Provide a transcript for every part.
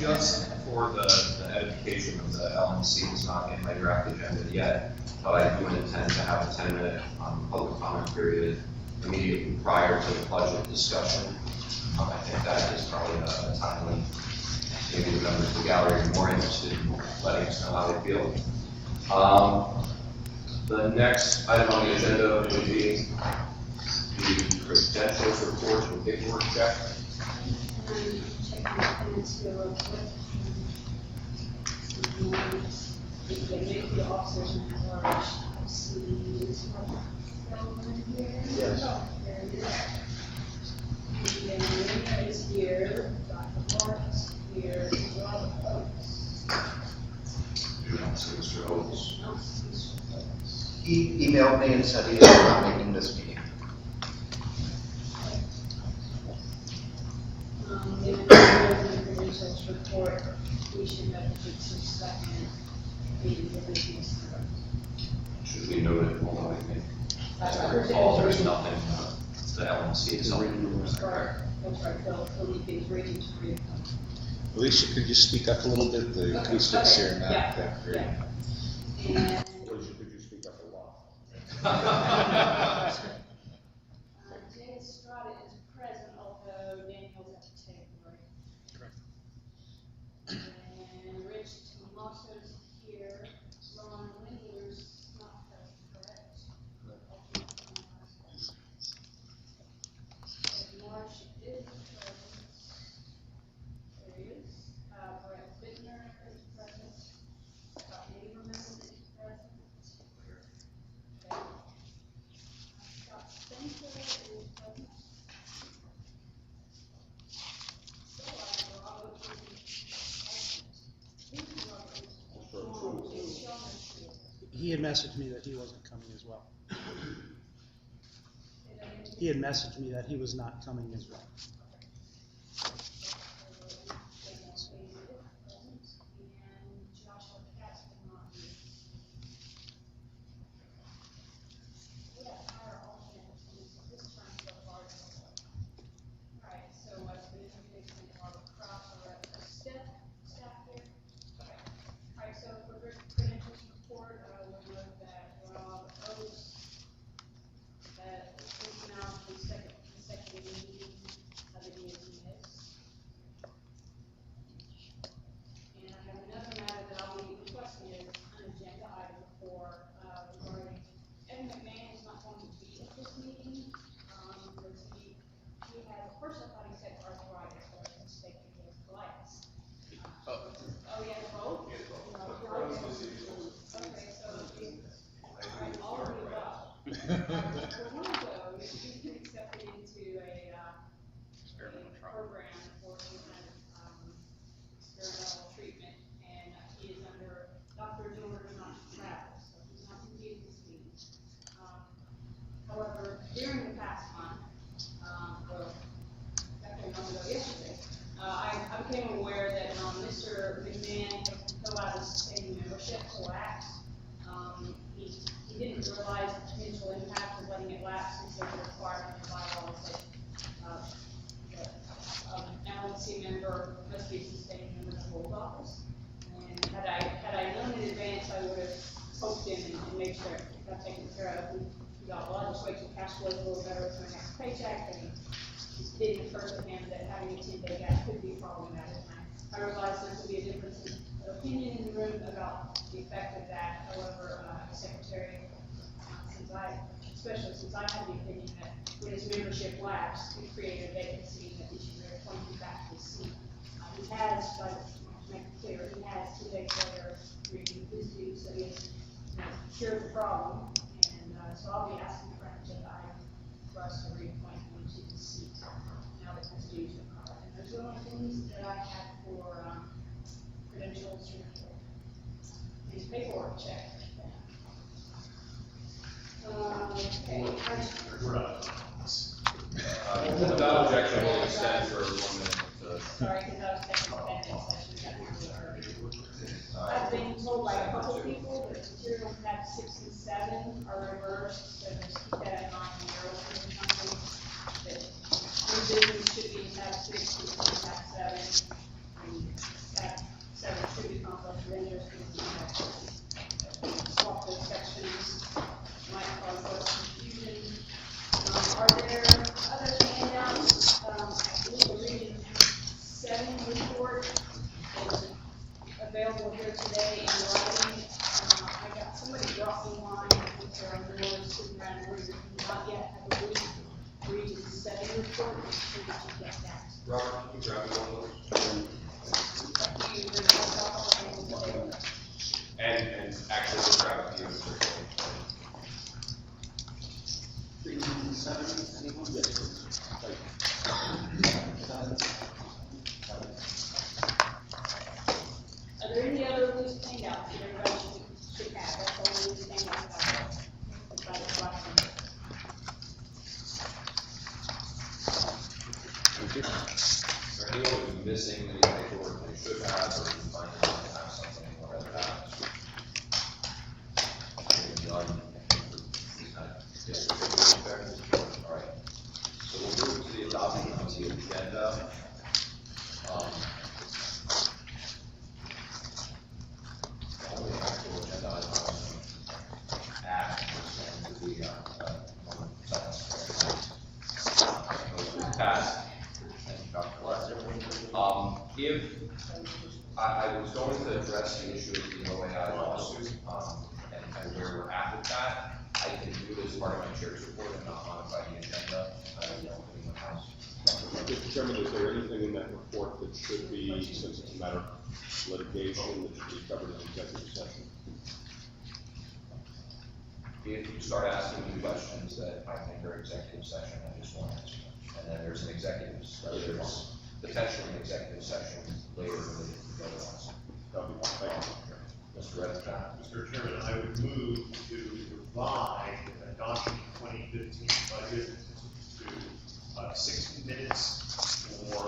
just for the edification of the LNC, it's not in my draft agenda yet, but I do intend to have a 10-minute public comment period immediately prior to the budget discussion. I think that is probably a timely, maybe the members of the gallery are more interested in letting us know how they feel. The next item on the agenda would be the credentials report and paperwork check. Yes. Is here, Dr. Marks here, Robert Oates. You don't see Mr. Oates. He emailed me and said he was not making this meeting. In the credentials report, we should have to fix some second meeting the business. Should we note it, although I think, as I recall, there's nothing, the LNC is only. That's right, they'll leave things ready to read. Alicia, could you speak up a little bit? The acoustics here are not that great. And Alicia, could you speak up a lot? Jay Estrada is present, although Daniel's at the table, right? Correct. And Rich Tomaso is here. Ron Linear's not present, correct? And Marsh is present. There he is. Brett Bittner is present. Scott Lieberman is present. Okay. Scott Spencer is present. So Robert is absent. Who's Robert? He had messaged me that he wasn't coming as well. He had messaged me that he was not coming as well. And Joshua Katz will not be. We have our alternates, and this term so far is right, so what's been fixing our cross or a staff here. Okay. All right, so for credentials report, we'll note that Rob Oates is now the second meeting of the DSMS. And I have another matter that I'll be requesting as an agenda item for, regarding, Evan McMahon is not going to be at this meeting, because he has, first I thought he said arthritis, but I was mistaken, he has colitis. Oh, he has both? He has both. Okay, so all of the above. For one of those, he's been accepted into a program for some kind of, experimental treatment, and he is under doctor's orders not to travel, so he's not going to be at this meeting. However, during the past month, well, actually, not ago yesterday, I became aware that Mr. McMahon had filled out his sustained membership to lapse. He didn't realize the potential impact of letting it lapse since there's a requirement in bylaws that an LNC member must be a sustained member to hold office. And had I known in advance, I would have poked him and made sure it got taken care of. We got, well, I'll just wait till cash flow is a little better for the next paycheck. And it didn't occur to him that having a 10-day gap could be problematic. I realized there could be a difference in opinion in the room about the effect of that. However, the secretary, especially since I had the opinion that when his membership lapsed, it created a vacancy that he should reappoint him back to his seat. He has, to make it clear, he has 2 days later reviewed his dues, so he has cured the problem. And so I'll be asking for an agenda item for us to reappoint him to his seat now that his dues are covered. And those are the only things that I have for credentials report. His paperwork check. Okay. Without objection, we'll extend for 1 minute. Sorry, because I was taking attendance session. I've been told by a couple of people that material tab 6 and 7 are reversed, so just keep that in mind when you're opening something. That new business should be in tab 6, should be in tab 7. And so that you get that. Robert, can you grab me one of those? You bring those up, and we'll do it. And actually, just grab a few. Are there any other loose handouts that everybody should have? That's all the loose handouts out there. By the collection. Is there anyone who's missing any paperwork they should have, or you find out they have something or other have? None. Yes, all right. So we'll move to the adoption of the agenda. The only actual agenda item act is going to be passed. If I was going to address the issue of the OAI lawsuit, and where we're at with that, I can do it as part of my chair's report and not modify the agenda. I don't know if anyone else. Mr. Chairman, is there anything in that report that should be, since it's a matter of litigation, that should be covered in executive session? If you start asking me questions that I think are executive session, I just won't answer them. And then there's an executive, there's potentially an executive session later related to the other ones. That'll be fine. Thank you. Mr. Redpath. Mr. Chairman, I would move to provide the adoption of 2015 budget to 60 minutes for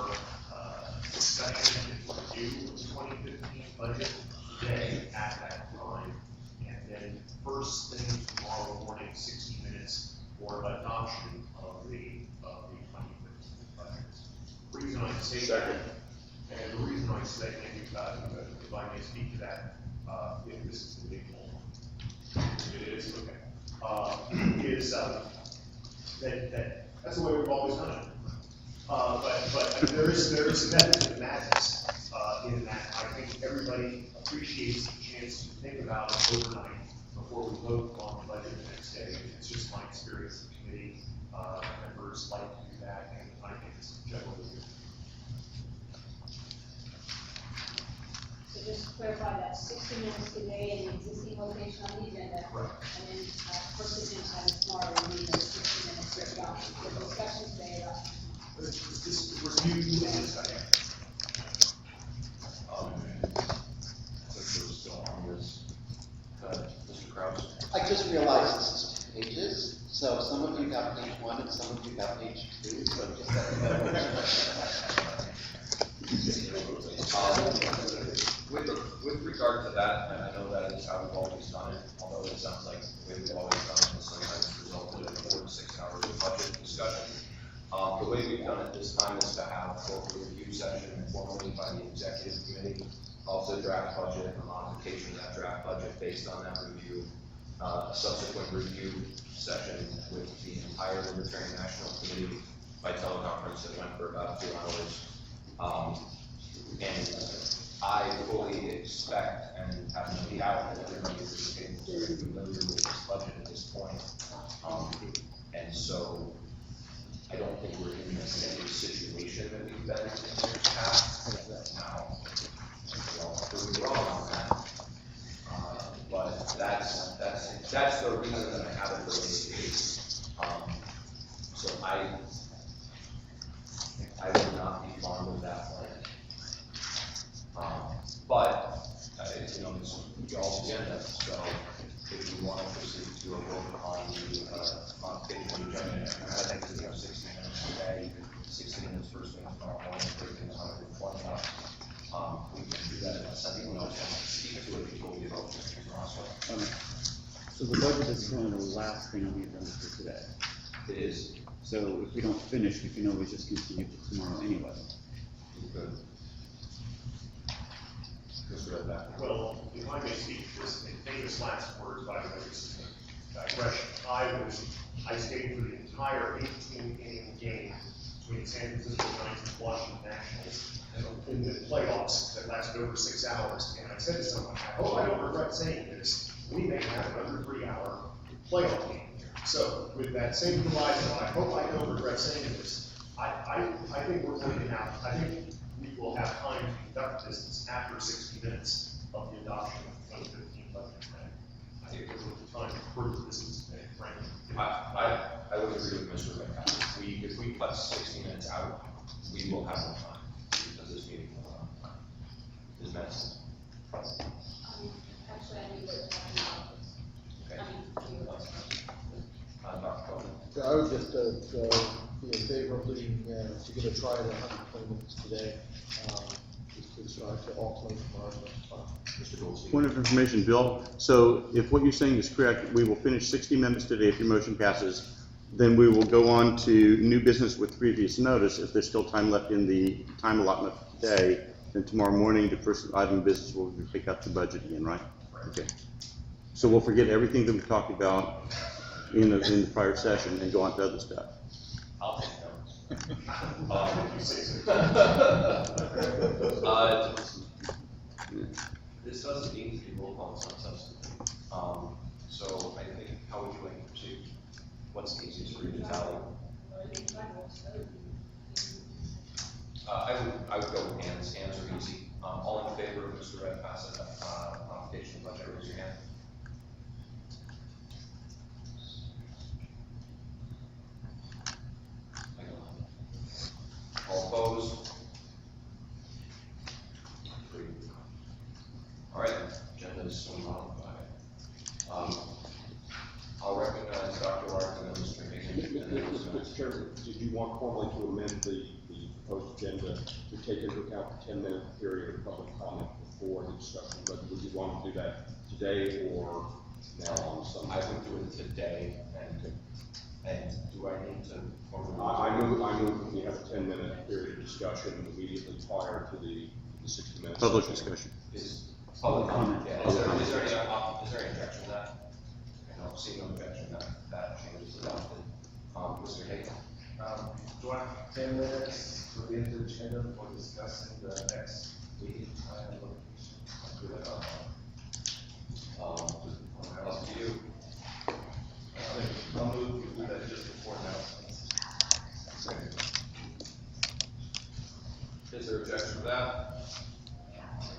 discussion and review of the 2015 budget today at that time. And then first thing tomorrow morning, 60 minutes for adoption of the 2015 budget. The reason I say that, and the reason I say, and if I may speak to that, if this is the big one, it is, okay, is that's the way we've always done it. But there is a method to the madness in that I think everybody appreciates the chance to think about it overnight before we vote on the budget the next day. It's just my experience in the committee. Members like to do that, and I think it's generally good. So just to clarify that 60 minutes today in the existing location on the agenda. Right. And then, first agenda item tomorrow will be the 60 minutes for adoption, for discussion today about. Just review and discussion. Since we're still on this, Mr. Kraus. I just realized this is 2 pages, so some of you got page 1 and some of you got page 2, so just let me know. With regard to that, and I know that is how we've always done it, although it sounds like the way we've always done it has sometimes resulted in 4 to 6 hours of budget discussion. The way we've done it this time is to have both a review session formally by the executive committee, also draft budget, a modification of that draft budget based on that review, a subsequent review session with the entire Libertarian National Committee by teleconference that went for about 2 hours. And I fully expect and have no doubt that everybody is very familiar with this budget at this point. And so I don't think we're in the same situation that we've been in years past. Now, we'll prove wrong on that. But that's the reason that I have it the way it is. So I would not be fond of that plan. But it's y'all's agenda, so if you want to proceed to a vote on the modification of the agenda, I think we have 16 minutes today, 16 minutes first thing tomorrow morning, 13 120 up. We can do that unless anyone else wants to speak to it before we vote. So the budget is kind of the last thing on the agenda for today. It is. So if we don't finish, we can always just continue to tomorrow anyway. Good. Mr. Redback. Well, if I may speak to this, in famous last words, by the way, this is a digression. I stayed for the entire 18-inning game between San Francisco Giants and Washington Nationals in the playoffs that lasted over 6 hours. And I said to someone, I hope I don't regret saying this. We may have another 3-hour playoff game. So with that same horizon, I hope I don't regret saying this. I I think we're pointing out, I think we will have time to conduct business after 60 minutes of the adoption of the 2015 budget, right? I think there's a time to prove the business today, frankly. I would agree with Mr. Redpath. If we cut 60 minutes out, we will have no time, because this meeting will have no time. Is medicine. Actually, I need to talk about this. Okay. I mean, Dr. Coleman? Yeah, I would just, be in favor of leaving, if you're gonna try it 120 minutes today, just to strive to all 20 tomorrow, that's fine. Mr. Goldstein? Point of information, Bill. So if what you're saying is correct, we will finish 60 minutes today if your motion passes. Then we will go on to new business with previous notice. If there's still time left in the time allotment today, then tomorrow morning, the first item of business will pick up the budget again, right? Okay. So we'll forget everything that we talked about in the prior session and go on to other stuff. I'll take notes. This doesn't need to be roll call, it's not substitute. So I think, how would you like to proceed? What's the easiest for you to tally? I would go with hands. Hands are easy. All in favor of Mr. Redpath's modification of budget, raise your hand. All opposed? 3. All right, agenda is so modified. I'll recognize Dr. Larkin and Mr. Higgins. And then Mr. Chairman, did you want formally to amend the proposed agenda to take into account the 10-minute period of public comment before the discussion? But would you want to do that today or now on Sunday? I would do it today, and do I need to formally? I move that we have a 10-minute period of discussion immediately prior to the 60 minutes. Public discussion. Is public comment, yeah. Is there any objection to that? I don't see no objection that change is adopted. Mr. Higgins? Do I have 10 minutes for the agenda for discussing the next meeting time and location? Do that Up to you. I'll move to do that just before announcements. Is there objection to that?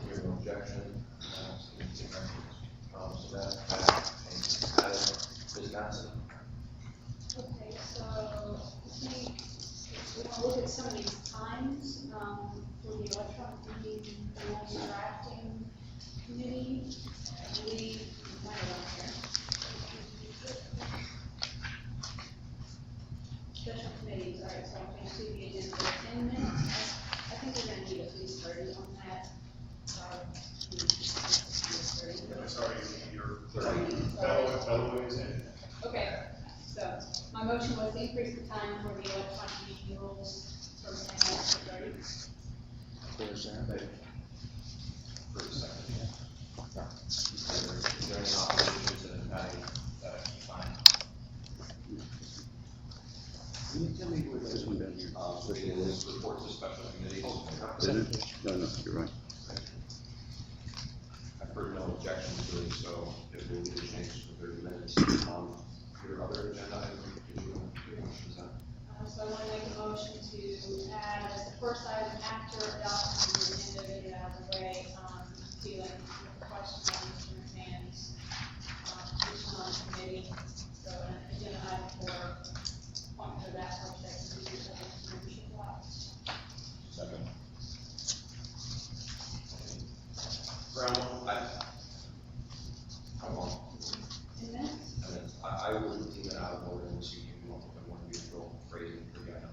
Here's no objection. So that added. Ms. Madison? Okay, so I think if we want to look at some of these times, for the electronic meeting and drafting committee, we might have here. Special committees, all right, so I'm going to see the agenda for 10 minutes. I think we're going to need at least 30 on that. Sorry, you're 30. Eloise and Okay, so my motion was to increase the time for the electronic meeting rules from 10 minutes to 30. There's that. For a second. Is there any opposition to adding that time? Can you tell me where this one down here? So it is report to special committees. Isn't it? No, you're right. I've heard no objection to it, so it will be changed for 30 minutes. Your other agenda item, did you want to motions on? So I want to make a motion to add as the first item after adopting the agenda, to get out of the way, dealing with the question on Mr. McMahon's, position on the committee. So an agenda item for appointment of that subject to the membership laws. Second. Brown, how long? 10 minutes? I would deem it out of order unless you give me a more neutral phrasing for the item.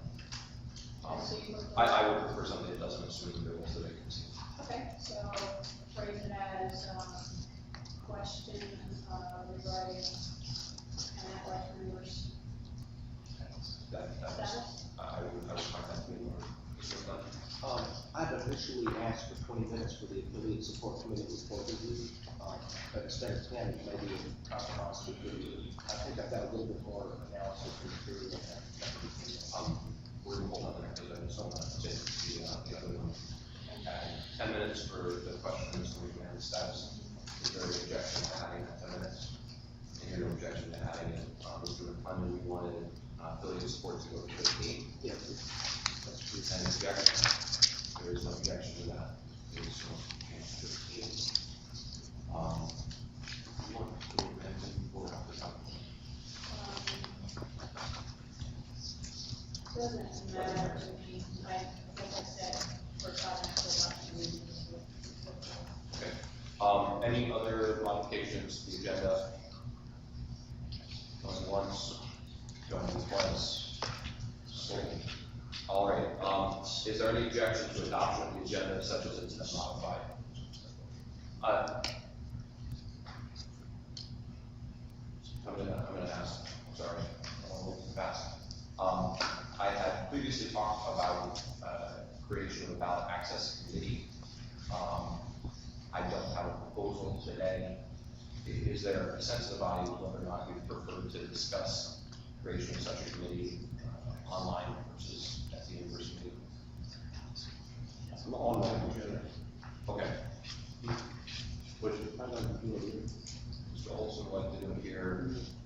So you prefer- I would prefer something that doesn't assume there was a vacancy. Okay, so phrase it as, question, regarding an athletic member's That's, status. I would find that to be more. I've officially asked for 20 minutes for the affiliate support committee report review, but instead of 10, maybe a compromise would be, I think I've got a little bit more analysis in the period. We're going to hold on there because I just don't want to take the other one. 10 minutes for the question of Mr. McMahon's status. Is there any objection to adding that 10 minutes? And here's no objection to adding it. Mr. McClendon, we wanted affiliate support to go to 15. Yes. Is any objection? There is no objection to that. There is no change to it. You want to do anything before after that? Doesn't matter to me, like I said, for talking Okay. Any other modifications to the agenda? Going once, going twice. Sold. All right, is there any objection to adoption of the agenda such as it's been modified? I'm gonna ask, sorry, I'm a little too fast. I had previously talked about, creation of a ballot access committee. I don't have a proposal today. Is there a sense of the body whether or not you prefer to discuss creation of such a committee online versus at the in-person meeting? Online. Okay. Would Mr. Olson like to do it here?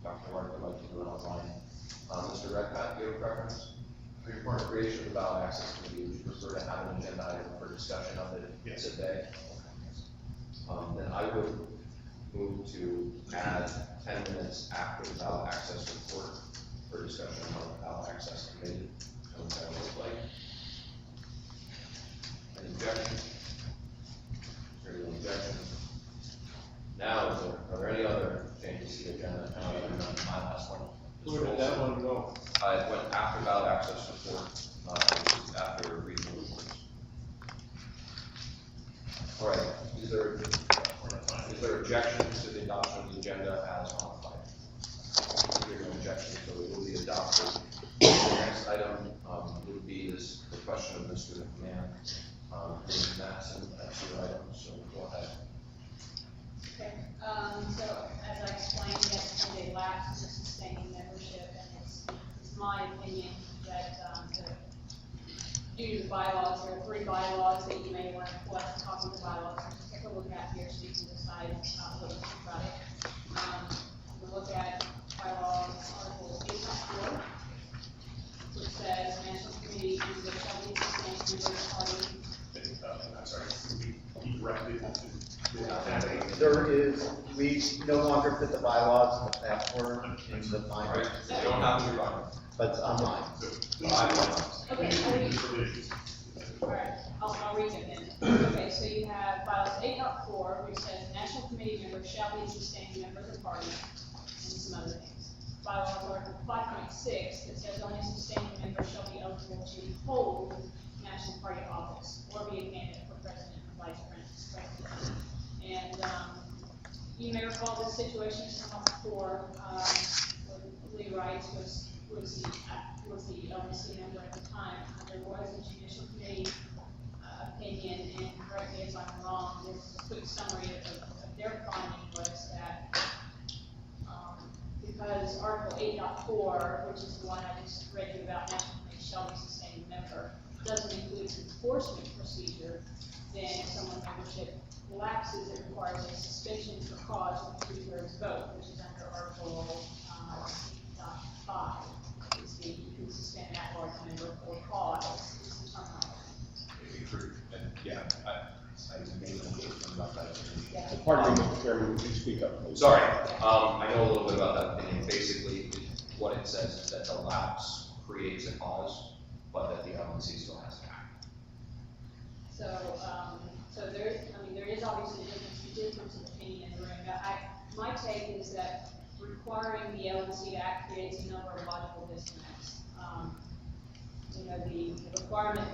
Dr. Mark would like to do it online. Mr. Redpath, do you have a preference? For your part of creation of the ballot access committee, would you prefer to have an agenda item for discussion of it today? Then I would move to add 10 minutes after the ballot access report for discussion of the ballot access committee. What that would look like. Any objection? Hearing no objection. Now, are there any other changes to the agenda? My last one. Where did that one go? It went after ballot access report, after regional reports. All right, is there objection to the adoption of the agenda as modified? Hearing no objection, so it will be adopted. The next item would be the question of Mr. McMahon. That's your item, so go ahead. Okay, so as I explained, we have 10-day lapse in sustaining membership, and it's my opinion that, due to the bylaws, there are 3 bylaws that you may want to collect a copy of the bylaws, and take a look at here so you can decide what you think about it. We'll look at bylaws article 8.4, which says National Committee is the shall be sustained member party. I'm sorry, be directed to. There is, we no longer put the bylaws in the password in the All binder, right, you don't have to run. but it's online. Okay, alright, I'll read it then. Okay, so you have bylaws 8.4, which says national committee members shall be sustained members of the party, and some other things. Bylaws article 5.6, that says only sustained members shall be eligible to hold national party office, or be a candidate for president or vice president. And, you may recall this situation come up before, when Lee Rice was the LNC member at the time. There was a judicial committee opinion, and correct me if I'm wrong, this quick summary of their finding was that because Article 8.4, which is the one I just read you about, national committee shall be sustained member, doesn't include an enforcement procedure, then if someone's membership lapses, it requires a suspension for cause of a 2/3 vote, which is under Article 8.5. You can suspend that large member for cause. It's the terminology. Yeah, I made a statement about that. Pardon me, Mr. Chairman, would you speak up, please? Sorry, I know a little bit about that opinion. Basically, what it says is that the lapse creates a cause, but that the LNC still has to act. So there is obviously a difference in opinion in the room. My take is that requiring the LNC to act creates a number of logical disconnects. The requirement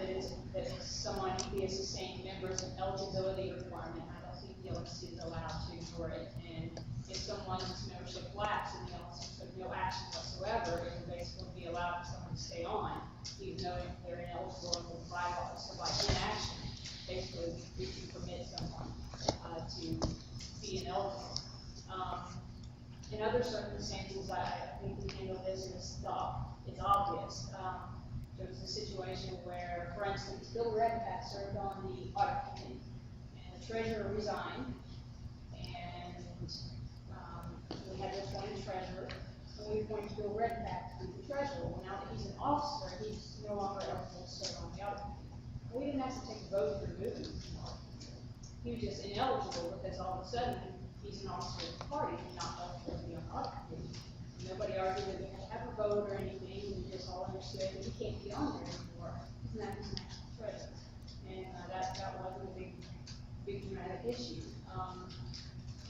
that someone be a sustained member is an eligibility requirement. I don't think the LNC is allowed to ignore it. And if someone's membership lapses and the LNC took no action whatsoever, it would basically be allowed for someone to stay on, even though they're ineligible under the bylaws. So by inaction, basically, we can permit someone to be ineligible. In other circumstances, I think we handle this as it's obvious. There was a situation where, for instance, Bill Redpath served on the audit committee, and the treasurer resigned, and we had this one treasurer, and we appointed Bill Red back to be the treasurer. Well, now that he's an officer, he's no longer eligible to serve on the audit committee. We didn't have to take a vote to remove him from the audit committee. He was just ineligible because all of a sudden, he's an officer of the party and not eligible to be on the audit committee. Nobody argued that we had to have a vote or anything, we just all understood that he can't be on there anymore. He's not his national treasurer. And, that wasn't a big dramatic issue.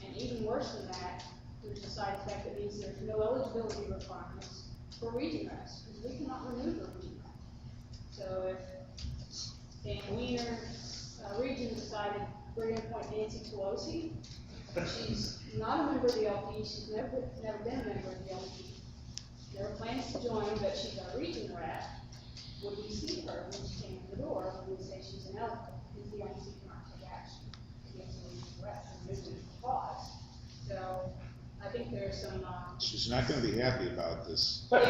And even worse than that, there's a side effect that means there's no eligibility requirements for region reps, because we cannot remove a region rep. So if Dan Wiener, region decided we're gonna appoint Nancy Pelosi, she's not a member of the LP, she's never been a member of the LP, never plans to join, but she's our region rep, would we see her when she came in the door, we would say she's ineligible, because the LNC cannot take action against the region rep, and move it to pause. So, I think there's some, She's not gonna be happy about this. well,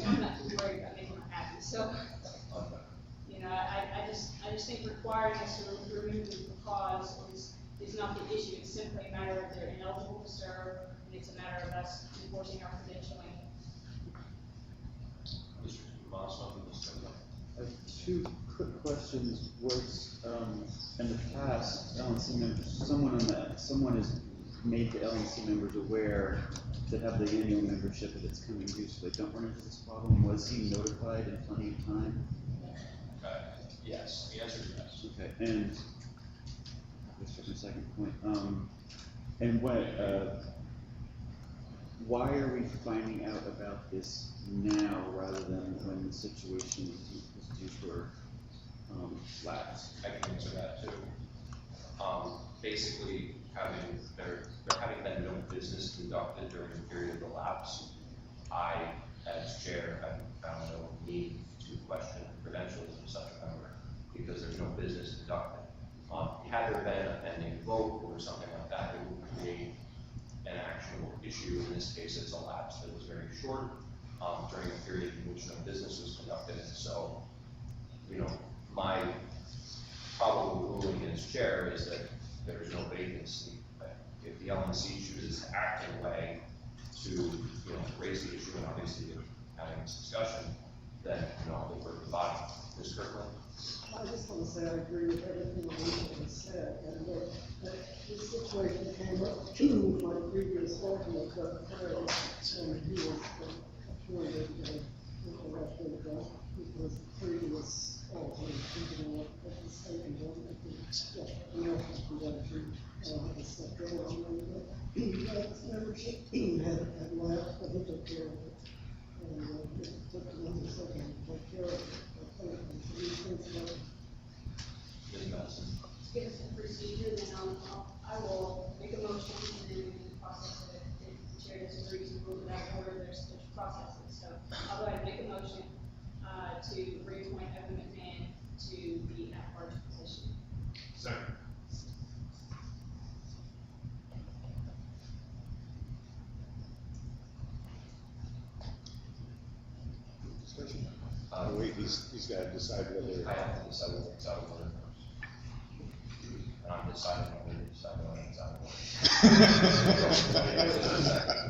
I'm not too worried about making her happy, so, you know, I just think requiring us to remove them for cause is not the issue, it's simply a matter of they're ineligible to serve, and it's a matter of us enforcing our credentialing. Mr. Moss, something to say? Two quick questions. Was, in the past, LNC members, someone has made the LNC members aware to have the annual membership that it's coming due, so they don't run into this problem. Was he notified in plenty of time? Yes, the answer is yes. Okay, and this was my second point. And what, why are we finding out about this now rather than when the situation was due for lapse? I can answer that too. Basically, there having been no business conducted during the period of the lapse, I, as chair, have found no need to question the credentials of such a member because there's no business conducted. Had there been a pending vote or something like that, it would create an actual issue. In this case, it's a lapse that was very short during a period in which no business was conducted. So, you know, my probable ruling as chair is that there's no vacancy. But if the LNC chooses to act in a way to, you know, raise the issue and obviously having this discussion, then, you know, I'll defer to the body. Ms. Kirkland? I just want to say I agree with everything that was said, and that this situation came up with my previous alternate, Perry, and he was appointed, because the previous alternate, you know, at the state and the office director, stepped down, and his membership had left, but he took care of it, and it took another second to take care of it. Ms. Madison? Give us a procedure, then I will make a motion, and then we can process it. If the chair disagrees and rules it out of order, there's processes. So I'll go ahead and make a motion to reappoint Evan McMahon to the at-large position. Second. Discussion? Wait, he's gotta decide whether. I have to decide whether it's out of order first. And I'm deciding whether to decide whether it's out of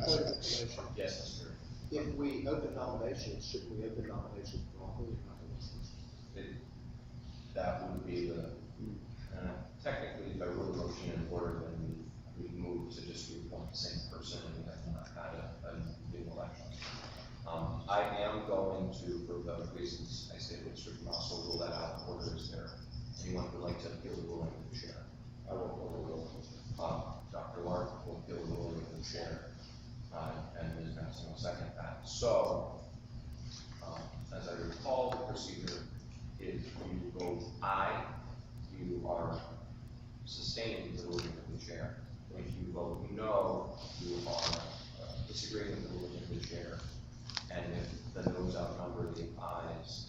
order. Yes, Mr. If we open nominations, shouldn't we open nominations for all three nominations? That would be the, technically, if I wrote a motion in order, then we move to just reappoint the same person and we have not had a new election. I am going to, for the reasons I stated, Mr. Moss will rule that out. Order is there. Anyone who would like to appeal the ruling of the chair? I will appeal the ruling. Dr. Lark will appeal the ruling of the chair. And Ms. Madison will second that. So, as I recall the procedure, if you vote aye, you are sustaining the ruling of the chair. If you vote no, you are disagreeing with the ruling of the chair. And if the noes outnumber the ayes,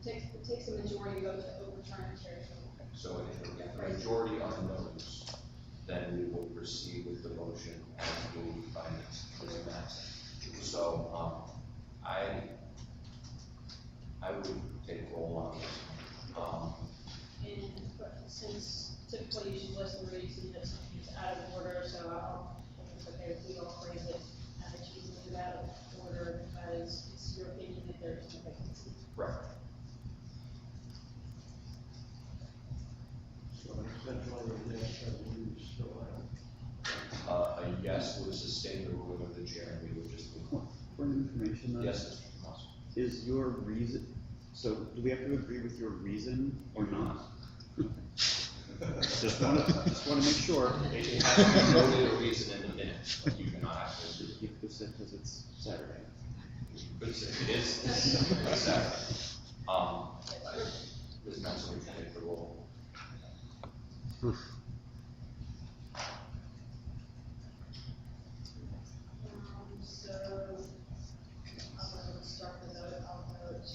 It takes a majority vote to overturn the chair's ruling. so if the majority are noes, then we will proceed with the motion as moved by Ms. Madison. So, I would take roll on this. And since typically you should list the reason that something's out of order, so I'll, if it's okay yes would sustain the ruling of the chair, and we would just move on. For information though. Yes, Mr. Tomaso. Is your reason, so do we have to agree with your reason or not? Just wanna make sure. It has to be noted a reason in the minutes, but you cannot have to. You could say because it's Saturday. But it is Saturday. Ms. Manson, we can take the roll. So, I'm going to start the vote, I'll vote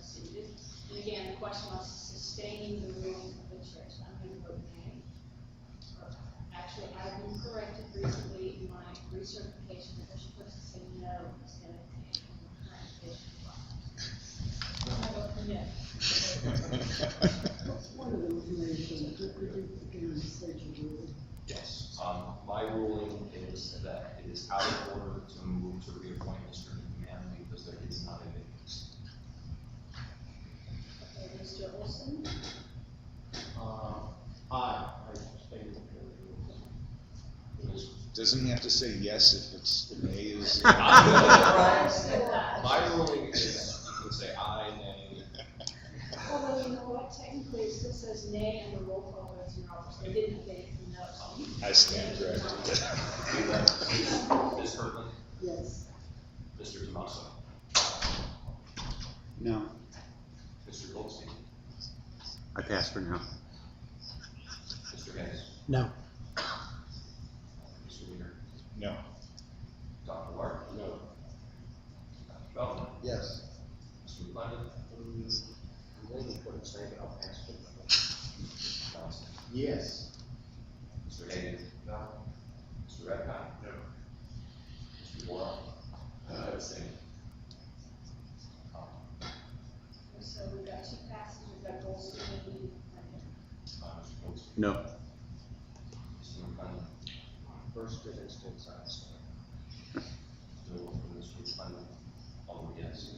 seated. And again, the question was sustaining the ruling of the chair, so I'm going to vote nay. Actually, I've been corrected recently in my recertification that they're supposed to say no instead of nay in the current edition. I vote no. One of the information, again, state your ruling. Yes. My ruling is that it is out of order to move to reappoint Mr. McMahon because there is not a vacancy. Okay, Mr. Olson? I sustain Doesn't he have to say yes if it's, the nay is? My ruling is, you can say aye, nay. Although, you know what, technically it still says nay and the roll call votes in your office, they didn't update it from notes. I stand corrected. Ms. Hertman, Yes. Mr. Tomaso, No. Mr. Goldstein, I pass for now. Mr. Hayes, No. Mr. Weiner, No. Dr. Ward, no. Dr. Feldman, Yes. Mr. McClendon, I'm waiting for the same, I'll pass it. Mr. Johnson, Yes. Mr. Hagan, No. Mr. Redpath, No. Mr. Boyle, abstain. So we've got two passes, we've got Olson and Lee. Mr. Goldstein, No. Mr. McClendon, First instance, I abstain. no, for Mr. McClendon, all yes.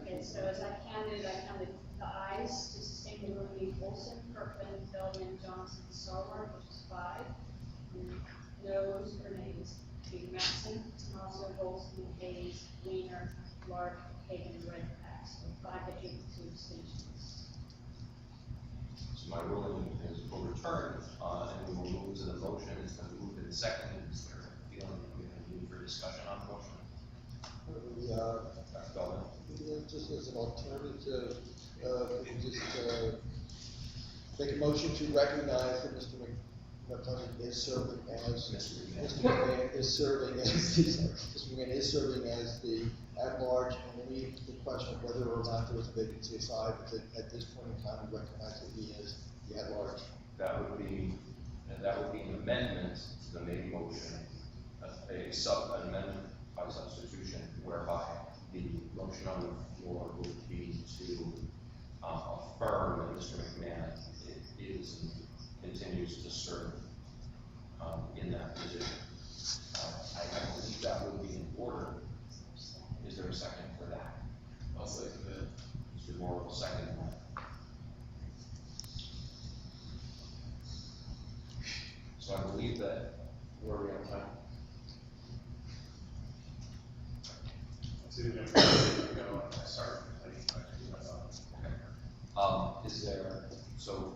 Okay, so as I counted the ayes to sustain the ruling, Olson, Kirkland, Feldman, Johnson, Sarwar, which is 5. And noes or nays, being Maxson, Tomaso, Goldston, Hayes, Weiner, Clark, Hagan, Redpath. So 5 to 2 abstentions. So my ruling is overturned, and we will move to the motion. It's been moved and seconded. Is there a feeling that we have a need for discussion on the motion? Dr. Feldman? Just as an alternative, we can just, make a motion to recognize that Mr. McClellan is serving as, Mr. McMahon is serving as, Mr. McMahon is serving as the at-large, and we leave the question of whether or not there was a vacancy aside, but at this point in time, we recognize that he is the at-large. That would be an amendment to the main motion, an amendment by substitution, whereby the motion on the floor would be to affirm that Mr. McMahon is and continues to serve in that position. I believe that would be in order. Is there a second for that? I'll second that. Mr. Moore will second that. So I believe that, where are we on time? I started complaining, but I do my thought. Okay. Is there, so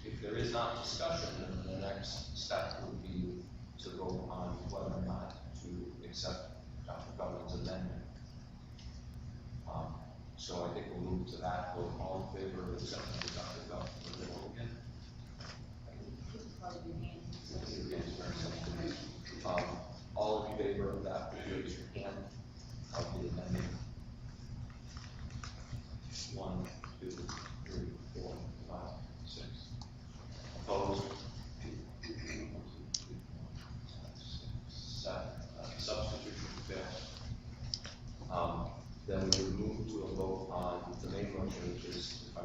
if there is not discussion, then the next step would be to vote on whether or not to accept Dr. Feldman's amendment. So I think we'll move to that. Vote all in favor of accepting Dr. Feldman. Would you vote again? All in favor of that, would you raise your hand? Of the amendment. 1, 2, 3, 4, 5, 6. Opposed? 7. Substitution fails. Then we would move to a vote on the main motion, which is, if I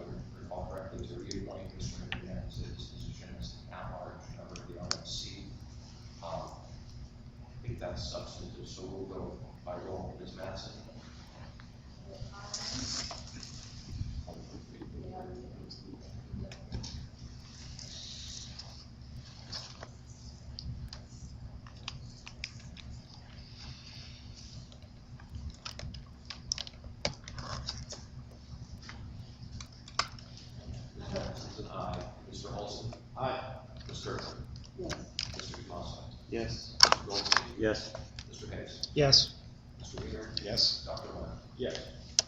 Strickland, Yes. Mr. Tomaso, Yes. Mr. Goldstein, Yes. Mr. Hayes, Yes. Mr. Weiner, Yes. Dr. Lynn, Yes.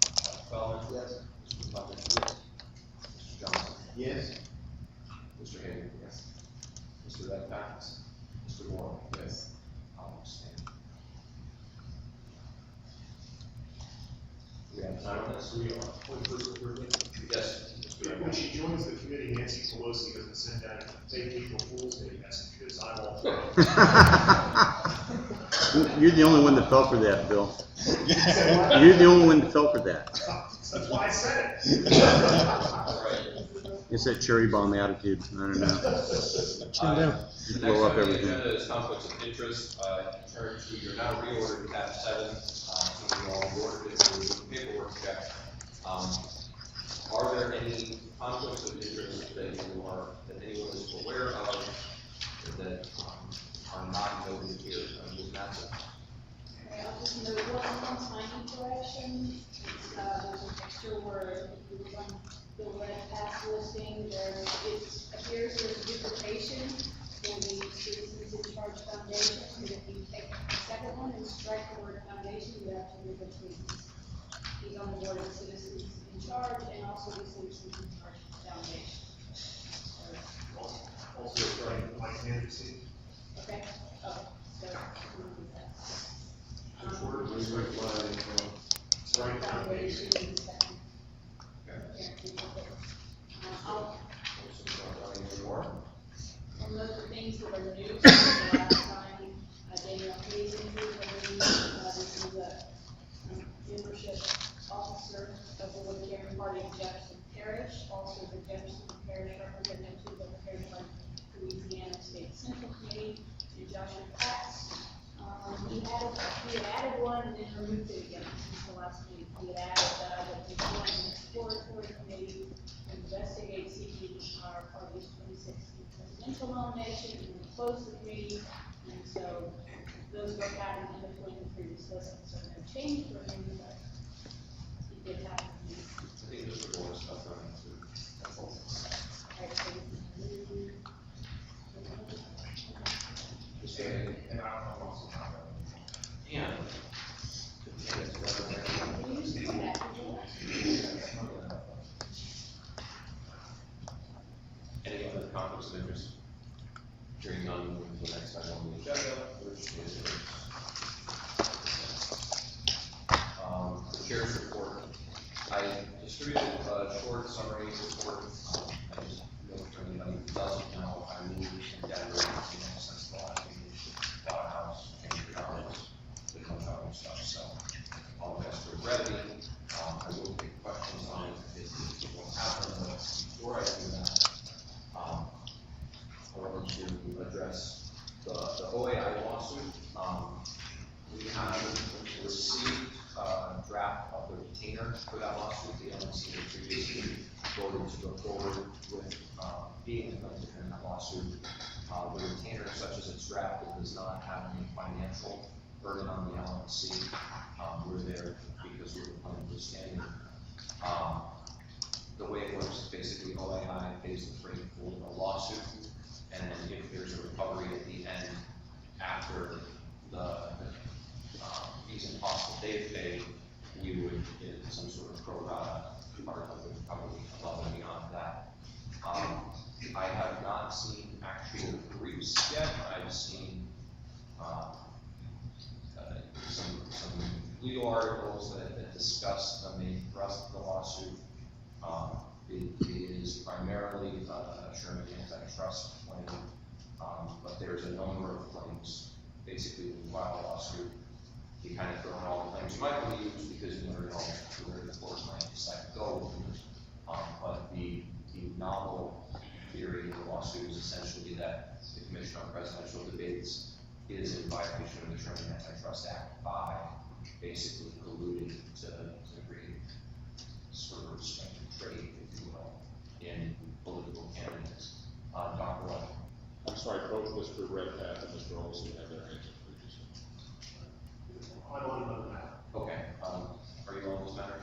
Dr. Feldman, Yes. Mr. Butler, Mr. Johnson, Yes. Mr. Hagan, yes. Mr. Redpath, Mr. Moore, yes. I'll abstain. We have time on this? We are. Yes. Mr. When Redpath. she joins the committee, Nancy Pelosi doesn't send out a fake April Fool's Day message, because I won't. You're the only one that fell for that, Bill. You're the only one that fell for that. That's why I said it. It's that cherry bomb attitude, I don't know. The Blow up next item on the everything. agenda is conflicts of interest. In turn to, you're now reordered tab 7. So we all ordered it through the paperwork check. Are there any conflicts of interest that anyone is aware of that are not noted here? Ms. Matson? Okay, I'll just note one tiny correction. It's, there's an extra word. It was on the red pass listing. It appears there's a duplication for the Citizens in Charge Foundation. And if you take the second one and strike the word foundation, you have to move between. He's on the board of Citizens in Charge and also the Citizens in Charge Foundation. Also, right, Mike Anderson. Okay? Oh, so, remove that. Sorry, Foundation foundation. is second. I'll note the things that are new since the last time, Daniel Hayes injured, this is a membership officer of the Libertarian Party of Jefferson Parish, also the Jefferson Parish representative to the Libertarian Party Louisiana State Central Committee, to Joshua Katz. He had added one and then removed it again since the last meeting. He had added, that he joined an exploratory committee to investigate seeking our party's 2016 presidential nomination, and we closed the committee, and so those were happening in between the previous list, so no change for him, but he did happen. I think Mr. Moore is not going to. Right, so we- Mr. Hagan? And I don't know what's about Yeah. we used to do that. Any other conflicts of interest? Hearing none, move to the next item on the agenda, which is the chair's report. I distributed a short summary report. I just note for anybody who doesn't know, I moved from Denver, since the last meeting, bought a house, changed the hours, did no travel stuff, so all the best for brevity. I will take questions on it if people have them, but before I do that, I wanted to address the OAI lawsuit. We have received a draft of the retainer for that lawsuit. The LNC had previously voted to go forward with being the plaintiff in that lawsuit. The retainer, such as it's drafted, does not have any financial burden on the LNC. We're there because we're the plaintiff standing. The way it works is basically OAI pays the freight for the lawsuit, and then if there's a recovery at the end after the fees and costs that they've paid, we would get some sort of pro rata part of the recovery above and beyond that. I have not seen actual briefs yet. I've seen some legal articles that discuss the main thrust of the lawsuit. It is primarily a Sherman antitrust claim, but there's a number of claims. Basically, when you file a lawsuit, you kind of throw in all the claims you might want to use because you never know where the court might decide to go with it. But the novel theory of the lawsuit is essentially that the Commission on Presidential Debates is in violation of the Sherman Antitrust Act by basically colluding to create sort of restricted trade, if you will, in political candidates. Dr. White. I'm sorry, both Mr. Redpath and Mr. Olson have their hands up previously. I'm on another matter. Okay, are you on this matter?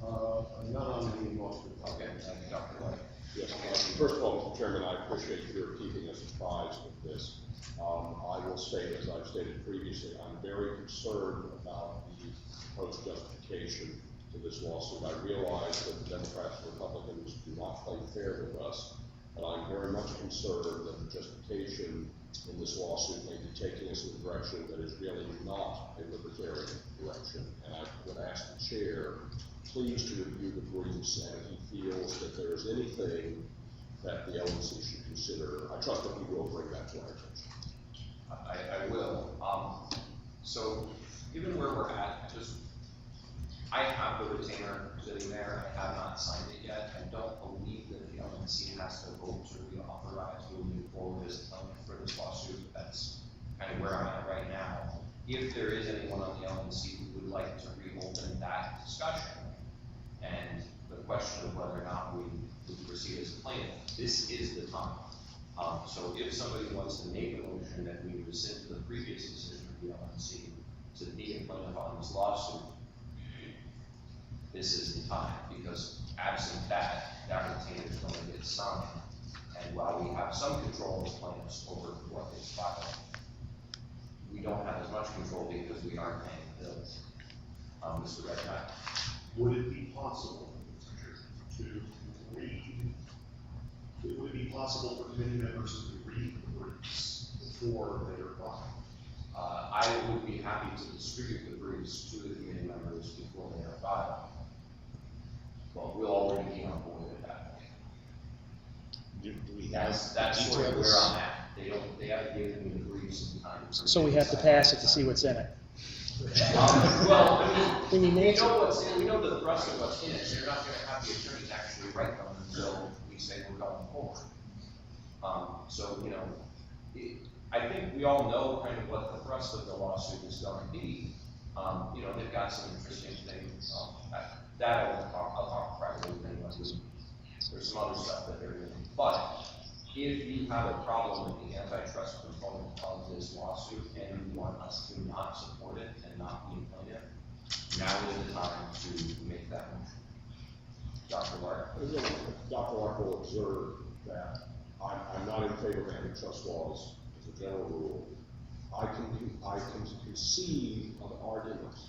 Not on the lawsuit. Okay, thank you, Dr. White. Yes. Okay, First of all, Mr. Chairman, I appreciate your keeping us apprised of this. I will state, as I've stated previously, I'm very concerned about the proposed justification to this lawsuit. I realize that the Democrats and Republicans do not play fair with us, but I'm very much concerned that the justification in this lawsuit may be taking us in a direction that is really not a libertarian direction. And I would ask the chair, please, to review the briefs, and if he feels that there is anything that the LNC should consider, I trust that he will bring that to our attention. I will. So, given where we're at, I have the retainer sitting there. I have not signed it yet. I don't believe that the LNC has to vote to reauthorize moving forward as plaintiff for this lawsuit. That's kind of where I'm at right now. If there is anyone on the LNC who would like to reopen that discussion, and the question of whether or not we proceed as a plaintiff, this is the time. So if somebody wants to make a motion that we rescind the previous decision of the LNC to be a plaintiff on this lawsuit, this is the time, because absent that retainer is going to get signed. And while we have some control as plaintiffs over what they file, we don't have as much control because we aren't paying bills. Mr. Redknapp. Would it be possible would it be possible for committee members to read the briefs before they are filed? I would be happy to distribute the briefs to the committee members before they are filed. Well, we'll already be on board with that. Do we have That's sort of details? where I'm at. They haven't given me the briefs in time. So we have to pass it to see what's in it. Well, I We need mean, names. we know the thrust of what's in it. They're not gonna have the attorneys actually write them until we say we're going forward. So, I think we all know kind of what the thrust of the lawsuit is going to be. They've got some interesting things, I'll talk privately with anyone who, there's some other stuff that they're doing. But if you have a problem with the antitrust component of this lawsuit and you want us to not support it and not be a plaintiff, now is the time to make that motion. Dr. Lark. Dr. Lark will observe that I'm not in favor of antitrust laws as a general rule. I can conceive of arguments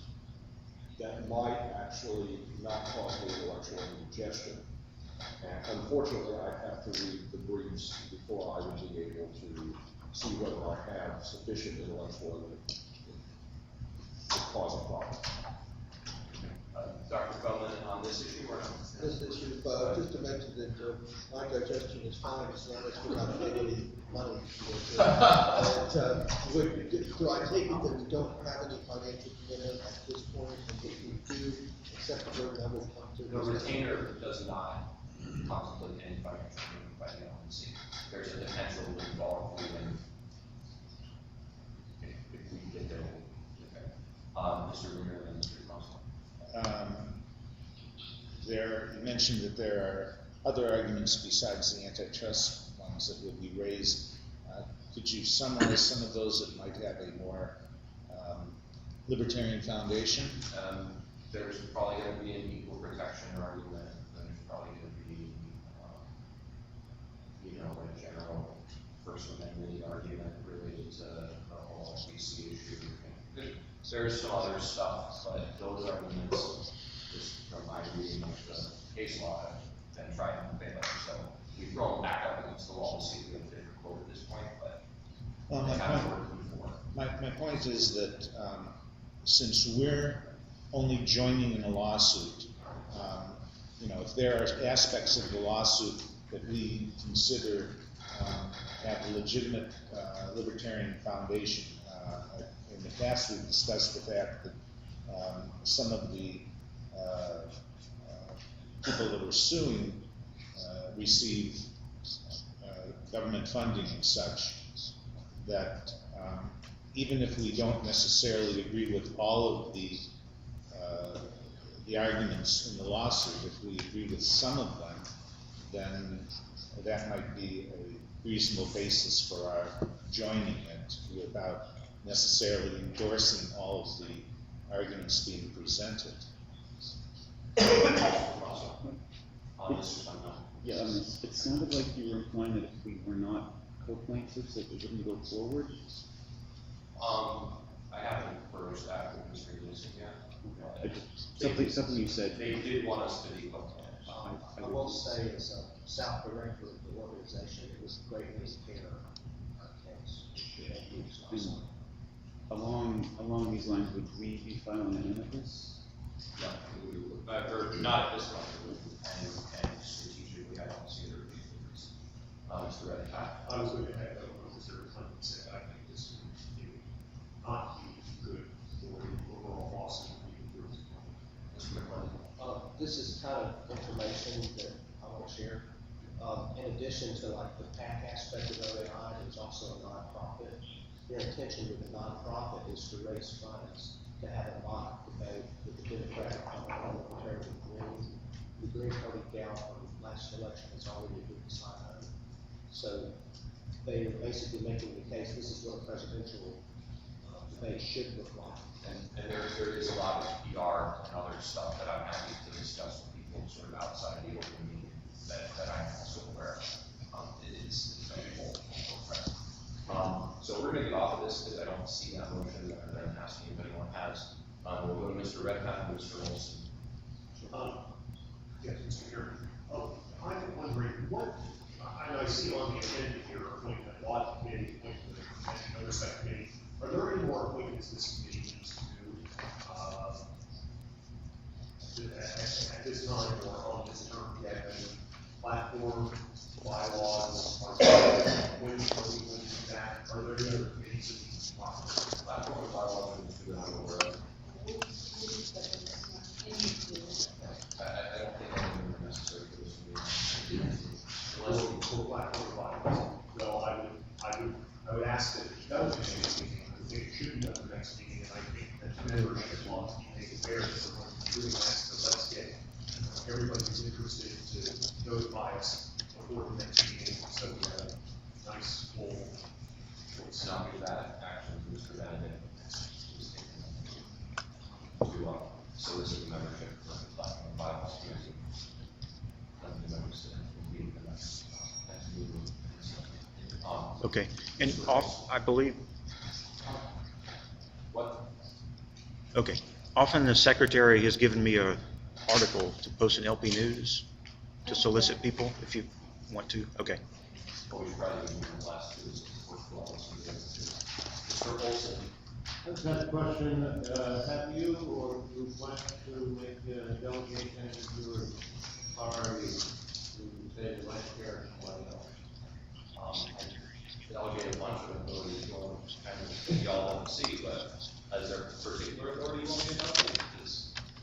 that might actually not cause me intellectual indigestion. And unfortunately, I have to read the briefs before I would be able to see whether I have sufficient intellectual to cause a problem. Dr. Feldman, on this issue or not? This issue, just to mention that my digestion is fine, as long as we're not paying any money. Do I take it that we don't have any financial commitment at this point, and if we do, accept the burden that will come to The this? retainer does not contemplate any financial commitment by the LNC. There's a potential to involve even if we get there. Okay. Mr. Weiner and Mr. Thompson. You mentioned that there are other arguments besides the antitrust ones that will be raised. Could you summarize some of those that might have a more libertarian foundation? There's probably going to be an equal protection argument. There's probably going to be, a general First Amendment argument related to the whole SBC issue. There's some other stuff, but those arguments, just from my reading of the case law, have been tried and failed. So we throw them back up against the wall to see if we have a different quote at this point, but they haven't worked before. My point is that since we're only joining in a lawsuit, if there are aspects of the lawsuit that we consider have a legitimate libertarian foundation, in the past we've discussed the fact that some of the people that were suing receive government funding and such, that even if we don't necessarily agree with all of the arguments in the lawsuit, if we agree with some of them, then that might be a reasonable basis for our joining it without necessarily endorsing all of the arguments being presented. Yeah, it sounded like you were implying that if we were not co-plaintiffs, that we wouldn't go forward. I haven't approached that with Mr. Gleason yet. Something you said. They did want us to be co-planners. I will say, as a South Director of the organization, it was greatly impaired our case. It should have used also. Along these lines, would we be filing an amicus? No, we would, or not at this point, and strategically, I don't see there being a reason. Mr. Reddick. I was looking at what Mr. Clinton said, I think this would not be good for the overall lawsuit. Mr. McClellan. This is kind of information that I want to share. In addition to like the PAC aspect of OAI, there's also a nonprofit. Their intention with the nonprofit is to raise funds to have a mock debate with the Democratic Libertarian Green. The Green Party gal from last election has already agreed to sign on. So they are basically making the case, this is what a presidential debate should look like. And there is a lot of PR and other stuff that I'm happy to discuss with people sort of outside the open meeting that I'm also aware of. It is available. So we're gonna get off of this because I don't see that motion and then asking if anyone has. We'll go to Mr. Redpath and Mr. Olson. Yes, Mr. Chairman. I'm wondering what, I see on the agenda here, appointment, audit committee, appointment, and oversight committee. Are there any more appointments this committee needs to do at this time or on this term? Do you have any platform, bylaws, or when we do that? Are there any other committees that need to talk? Platform and bylaws are that I'm aware of. I don't think anything is necessary for this meeting. For platform bylaws. So I would ask that it does be next meeting. I think it should be done the next meeting, and I think that membership wants to be taken care of. So we're doing that, so let's get everybody who's interested to notify us before the next meeting, so we have a nice full. It's not be that action, Mr. Benedict. To solicit membership for the platform bylaws committee. Let the members will be the next meeting. Okay, and I believe, What? okay, often the secretary has given me an article to post in LP News to solicit people, if you want to, okay. Well, we probably do the last two, is the first one, Mr. Olson. I just had a question, have you or you plan to make a delegation of your authority to say the vice chair or somebody else? I delegated a bunch of authorities, and y'all don't see, but is there a particular authority you want me to delegate?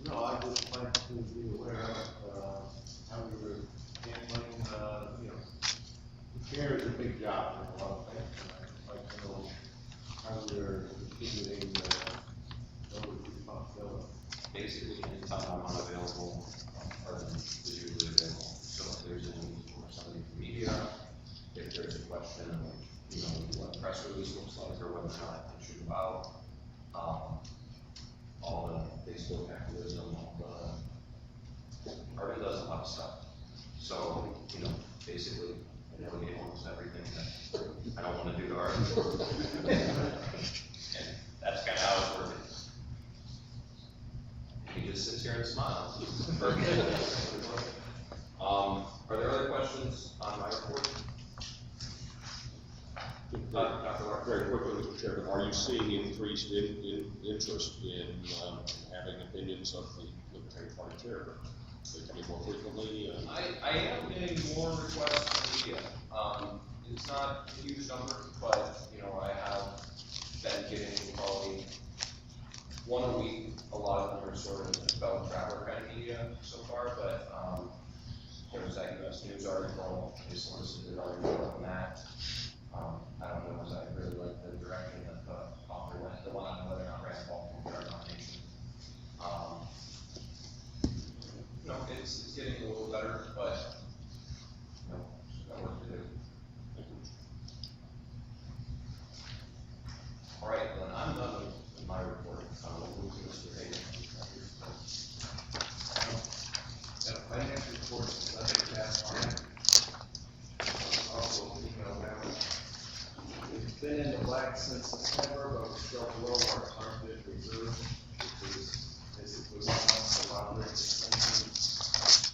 No, I just like to be aware of, how you're handling, the chair is a big job in a lot of things, and I'd like to know how you're distributing, those responsibilities. Basically, anytime I'm unavailable, President is usually available. So if there's a need for somebody from media, if there's a question of, what a press release looks like or whether or not it should go out, all the Facebook activism, Arvin does a lot of stuff. So, basically, I delegate almost everything that I don't want to do to Arvin. And that's kind of how it's working. He just sits here and smiles. Are there other questions on my report? Dr. Lark. Very quickly, Mr. Chairman, are you seeing increased interest in having opinions of the Libertarian Party chair? Are they coming more frequently? I am getting more requests from media. It's not a huge number, but, I have been getting probably one a week. A lot of them are sort of fellow traveler kind of media so far, but, there was that US News article, they solicited article on that. I don't know, I really like the direction that the author went, the one on whether or not Rand Paul can get our nomination. It's getting a little better, but, got work to do. All right, then I'm done with my report. We'll move to Mr. Hayden. Financial reports, let me pass on. right since September, but we're still below our targeted reserve, which is basically 1 month of operating expenses.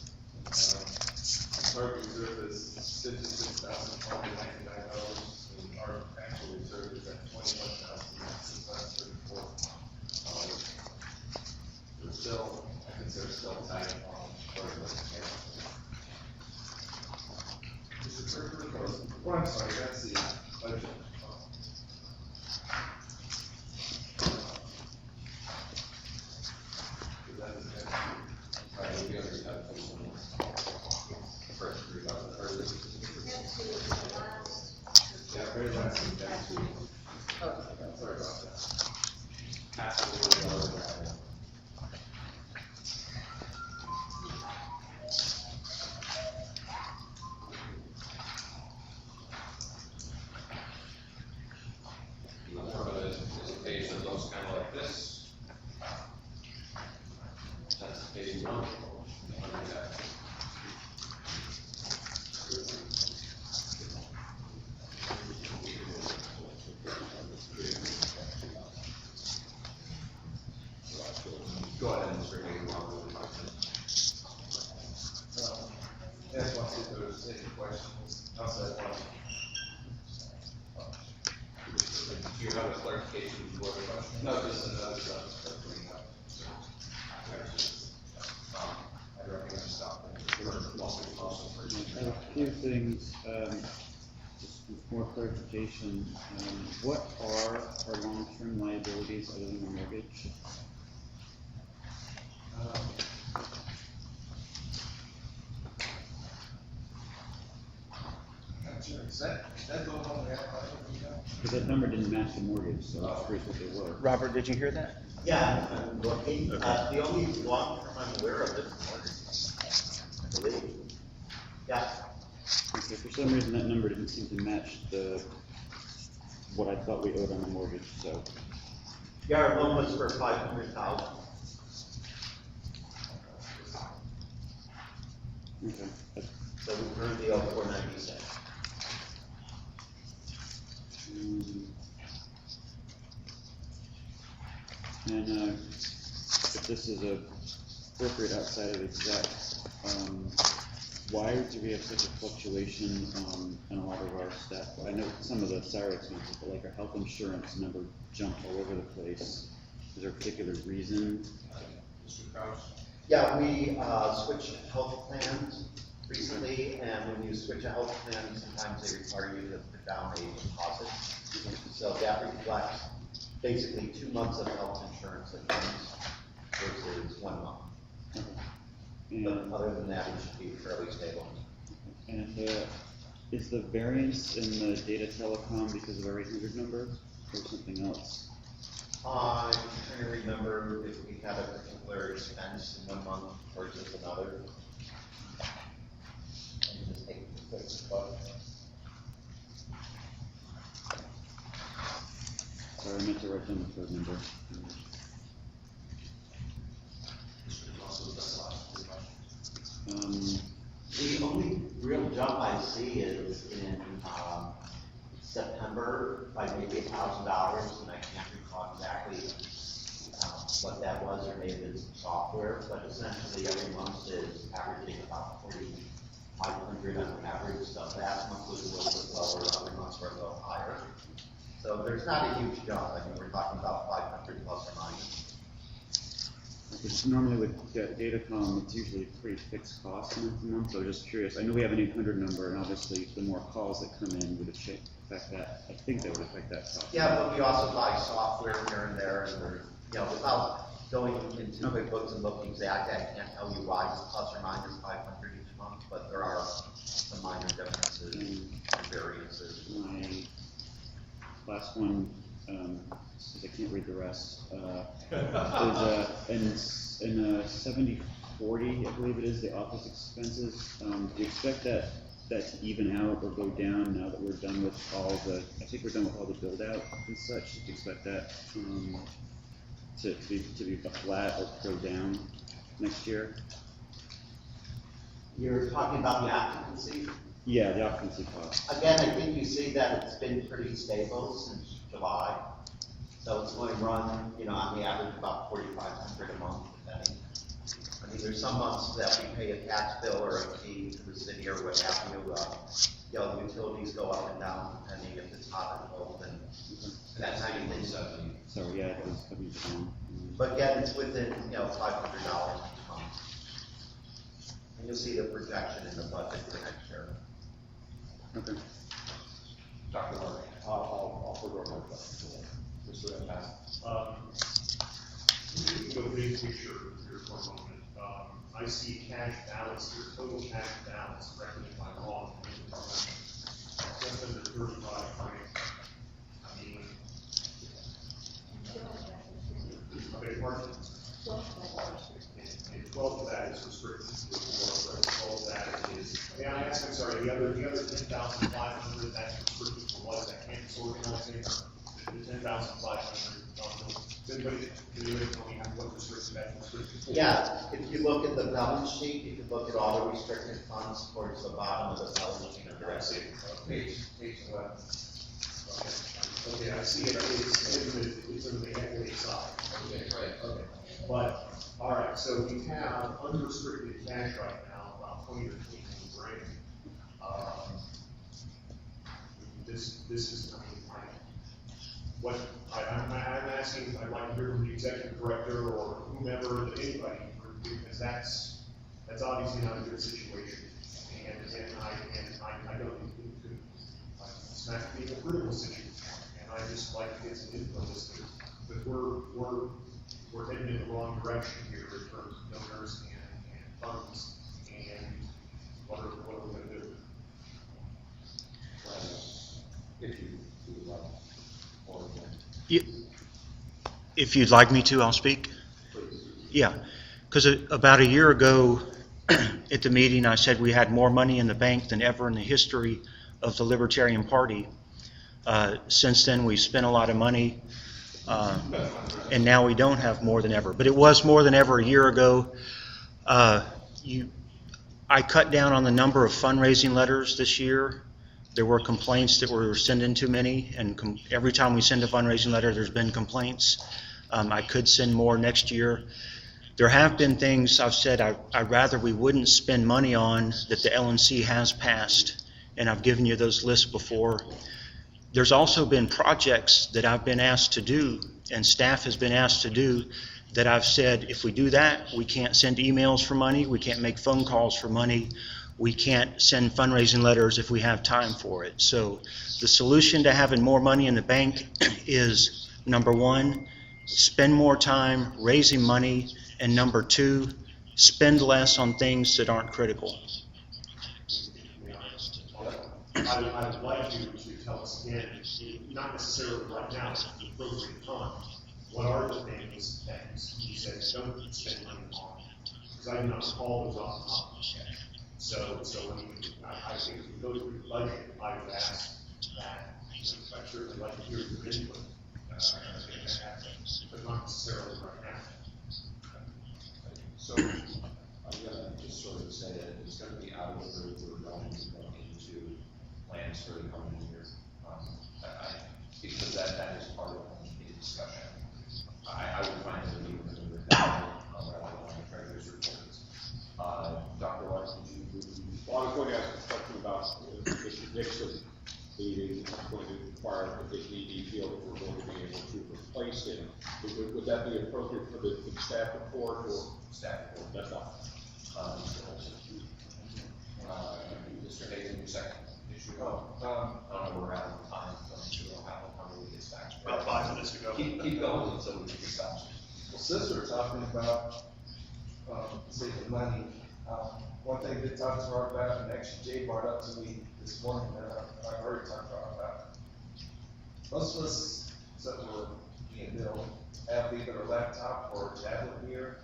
Target reserve is $56,499, and our actual reserve is at $21,634. We're still, I consider still tight on where we're looking at. Mr. Kirkland, oh, I'm sorry, that's the budget. Yeah, very last thing, that's the, sorry about that. This is a page that looks kind of like this. That's page 1. Go ahead, Mr. Hagan, while we're talking. Yes, once if there's any questions, outside one. Do you have a clarification before the question? No, just another stuff. I recommend stopping. I have a few things, just more clarification. What are our long-term liabilities other than the mortgage? Because that number didn't match the mortgage, so I was curious what they were. Robert, did you hear that? Yeah, I'm looking, the only long-term I'm aware of is mortgage, I believe. Yeah, Okay, for some reason, that number didn't seem to match what I thought we owed on the mortgage, so. yeah, our loan was for 500,000. Okay. So we currently owe 496. And if this is appropriate outside of exact, why do we have such a fluctuation in a lot of our staff? I know some of the salary expenses, but like our health insurance number jumped all over the place. Is there a particular reason? Mr. Crouch? Yeah, we switched health plans recently, and when you switch a health plan, sometimes they require you to put down a deposit. So that reflects basically 2 months of health insurance at once versus 1 month. But other than that, it should be fairly stable. And is the variance in the data telecom because of our 800 number or something else? I'm trying to remember if we had a particular expense in 1 month versus another. Let me just take a quick look. Sorry, I meant to write down the third number. The only real jump I see is in September by maybe $1,000, and I can't recall exactly what that was, or maybe it's software, but essentially every month is averaging about 4,500 on average. So last month was a little bit lower, other months were a little higher. So there's not a huge jump. I mean, we're talking about 500 plus or minus. Because normally with Datacom, it's usually a pretty fixed cost month to month, so I'm just curious. I know we have an 800 number, and obviously the more calls that come in would affect that. I think that would affect that cost. Yeah, but we also buy software here and there, and we're, without going into QuickBooks and looking exact, I can't tell you why it's plus or minus 500 each month, but there are some minor differences and variances. My last one, since I can't read the rest, is in 70/40, I believe it is, the office expenses. Do you expect that to even out or go down now that we're done with I think we're done with all the build out and such? Do you expect that to be flat or go down next year? You're talking about the occupancy? Yeah, the occupancy cost. Again, I think you see that it's been pretty stable since July. So it's going to run, you know, on the average about 4,500 a month, depending. I mean, there's some months that we pay a tax bill or a fee to the city or what have you. You know, utilities go up and down depending if it's hot or cold and that kind of thing. So, yeah, it was coming down. But again, it's within, you know, $500 each month. And you'll see the projection in the budget for next year. Okay. Dr. Mark. I'll forego my question. Mr. Evans. You can go big picture here for a moment. I see cash balance here, total cash balance, correct me if I'm wrong, just under 35, right? I mean, I beg your pardon? And 12 of that is restricted, 12 of that is, may I ask, I'm sorry, the other 10,500, that's restricted for what, is that campus organizing, or the 10,500, does anybody tell me what restricted that's restricted for? Yeah, if you look at the balance sheet, you can look at all the restricted funds towards the bottom of the balance sheet. I see. Page 11. Okay, I see it, it's in the equity side. Okay, right, okay. But, all right, so we have unrestricted cash right now, about 20 or 21 grand. This is, I mean, what, I'm asking, I'd like to hear from the executive director or whomever, anybody, because that's obviously not a good situation. And I don't, it's not being a critical situation. And I just like to get some input as to, because we're heading in the wrong direction here in terms of donors and funds, and what are we gonna do? If you would like, or If you'd like me to, I'll speak. Yeah, because about a year ago at the meeting, I said we had more money in the bank than ever in the history of the Libertarian Party. Since then, we've spent a lot of money, and now we don't have more than ever. But it was more than ever a year ago. I cut down on the number of fundraising letters this year. There were complaints that we were sending too many, and every time we send a fundraising letter, there's been complaints. I could send more next year. There have been things I've said I'd rather we wouldn't spend money on that the LNC has passed, and I've given you those lists before. There's also been projects that I've been asked to do, and staff has been asked to do, that I've said, if we do that, we can't send emails for money, we can't make phone calls for money, we can't send fundraising letters if we have time for it. So the solution to having more money in the bank is, number one, spend more time raising money, and number two, spend less on things that aren't critical. I would like you to tell us again, not necessarily right now, but the appropriate time, what are the things that you said don't spend money on? Because I do not recall those off the top of my head. So when I think if we go through the budget, I would ask that, I'd certainly like to hear your input, but not necessarily right now. So, I'm gonna just sort of say that it's gonna be out of the blue, we're going to go into plans for the coming year. Because that is part of the discussion. I would find it to be within the treasurer's reports. Dr. Larson, would you? Well, I was going to ask a question about Mr. Dixon leaving, going to require that they feel that we're going to be able to replace him. Would that be appropriate for the staff report or? Staff report. That's all. Mr. Hayden, your second issue. I don't know, we're out of time, so I'm sure we'll have a couple of gets back. About 5 minutes to go. Keep going until we get back. Well, since we're talking about, saving money, one thing that talks about, and actually Jay brought up to me this morning, that I've already talked about, most of us, except for me and Bill, have either a laptop or a tablet here.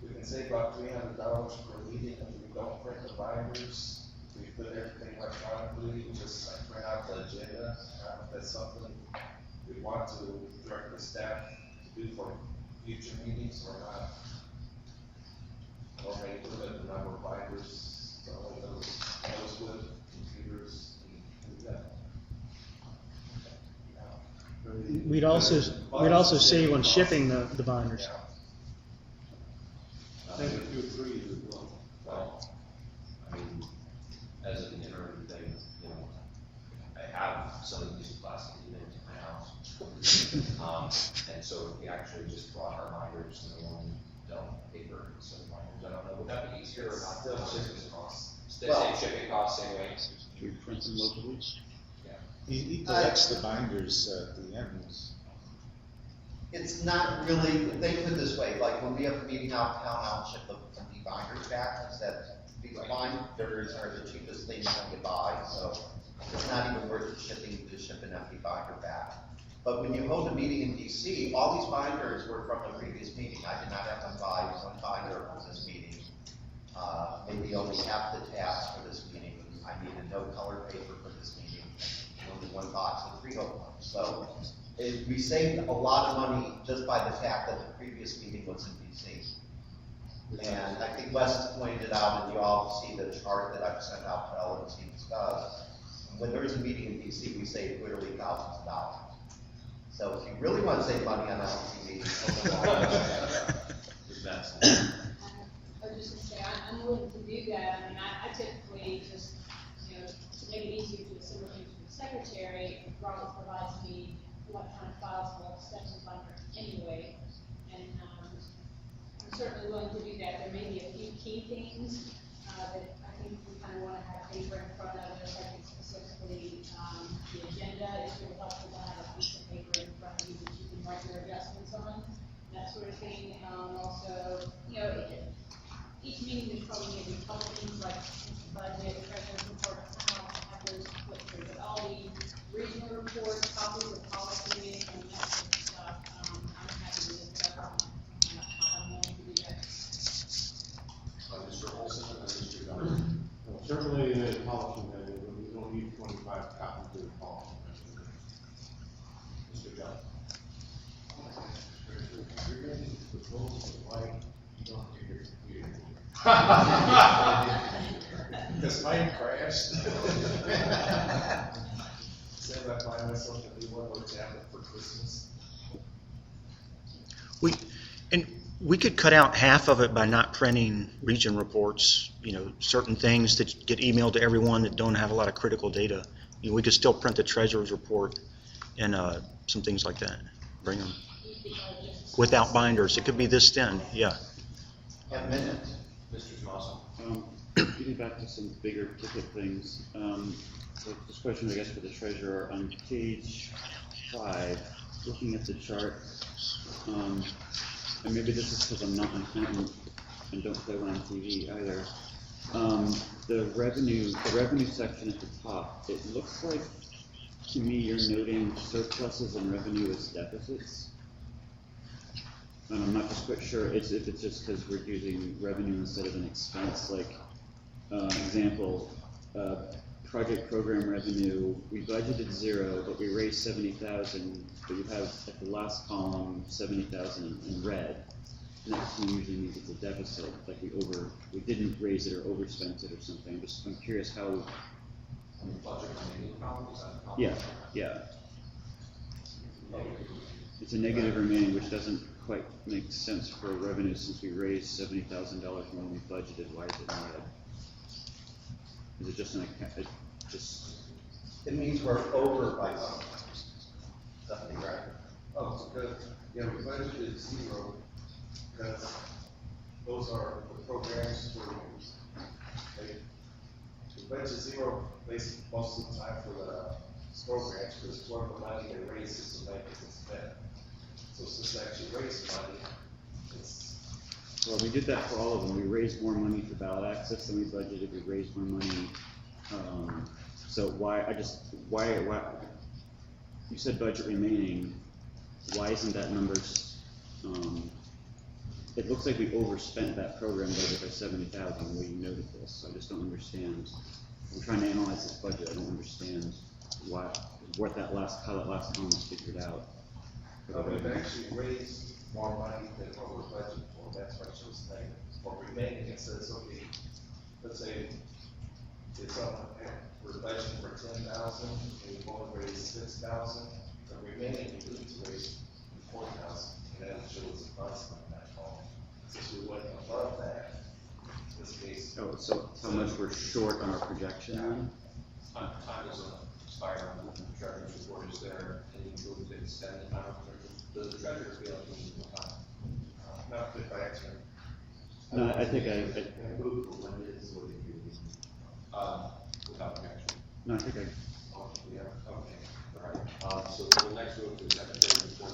We can save about $300 per meeting if we don't print the binders. We put everything electronically, we just like print out the agenda. If that's something we want to direct the staff to do for future meetings or not. Or maybe limit the number of binders, to only those with computers and that. we'd also save on shipping the binders. I think if you agree as well. Well, I mean, as an interim thing, you know, I have some of these plastic units in my house. And so if we actually just brought our binders and we only dealt paper instead of binders, I don't know, would that be easier or not? Still shipping costs. Well- Same shipping costs, same way. Do we print them locally? Yeah. He collects the binders at the end. It's not really, think of it this way, like when we have a meeting out of town, I'll ship the empty binders back, is that these binders are the cheapest thing you can buy, so it's not even worth it shipping to ship an empty binder back. But when you hold a meeting in DC, all these binders were from the previous meeting. I did not have to buy one binder for this meeting. Maybe only half the tabs for this meeting. I needed no color paper for this meeting, only one box of 3 ones. So we saved a lot of money just by the fact that the previous meeting was in DC. And I think Wes pointed out, and you all see the chart that I've sent out to LNC discuss. When there's a meeting in DC, we save literally thousands of dollars. So if you really want to save money on LNC meetings, That's I was just gonna say, I'm willing to do that. I mean, I typically just, you know, to make it easier to assimilate to the secretary, Robert provides me electronic files for all the steps and binder anyway. And, I'm certainly willing to do that. There may be a few key things, that I think we kind of want to have paper in front of us. I think specifically, the agenda is really helpful to have a piece of paper in front of you that you can write your adjustments on, that sort of thing. Also, you know, each meeting is probably going to be a couple things like budget, treasurer's report, I don't have those put through, but all the regional reports, copies of policy, and that sort of stuff, I'm happy to look it up. I'm willing to do that. Mr. Olson and then Mr. Dunn. Well, certainly the polishing method, but we don't need 25 copies of the polishing method. Mr. Dunn. You're getting the proposal, why you don't have your computer? Because mine crashed. Said I find myself a new one or tablet for Christmas. We could cut out half of it by not printing region reports, you know, certain things that get emailed to everyone that don't have a lot of critical data. You know, we could still print the treasurer's report and some things like that, bring them without binders. It could be this thin, yeah. a minute. Mr. Tomaso. Getting back to some bigger ticket things, so this question, I guess, for the treasurer, on page 5, looking at the chart, and maybe this is because I'm not an accountant and don't play one on TV either. The revenue section at the top, it looks like to me you're noting surpluses and revenue as deficits. And I'm not just quite sure if it's just because we're using revenue instead of an expense. Like, example, project program revenue, we budgeted 0, but we raised 70,000, but you have at the last column 70,000 in red. And that usually means it's a deficit, like we didn't raise it or overspent it or something. I'm curious how. Budget remaining column, is that the column? Yeah. It's a negative remaining, which doesn't quite make sense for revenue since we raised $70,000 more than we budgeted. Why is it in red? Is it just an account? It means we're over by something, right? Oh, it's good. Yeah, we budgeted 0, because those are the programs for, we budget 0 basically most of the time for the programs, because it's where the money they raise is the money that's spent. So since they actually raise money, it's. Well, we did that for all of them. We raised more money for ballot access than we budgeted. We raised more money. So why, you said budget remaining, why isn't that numbers, it looks like we overspent that program budget by 70,000. We noted this, so I just don't understand. I'm trying to analyze this budget. I don't understand what that last column is figured out. We've actually raised more money than what we're budgeting for. That's why she was saying. For remaining, it says, okay, let's say it's on, we're budgeting for 10,000, and we've only raised 6,000. the remaining leads raised in the courthouse, and that shows the funds on that call. Since we went above that, in this case. Oh, so how much we're short on our projection then? Time is expired, the treasurer's report is there, and you move to extend the time of treasurer. Does the treasurer feel like we need more time? Not if I answer. No, I think I, Without objection. no, I think I, Yeah, okay, all right. So the next move to secretary report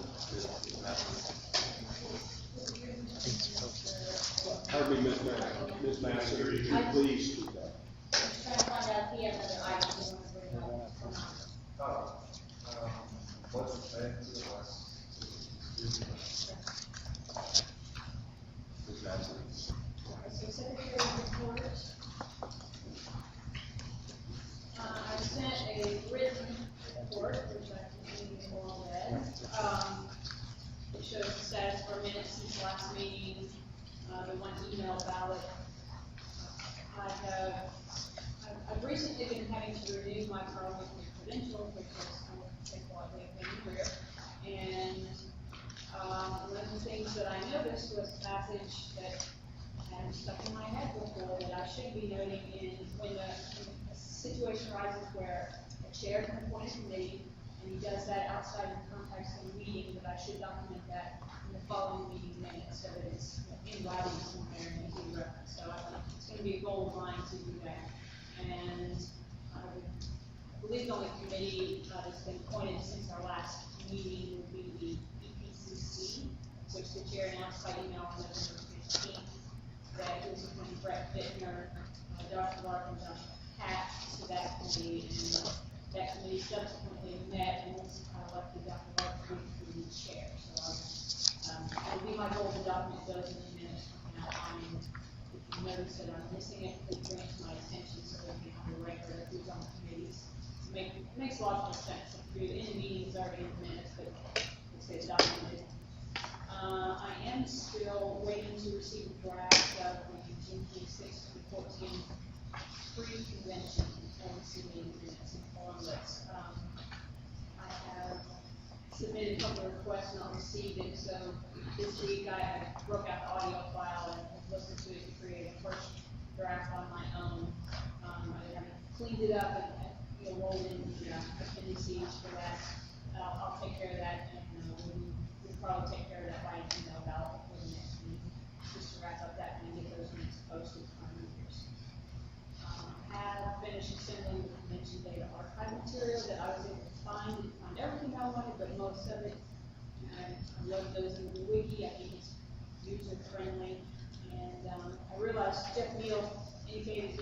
Pardon me, Ms. Massey, would you please speak up? I'm trying to find out if he has other items he wants to bring up or not. What's the plan to the west? So secretary report. I sent a written report, which I think you all read. It shows the status for minutes since last meeting, the one email ballot. I've recently been having to renew my parliamentary credentials, which is kind of take a lot of my career. And one of the things that I noticed was a passage that had stuck in my head before that I should be noting in when a situation arises where a chair can appoint a committee and he does that outside the context of the meeting, that I should document that in the following meeting minutes so that it's in writing somewhere and easy reference. So I think it's going to be a goal of mine to do that. And I believe the only committee that's been appointed since our last meeting would be the EPCC, which the chair announced by email on November 15th that he was appointing Brett Bittner, Dr. Larkin, Josh Hatch to that committee, and that committee subsequently met and was elected Dr. Larkin to be the chair. So it would be my goal to document those in the minutes from now on. If you notice that I'm missing it, please bring it to my attention so that we have a record of who's on the committees. It makes logical sense. If you're in the meeting, it's already in the minutes, but it says documented. I am still waiting to receive a draft of the June 26th to 14 pre-convention LNC meeting minutes and form lists. I have submitted a couple of requests, not received it, so this week I broke out the audio file and listened to it to create a first draft on my own. I haven't cleaned it up and rolled in the appendices for that. I'll take care of that, and we'll probably take care of that by an email ballot before the next meeting, just to wrap up that and get those minutes posted to my members. Have finished assembling the convention data archive material that I was able to find. Didn't find everything I wanted, but most of it. I wrote those into the wiki. I think it's user friendly. And I realized Jeff Neal indicated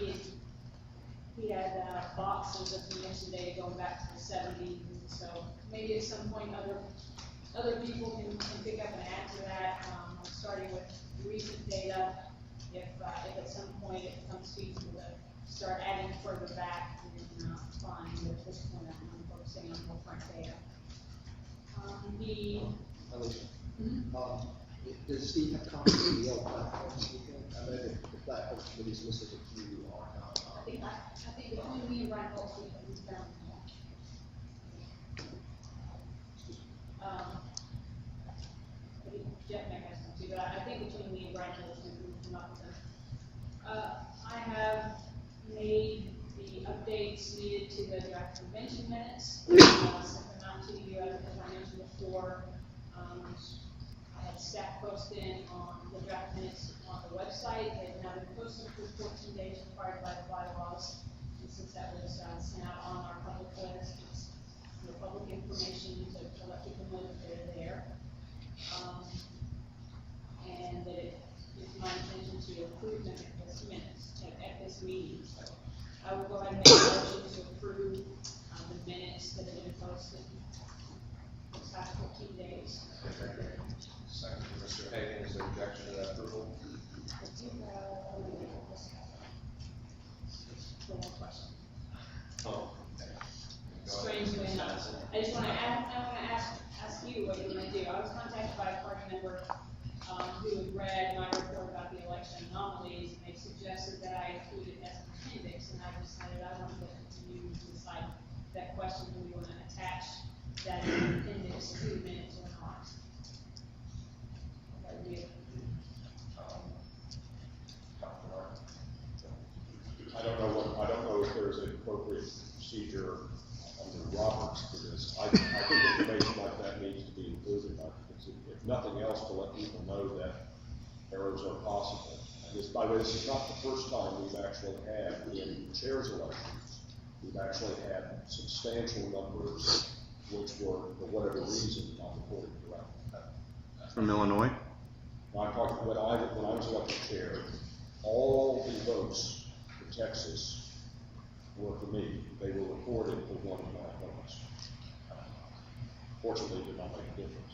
he had boxes of convention data going back to the 70s. So maybe at some point other people can pick up and add to that. I'm starting with recent data. If at some point it becomes feasible to start adding further back, then fine. But at this point, I'm focusing on more front data. Does Steve have copies of the old platforms? I know that the platform committee's listed a few archives. I think between me and Brian Holtz, we found Jeff may have some too, but I think between me and Brian Holtz, we come up with them. I have made the updates needed to the draft convention minutes. Sent them out to you, as I mentioned before. I had staff post in on the draft minutes on the website. They've now been posted for 14 days required by the bylaws. And since that was sent out on our public list, it's public information to let people know that they're there. And that it is my intention to approve them at this minutes at this meeting. So I will go ahead and make a motion to approve the minutes that have been posted this past 14 days. Second from Mr. Hagan, is there objection to that approval? One more question. Oh, okay. Strangely enough, I just want to ask you what you want to do. I was contacted by a party member who had read my report about the election anomalies, and they suggested that I include it as an appendix, and I decided I wanted to continue to decide that question. Do we want to attach that in errors are possible. And this, by the way, this is not the first time we've actually had in chairs elections, we've actually had substantial numbers which were, for whatever reason, not reported correctly. From Illinois? I'm talking, when I was elected chair, all the votes for Texas were for me. They were recorded for one of my opponents. Fortunately, it did not make a difference.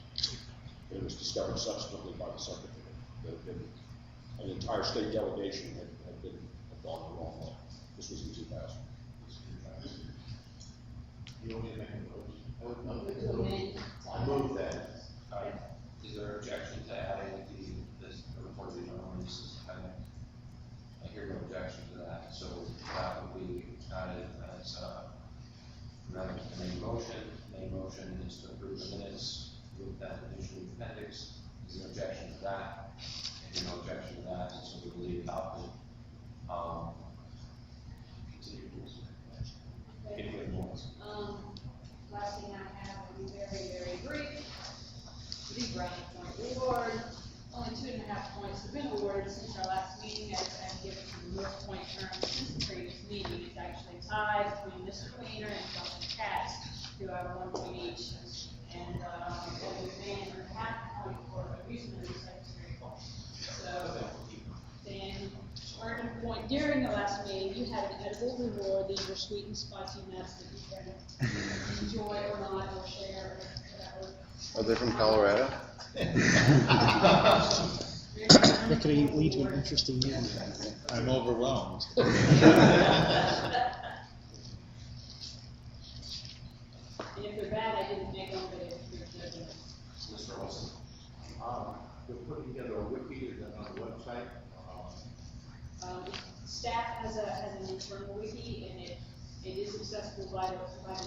But it was discovered subsequently by the secretary that an entire state delegation had gone the wrong way. This was in 2000. You only make a motion. I move that. Is there objection to adding this report of the general releases? I hear no objection to that, so that would be added as another main motion. Main motion is to approve the minutes with that additional appendix. Is there objection to that? If there's no objection to that, so we will leave it adopted. Continue, please. If you have more. Last thing I have will be very, very brief. The brownie point award, only 2.5 points have been awarded since our last meeting, as I've given to the North Point term since the previous meeting. It's actually tied between Mr. Cleaner and Dr. Katz, who have 1 point each, and David Van earned half point for abusement of the secretary. So, Dan earned a point during the last meeting. You had an edible reward. These are sweet and spicy nuts that you can enjoy or not, or share, or whatever. Are they from Colorado? That could lead to an interesting meeting. I'm overwhelmed. And if they're bad, I didn't make them, but if they're good, Mr. Olson. We're putting together a wiki, is that on the website? staff has an internal wiki, and it is accessible by the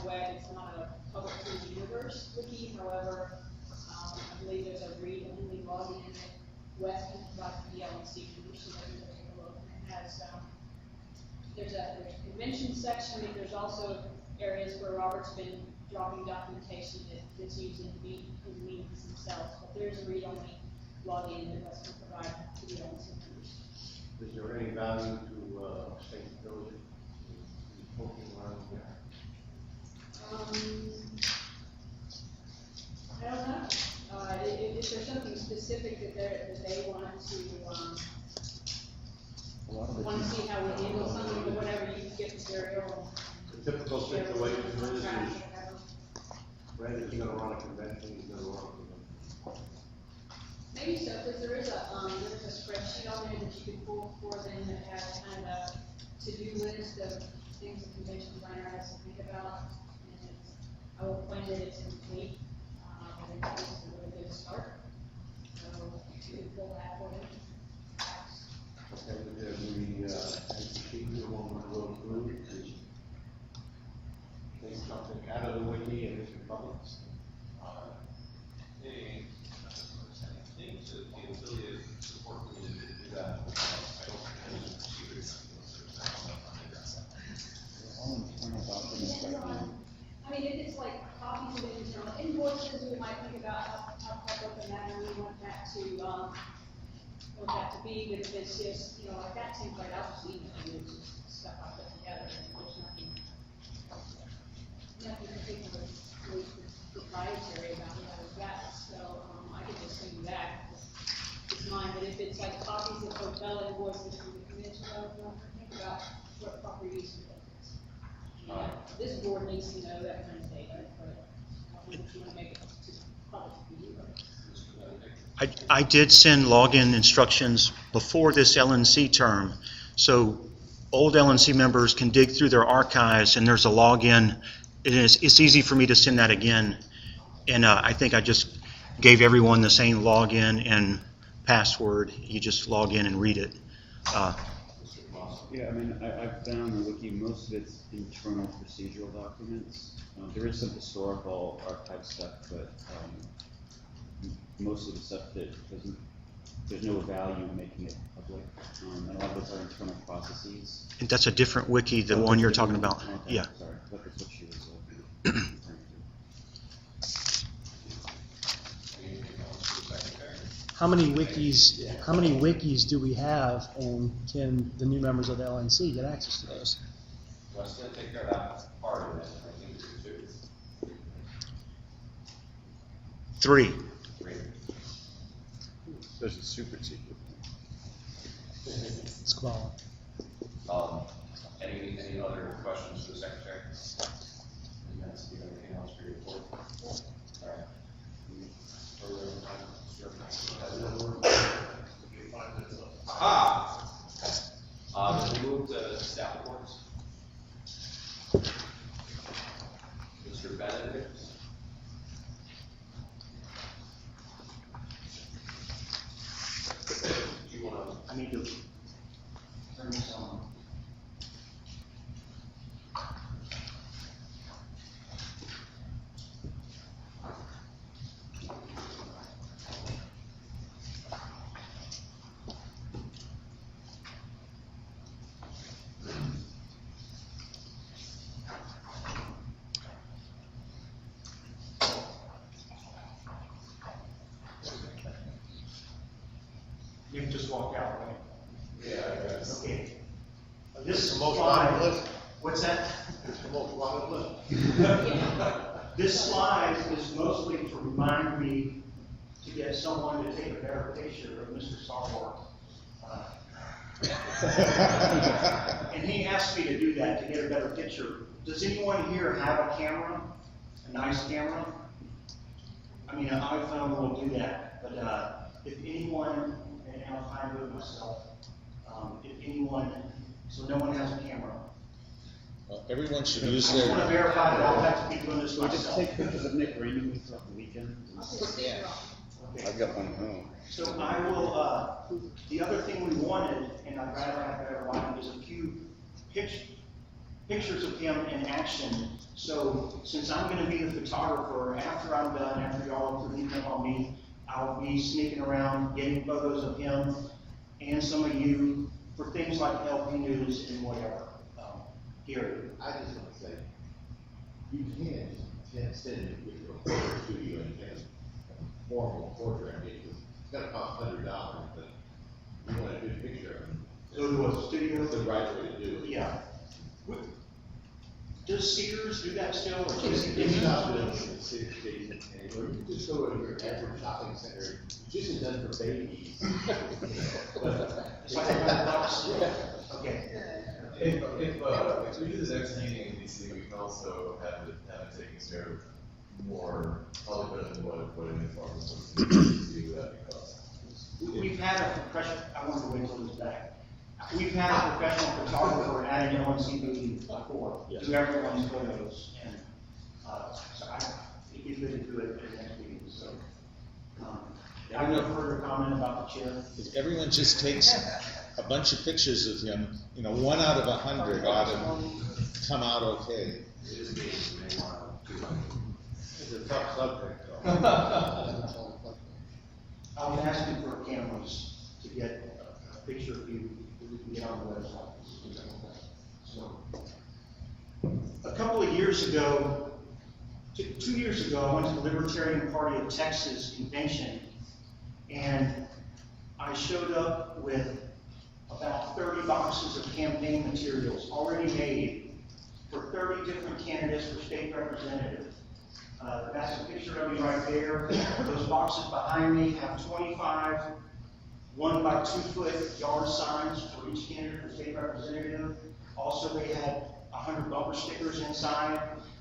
web. It's not a public free universe wiki, however, I believe there's a read-only login that Wes can provide to the LNC member, so that you can take a look. And it has, there's a convention section, and there's also areas where Robert's been dropping documentation that's used in meetings themselves, but there's a read-only login that Wes can provide to the LNC members. Is there any value to state building, poking around there? I don't know. If there's something specific that they want to see how we handle something, or whatever, you can get material. The typical situation is rather than you're gonna run a convention, you're gonna run a convention. Maybe so, because there's a spreadsheet on there that you can pull for them that has kind of a to-do list of things the convention planner has to think about. And I will claim that it's complete, but it's a really good start. So you can pull that for them. Okay, we, execute one of those groups, take something out of the wiki and it's in public. The affiliate support committee to do that. I don't think there's procedures. All internal documents right now. I mean, if it's like copies of internal invoices, we might think about how public and that, and we want that to be, but if it's just, like that seems like I'll just email you stuff I put together, and there's nothing particularly proprietary about what I've got, so, I could just send you that. It's mine, but if it's like copies of hotel invoices from the convention, I don't know, think about what proper use of it is. This board needs to know that kind of data, but I don't know if you want to make it to public view. I did send login instructions before this LNC term, so old LNC members can dig through their archives and there's a login. It's easy for me to send that again, and I think I just gave everyone the same login and password. You just log in and read it. Yeah, I mean, I've been on the wiki. Most of it's internal procedural documents. There is some historical archive stuff, but most of the stuff that there's no value in making it public. And a lot of those are internal processes. And that's a different wiki, the one you're talking about. Okay, Yeah. Sorry, that was what she was referring to. how many wikis do we have, and can the new members of the LNC get access to those? Let's take care of that part of it. I think there's two. 3. There's a super secret. It's quality. Any other questions for the secretary? Any minutes, do you have anything else for your report? All right. Further on time? Sure. Aha! Then we move to staff reports. Mr. Benedict. Do you want to? I need to turn this on. You can just walk out, right? Yeah, I guess. Okay. This It's the most slide, wanted list. what's that? It's the most wanted list. This slide is mostly to remind me to get someone to take a better picture of Mr. Sarwar. And he asked me to do that, to get a better picture. Does anyone here have a camera? A nice camera? I mean, an iPhone will do that, but if anyone, and I'll try and do it myself, if anyone, so no one has a camera. Everyone should I use just want to their, verify that I'll have to be doing this We just myself. take pictures of Nick randomly throughout the weekend. I've got one at home. So I will, the other thing we wanted, and I'd rather have better lighting, is a few pictures of him in action. So since I'm gonna be the photographer, after I'm done, after y'all are cleaning up on me, I'll be sneaking around, getting photos of him and some of you for things like LP News and whatever. Gary. I just want to say, you can't send it with your photo studio and get a formal portrait. I mean, it's gonna cost $100, but you want a good picture of them. Go to a studio? It's the right way to do it. Yeah. Does Sears do that still, or It's just? not good for the city, or you can just go to your average shopping center, it's usually done for babies. It's like $100. Okay. If we do the next meeting in DC, we can also have it taken care of more, probably better than what an informal person can do that because. We've had a professional, I want to wait till this back. We've had a professional photographer at an LNC meeting before, do everyone's photos, and, so it'd be good to do it at the next meeting, so. I have no further comment about the chair. if everyone just takes a bunch of pictures of him, 1 out of 100 ought to come out okay. It is me, you may want to do something. It's a tough subject, though. I was asking for cameras to get a picture of you that we can get on the website. So, a couple of years ago, 2 years ago, I went to the Libertarian Party of Texas convention, and I showed up with about 30 boxes of campaign materials already made for 30 different candidates for state representative. That's a picture of me right there. Those boxes behind me have 25 1 by 2 foot yard signs for each candidate for state representative. Also, they had 100 bumper stickers inside.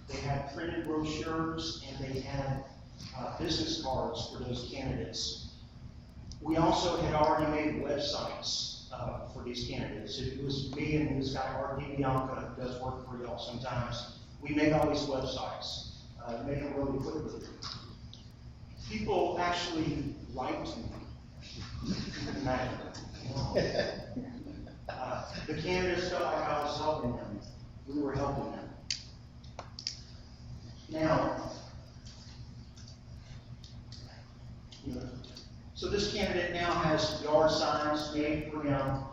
They had printed brochures, and they had business cards for those candidates. We also had already made websites for these candidates. It was me and this guy, R.D. Bianca, who does work for y'all sometimes. We made all these websites. Made them really quickly. People actually liked me. You can imagine. The candidates felt like I was helping them. We were helping them. Now, so this candidate now has yard signs made for him.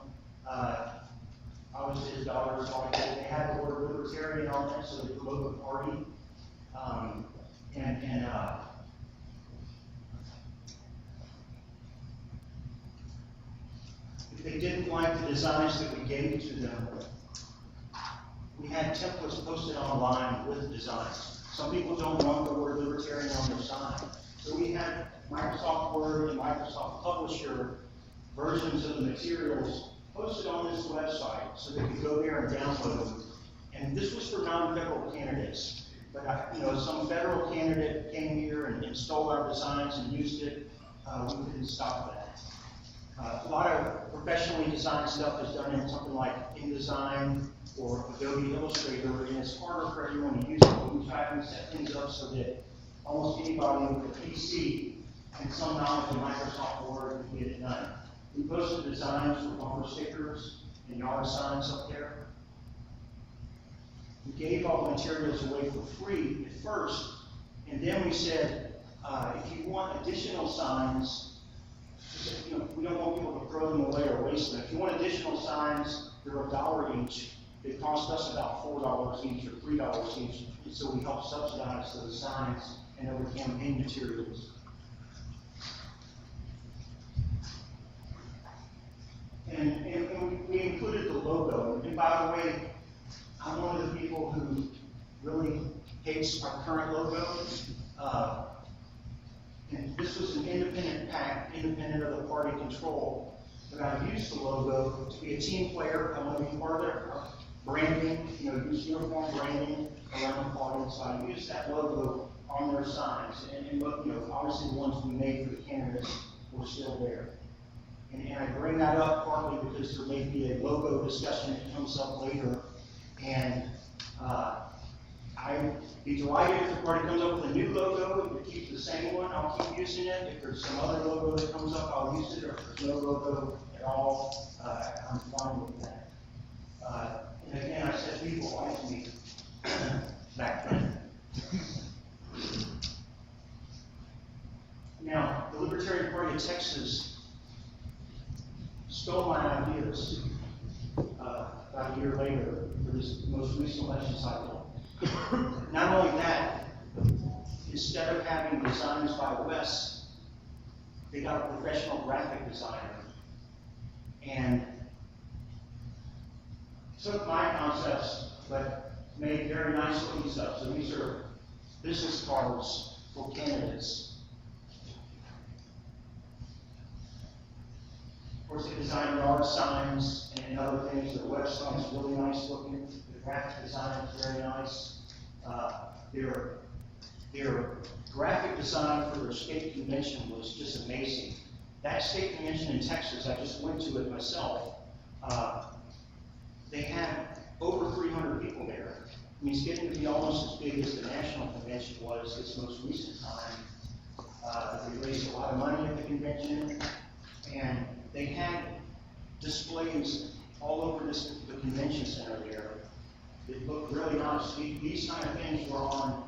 Obviously, his daughters already they had the word Libertarian on it, so they promote the party. if they didn't like the designs that we gave to them, we had templates posted online with the designs. Some people don't want the word Libertarian on their sign. So we had Microsoft Word and Microsoft Publisher versions of the materials posted on this website so they could go there and download them. And this was for non-federal candidates. But some federal candidate came here and stole our designs and used it. We couldn't stop that. A lot of professionally designed stuff is done in something like InDesign or Adobe Illustrator, and it's harder for everyone to use it. We try to set things up so that almost anybody with a PC and some knowledge of Microsoft Word can get it done. We posted designs for bumper stickers and yard signs up there. We gave all the materials away for free at first, and then we said, if you want additional signs, we don't want people to throw them away or waste them. If you want additional signs, they're $1 each. It cost us about $4 each or $3 each, and so we help subsidize those signs and other campaign materials. And we included the logo. And by the way, I'm one of the people who really hates our current logo. And this was an independent PAC, independent of the party control. But I used the logo to be a team player. I want to be part of their branding, use uniform branding around the party. So I used that logo on their signs. And obviously the ones we made for the candidates were still there. And I bring that up partly because there may be a logo discussion that comes up later. And I'd be delighted if the party comes up with a new logo. If it keeps the same one, I'll keep using it. If there's some other logo that comes up, I'll use it. Or if there's no logo at all, I'm fine with that. And again, I said people like me back then. Now, the Libertarian Party of Texas stole my ideas about a year later for this most recent election cycle. Not only that, instead of having designs by Wes, they got a professional graphic designer and took my concepts but made very nice looking stuff. So these are business cards for candidates. Of course, they designed yard signs and other things. The website is really nice looking. The graphic design is very nice. Their graphic design for their state convention was just amazing. That state convention in Texas, I just went to it myself. They had over 300 people there. I mean, it's getting to be almost as big as the national convention was this most recent time. They raised a lot of money at the convention, and they had displays all over the convention center there. It looked really nice. These kind of things were on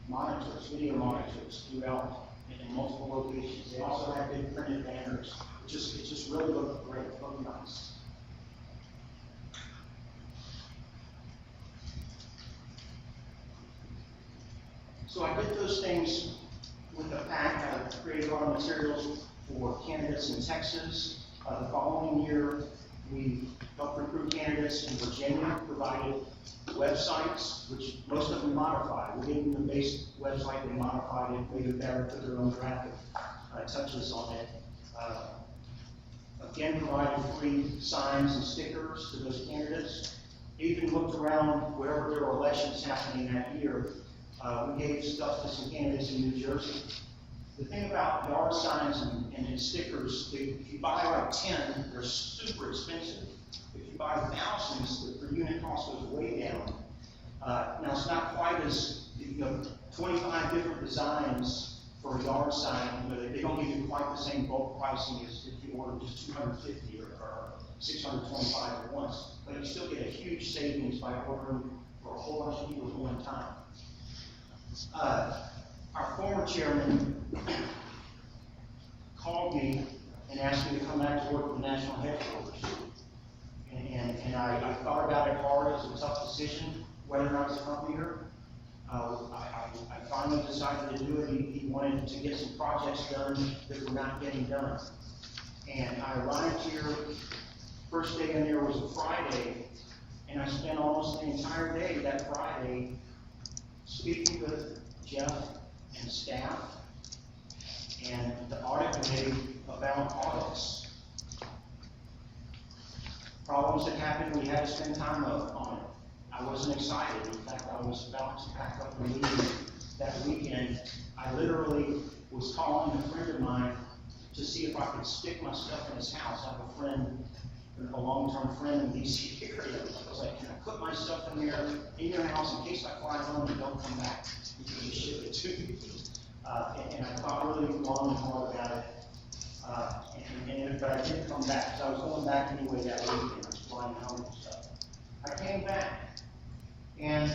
monitors, video monitors throughout in multiple locations. They also had big printed banners. It just really looked great. It looked nice. So I did those things with the PAC. I created our materials for candidates in Texas. The following year, we helped recruit candidates in Virginia, provided websites, which most of them modified. We gave them the base website, they modified it, made it better, put their own graphic touches on it. Again, provided free signs and stickers to those candidates. Even looked around wherever there were elections happening that year. We gave stuff to some candidates in New Jersey. The thing about yard signs and stickers, if you buy like 10, they're super expensive. If you buy thousands, the per unit cost goes way down. Now it's not quite as, 25 different designs for a yard sign, they don't give you quite the same bulk pricing as if you order just 250 or 625 at once. But you still get a huge savings by ordering for a whole bunch of people at one time. Our former chairman called me and asked me to come back to work with the national headquarters. And I thought about it hard. It was a tough decision whether or not to come here. I finally decided to do it. He wanted to get some projects done that were not getting done. And I arrived here, first day in there was a Friday, and I spent almost the entire day that Friday speaking with Jeff and staff and the audit committee about audits. Problems that happened, we had to spend time on it. I wasn't excited. In fact, I was about to pack up and leave that weekend. I literally was calling a friend of mine to see if I could stick my stuff in his house. I have a friend, a long-term friend in DC area. I was like, can I put my stuff in there, in your house, in case I fly home and don't come back? You can just ship it to me. And I thought really long and hard about it. But I did come back, so I was going back anyway that weekend. I was flying home and stuff. I came back, and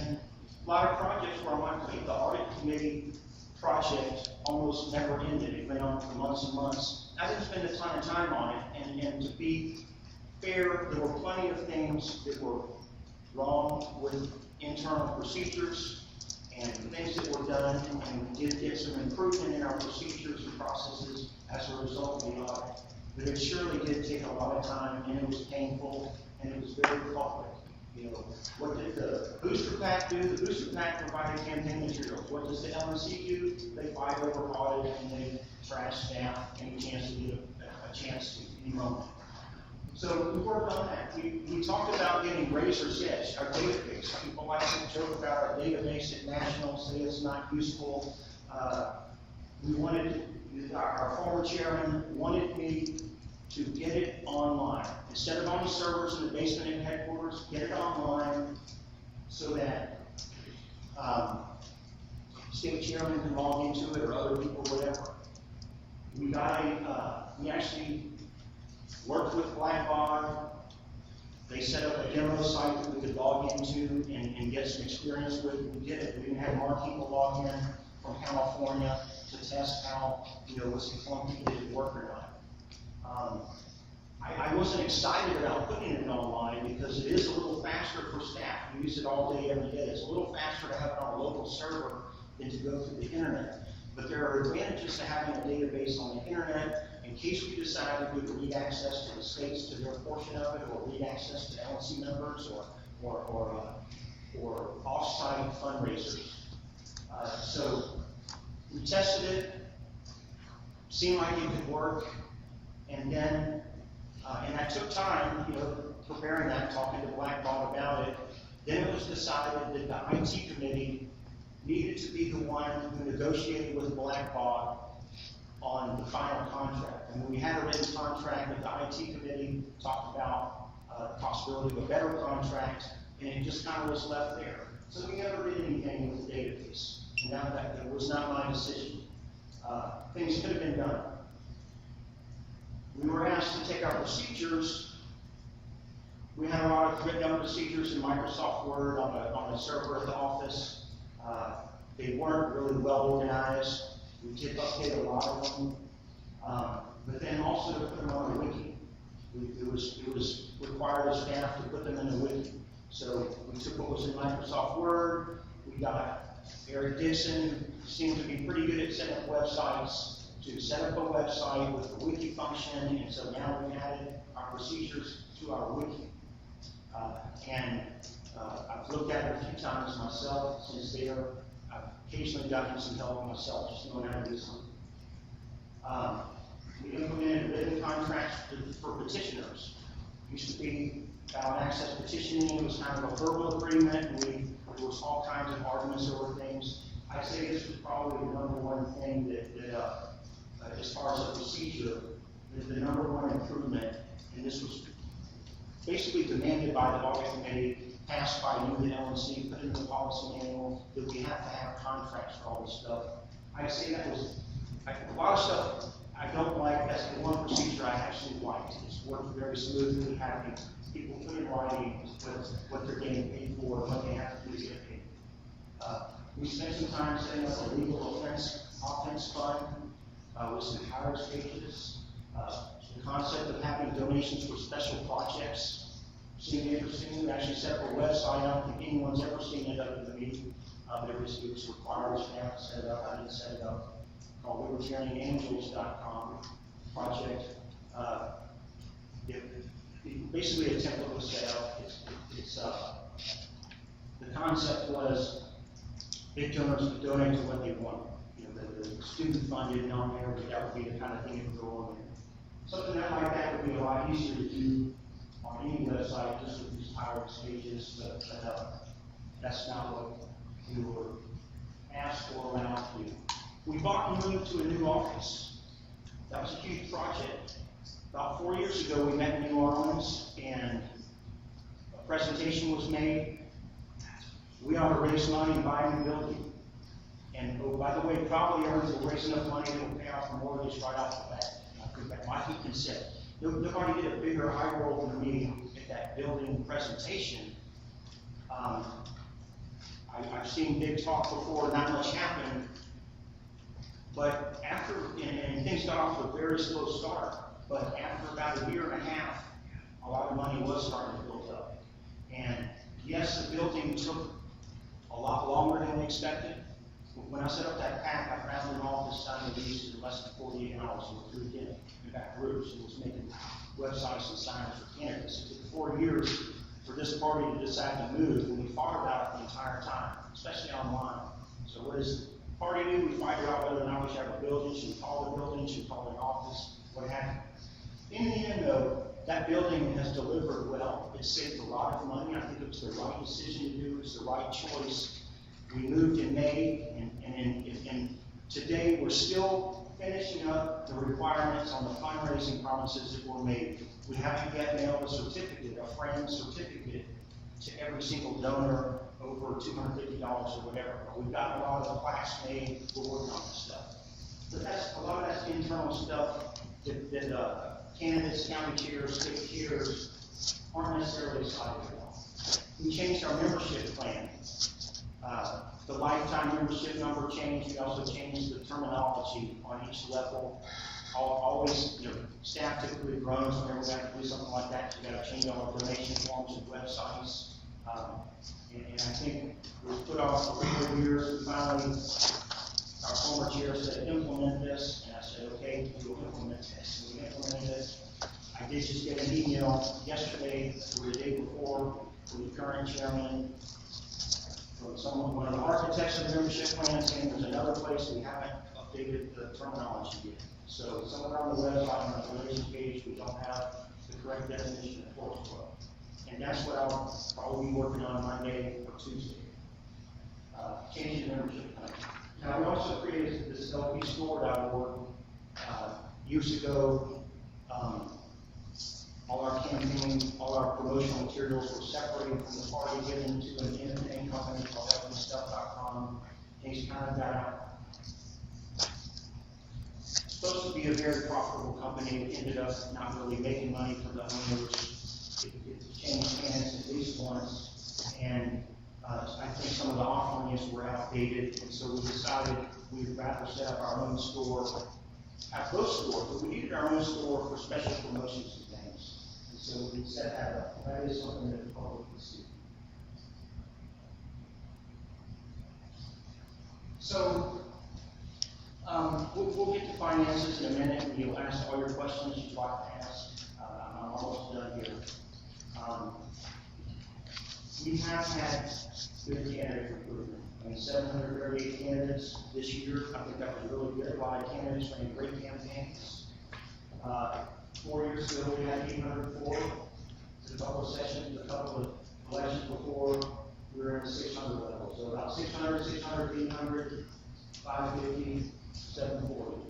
a lot of projects were on my plate. The audit committee project almost never ended. It went on for months and months. I didn't spend a ton of time on it, and to be fair, there were plenty of things that were wrong with internal procedures and things that were done, and we did get some improvement in our procedures and processes as a result of the audit. But it surely did take a lot of time, and it was painful, and it was very public. You know, what did the booster pack do? The booster pack provided campaign materials. What does the LNC do? They fight over audit and they trash staff any chance to get a chance to any moment. So we worked on that. We talked about getting Razor's Edge, our database. People like to joke about our database at National, say it's not useful. We wanted, our former chairman wanted me to get it online. Instead of on the servers in the basement at headquarters, get it online so that state chairman can log into it or other people, whatever. We actually worked with Blackbot. They set up a demo site that we could log into and get some experience with. We did it. We even had more people log in from California to test how, was it clunky, did it work or not. I wasn't excited about putting it online because it is a little faster for staff. We use it all day, every day. It's a little faster to have it on a local server than to go through the internet. But there are advantages to having a database on the internet in case we decided we would need access to the states to their portion of it, or need access to LNC members, or off-site fundraisers. So we tested it, seemed like it could work, and then, and that took time, preparing that, talking to Blackbot about it. Then it was decided that the IT committee needed to be the one who negotiated with Blackbot on the final contract. And when we had a written contract with the IT committee, talked about the possibility of a better contract, and it just kind of was left there. So we never did anything with the database. And that it was not my decision. Things could have been done. We were asked to take our procedures. We had a lot of written down procedures in Microsoft Word on a server at the office. They weren't really well organized. We did update a lot of them, but then also to put them on a wiki. It was required of staff to put them in a wiki. So we took what was in Microsoft Word. We got Eric Dixon, who seemed to be pretty good at setting up websites, to set up a website with a wiki function, and so now we added our procedures to our wiki. I've looked at it a few times myself since there. I've occasionally gotten some help myself, just knowing how to do something. We implemented written contracts for petitioners. It used to be about access petitioning. It was kind of a verbal agreement, and there was all kinds of arguments over things. I'd say this was probably the number one thing that as far as the procedure, the number one improvement, and this was basically demanded by the audit committee, passed by you, the LNC, put in the policy manual, that we have to have contracts for all this stuff. I'd say that was, a lot of stuff I don't like. That's the one procedure I actually liked. It's worked very smoothly, having people put in writing what they're getting paid for, what they have to do to get paid. We spent some time setting up a legal offense fund with some hires pages. The concept of having donations for special projects seemed interesting. We actually set up a website. I don't think anyone's ever seen it other than me. It was required staff to set it up. I didn't set it up. Called LibertarianAngels.com project. Basically, a template was set up. The concept was big donors would donate to what they want. You know, the student funded on there, but that would be the kind of thing that would go on there. Something like that would be a lot easier to do on any website, just with these higher stages, but that's not what we were asked for or allowed to do. We bought and moved to a new office. That was a huge project. About 4 years ago, we met in New Orleans, and a presentation was made. We ought to raise money and buy a new building. And oh, by the way, probably earnings will raise enough money that will pay off the mortgage right off the bat. Like he can say, nobody did a bigger eye roll than me at that building presentation. I've seen big talk before, not much happened. But after, and things got off to a very slow start, but after about a year and a half, a lot of money was starting to build up. And yes, the building took a lot longer than we expected. When I set up that pack, I found an office down in the east in less than 48 hours. We threw it in back groups and was making websites and signs for candidates. It took 4 years for this party to decide to move, and we fought about it the entire time, especially online. So what is the party do? We fight about whether or not we should have a building, should we call it a building, should we call it an office, what have you. In the end, though, that building has delivered well. It saved a lot of money. I think it was the right decision to do. It was the right choice. We moved in May, and today we're still finishing up the requirements on the fundraising promises that were made. We haven't yet mailed a certificate, a framed certificate, to every single donor over $250 or whatever. We've gotten a lot of the plaques made. We're working on this stuff. But a lot of that's internal stuff that candidates, county chairs, state chairs aren't necessarily excited about. We changed our membership plan. The lifetime membership number changed. We also changed the terminology on each level. Always, staff typically groans whenever we have to do something like that. You got to change all our donation forms and websites. And I think we put off for 4 years. We finally, our former chair said, implement this. And I said, okay, we will implement this. And we implemented it. I did just get an email yesterday or the day before from the current chairman, from one of the architects of the membership plan, saying there's another place we haven't updated the terminology yet. So somewhere on the website, on the relations page, we don't have the correct definition of force flow. And that's what I'll probably be working on Monday or Tuesday. Changing the membership plan. Now, we also created this lpstore.org years ago. All our campaign, all our promotional materials were separated from the party, given to an independent company called LNCstuff.com. Things kind of got out. Supposed to be a very profitable company. It ended up not really making money for the owners. It changed hands at least once. And I think some of the offerings were outdated. And so we decided we'd rather set up our own store, have both stores, but we needed our own store for special promotions and things. So we set that up. That is something that the public can see. So we'll get to finances in a minute, and you'll ask all your questions you'd like to ask. I'm almost done here. We have had good candidate recruitment. I mean, 738 candidates this year. I think that was really good. A lot of candidates running great campaigns. 4 years ago, we had 804. A couple of sessions, a couple of elections before, we were in the 600 level. So about 600, 600, 800, 550, 740.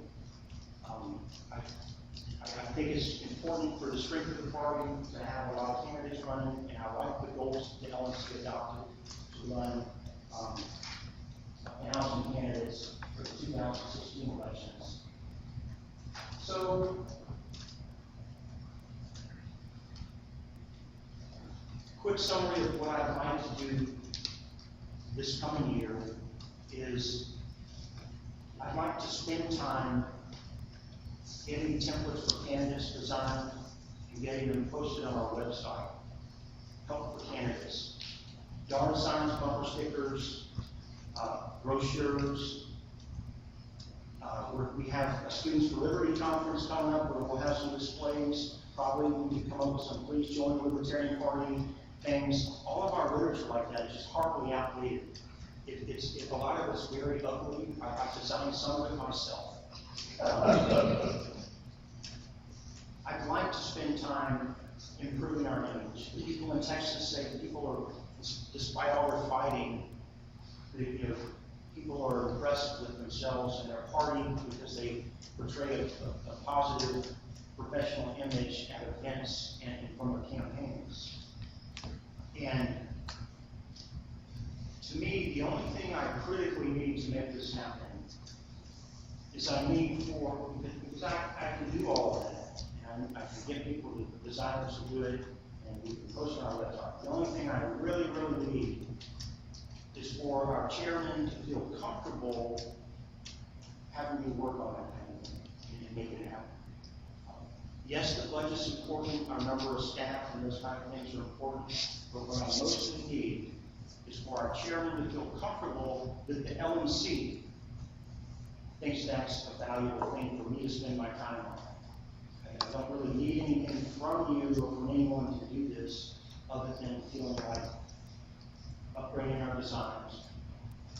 I think it's important for the strength of the party to have a lot of candidates running, and I like the goals that LNC adopted to run 1,000 candidates for the 2016 elections. So, quick summary of what I'd like to do this coming year is I'd like to spend time getting templates for candidates designed and getting them posted on our website. Help for candidates. Yard signs, bumper stickers, brochures, We have a Students for Liberty conference coming up where we'll have some displays. Probably we can come up with some please join the Libertarian Party things. All of our literature like that is just horribly outdated. If a lot of it's very ugly. I've designed some of it myself. I'd like to spend time improving our image. The people in Texas say that people are, despite all their fighting, people are impressed with themselves and their party because they portray a positive professional image at events and from their campaigns. And to me, the only thing I critically need to make this happen is I need because I can do all of that, and I can get people, the designers to do it, and we can post on our website. The only thing I really, really need is for our chairman to feel comfortable having me work on that kind of thing and make it happen. Yes, the budget's important, our number of staff and those kind of things are important, but what I mostly need is for our chairman to feel comfortable that the LNC thinks that's a valuable thing for me to spend my time on. I don't really need anything from you or from anyone to do this other than feeling like upgrading our designs.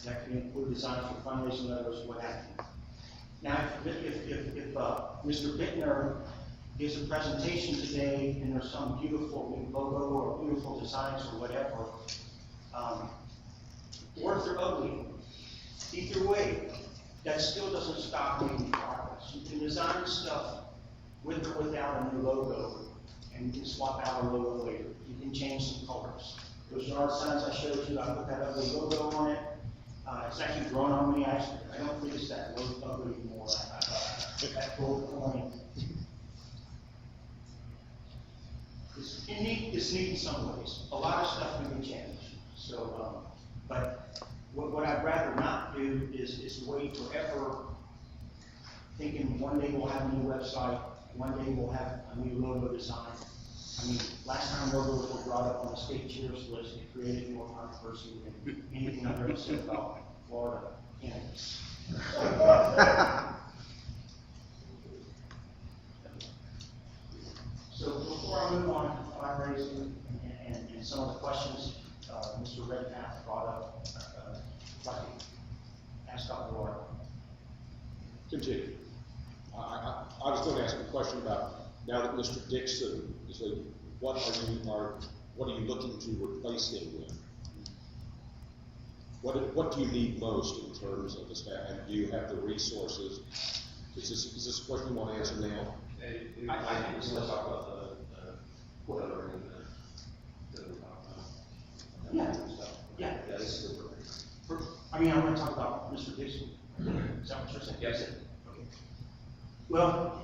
That can include designs for fundraising letters, what have you. Now, if Mr. Bittner gives a presentation today and there's some beautiful logo or beautiful designs or whatever, or if they're ugly, either way, that still doesn't stop making progress. You can design stuff with or without a new logo, and you can swap out a logo later. You can change some colors. Those yard signs I showed you, I put that ugly logo on it. It's actually grown on me. I don't think it's that ugly anymore. That gold coin. It's neat in some ways. A lot of stuff can be changed. So, but what I'd rather not do is wait forever, thinking one day we'll have a new website, one day we'll have a new logo design. I mean, last time logos were brought up on the state chairs list, it created more controversy than anything I've ever said about Florida candidates. So before I move on to fundraising and some of the questions Mr. Redpath brought up, I'd like to ask Dr. Laura. Continue. I was going to ask a question about, now that Mr. Dixon is leaving, what are you looking to replace him with? What do you need most in terms of the staff, and do you have the resources? Is this a question you want to answer now? I think we're still talking about the whatever in the Yeah. Yeah, this is the I mean, I want to talk about Mr. Dixon. Is that what you're saying? Yes. Okay. Well,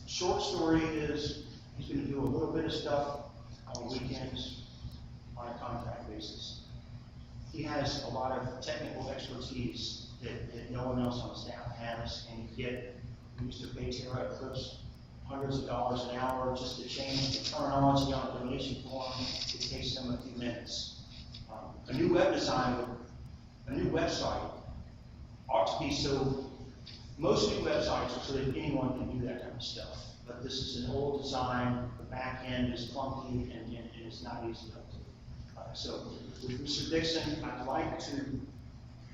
short story is he's going to do a little bit of stuff on weekends on a contract basis. He has a lot of technical expertise that no one else on staff has, and we used to pay Tara Eclipse hundreds of dollars an hour just to change the terminology on a donation form. It takes them a few minutes. A new web design, a new website ought to be so, most new websites are so that anyone can do that kind of stuff. But this is an old design, the back end is clunky, and it's not easy to update. So with Mr. Dixon, I'd like to,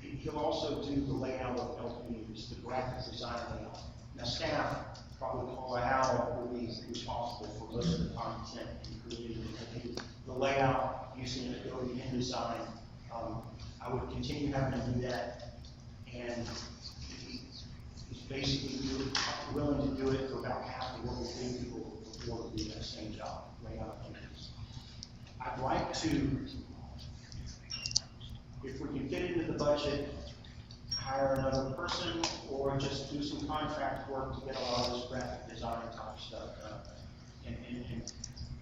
he'll also do the layout of LPUs, the graphic design layout. Now staff, probably Paul Al will be responsible for most of the content and creating the layout using Adobe InDesign. I would continue having to do that, and he's basically willing to do it for about half of what we pay people before to do that same job, layout images. I'd like to, if we can fit into the budget, hire another person or just do some contract work to get a lot of this graphic design type stuff done. And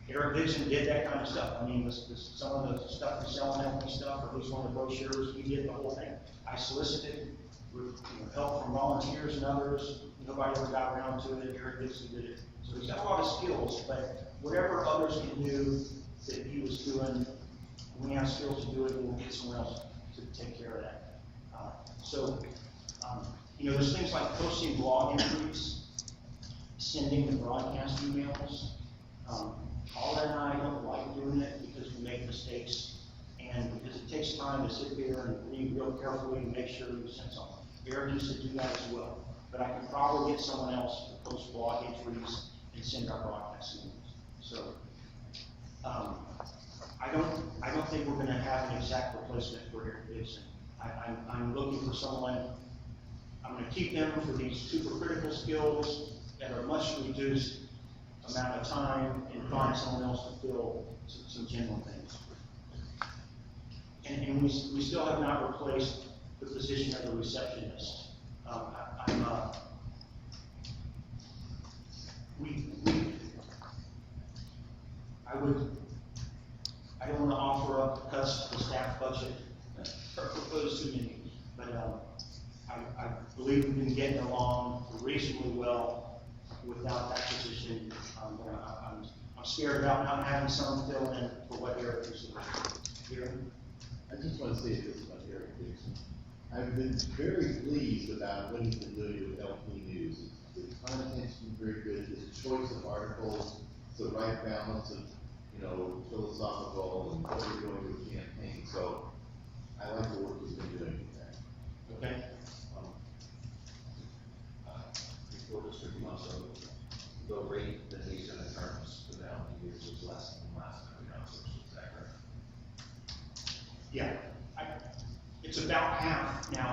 Eric Dixon did that kind of stuff. I mean, some of the stuff we sell and stuff, or at least one of the brochures, he did the whole thing. I solicited with help from volunteers and others. Nobody ever got around to it. Eric Dixon did it. So he's got a lot of skills, but whatever others can do that he was doing, when we have skills to do it, we'll get someone else to take care of that. So You know, there's things like posting blog entries, sending the broadcast emails. Paula and I don't like doing it because we make mistakes, and because it takes time to sit there and read real carefully and make sure you send something. Eric used to do that as well, but I can probably get someone else to post blog entries and send our broadcast emails. So, I don't think we're going to have an exact replacement for Eric Dixon. I'm looking for someone. I'm going to keep them for these super critical skills that are much reduced amount of time, and find someone else to fill some general things. And we still have not replaced the position of the receptionist. I don't want to offer up cuts to the staff budget or propose too many, but I believe we've been getting along reasonably well without that position. I'm scared about not having someone fill in for what Eric is doing. I just want to say this about Eric Dixon. I've been very pleased about what he's been doing with LP News. The content's been very good, his choice of articles, the right balance of, you know, philosophical and what we're doing with campaign. So I like the work he's been doing with that. Okay. Before Mr. Camacho, the rate that he's in the terms for the LP News was less than last time we announced it, is that correct? Yeah, it's about half now.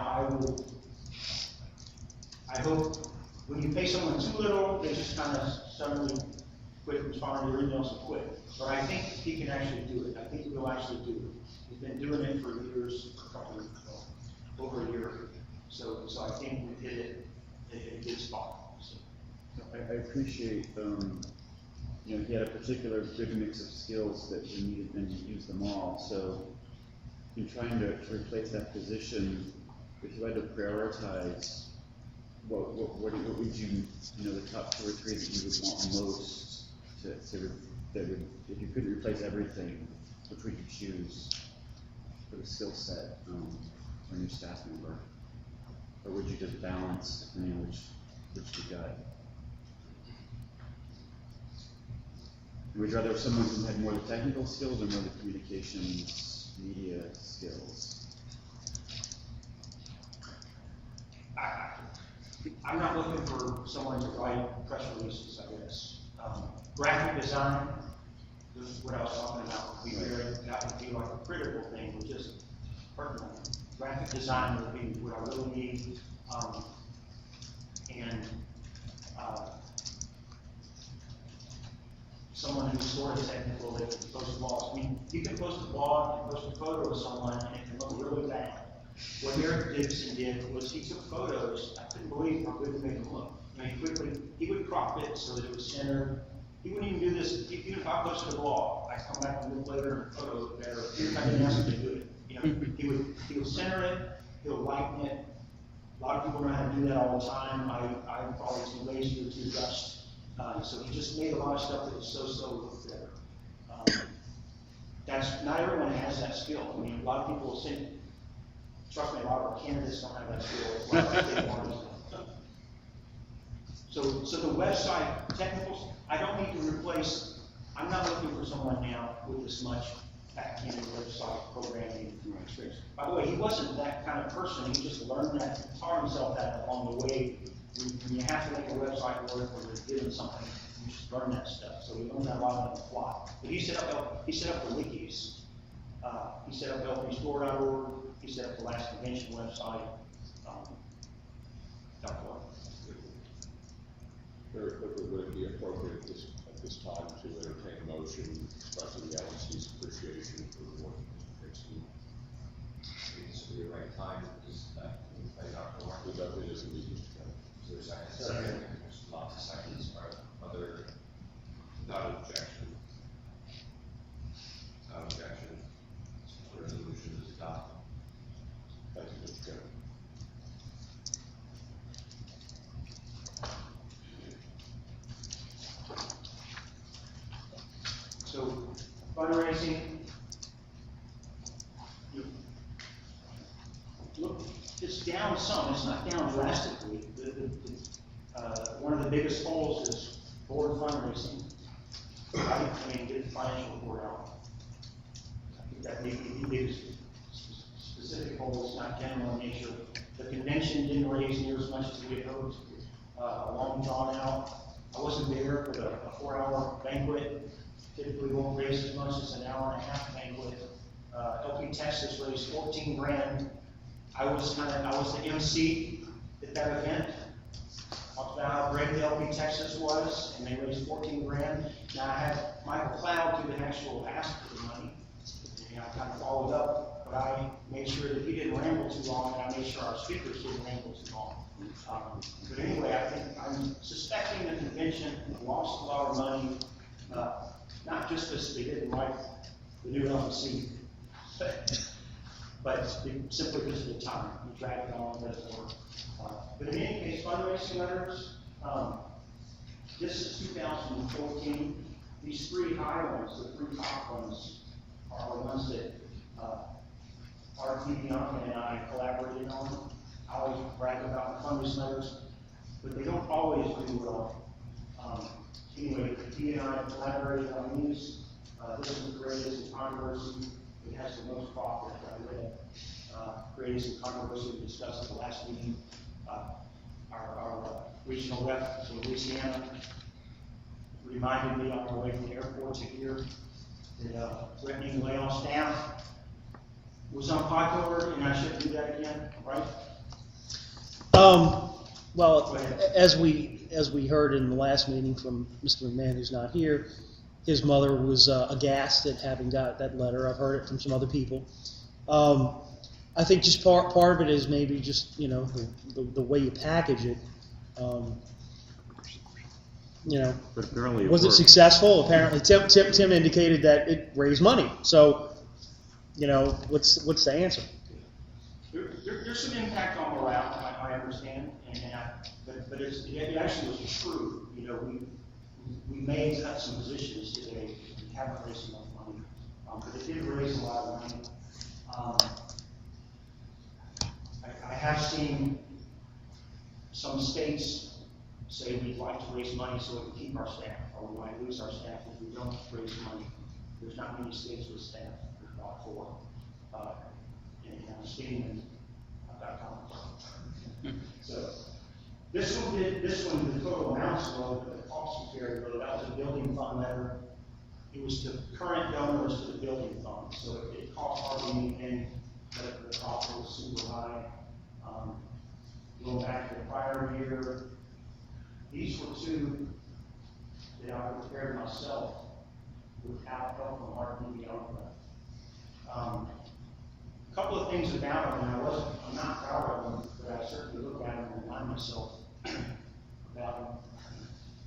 I hope when you pay someone too little, they just kind of suddenly quit responding to your emails and quit. But I think he can actually do it. I think he will actually do it. He's been doing it for years, over a year. So I think we hit it at a good spot. So. I appreciate, you know, he had a particular good mix of skills that we needed and he used them all. So in trying to replace that position, if you had to prioritize, what would you know, the top 2 or 3 that you would want most that would, if you couldn't replace everything, which would you choose for the skill set for a new staff member? Or would you just balance depending on which you got? Would you rather have someone who had more of the technical skills or more of the communications, media skills? I'm not looking for someone to write press releases, I guess. Graphic design is what I was talking about. That would be like a critical thing, which is pertinent. Graphic design would be what I really need. Someone who's sort of technical that can post blogs. I mean, you can post a blog and post a photo of someone and it can look really bad. What Eric Dixon did was he took photos. I couldn't believe how good they made them look. I mean, he would crop it so that it was centered. He wouldn't even do this. Even if I posted a blog, I'd come back a little later and the photo looked better. I didn't ask him to do it. You know, he would center it. He'll lighten it. A lot of people know how to do that all the time. I'm probably too lazy or too rushed. So he just made a lot of stuff that was so look better. Not everyone has that skill. I mean, a lot of people say, trust me, a lot of candidates don't have that skill. So the website technicals, I don't need to replace. I'm not looking for someone now with this much back-end website programming experience. By the way, he wasn't that kind of person. He just learned that, taught himself that along the way. When you have to make a website work or you're given something, you just learn that stuff. So we learned that a lot on the fly. But he set up the wikis. He set up lpstore.org. He set up the last convention website. Very quickly, would it be appropriate at this time to entertain a motion expressing the LNC's appreciation for the work of Mr. Dixon? This would be the right time, because It definitely is a meeting. Is there a second? Second. There's lots of seconds. Other, without objection. Without objection. The resolution is adopted. Thank you, Mr. Chairman. So fundraising, it's down some, it's not down drastically. One of the biggest holes is board fundraising. I mean, get the financial report out. I think that may be the biggest specific hole, it's not general in nature. The convention didn't raise near as much as we had hoped, long drawn out. I wasn't there, but a 4-hour banquet typically won't raise as much as an hour and a half banquet. LP Texas raised 14 grand. I was the MC at that event. Talked about how great the LP Texas was, and they raised 14 grand. Now I had Michael Cloud do the actual ask for the money, and I kind of followed up, but I made sure that he didn't ramble too long, and I made sure our speakers didn't ramble too long. But anyway, I'm suspecting the convention lost a lot of money, not just because they didn't like the new LNC, but simply because of the time. We dragged it on, let it work. But in any case, fundraising letters, this is 2014. These 3 high ones, the 3 top ones, are the ones that R.T. Bianca and I collaborated on. I always brag about the fundraising letters, but they don't always do well. Anyway, he and I collaborated on these. This is the greatest controversy. It has the most profit that I read. Greatest controversy we discussed at the last meeting. Our regional rep from Louisiana reminded me on our way from the airport to here that threatening to lay off staff was unpopular, and I shouldn't do that again, right? Well, as we heard in the last meeting from Mr. McMahon, who's not here, his mother was aghast at having got that letter. I've heard it from some other people. I think just part of it is maybe just, you know, the way you package it. You know, but apparently was it successful? Apparently, Tim indicated that it raised money. So, you know, what's the answer? There's some impact on morale, I understand, but it actually was true. You know, we may cut some positions today. We haven't raised enough money, but it did raise a lot of money. I have seen some states say we'd like to raise money so we can keep our staff, or we might lose our staff if we don't raise money. There's not many states with staff. There's about 4. And I'm seeing I've got comments. So this one, the total amounts low, but the cost was very low. That was a building fund letter. It was to current donors to the building fund, so it cost hardly anything, but the cost was super high. Going back to the prior year, these were 2 that I prepared myself without help from R.P. Bianca. A couple of things about them, I'm not proud of them, but I certainly look at them and remind myself about them.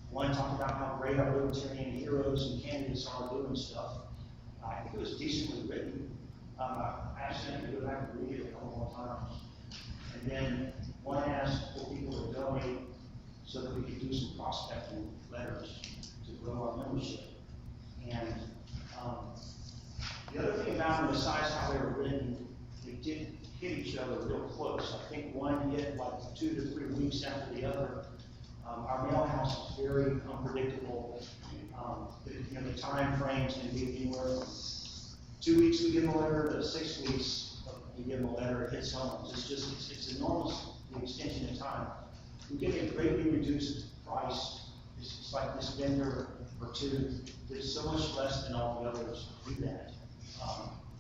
One talked about how great our Libertarian heroes and candidates are doing stuff. I think it was decently written. I asked them to go back and read it a couple more times. And then one asked for people to donate so that we could do some prospecting letters to grow our membership. And the other thing about them, besides how they were written, they did hit each other real close. I think one hit like 2 to 3 weeks after the other. Our mail house is very unpredictable. The time frames can be anywhere from 2 weeks we give them a letter to 6 weeks we give them a letter, it hits home. It's enormous, the extension of time. We get a greatly reduced price. It's like this vendor or 2 that's so much less than all the others do that.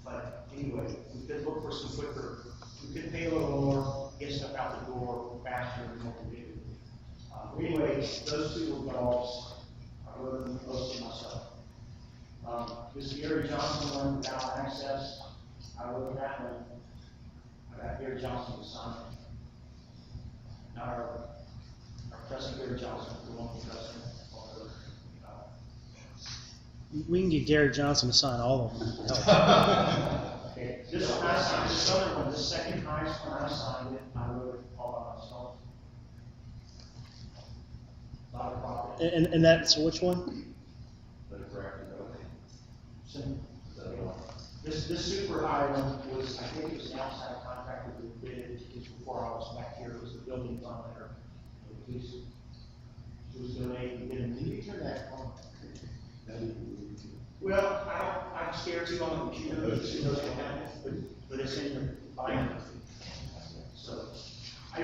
But anyway, we could look for some quicker, we could pay a little more, get stuff out the door faster and more predictable. Anyway, those 2 were dogs. I wrote them mostly myself. This is Gary Johnson one without access. I wrote that one. I got Gary Johnson to sign it. Not our President Gary Johnson, the one for President. We can get Gary Johnson to sign all of them. Okay. This one I signed. This other one, the second highest one I signed it, I wrote it all by myself. A lot of profit. And that's which one? This super high one was, I think it was an outside contractor who did it. because before I was back here, it was the building fund letter. She was donating, and you turn that on. Well, I'm scared too on the computer, because it doesn't happen, but it's in the binder. So, I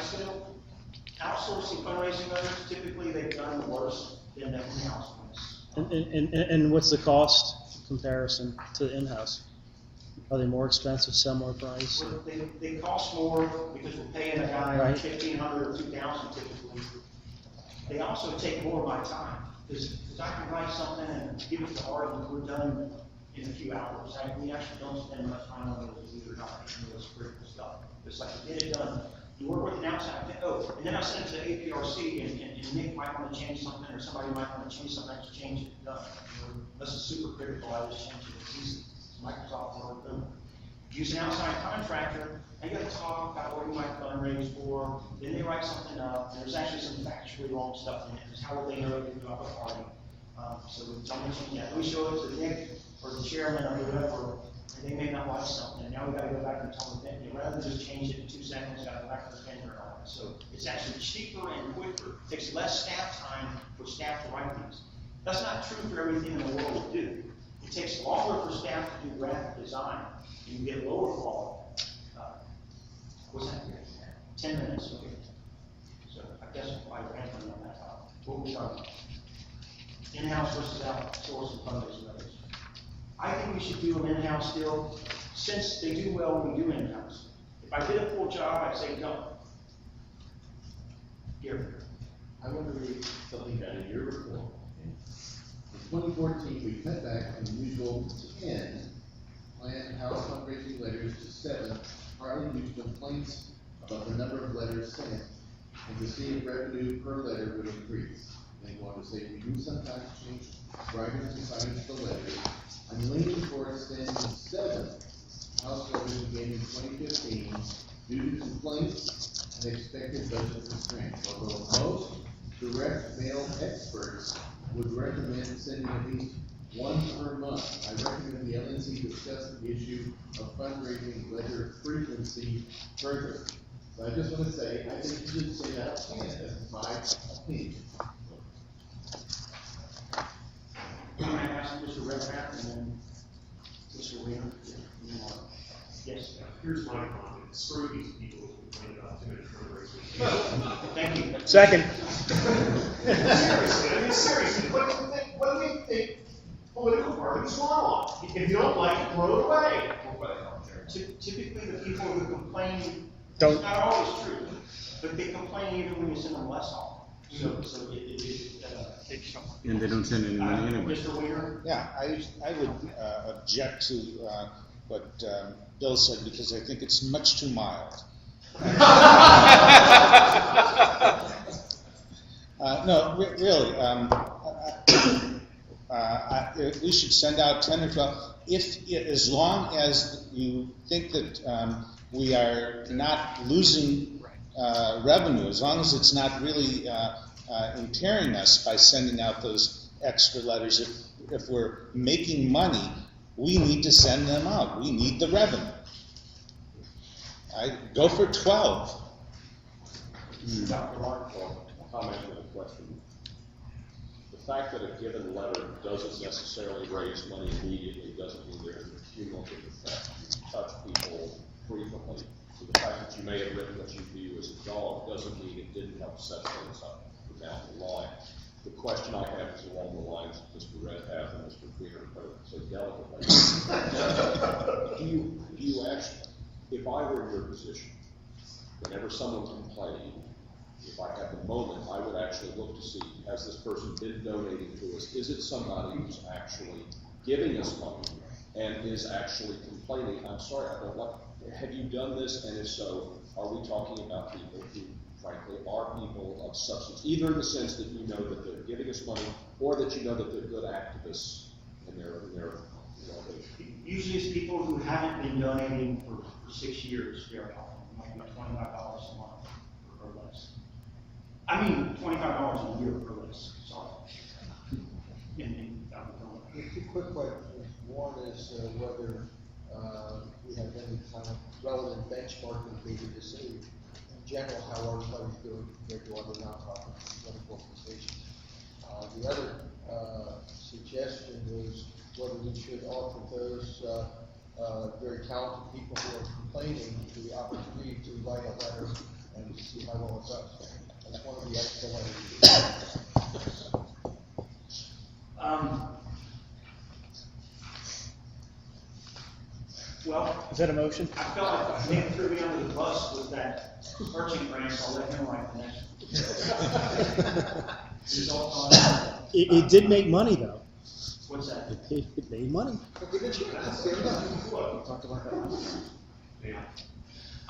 still, outsourcing fundraising letters, typically they've done worse than the in-house ones. And what's the cost comparison to the in-house? Are they more expensive, similar price? Well, they cost more because we're paying a guy Right. $1,500 or $2,000 typically. They also take more of my time, because I can write something and give it to Art, and we're done in a few hours. We actually don't spend much time on those, believe it or not, even though it's critical stuff. It's like, get it done. You work with an outside, and then I send it to APRC, and Nick might want to change something, or somebody might want to change something, I just change it, done. Unless it's super critical, I just change it, it's easy. It's Microsoft Word, boom. Use an outside contractor, and you got to talk about what you might fundraise for, then they write something up, and there's actually some factually wrong stuff in it, because how would they know if you're about a party? So somebody change that, we show it to Nick, or the chairman, or whoever, and they may not like something, and now we gotta go back and tell them, rather than just change it in 2 seconds, gotta go back to the vendor and all that. So it's actually cheaper and quicker, takes less staff time for staff to write things. That's not true for everything in the world we do. It takes longer for staff to do graphic design, and you get lower quality. What's that? 10 minutes, okay. So I guess I ran on that topic. What we talking about? In-house versus outsourced fundraising letters. I think we should do them in-house still, since they do well when we do in-house. If I did a full job, I'd say don't. Here. I want to read something out of your report. In 2014, we cut back from the usual 10 planned house fundraising letters to 7, partly due to complaints about the number of letters sent, and to see if revenue per letter would increase. They want to say we do sometimes change writers and signers to letters. I'm leaning for extending 7 house letters again in 2015 due to complaints and expected budget constraints. Although most direct mail experts would recommend sending at least 1 per month, I recommend the LNC discuss the issue of fundraising letter frequency further. So I just want to say, I think you should say that 10. That's my opinion. Can I ask Mr. Redpath and then Mr. Weiner? Yes. Here's my comment. Screw these people who complain about 2 minutes fundraising. Thank you. Second. Seriously, what do you think political parties want? If you don't like it, throw it away. Typically, the people who complain, Don't. it's not always true, but they complain even when you send them less often. So it's And they don't send any money anyway. Mr. Weiner? Yeah, I would object to what Bill said, because I think it's much too mild. No, really, we should send out 10 or 12, as long as you think that we are not losing revenue, as long as it's not really impairing us by sending out those extra letters. If we're making money, we need to send them out. We need the revenue. I go for 12. Dr. Mark, comment on the question. The fact that a given letter doesn't necessarily raise money immediately doesn't mean there's a cumulative effect. You touch people frequently. So the fact that you may have written what you view as a dog doesn't mean it didn't help set things up down the line. The question I have is along the lines of Mr. Redpath and Mr. Weiner so delicately. do you actually, if I were in your position, whenever someone complained, if I had the moment, I would actually look to see, has this person been donating to us? Is it somebody who's actually giving us money and is actually complaining? I'm sorry, I don't like. Have you done this? And if so, are we talking about people who, frankly, are people of substance, either in the sense that you know that they're giving us money, or that you know that they're good activists in their Usually it's people who haven't been donating for 6 years very often. It might be $25 a month or less. I mean, $25 a year or less, sorry. Two quick questions. One is whether we have any kind of relevant benchmarking data to see in general how everybody's doing compared to other nonprofits, other organizations. The other suggestion was whether we should offer those very talented people who are complaining the opportunity to write a letter and see how well it does. That's one of the extra letters. Well, Is that a motion? I felt like Nick threw me under the bus with that purchasing grant, so I'll let him write the next one. It did make money, though. What's that? It made money. Talked about that.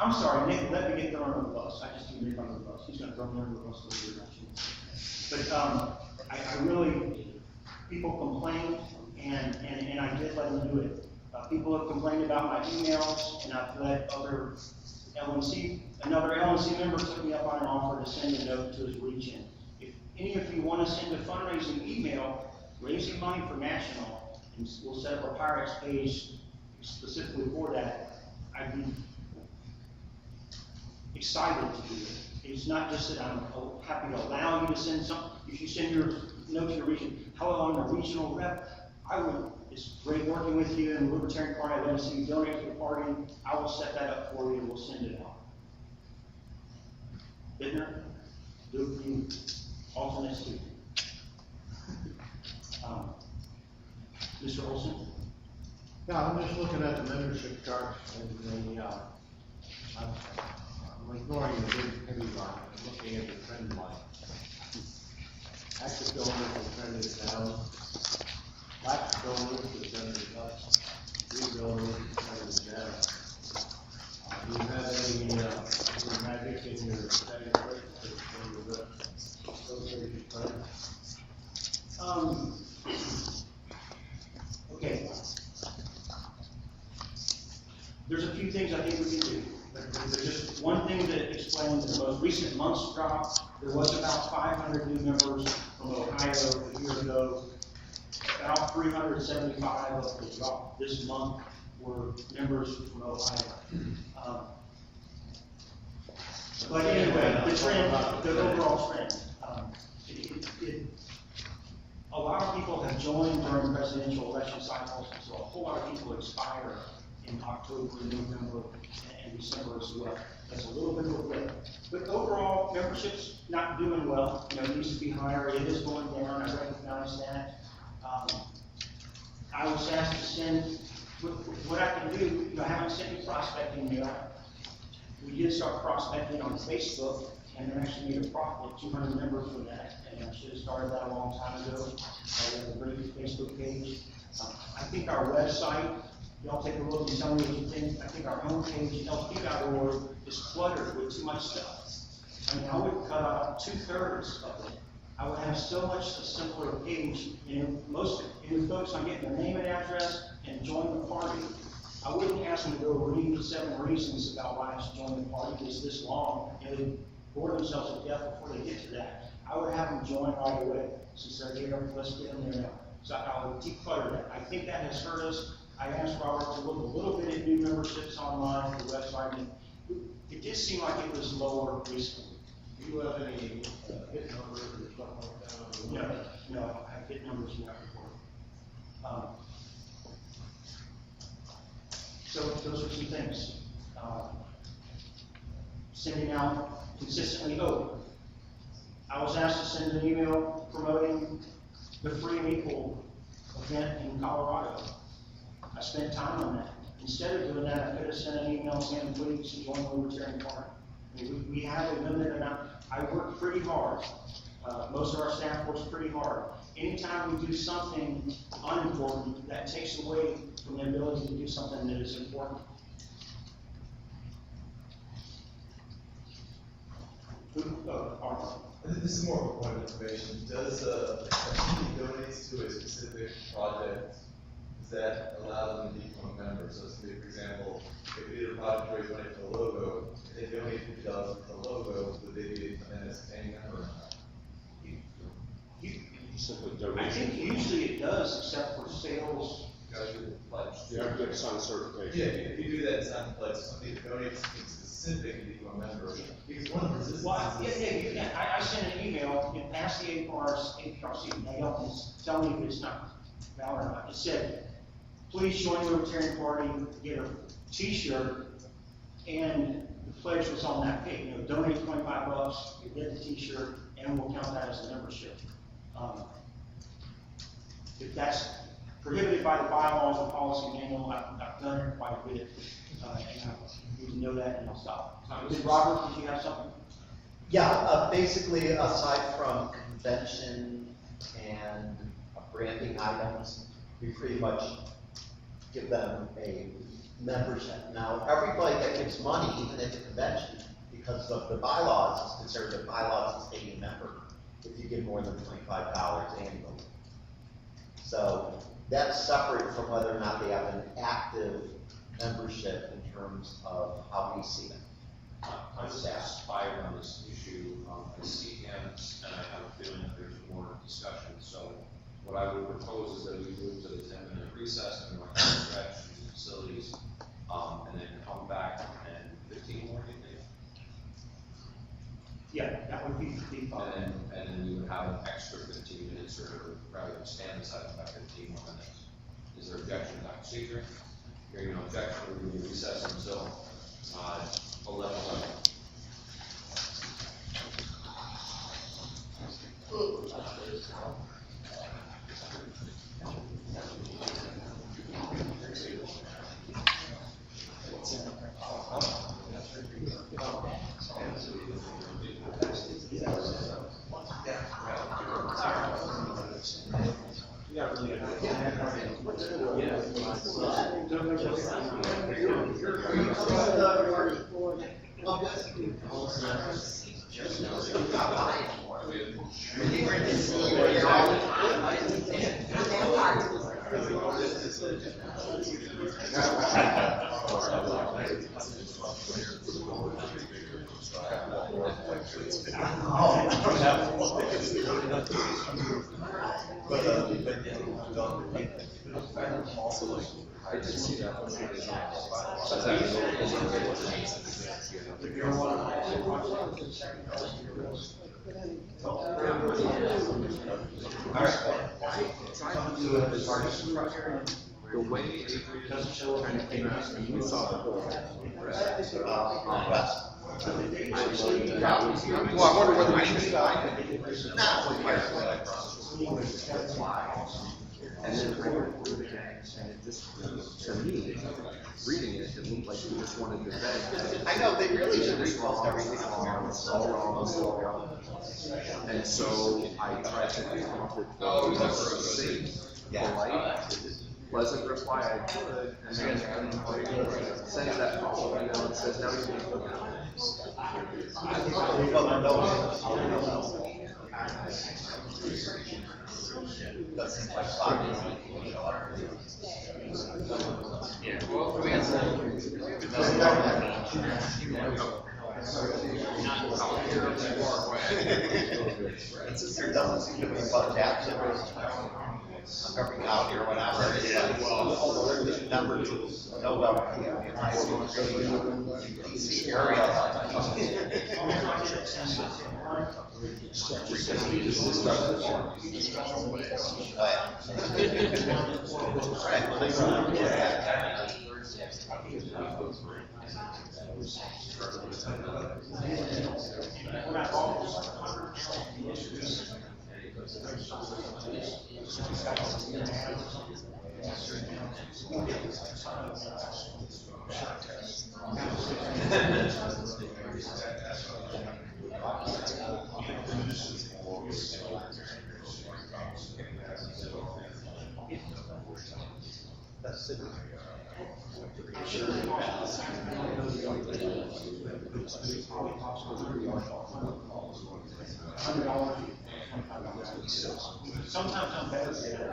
I'm sorry, Nick, let me get thrown under the bus. I just threw Nick under the bus. He's gonna throw me under the bus a little bit. But, I really, people complained, and I did let them do it. People have complained about my emails, and I've let another LNC member took me up on an offer to send a note to his region. If any of you want to send a fundraising email, raising money for national, and we'll set up a Pirates page specifically for that, I'd be excited to do it. It's not just that I'm happy to allow you to send something. If you send your note to your region, however, I'm a regional rep, it's great working with you and the Libertarian Party. I'd love to see you donate to the party. I will set that up for you and we'll send it out. Bittner, do it for you. Alternates too. Mr. Olson? Yeah, I'm just looking at the membership charts and I'm ignoring the big heavy line. I'm looking at the trend line. Active donors, the trend is down. Lapsed donors, the trend is up. New donors, the trend is down. Do you have any magic in your setting rate to associated trends? Okay. There's a few things I think we can do. There's just one thing that explains the most recent month's drop. There was about 500 new members from Ohio a year ago. About 375 of the drop this month were members from Ohio. But anyway, the trend, the overall trend, a lot of people have joined during presidential election cycles, so a whole lot of people expire in October, November, and December as well. That's a little bit of a blip. But overall, membership's not doing well. It needs to be higher. It is going down. I recognize that. I was asked to send, what I can do, I haven't sent you prospecting yet. We did start prospecting on Facebook, and we actually made a profit, 200 members for that, and I should have started that a long time ago. We have a great Facebook page. I think our website, y'all take a look and tell me what you think. I think our homepage, lp.org, is cluttered with too much stuff. I mean, I would cut out 2/3 of it. I would have so much a simpler page. Most folks, I'm getting their name and address and join the party. I wouldn't ask them to go read the 7 reasons about why I should join the party. It's this long, and they bore themselves to death before they get to that. I would have them join right away. Since they're here, let's get them there now. So I would declutter that. I think that has hurt us. I asked Robert to look a little bit at new memberships online on the website, and it did seem like it was lower recently. Do you have any hit numbers or something like that? No, I have hit numbers in that report. So those are some things. Sending out consistently. I was asked to send an email promoting the Free and Equal event in Colorado. I spent time on that. Instead of doing that, I could have sent an email saying, please join the Libertarian Party. We have a limited amount. I work pretty hard. Most of our staff works pretty hard. Anytime we do something unimportant, that takes away from the ability to do something that is important. This is more of a point of information. Does a company donates to a specific project, does that allow them to become a member? So, say, for example, if we did a project raise money for the logo, if they donate $50 for the logo, would they be an paying member or not? I think usually it does, except for sales gotta do the pledge. You have to sign a certification. Yeah, if you do that, it's not like somebody donates something specific to become a member. Because one of the resistance. Well, I sent an email, you passed the APRC, and they don't just tell me if it's not valid or not. It said, please join the Libertarian Party, get a T-shirt, and the pledge was on that page. Donate $25, you get the T-shirt, and we'll count that as a membership. If that's prohibited by the bylaws and policy manual, I've done it quite a bit, and I need to know that, and I'll stop. Robert, did you have something? Yeah, basically, aside from convention and branding items, we pretty much give them a membership. Now, everybody that gives money, even at the convention, because of the bylaws, is considered a bylaws as being a member if you give more than $25 annually. So that's separate from whether or not they have an active membership in terms of how we see them. I'm just inspired on this issue. I see him, and I have a feeling that there's more discussion. So what I would propose is that we move to the 10-minute recess and like stretch the facilities, and then come back and 15 more, you think? Yeah, that would be fine. And then we would have an extra 15 minutes, or rather stand aside about 15 more minutes. Is there objection to that procedure? Hearing no objection, we will recess until 11:11. I did see that. The way Avery kind of came out, and we saw the whole well, I wonder whether I should and then I went through it, and it just, to me, reading it, it looked like we just wanted to beg. I know, they really should repost everything on it's all wrong. And so I tried to think of the safe, polite, pleasant reply I could, and then saying that, oh, you know, it says now you need to look at it. Yeah, since there doesn't seem to be much action of every county or whatever, it's number two, no doubt, DC area. That's it. Sometimes I'm better than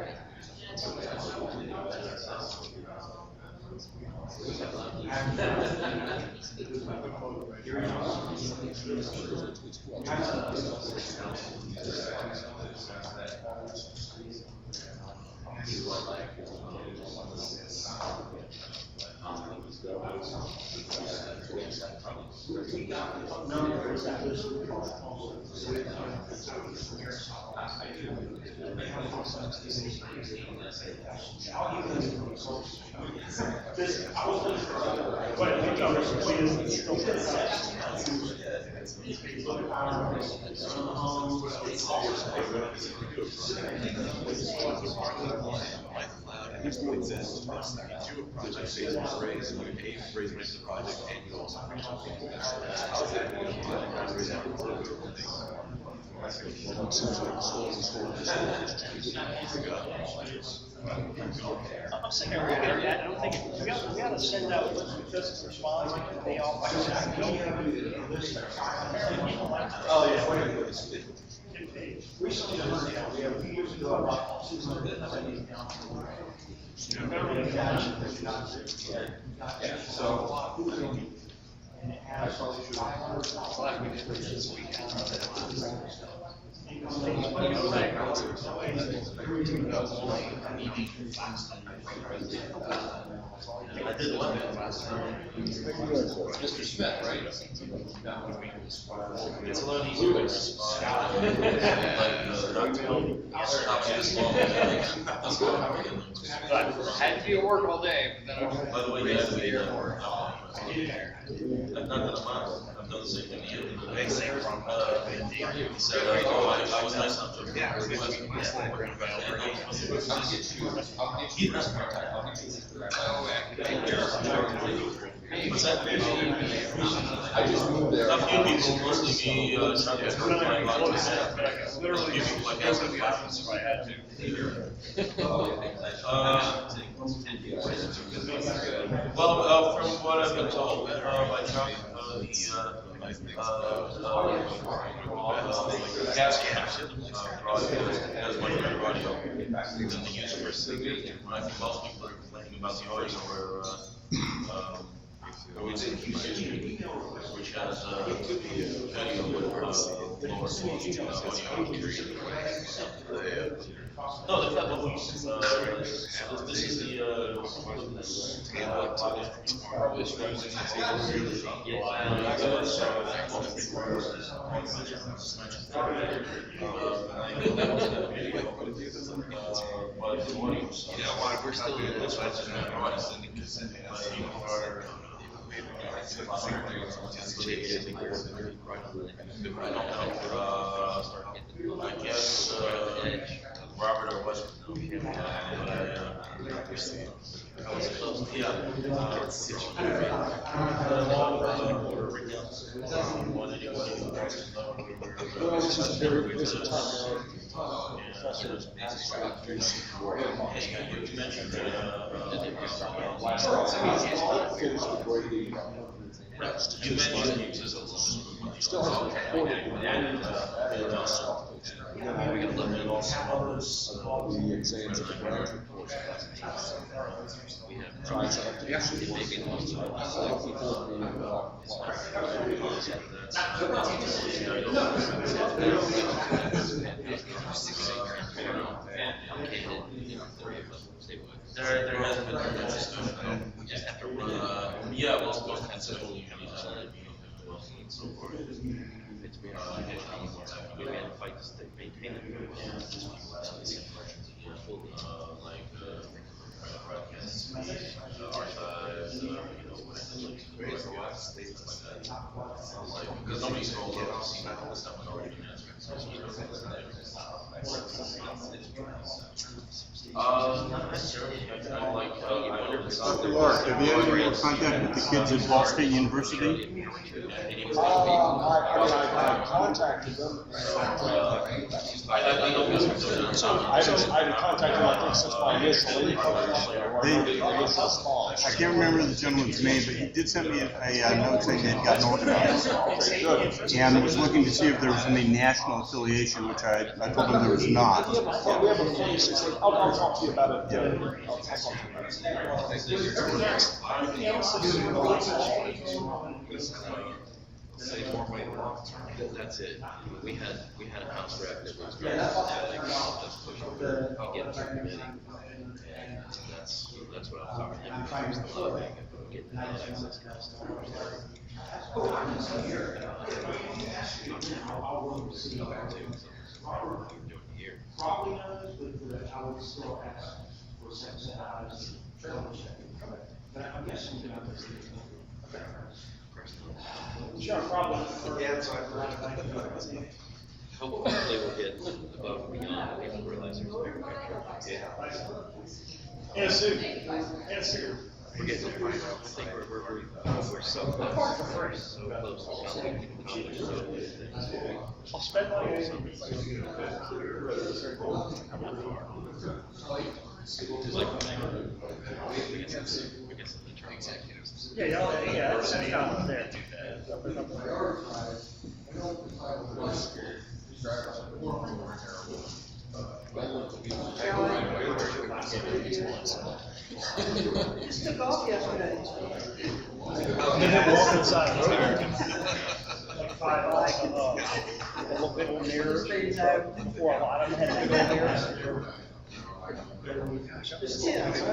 I'm saying, I don't think, we gotta send out business response, they all. Oh, yeah. Recently, we have a few years ago, about 200. Yeah, so. And it has 500. I did one last time. Mr. Smith, right? It's a lot easier when Scott. Had to be at work all day, but then I. By the way, you had to be there for. I've done that a month. I've done the same thing to you. So I was nice enough to. Yeah. What's that? I just moved there. A few people, mostly me, trying to find a lot of Literally, that's gonna be options if I had to. Well, from what I've been told, by Chuck, the gas cans, has much better audio than the user. I think most people are complaining about the audio where, it's in QC, which has, audio with, lower audio. No, that's not what we, this is the, we're still doing this, I just I guess, Robert or West. You mentioned still has the exams of the graduate course. There has been a discussion. Yeah, we'll consider so forth. We can fight to maintain broadcasts, archives, because nobody's told us the stuff was already been answered. Not necessarily. I like. Dr. Lark, have you had any more contact with the kids at Ball State University? I contacted them. I had contacted them, I think, since my initial I can't remember the gentleman's name, but he did send me a note saying they'd gotten organized. And was looking to see if there was any national affiliation, which I told him there was not. We have a place, I'll talk to you about it. I'll talk to you about it. say more weight, that's it. We had a contract that was very Yeah, specific, just push over, get through committee. And that's what I'm talking about. I'm trying to Get the access. Probably knows, but I would still ask for a second set of eyes to double check it. But I'm guessing you know this. Sure, probably. Hopefully we'll get above and beyond, people realize there's a bigger picture. And a suit. And a suit. We're getting there. I think we're so close. So close to something. I'll spend money. Yeah, yeah, that's kind of there. Took off yesterday. Walk inside. Like five, a little bit more mirror, or a lot of them had big old mirrors. There's 10, right?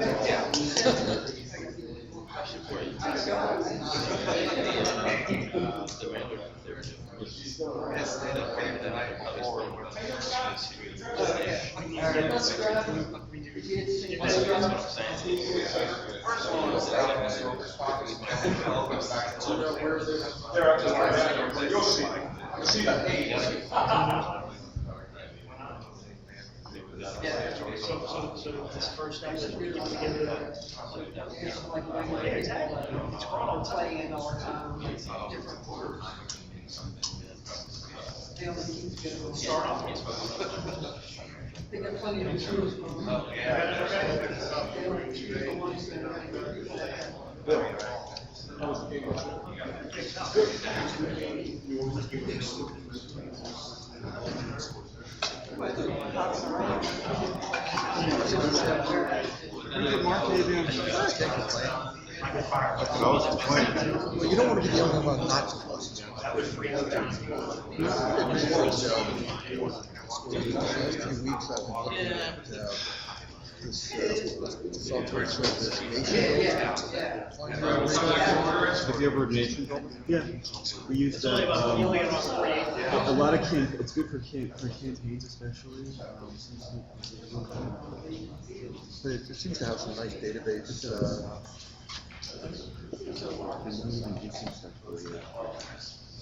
You'll see that page. So this first step is really to get rid of it. It's wrong playing all the time. Different quarter. They only keep getting start off. They got plenty of choose from. They only choose the ones that are. Well, you don't want to be the only one not to post. Last 2 weeks I've been looking at this software Have you ever heard Nation building? Yeah, we use that. A lot of it's good for campaigns especially. But it seems to have some nice database. And we even do some stuff for you.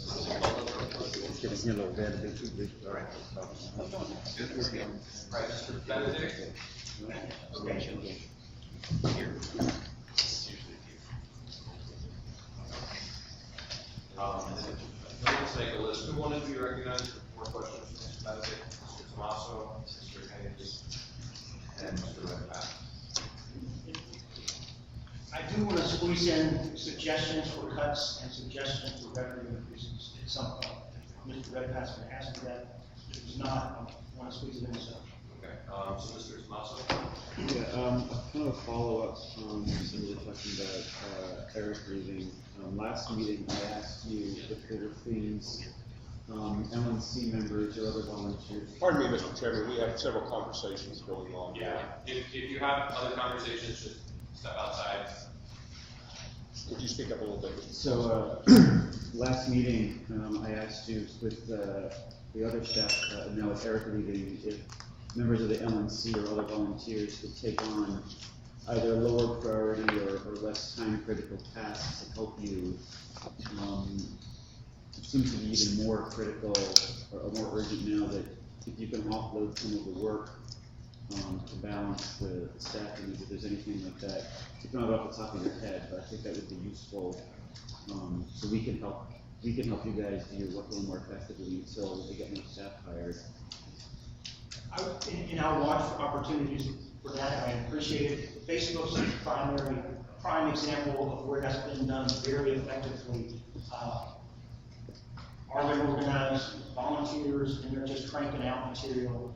It's getting handled bad, big, big. All right. Let's make a list. Who wanted to be recognized for 4 questions? Mr. Benedict, Mr. Tomaso, Mr. Hayes, and Mr. Redpath. I do want to squeeze in suggestions for cuts and suggestions for revenue increases at some point. Mr. Redpath's going to ask me that. If he's not, I want to squeeze it in myself. Okay, so Mr. Tomaso? Yeah, kind of a follow-up from some of the questions about Eric leaving. Last meeting, I asked you if there were things, LNC members or other volunteers. Pardon me, Mr. Chairman, we have several conversations going on. Yeah, if you have other conversations, just step outside. Could you speak up a little bit? So, last meeting, I asked you with the other staff, now with Eric leaving, if members of the LNC or other volunteers could take on either lower priority or less time-critical tasks to help you. It seems to be even more critical or more urgent now that if you can offload some of the work to balance the staffing, if there's anything like that. It's not off the top of your head, but I think that would be useful. So we can help you guys do your work a little more effectively until they get more staff hired. And I'll watch for opportunities for that. I appreciate it. Facebook's a prime example of where that's been done very effectively. Are there organized volunteers and they're just cranking out material?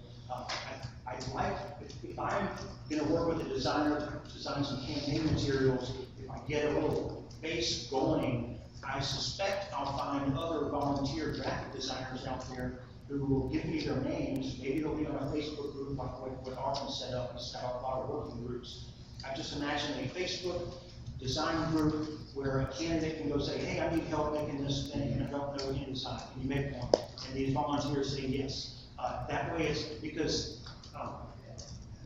I'd like, if I'm going to work with a designer to design some campaign materials, if I get a little base going, I suspect I'll find find other volunteer graphic designers out there who will give me their names. Maybe they'll be on a Facebook group like what Arvin set up. He's got a lot of working groups. I just imagine a Facebook design group where a candidate can go say, hey, I need help making this thing, and I don't know any design. Can you make one? And these volunteers say yes. That way it's because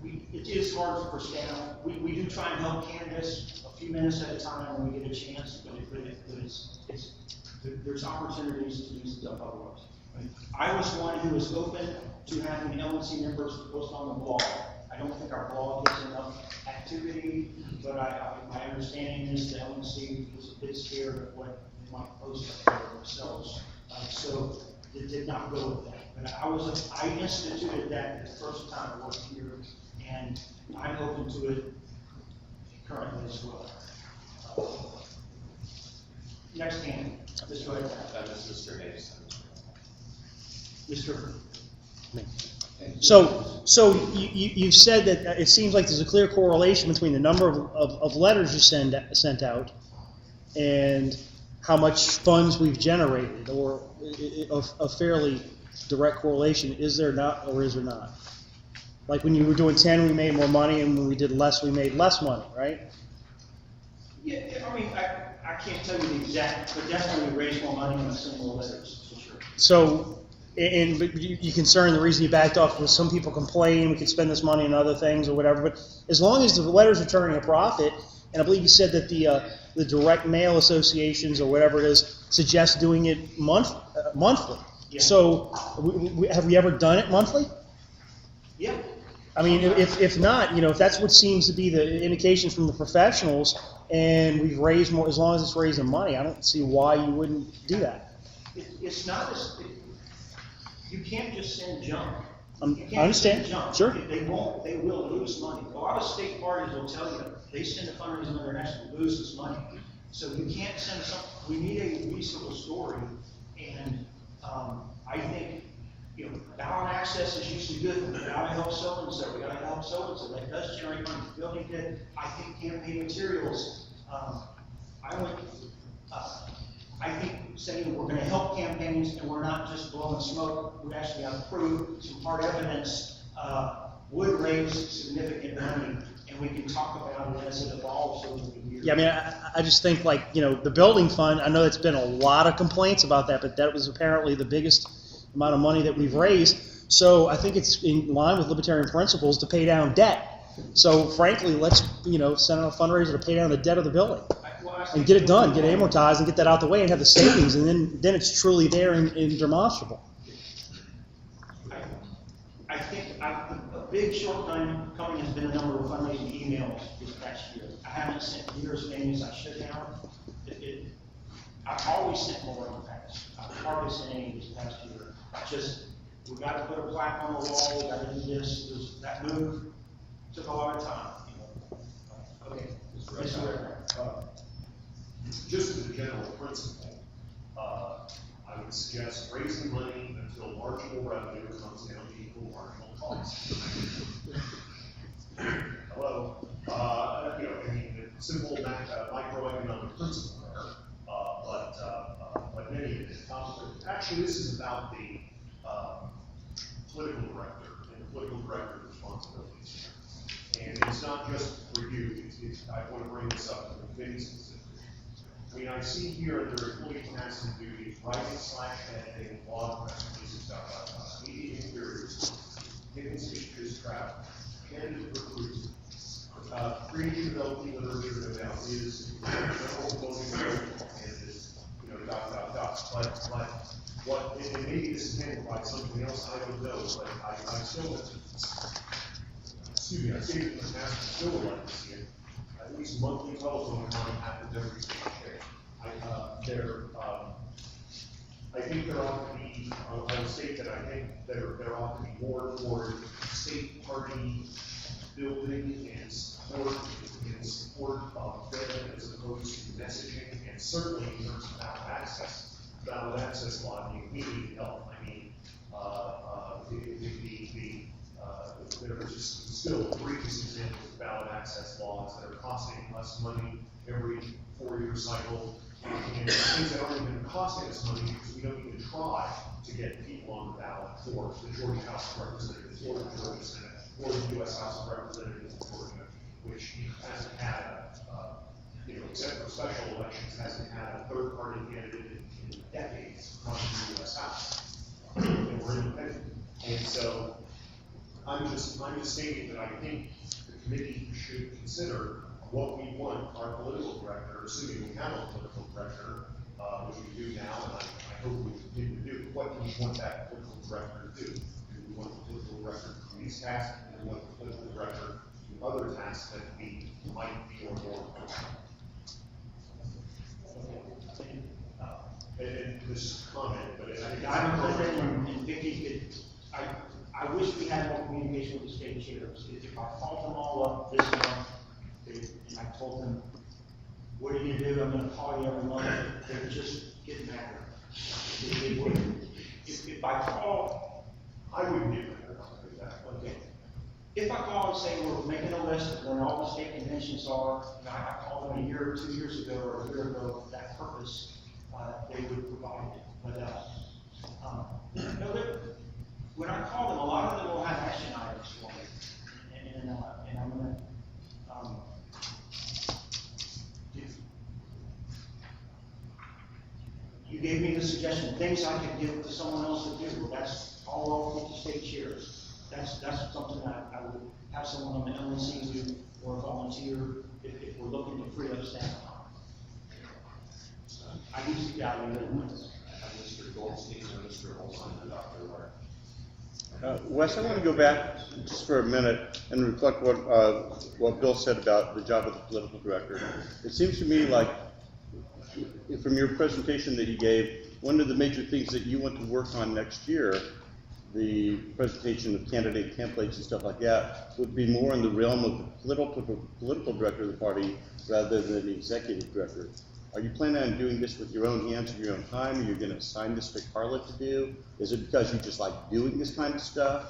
it is hard for staff. We do try and help candidates a few minutes at a time when we get a chance, but there's opportunities to use the public works. I was one who was open to having LNC members post on the blog. I don't think our blog gets enough activity, but my understanding is the LNC was a bit scared of what they might post up there themselves. So it did not go with that. But I instituted that the first time I worked here, and I'm open to it currently as well. Next hand, Mr. Red. Mr. Hayes. Mr. So you've said that it seems like there's a clear correlation between the number of letters you sent out and how much funds we've generated, or a fairly direct correlation. Is there not, or is there not? Like when you were doing 10, we made more money, and when we did less, we made less money, right? Yeah, I mean, I can't tell you the exact, but definitely we raised more money when we sent more letters, for sure. So, but you concerned the reason you backed off was some people complain we could spend this money on other things or whatever. But as long as the letters are turning a profit, and I believe you said that the direct mail associations or whatever it is suggest doing it monthly. Yeah. So, have we ever done it monthly? Yeah. I mean, if not, if that's what seems to be the indication from the professionals, and we've raised more, as long as it's raising money, I don't see why you wouldn't do that. It's not as, you can't just send junk. I understand. Junk. Sure. They will lose money. A lot of state parties will tell you they send a fundraising letter and actually loses money. So you can't send something. We need a reasonable story, and I think ballot access is usually good. We gotta help so and so. We gotta help so and so. That does generate money. Building debt. I think campaign materials. I think saying we're going to help campaigns and we're not just blowing smoke, we actually have proof, some hard evidence would raise significant money, and we can talk about it as it evolves over the years. Yeah, I mean, I just think the building fund, I know there's been a lot of complaints about that, but that was apparently the biggest amount of money that we've raised. So I think it's in line with libertarian principles to pay down debt. So frankly, let's send out a fundraiser to pay down the debt of the building and get it done, get it amortized, and get that out the way, and have the savings, and then it's truly there and demonstrable. I think a big shortcoming has been the number of fundraising emails this past year. I haven't sent near as many as I should have. I've always sent more in the past. I've hardly sent any this past year. We got to put a plaque on the wall. We got to do this. That move took a lot of time. Okay. Just as a general principle, I would suggest raising money until marginal revenue comes down to equal marginal cost. Hello? Simple microeconomic principle there, but many of it is complicated. Actually, this is about the political director and the political director's responsibilities. And it's not just for you. I want to bring this up to the committee specifically. I mean, I see here under employee tasks and duties, writing/editing, blog press releases, media inquiries, giving speeches, travel, candidate recruiting, creating and developing literature and ideas, general voting candidates, But what, and maybe this is handled by something else, I don't know, but I still, excuse me, I say that the past, I still would like to see it, at least monthly telephone contact with every state. I think there ought to be, I would state that I think there ought to be more toward state party building and support of them as opposed to messaging, and certainly in terms of ballot access lobbying, we need help. I mean, there's just still egregious examples of ballot access laws that are costing us money every 4-year cycle. And things that aren't even costing us money because we don't even try to get people on the ballot for the Georgia House of Representatives or the Georgia Senate or the U.S. House of Representatives in Georgia, which hasn't had except for special elections, hasn't had a third-party candidate in decades running the U.S. House. And we're independent. And so I'm just stating that I think the committee should consider what we want our political director, assuming we have a political director, which we do now, and I hope we continue to do. What do we want that political director to do? Do we want the political director to do these tasks, or do we want the political director to do other tasks that we might be or more? And this is a comment, but I think I'm wondering, and Vicki could, I wish we had more communication with the state chairs. If I called them all up this month, and I told them, what are you gonna do? I'm gonna call you every month. They would just get mad. They wouldn't. If I call, I wouldn't get mad about that. okay. If I call and say we're making a list of when all the state conventions are, and I called them a year or 2 years ago or a year ago for that purpose, they would provide it. But no, when I call them, a lot of them will have action items for me, and I'm gonna. You gave me the suggestion, things I could give to someone else to do. Well, that's all with the state chairs. That's something that I would have someone on the LNC do or volunteer if we're looking to free up staff time. I used to value it. Mr. Goldstein and Mr. Olson and Dr. Ware. Wes, I want to go back just for a minute and reflect what Bill said about the job of the political director. It seems to me like, from your presentation that you gave, one of the major things that you want to work on next year, the presentation of candidate templates and stuff like that, would be more in the realm of the political director of the party rather than the executive director. Are you planning on doing this with your own hands and your own time? Are you going to assign this to Carla to do? Is it because you just like doing this kind of stuff?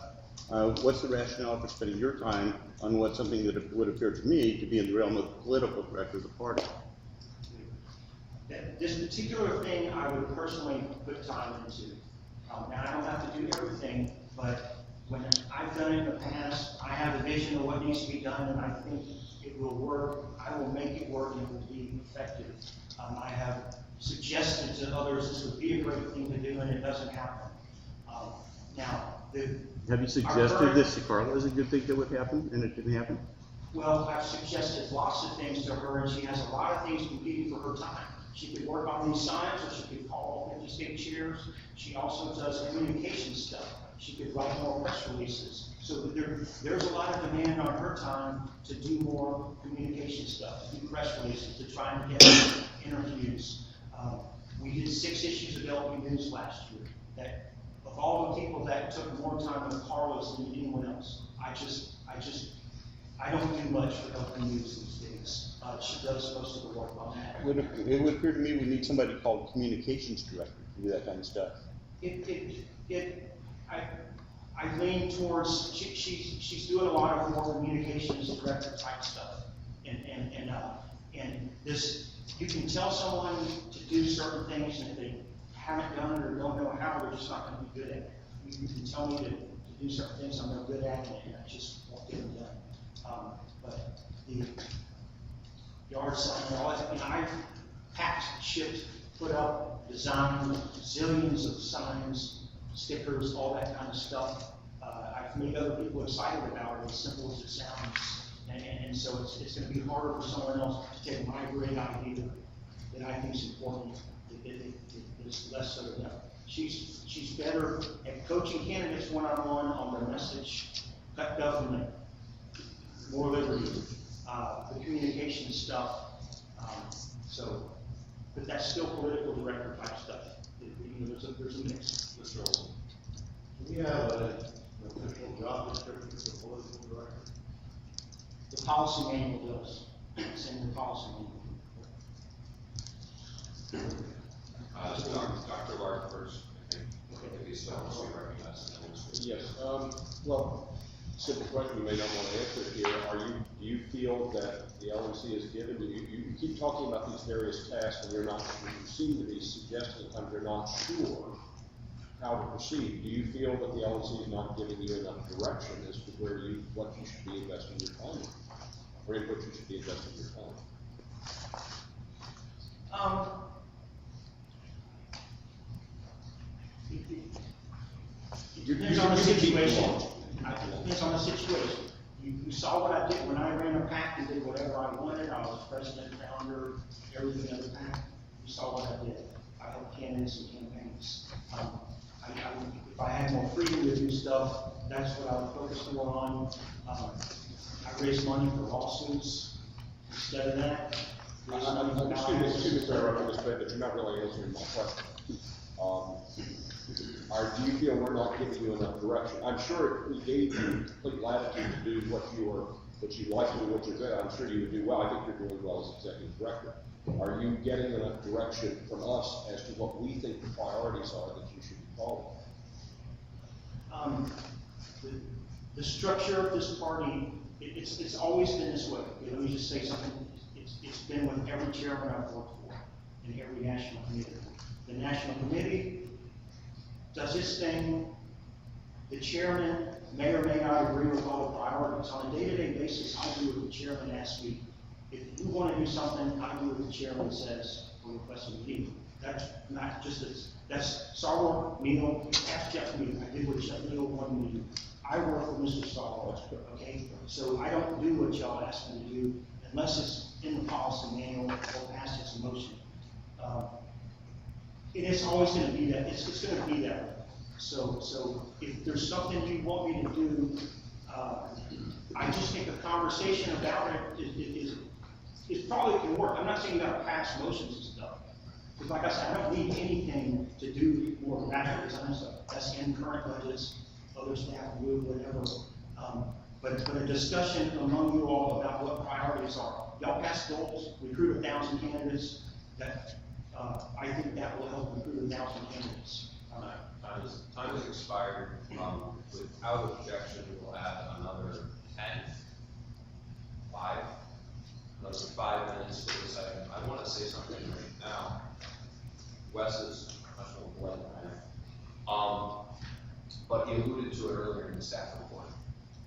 What's the rationale for spending your time on something that would appear to me to be in the realm of the political director of the party? This particular thing I would personally put time into. Now, I don't have to do everything, but when I've done it in the past, I have a vision of what needs to be done, and I think it will work. I will make it work, and it will be effective. I have suggested to others this would be a great thing to do, and it doesn't happen. Have you suggested this to Carla as a good thing that would happen, and it didn't happen? Well, I've suggested lots of things to her, and she has a lot of things competing for her time. She could work on these signs, or she could call 50 state chairs. She also does communication stuff. She could write more press releases. So there's a lot of demand on her time to do more communication stuff, to do press releases, to try and get interviews. We did 6 issues of LP News last year. That of all the people that took more time with Carlos than anyone else, I don't do much for LP News these days. She does most of the work on that. It would appear to me we need somebody called communications director to do that kind of stuff. I lean towards, she's doing a lot of more communications director type stuff. And this, you can tell someone to do certain things, and if they haven't done it or don't know how, they're just not going to be good at it. You can tell me to do certain things I'm no good at, and I just won't get them done. But the yard sign and all that, I've packed, shipped, put up, designed zillions of signs, stickers, all that kind of stuff. I've made other people excited about it, as simple as it sounds. And so it's going to be harder for someone else to take my great idea that I think is important. It's less so than that. She's better at coaching candidates one-on-one their message, cut government, more liberty, the communication stuff. But that's still political director type stuff. There's a mix. Mr. Olson, do we have an official job description for the political director? The policy manual does. It's in the policy manual. Dr. Ware first, I think. If he's still wants to be recognized. Yes. Well, simple question you may not want to answer here. Do you feel that the LNC is given, you keep talking about these various tasks and you seem to be suggesting at times you're not sure how to proceed. Do you feel that the LNC is not giving you enough direction as to what you should be investing your time in? Or in what you should be investing your time? It depends on the situation. It depends on the situation. You saw what I did when I ran a PAC and did whatever I wanted. I was president, founder, everything of the PAC. You saw what I did. I helped candidates and campaigns. If I had more freedom to do stuff, that's what I would focus more on. I raised money for lawsuits instead of that. Excuse me for interrupting this, but you're not really answering my question. Do you feel we're not giving you enough direction? I'm sure if we gave you complete latitude to do what you like to do, what you're good at, I'm sure you would do well. I think you're doing well as executive director. Are you getting enough direction from us as to what we think the priorities are that you should be following? The structure of this party, it's always been this way. Let me just say something. It's been with every chairman I've worked for and every national committee. The national committee does its thing. The chairman may or may not agree with all the priorities. On a day-to-day basis, I do what the chairman asks me. If you want to do something, I do what the chairman says or requests a meeting. That's not just that's Sarwar, Neal, ask Jeff Neal. I did what Jeff Neal wanted me to do. I work for Mr. Sarwar, okay? So I don't do what y'all ask me to do unless it's in the policy manual or past its motion. It's always going to be that. It's going to be that way. So if there's something you want me to do, I just think a conversation about it probably can work. I'm not saying you got to pass motions and stuff. Because like I said, I don't need anything to do more graphic design stuff. That's in current budgets, other staff move, whatever. But a discussion among you all about what priorities are. Y'all pass goals, recruit 1,000 candidates. I think that will help recruit 1,000 candidates. Time has expired. Without objection, we will add another 5 minutes for this item. I want to say something right now. Wes is professional blood but he alluded to it earlier in the staff report.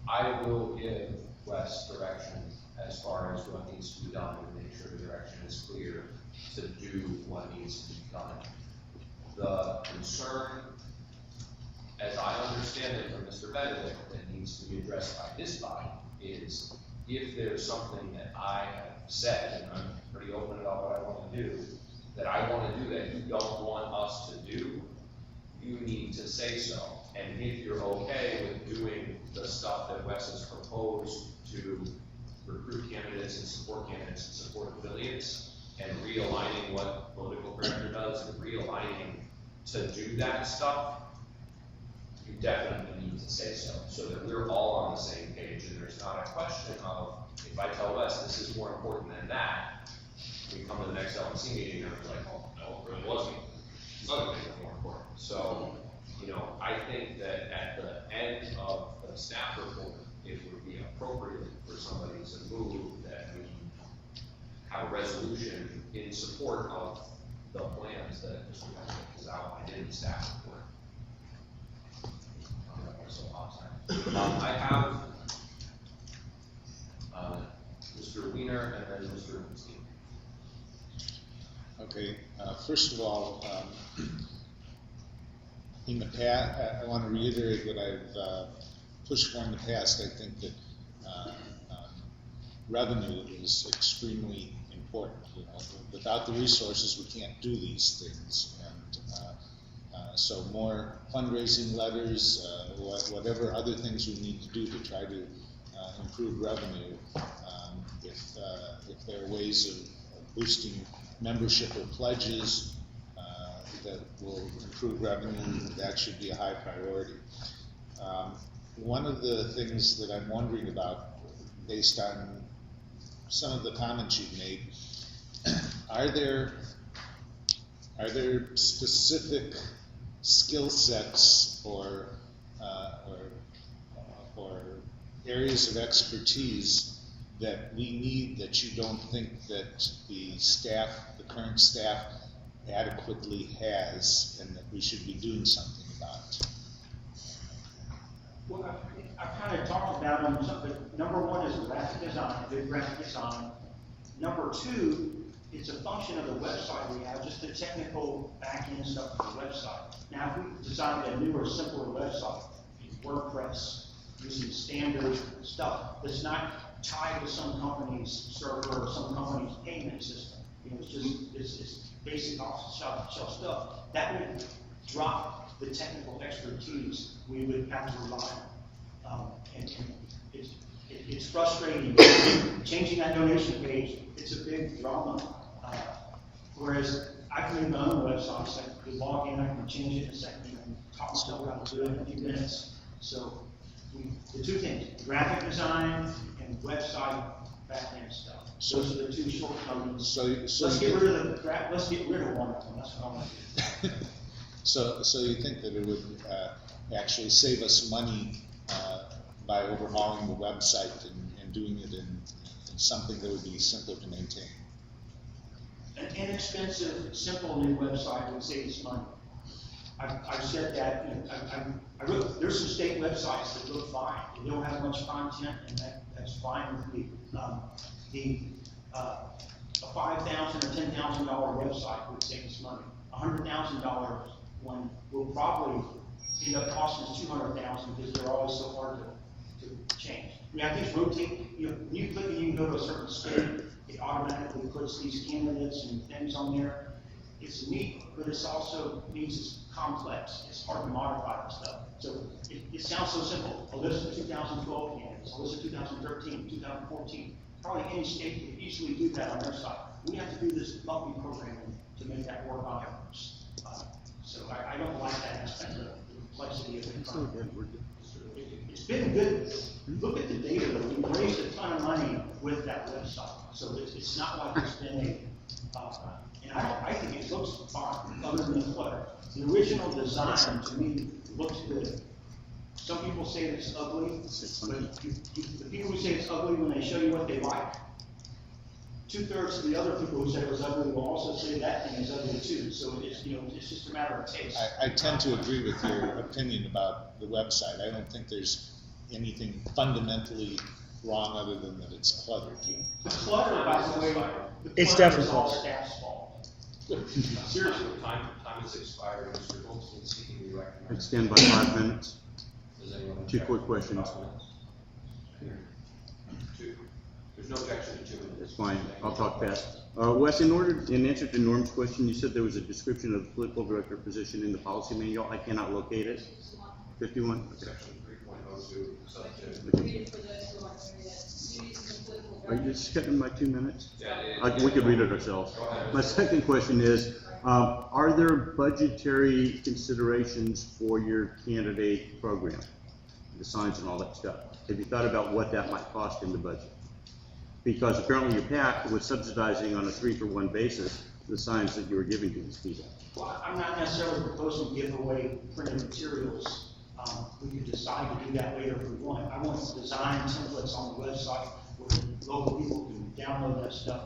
I will give Wes direction as far as what needs to be done and make sure the direction is clear to do what needs to be done. The concern, as I understand it from Mr. Benedict, that needs to be addressed by this body is if there's something that I have said, and I'm pretty open about what I want to do, that I want to do that you don't want us to do, you need to say so. And if you're okay with doing the stuff that Wes has proposed to recruit candidates and support affiliates, and realigning what political director does and realigning to do that stuff, you definitely need to say so that we're all on the same page and there's not a question of, if I tell Wes this is more important than that, we come to the next LNC meeting and we're like, oh, no, it really wasn't. Other things are more important. So, I think that at the end of the staff report, it would be appropriate for somebody to move that we have a resolution in support of the plans that Mr. Benedict has outlined in the staff report. I have Mr. Wiener and then Mr. Rubenstein. Okay, first of all, in the past, I want to reiterate what I've pushed for in the past. I think that revenue is extremely important. Without the resources, we can't do these things. And so more fundraising letters, whatever other things we need to do to try to improve revenue. If there are ways of boosting membership or pledges that will improve revenue, that should be a high priority. One of the things that I'm wondering about, based on some of the comments you've made, are there specific skill sets or areas of expertise that we need that you don't think that the staff, the current staff adequately has, and that we should be doing something about? Well, I've kind of talked about them, but number one is graphic design, good graphic design. Number two, it's a function of the website we have, just the technical back-end stuff of the website. Now, if we designed a newer, simpler website, WordPress, using standard stuff that's not tied to some company's server or some company's payment system, you know, it's basic off-the-shelf stuff, that would drop the technical expertise we would have to rely on. And it's frustrating. Changing that donation page, it's a big drama. Whereas I can make my own website, so I can log in, I can change it in a second, and talk myself how to do it in a few minutes. So the two things, graphic design and website back-end stuff. Those are the two shortcomings. Let's get rid of one of them. That's what I want to do. So you think that it would actually save us money by overhauling the website and doing it in something that would be simpler to maintain? An inexpensive, simple new website would save us money. I've said that, you know, there's some state websites that look fine. They don't have much content, and that's fine with me. A $5,000 or $10,000 website would save us money. $100,000 one will probably end up costing us $200,000 because they're always so hard to change. I mean, I think rotate, you know, when you click and you can go to a certain state, it automatically puts these candidates and things on there. It's neat, but it's also means it's complex. It's hard to modify the stuff. So it sounds so simple. A list of 2012 candidates, a list of 2013, 2014. Probably any state can easily do that on their site. We have to do this bumpy programming to make that work on ours. So I don't like that aspect of the complexity of it. It's been good. Look at the data. We've raised a ton of money with that website. So it's not like it's been and I think it looks fine, other than the clutter. The original design, to me, looks good. Some people say it's ugly, but the people who say it's ugly, when they show you what they like, 2/3 of the other people who say it was ugly will also say that thing is ugly too. So it's, you know, it's just a matter of taste. I tend to agree with your opinion about the website. I don't think there's anything fundamentally wrong other than that it's cluttered. The clutter, by the way, It's definitely all cluttered. staff's fault. Seriously, time is expired, Mr. Goldston seeking to be recognized. Extend by 5 minutes. Does anyone Two object? quick questions. 5 minutes? Two. There's no objection to 2 minutes. That's fine. I'll talk fast. Wes, in answer to Norm's question, you said there was a description of the political director position in the policy manual. I cannot locate it. 51? Okay. Section 3.02, sub 2. Read it for those who aren't familiar, that duties of political Are you just cutting my 2 minutes? Yeah, We could read it ourselves. My second question is, are there budgetary considerations for your candidate program? The signs and all that stuff. Have you thought about what that might cost in the budget? Because apparently your PAC was subsidizing on a 3-for-1 basis the signs that you were giving to these people. Well, I'm not necessarily proposing to give away printed materials. We could decide to do that later if we want. I want to design templates on the website where local people can download that stuff.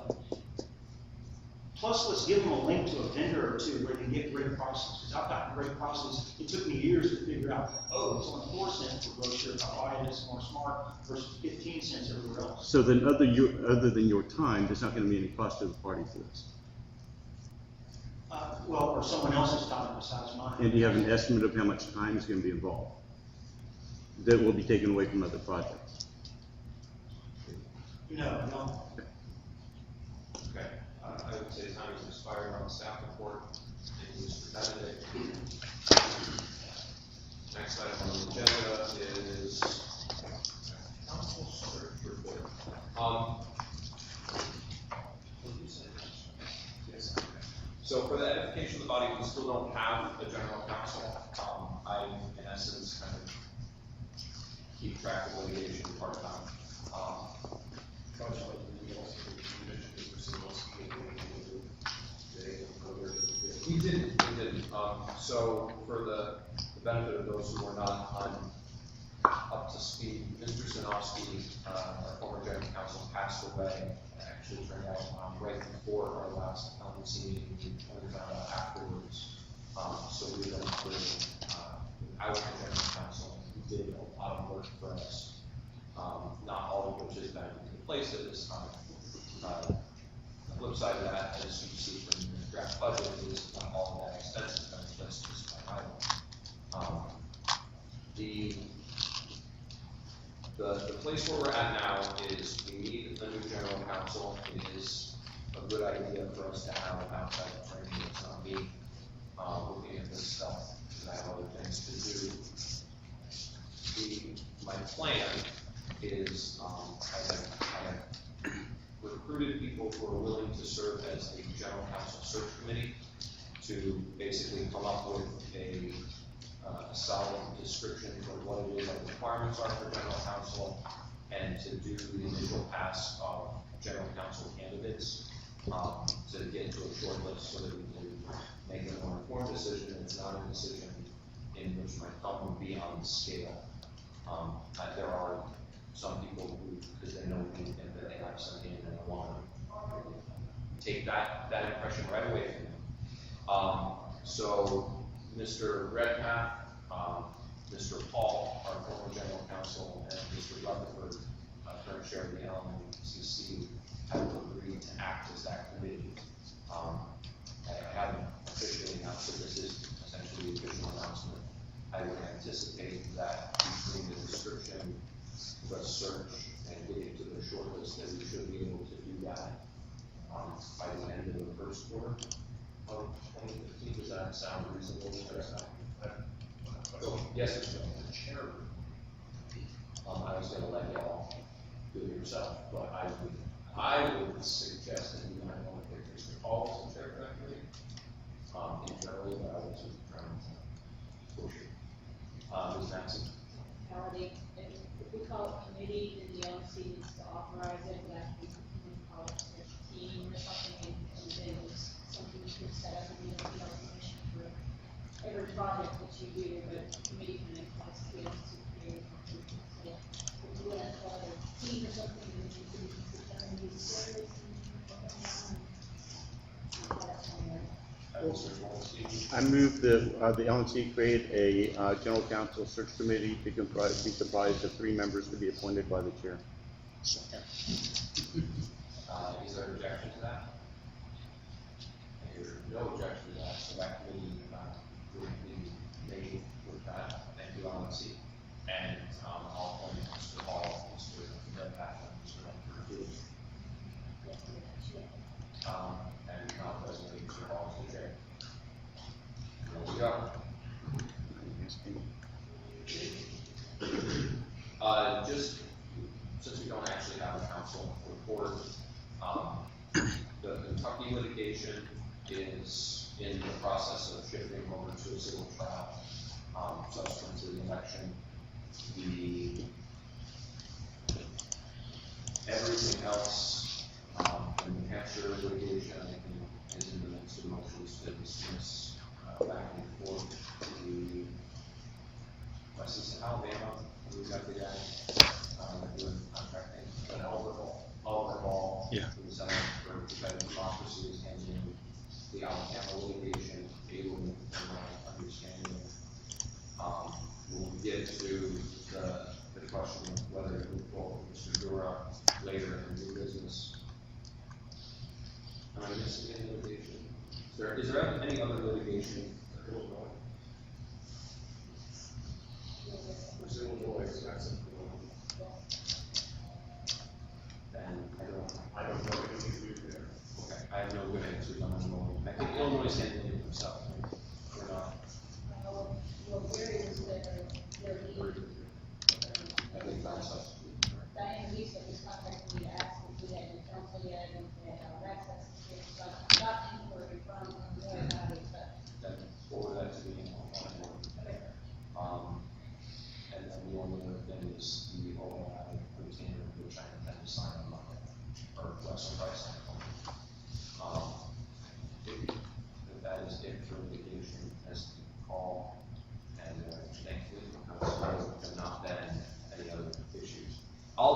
Plus, let's give them a link to a vendor or two where they can get great prices. Because I've gotten great prices. It took me years to figure out, oh, it's only 4 cents per brochure. If I buy it, it's more smart versus 15 cents everywhere else. So then other than your time, there's not going to be any cost to the party for this? Well, or someone else's time besides mine. And do you have an estimate of how much time is going to be involved that will be taken away from other projects? No. Okay, I would say time is expired on the staff report. Thank you, Mr. Benedict. Next item on the agenda is council search report. So for the edification of the body, we still don't have a general counsel. I, in essence, kind of keep track of litigation part-time. We didn't. So for the benefit of those who are not on up to speed. Mr. Sinofsky, our former general counsel, passed away. Actually turned out right before our last LNC meeting. We found out afterwards. So we went through without the general counsel, who did a lot of work for us. Not all of which has been in place at this time. The flip side of that, as you see from the draft budget, is not all of that expensive. That's just my item. The place where we're at now is we need a new general counsel. It is a good idea for us to have an outside attorney. It's not me looking at this stuff because I have other things to do. My plan is I have recruited people who are willing to serve as a general counsel search committee to basically come up with a solid description of what it is our requirements are for general counsel, and to do the initial pass of general counsel candidates to get to a short list so that we can make a more informed decision. It's not a decision in which my thumb would be on the scale. There are some people who, because they know me and that they have something and I want to take that impression right away from them. So Mr. Redpath, Mr. Paul, our former general counsel, and Mr. Rutherford, current chair of the LNCC, have agreed to act as that committee. I haven't officially announced that this is essentially the official announcement. I would anticipate that between the description, the search, and getting to the short list, that we should be able to do that by the end of the first quarter of 2015. Does that sound reasonable? Yes, it's the chair. I was going to let y'all do it yourself, but I would suggest that you might want to pick Mr. Paul as the chair of that committee. Internally, but I would just try to push it. Ms. Maxson? If we call it committee, then the LNC needs to authorize it, but I think we can call it a team or something, and then it's something you can set up and you know, commission for every project that you do, but the committee can make those skills to create something. So if you want to call it a team or something, then you can determine these services I move that the LNC create a general counsel search committee to be comprised of 3 members to be appointed by the chair. Is there an objection to that? There's no objection to that, so that committee would be made with that. Thank you, LNC. And I'll appoint Mr. Hall, Mr. Redpath, and Mr. Rutherford. And presently Mr. Hall is the chair. There we go. Just since we don't actually have a council report, the Kentucky litigation is in the process of shifting over to a civil trial subsequent to the election. Everything else in New Hampshire litigation, I think, is in the midst of motions to dismiss back and forth to West Alabama. We've got the guy doing contracting, but Oliver Ball, Yeah. who's for Defending Democracy, is handling the Alabama litigation, able to understanding. We'll get to the question of whether to move forward with Mr. Dura later in the business. Am I missing any litigation? Is there any other litigation? Then I don't know anything there. Okay, I have no good answers on Illinois. I think Illinois is handling it themselves. We're not. well, Gary was their lead. I think that's us. Diane Lisa was contacting me to ask if we had any counsel yet, and if they had access to it, but I got inquiry from them about it, but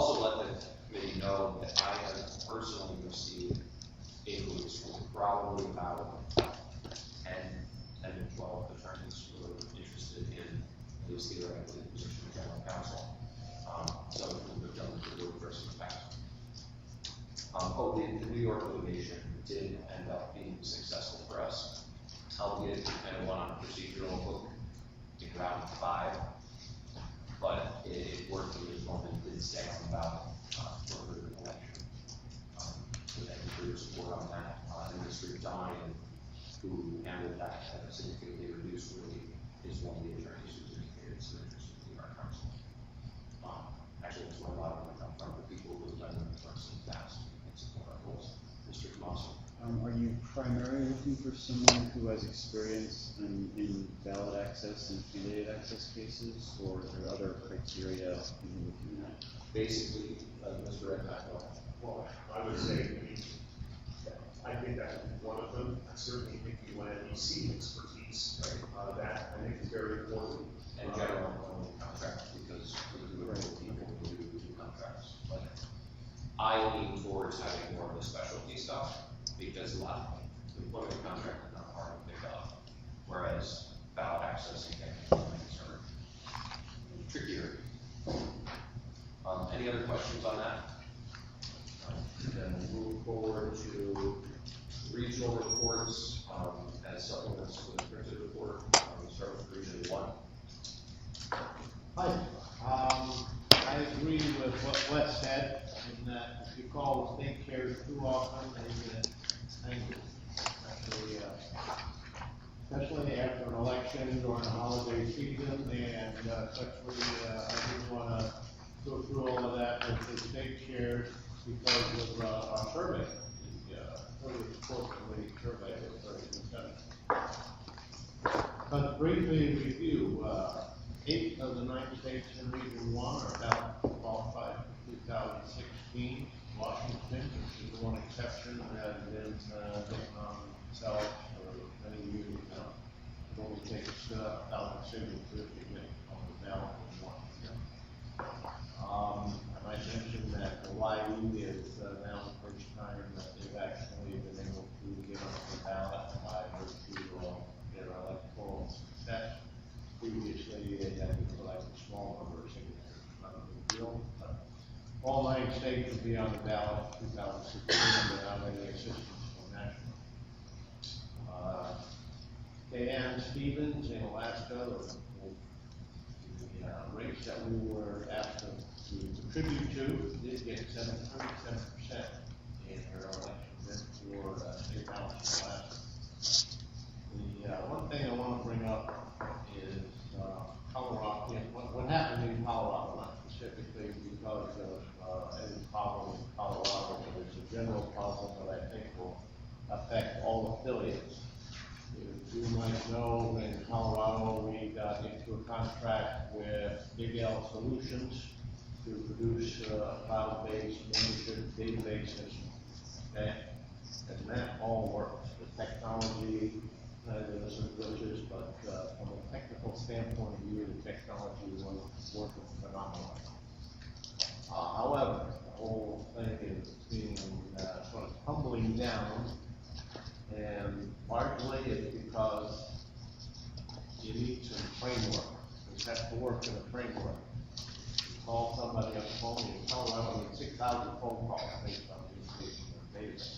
also let the committee know that I have personally received inquiries from probably about 10 to 12 attorneys who are interested in at least theoretically the position of general counsel. Some of whom have done the work for us in the past. The New York litigation did end up being successful for us. Albeit it kind of went on a procedural hook in round 5, but it worked for this moment, did stay on the ballot for the election. So thank you for your support on that. And Mr. Dine, who handled that at a significantly reduced rate, is one of the attorneys who's indicated some interest in the art council. Actually, that's where a lot of them come from, the people who have done the first and fast and support our goals. Mr. Tomaso. Are you primarily looking for someone who has experience in ballot access and candidate access cases, or are there other criteria you're looking at? Basically, Mr. Redknapp. Well, I would say, I think that would be one of them. I certainly think the LNC expertise, that I think is very important. And general contracts, because we do people who do contracts. But I lean towards having more of the specialty stuff, because a lot of employment contract is not hard to pick up, whereas ballot access and technical things are trickier. Any other questions on that? Then we'll move forward to regional reports as supplements to the printed report. We'll start with Region 1. Hi. I agree with what Wes said, in that if you call the state chairs too often, they get angry. Especially after an election during a holiday season, and especially, I didn't want to go through all of that with the state chairs because of our survey. The fortunately survey was very consensus. But briefly review, 8 of the 9 states in Region 1 are ballot qualified for 2016. Washington, which is the one exception, has been getting on itself for many years now. It only takes 1,000 signatures to get on the ballot in 1 year. I might mention that Hawaii is now the first time that they've actually been able to get on the ballot by virtue of their electoral success. Previously, they had to collect a small number of signatures, not a big deal. All 9 states will be on the ballot in 2016 without any assistance from national. Dan Stevens in Alaska, the race that we were asked to contribute to, did get 37% in her election for state house in Alaska. The one thing I want to bring up is Colorado. What happened in Colorado, not specifically because of any problem in Colorado, but it's a general problem that I think will affect all affiliates. You might know in Colorado we got into a contract with Big L Solutions to produce a cloud-based membership database system. Okay? And that all works. The technology, there's some glitches, but from a technical standpoint of view, the technology was working phenomenally. However, the whole thing is being sort of tumbling down, and largely it's because you need some framework. You have to work in a framework. You call somebody on the phone, in Colorado, you get 6,000 phone calls based on the information in the database.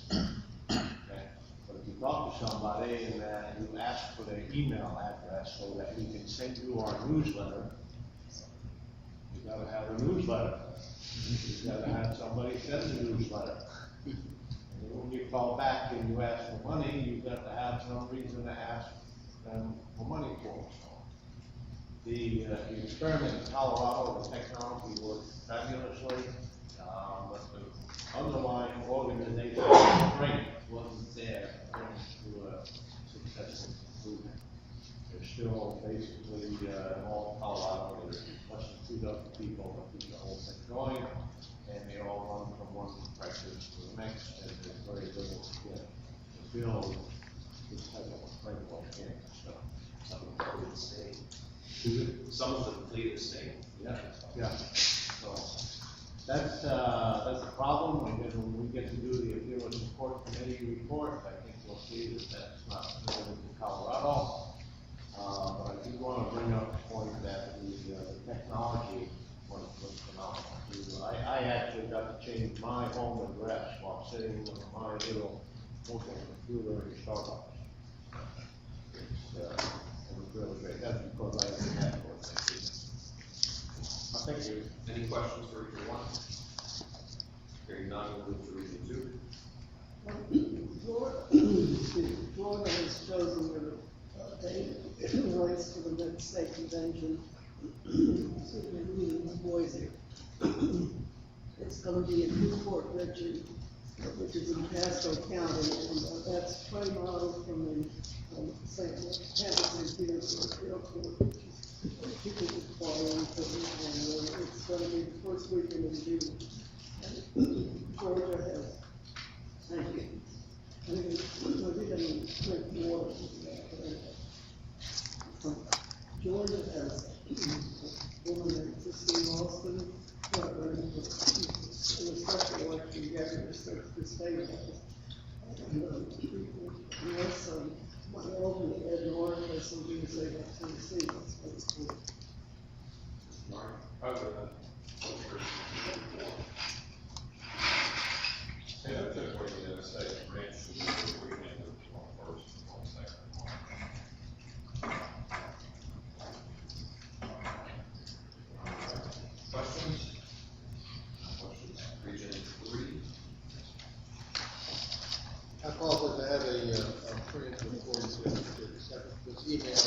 Okay? But if you talk to somebody and you ask for their email address so that we can send you our newsletter, you gotta have a newsletter. You gotta have somebody send the newsletter. And when you call back and you ask for money, you've got to have some reason to ask them for money for it. The experiment in Colorado, the technology worked fabulously, but the underlying organization strength wasn't there to a successful conclusion. There's still basically in all Colorado, there's less than 2,000 people that keep the whole thing going, and they all run from one practice to the next, and there's very little to build this type of a framework in. So, some of them flee the state. Some of them flee the state. Yeah. So that's a problem, and then when we get to do the appeal and support committee report, I think we'll see that that's not limited to Colorado. But I do want to bring up the point that the technology was phenomenal. I actually got to change my home address while sitting with my little mobile computer in Starbucks. It was really great. That's because I have a network. Thank you. Any questions for Region 1? Hearing none, we'll move to Region 2. Florida has chosen their date rights for the next state convention. Meeting in Boise. It's going to be in Newport Richard, which is in Pasco County, and that's 20 miles from the St. Louis Airport, which is people would fly into, and it's going to be the first weekend in June. And Georgia has, thank you. I didn't drink water. Georgia has a woman named Christine Austin, in the special election yesterday, the state house. And yes, my alternate Ed North has something to say about Tennessee. That's very cool. Yeah, typically, the state ranch should be the weekend of the 21st and 22nd. Questions? Questions? Region 3. I apologize, I have a print before this email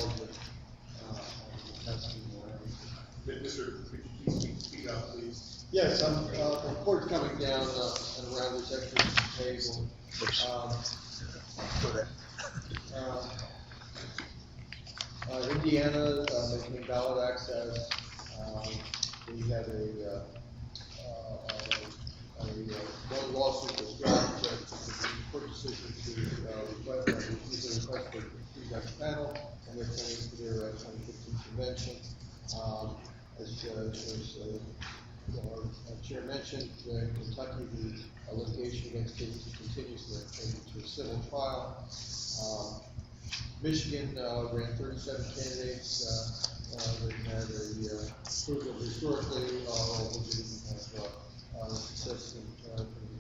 that, Mr. could you please speak up, please? yes, a report coming down and around this extra table. Indiana, making ballot access, we had one lawsuit was dropped, the court decision to request for a three-judge panel, and they're planning for their 2015 convention. As our chair mentioned, in Kentucky, the litigation against Casey continues to a civil trial. Michigan ran 37 candidates. They had a proof of historically, we didn't have success in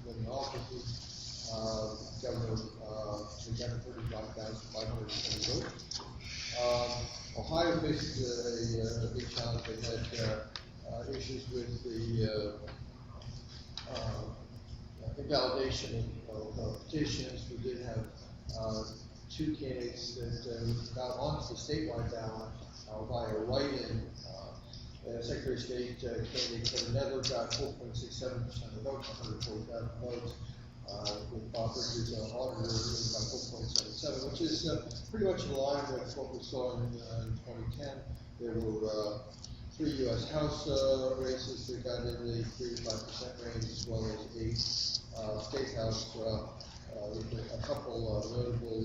winning offices. Governor, we got 35,520 votes. Ohio faces a big challenge. They had issues with the invalidation of petitions. We did have two candidates that got onto the statewide ballot via write-in. Secretary of State candidate Kevin Nether got 4.67% of the votes, 140,000 votes. With Bob Bridges, auditor, about 4.77, which is pretty much in line with what we saw in 2010. There were 3 U.S. House races that got in the 3 to 5% range, as well as 8 State House. A couple notable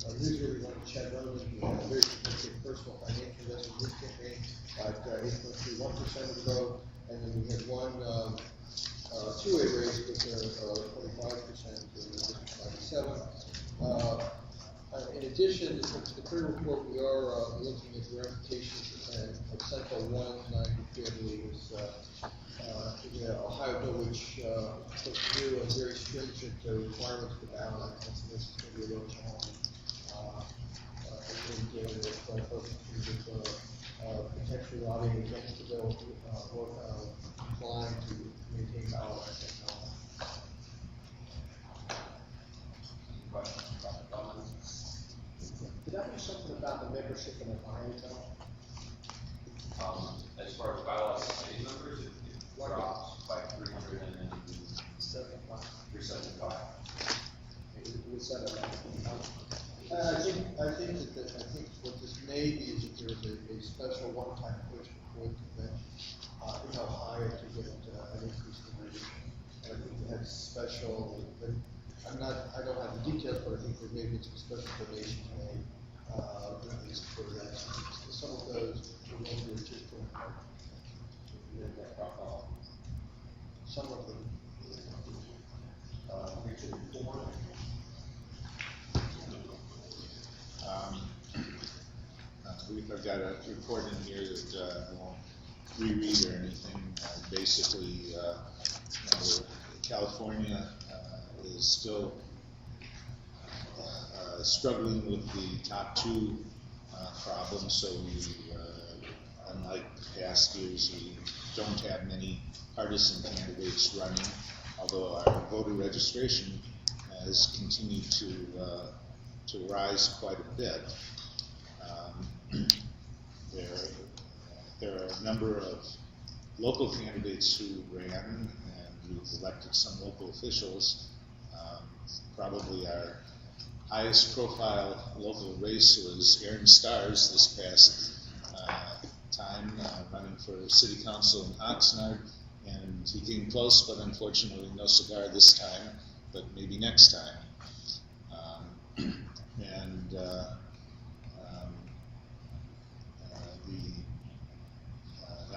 newsworthy one, Chad Ronan, who had a very significant personal financial investment in his campaign, got 8.31% of the vote, and then we had one two-way race with 25% in District 97. In addition to the third report, we are looking at verification of Central 193, I believe, is the Ohio bill, which puts new and very stringent requirements for ballot. And so this is going to be a real challenge. In dealing with folks potentially lobbying against the bill or applying to maintain ballot technology. Questions about the comments? Did I hear something about the membership in the INTEL? As far as bylaws committee members, it drops by 375. I think what this may be is that there's a special one-time push before the convention in Ohio to get an increase in membership. And I think they have special. I don't have the details, but I think that maybe it's a special donation made for that. Some of those will go through a typical. I've got a report in here that I won't reread or anything. Basically, you know, California is still struggling with the top two problems, so we, unlike past years, we don't have many partisan candidates running, although our voter registration has continued to rise quite a bit. There are a number of local candidates who ran, and we've elected some local officials. Probably our highest profile local race was Aaron Starrs this past time, running for city council in Oxnard, and he came close, but unfortunately no cigar this time, but maybe next time.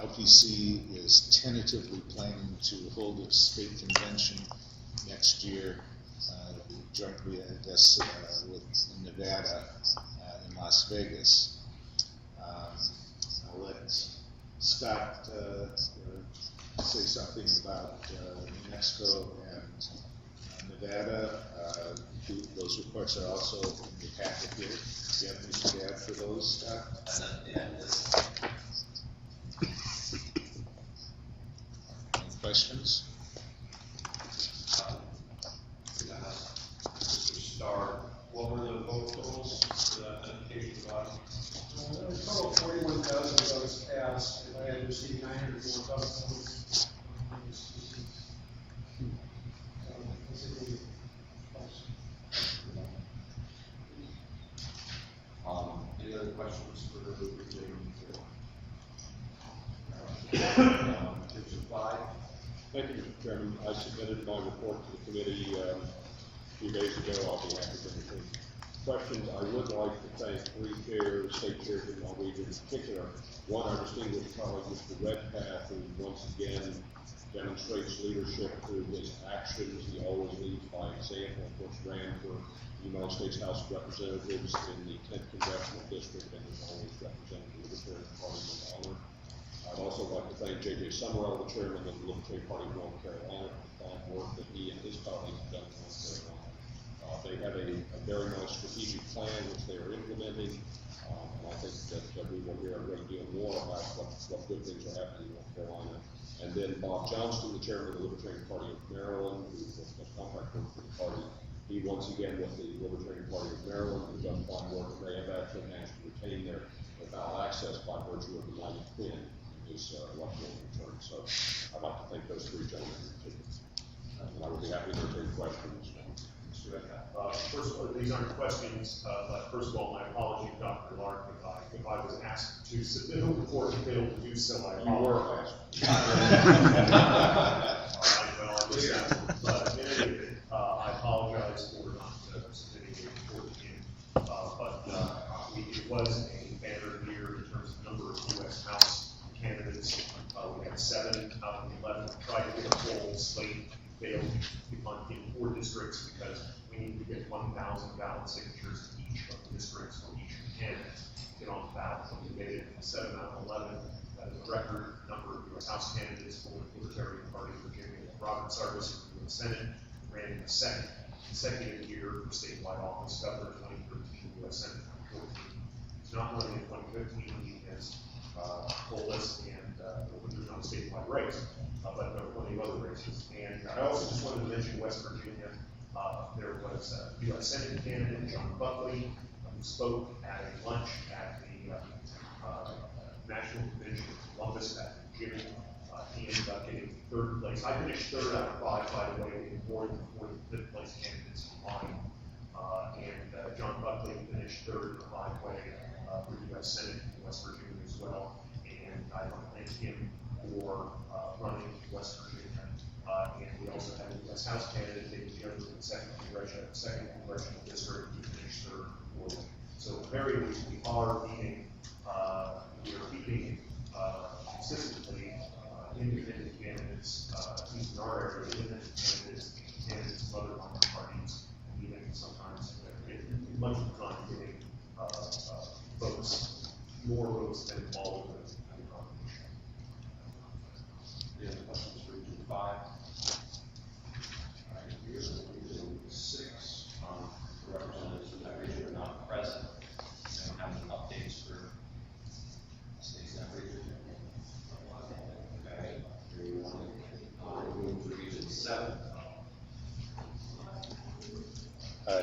The LPC is tentatively planning to hold its state convention next year, jointly, I guess, with Nevada in Las Vegas. I'll let Scott say something about New Mexico and Nevada. Those reports are also in the packet here. Do you have anything to add for those, Scott? Any questions? Start. What were the vote totals for that education body? A total of 41,000 votes cast, and I had received 904,000 votes. Any other questions for the Thank you, Mr. Chairman. I submitted my report to the committee a few days ago. I'll be happy to entertain questions. I would like to thank three chairs, state chairs in my region in particular. One, our distinguished colleague, Mr. Redpath, who once again demonstrates leadership through his actions. He always leads by example. Of course, ran for the United States House of Representatives in the 10th Congressional District and has always represented the Libertarian Party with honor. I'd also like to thank J.J. Summerall, the chairman of the Libertarian Party of North Carolina, for the fine work that he and his colleagues have done in North Carolina. They have a very nice strategic plan which they are implementing, and I think that we will hear a great deal more about what good things are happening in North Carolina. And then Bob Johnston, the chairman of the Libertarian Party of Maryland, who was contract work for the party, he once again with the Libertarian Party of Maryland has done fine work, and they have actually managed to retain their ballot access by virtue of the Mighty Quinn in his electoral return. So I'd like to thank those three gentlemen in particular. And I would be happy to take questions. First of all, these aren't questions, but first of all, my apology, Dr. Lark, if I was asked to submit a report and failed to do so, I apologize. Well, I was asked, but in any event, I apologize for not submitting a report to you. It was a banner year in terms of number of U.S. House candidates. We had 7 out of the 11 tried to get a full slate, failed in 4 districts because we need to get 1,000 ballot signatures in each of the districts for each candidate to get on the ballot. We made it 7 out of 11. That is a record number of U.S. House candidates for the Libertarian Party of Virginia. Robert Sarvis for the Senate ran in the second consecutive year for statewide office, governor 2013, U.S. Senate 2014. He's not running in 2015. He has told us, and there's not a statewide race, but there are plenty of other races. And I also just wanted to mention West Virginia. There was a U.S. Senate candidate, John Buckley, who spoke at a lunch at the National Convention in Columbus at Jimmy. He ended up getting 3rd place. I finished 3rd out of 5, by the way, in more than 5th place candidates combined. And John Buckley finished 3rd in a 5-way for U.S. Senate in West Virginia as well. And I want to thank him for running West Virginia. And we also had a U.S. House candidate, David Jones, in the 2nd Congressional District, who finished 3rd and 4th. So at the very least, we are keeping consistently independent candidates, at least in our area, independent candidates from other minor parties, and even sometimes much of the time getting votes more votes than all of them. Any other questions for Region 5? All right, here's Region 6, the representatives from that region are not present. They don't have any updates for states in that region. Okay, here we want to move to Region 7.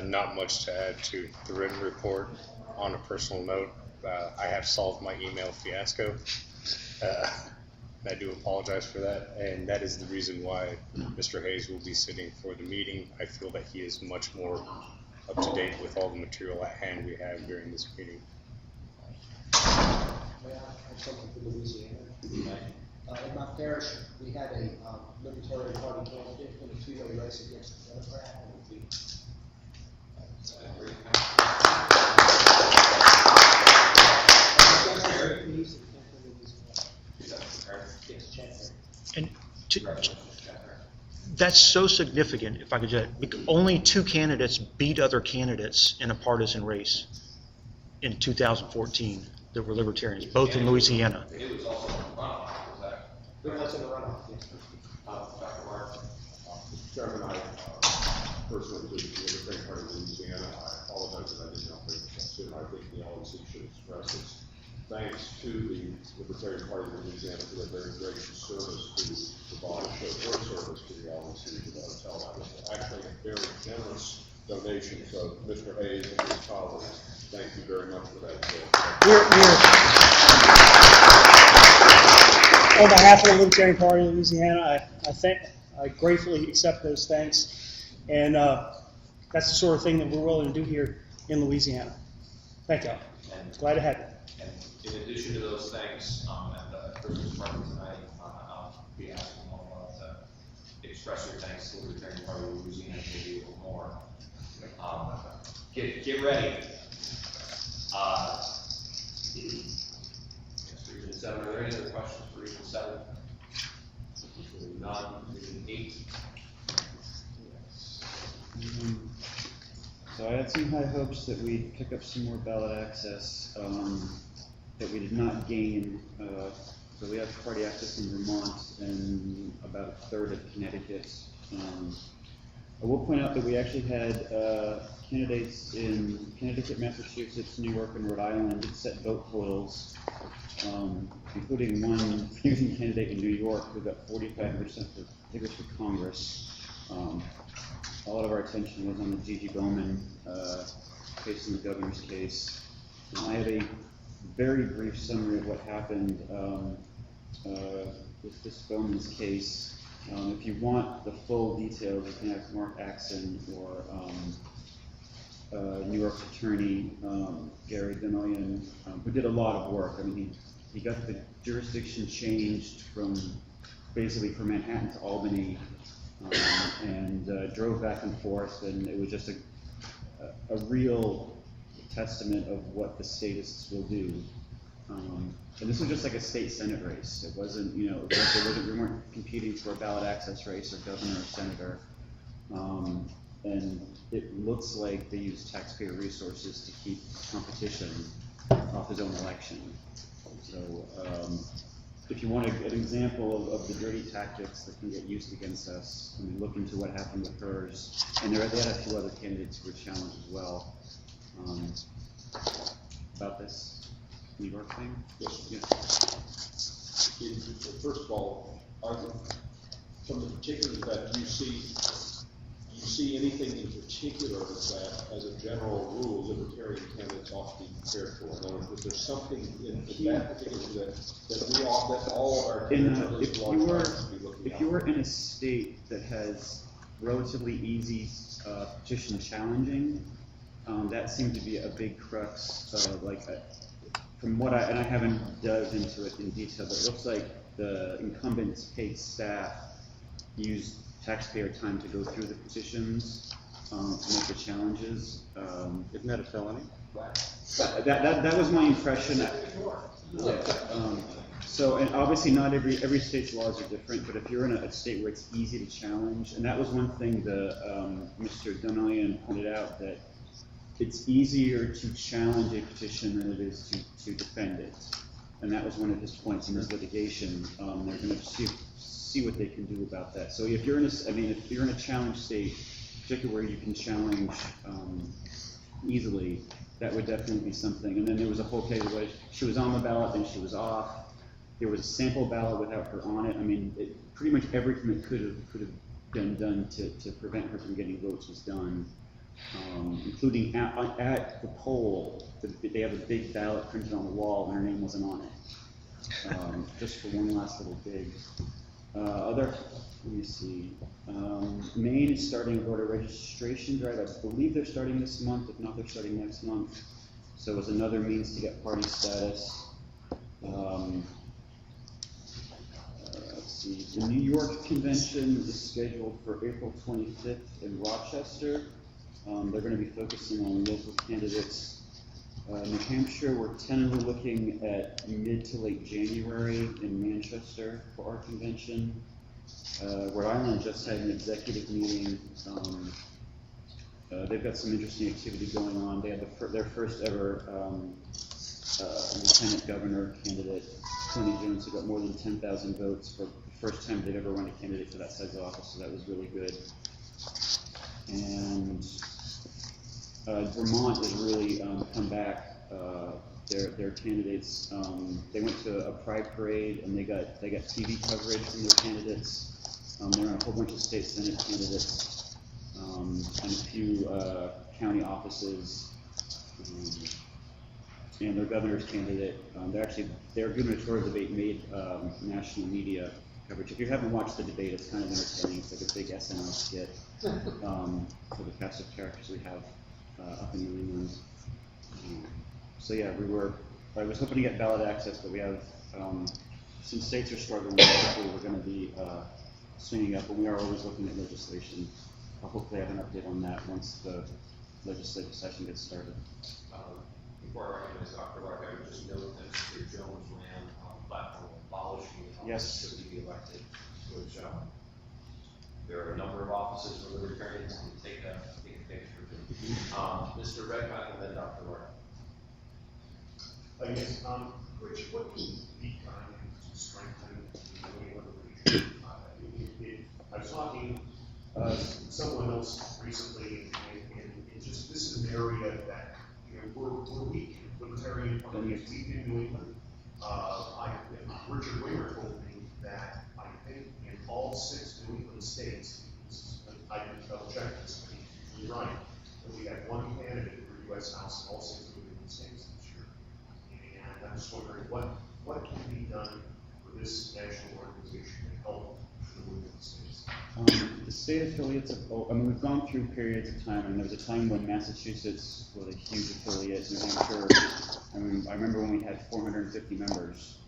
Not much to add to the written report. On a personal note, I have solved my email fiasco. I do apologize for that, and that is the reason why Mr. Hayes will be sitting for the meeting. I feel that he is much more up to date with all the material at hand we have during this meeting. May I have something for Louisiana? In my parish, we had a Libertarian Party candidate in a two-way race against the Democrat, and we beat. And that's so significant, if I could just, only 2 candidates beat other candidates in a partisan race in 2014 that were libertarians, both in Louisiana. It was also in the runoff, was that? It was in the runoff, yes. Dr. Mark? Mr. Chairman, I personally believe the Libertarian Party of Louisiana. I apologize that I did not bring this up soon. I think the LNC should express its thanks to the Libertarian Party of Louisiana for their very gracious service to provide chauffeur service to the LNC to the hotel. That was actually a very generous donation. So, Mr. Hayes and his colleagues, thank you very much for that. On behalf of the Libertarian Party of Louisiana, I gratefully accept those thanks, and that's the sort of thing that we're willing to do here in Louisiana. Thank you. Glad to have you. And in addition to those thanks, at the Christmas party tonight, I'll be asking all to express your thanks to the Libertarian Party of Louisiana, maybe a little more. Get ready. Region 7, are there any other questions for Region 7? None. Region 8. So I had some high hopes that we'd pick up some more ballot access that we did not gain. So we have party access in Vermont and about a third of Connecticut. I will point out that we actually had candidates in Connecticut, Massachusetts, New York, and Rhode Island that set vote totals, including one fusion candidate in New York who got 45% for figures for Congress. A lot of our attention was on the Gigi Bowman case and the governor's case. I have a very brief summary of what happened with this Bowman's case. If you want the full details, you can ask Mark Axon or New York's attorney, Gary Denoyan, who did a lot of work. I mean, he got the jurisdiction changed from basically from Manhattan to Albany, and drove back and forth, and it was just a real testament of what the statists will do. And this was just like a state senate race. It wasn't, we weren't competing for a ballot access race or governor or senator. And it looks like they used taxpayer resources to keep competition off his own election. So if you want an example of the dirty tactics that can get used against us, I mean, look into what happened with hers. And they had a few other candidates who were challenged as well. About this New York thing? Yes. First of all, from the particulars that you see anything in particular that, as a general rule, libertarian candidates ought to be prepared for? In other words, is there something in that particular that all of our candidates should be looking at? If you were in a state that has relatively easy petition challenging, that seemed to be a big crux. From what I haven't dove into it in detail, but it looks like the incumbent's paid staff used taxpayer time to go through the petitions, to make the challenges. Isn't that a felony? That was my impression. So, and obviously not every state's laws are different, but if you're in a state where it's easy to challenge, and that was one thing Mr. Donoyan pointed out, that it's easier to challenge a petition than it is to defend it. And that was one of his points in his litigation. They're gonna see what they can do about that. So if you're in if you're in a challenge state, particularly where you can challenge, easily, that would definitely be something. And then there was a whole case where she was on the ballot, then she was off. There was a sample ballot without her on it. I mean, pretty much everything that could have been done to prevent her from getting votes was done, including at the poll. They have a big ballot printed on the wall, and her name wasn't on it. Just for one last little dig. Let me see. Maine is starting a voter registration drive. I believe they're starting this month. If not, they're starting next month. So it's another means to get party status. Let's see. The New York convention is scheduled for April 25th in Rochester. They're going to be focusing on local candidates. New Hampshire, we're tentatively looking at mid to late January in Manchester for our convention. Rhode Island just had an executive meeting. They've got some interesting activity going on. They had their first ever lieutenant governor candidate, Tony Jones, who got more than 10,000 votes for the first time they've ever run a candidate for that size of office, so that was really good. And Vermont has really come back. Their candidates, they went to a pride parade and they got TV coverage from their candidates. They're on a whole bunch of state senate candidates and a few county offices, and their governor's candidate. Their gubernatorial debate made national media coverage. If you haven't watched the debate, it's kind of entertaining. It's like a big SNL skit for the cast of characters we have up in New England. So yeah, I was hoping to get ballot access, but we have, some states are struggling, hopefully we're gonna be swinging up, but we are always looking at legislation. I'll hopefully have an update on that once the legislative session gets started. Before I recognize Dr. Lark, I would just note that Mr. Jones ran on the platform of abolishing the office should he be elected, which, there are a number of offices for Libertarians who can take a picture of. Mr. Redpath and then Dr. Lark. Yes, Rich, what can be done to strengthen the New England region? I was talking to someone else recently, and just this is an area that, we're weak. Libertarian Party is weak in New England. Richard Winger told me that I think in all 6 New England states, I can double check this, but he's usually right, that we had one candidate for U.S. House in all 6 New England states this year. And I'm just wondering what can be done for this national organization to help the New England states? The state affiliates we've gone through periods of time, and there was a time when Massachusetts was a huge affiliate. New Hampshire, I remember when we had 450 members.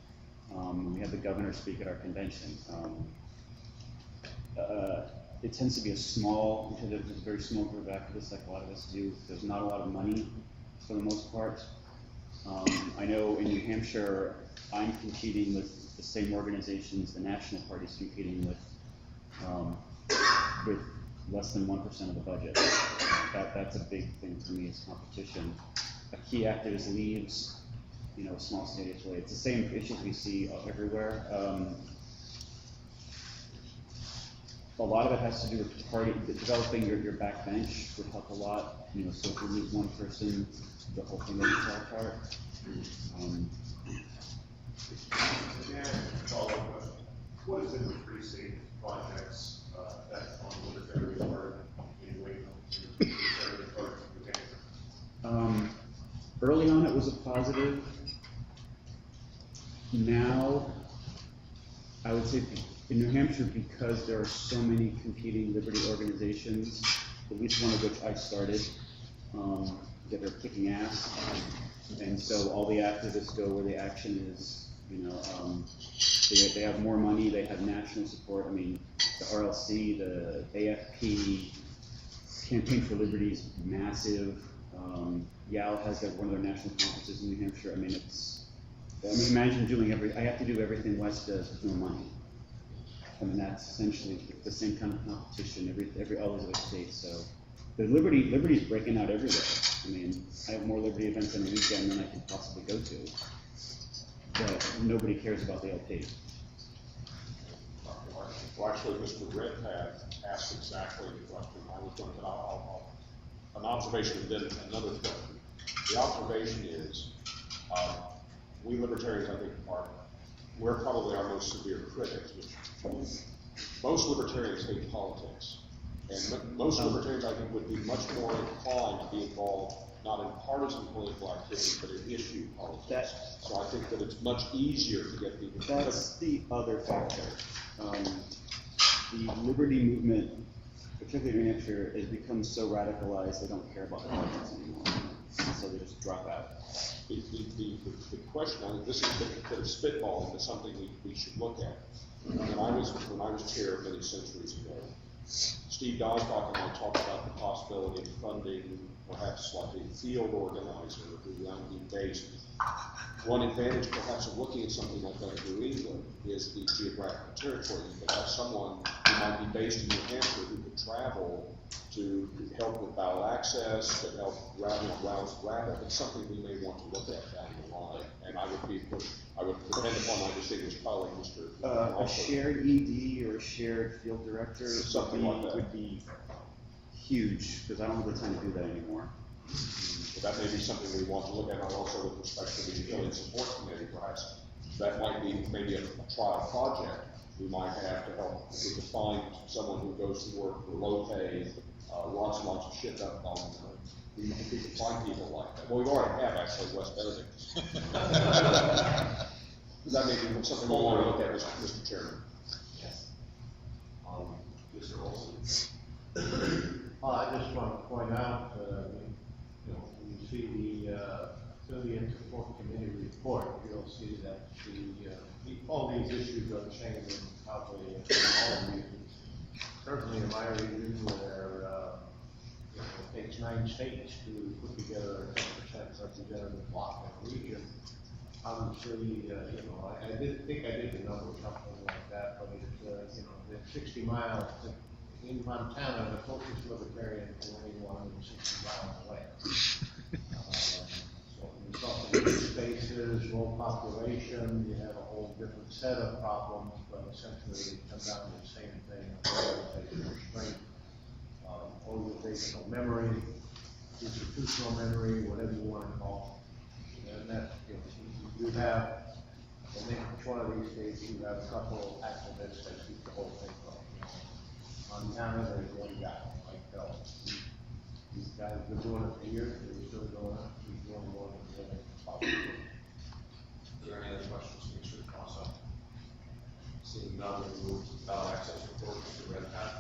We had the governor speak at our convention. It tends to be a very small group of activists, like a lot of us do. There's not a lot of money for the most part. I know in New Hampshire, I'm competing with the same organizations the National Party's competing with less than 1% of the budget. That's a big thing for me, is competition. A key activist leaves, a small state affiliate. It's the same issues we see everywhere. A lot of it has to do with developing your backbench would help a lot. So if you lose one person, the whole thing may fall apart. What has been the pre-state projects that on the Libertarian Party in New England? Early on, it was a positive. Now, I would say in New Hampshire, because there are so many competing liberty organizations, at least one of which I started, that are kicking ass, and so all the activists go where the action is. They have more money, they have national support. I mean, the RLC, the AFP, Campaign for Liberty is massive. YAL has one of their national conferences in New Hampshire. Imagine I have to do everything West does with no money. That's essentially the same kind of competition all those other states. So the Liberty's breaking out every day. I mean, I have more Liberty events in a weekend than I could possibly go to. But nobody cares about the LP. Well, actually, Mr. Redpath asked exactly the question I was going to, an observation and then another question. The observation is, we libertarians, I think, we're probably our most severe critics. Most libertarians hate politics. And most libertarians, I think, would be much more inclined to be involved, not in partisan political activity, but in issue politics. So I think that it's much easier to get people. That's the other factor. The Liberty movement, particularly in New Hampshire, has become so radicalized they don't care about politics anymore. And so they just drop out. The question, I mean, this is a bit of spitball into something we should look at. When I was chair many centuries ago, Steve Dosbach and I talked about the possibility of funding perhaps like a field organizer who might be based. One advantage perhaps of looking at something like that in New England is the geographical territory. You could have someone who might be based in New Hampshire who could travel to help with bowel access, to help rouse rabbit. It's something we may want to look at down the line. And I would depend upon my distinguished colleague, Mr. A shared ED or a shared field director Something like that. would be huge, because I don't have the time to do that anymore. So that may be something we want to look at, also with respect to the Utility Support Committee, perhaps. That might be maybe a trial project we might have to help if we could find someone who goes to work for low pay, lots and lots of shit done on them. We can find people like that. Well, we already have actually West Benedict. That may be something we want to look at, Mr. Chairman. Yes. Mr. Olson. I just want to point out, when you see the Affiliate Support Committee report, you'll see that all these issues are the same in probably all regions. Certainly in my region, where it takes 9 states to put together a 10% representative block in a region. Obviously, I did think I did the number something like that, but it's it's 60 miles. In Montana, the closest Libertarian to anyone is 60 miles away. So when you talk about spaces, low population, you have a whole different set of problems, but essentially they come down to the same thing: organizational strength, organizational memory, institutional memory, whatever you want to call it. And that you have, I think each one of these states, you have a couple activists that keep the whole thing going. Montana, there's one guy, Mike Bell. These guys have been doing it for years, they're still doing it, he's doing more than possible. Are there any other questions from Mr. Council? Seeing none, we move to the ballot access report, Mr. Redpath.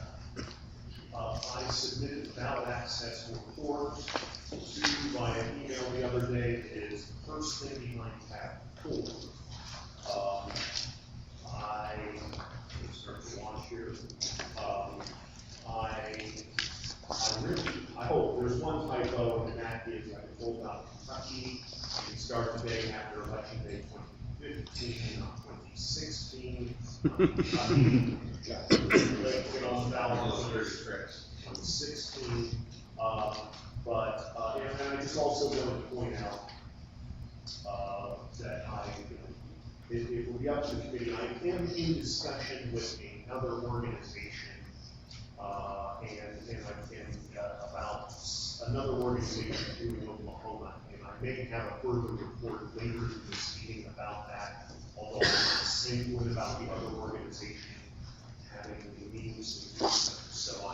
I submitted the ballot access report to you by an email the other day. It is the first thing behind tab 4. Let's start the launch here. There's one typo, and that is I pulled out Kentucky. We start the day after election day 2015, not 2016. Get on the ballot under 2016. And I just also want to point out that it will be up to the committee. I am in discussion with another organization, about another organization in Oklahoma, and I may have a further report later in this meeting about that, although I'm the same one about the other organization having the meetings, so I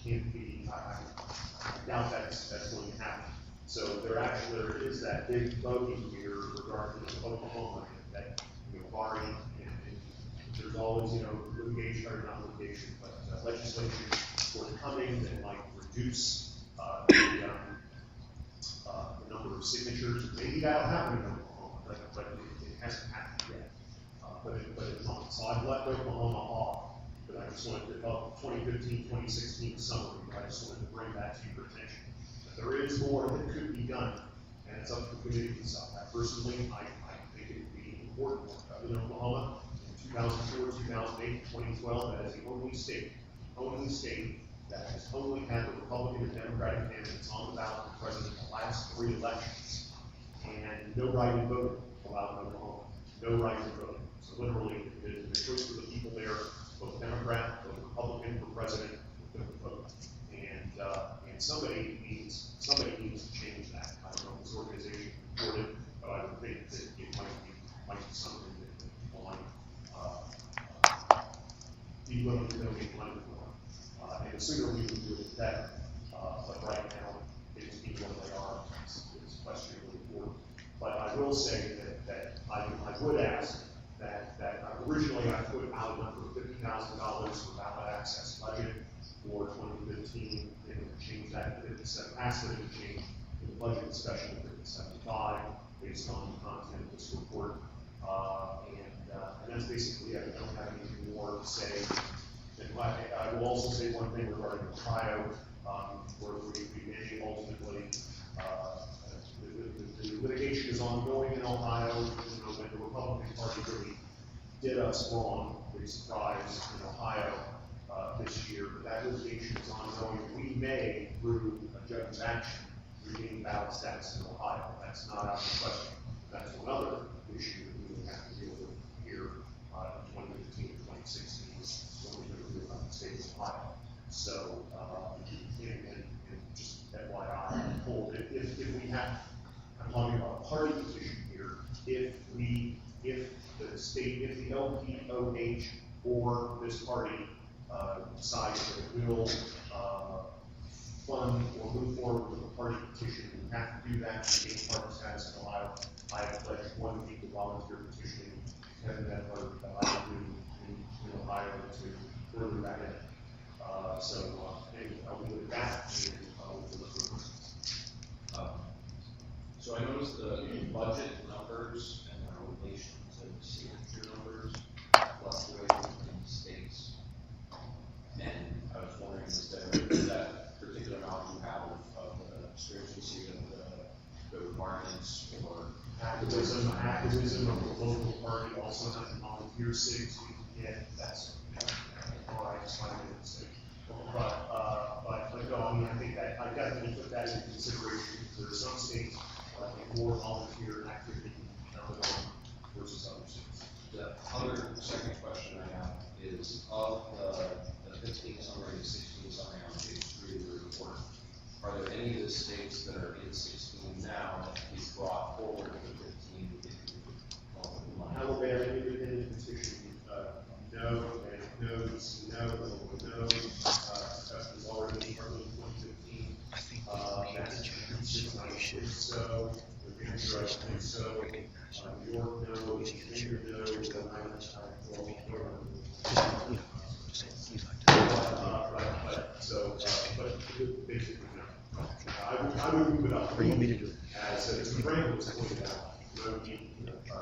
can't be, I doubt that's going to happen. So there is that big voting here regarding Oklahoma that, barring, and there's always, litigation, or not litigation, but legislation forthcoming that might reduce the number of signatures. Maybe that'll happen in Oklahoma, but it hasn't happened yet. But it might. So I've left Oklahoma off. But I just wanted to, 2015, 2016 summary, but I just wanted to bring that to your attention. But there is more that could be done, and it's up to the committee to decide. Personally, I think it would be important in Oklahoma in 2004, 2008, 2012, that is the only state that has only had the Republican and Democratic candidates on the ballot for president the last 3 elections, and no write-in voting allowed in Oklahoma, no write-in voting. So literally, the choice for the people there, vote Democrat, vote Republican for president, vote. And somebody needs to change that. I don't know if this organization can afford it, but I would think that it might be something that might be willing to donate money for. And the sooner we can do it, the better. But right now, things being what they are is questionably important. But I will say that I would ask that originally I put out a number of $50,000 for ballot access budget for 2015, and change that to 57, asked for it to change in the budget discussion to 75 based on the content of this report. And that's basically it. I don't have anything more to say. And I will also say one thing regarding Ohio, where we may ultimately, the litigation is ongoing in Ohio. You know, when the Republican Party really did us wrong, they surprised in Ohio this year, but that litigation is ongoing. We may, through a judge's action, regain ballot status in Ohio. That's not out of the question. That's another issue that we will have to deal with here in 2015 and 2016 when we're going to deal with the state of Ohio. So, and just FYI, if we have, I'm talking about a party position here, if the state, if the LPOH or this party decides that it will fund or move forward with a party petition, we have to do that to gain party status in Ohio. I have pledged 1 week of volunteer petitioning, and that I will do in Ohio to further that in. So anyway, I'll leave it at that, and I'll look for So I noticed the budget numbers and their relation to the signature numbers fluctuate in states. And I was wondering, is that particular amount you have of the stringency of the requirements or activism of the local party also has a volunteer sig, so you can get that's all right, it's fine. But no, I mean, I think that I definitely put that into consideration. There are some states more volunteer activity versus other states. The other second question I have is of the 15 summary and 16 summary on page 3 of the report, are there any of the states that are in 16 now that can be brought forward to 15 if you call them money? Alabama independent petition, no, and no, Texas already in 2015. I think Massachusetts, I think so. New Hampshire, I think so. New York, no. Virginia, no. But basically, no. I would move it up. As Frank was pointed out, no need, I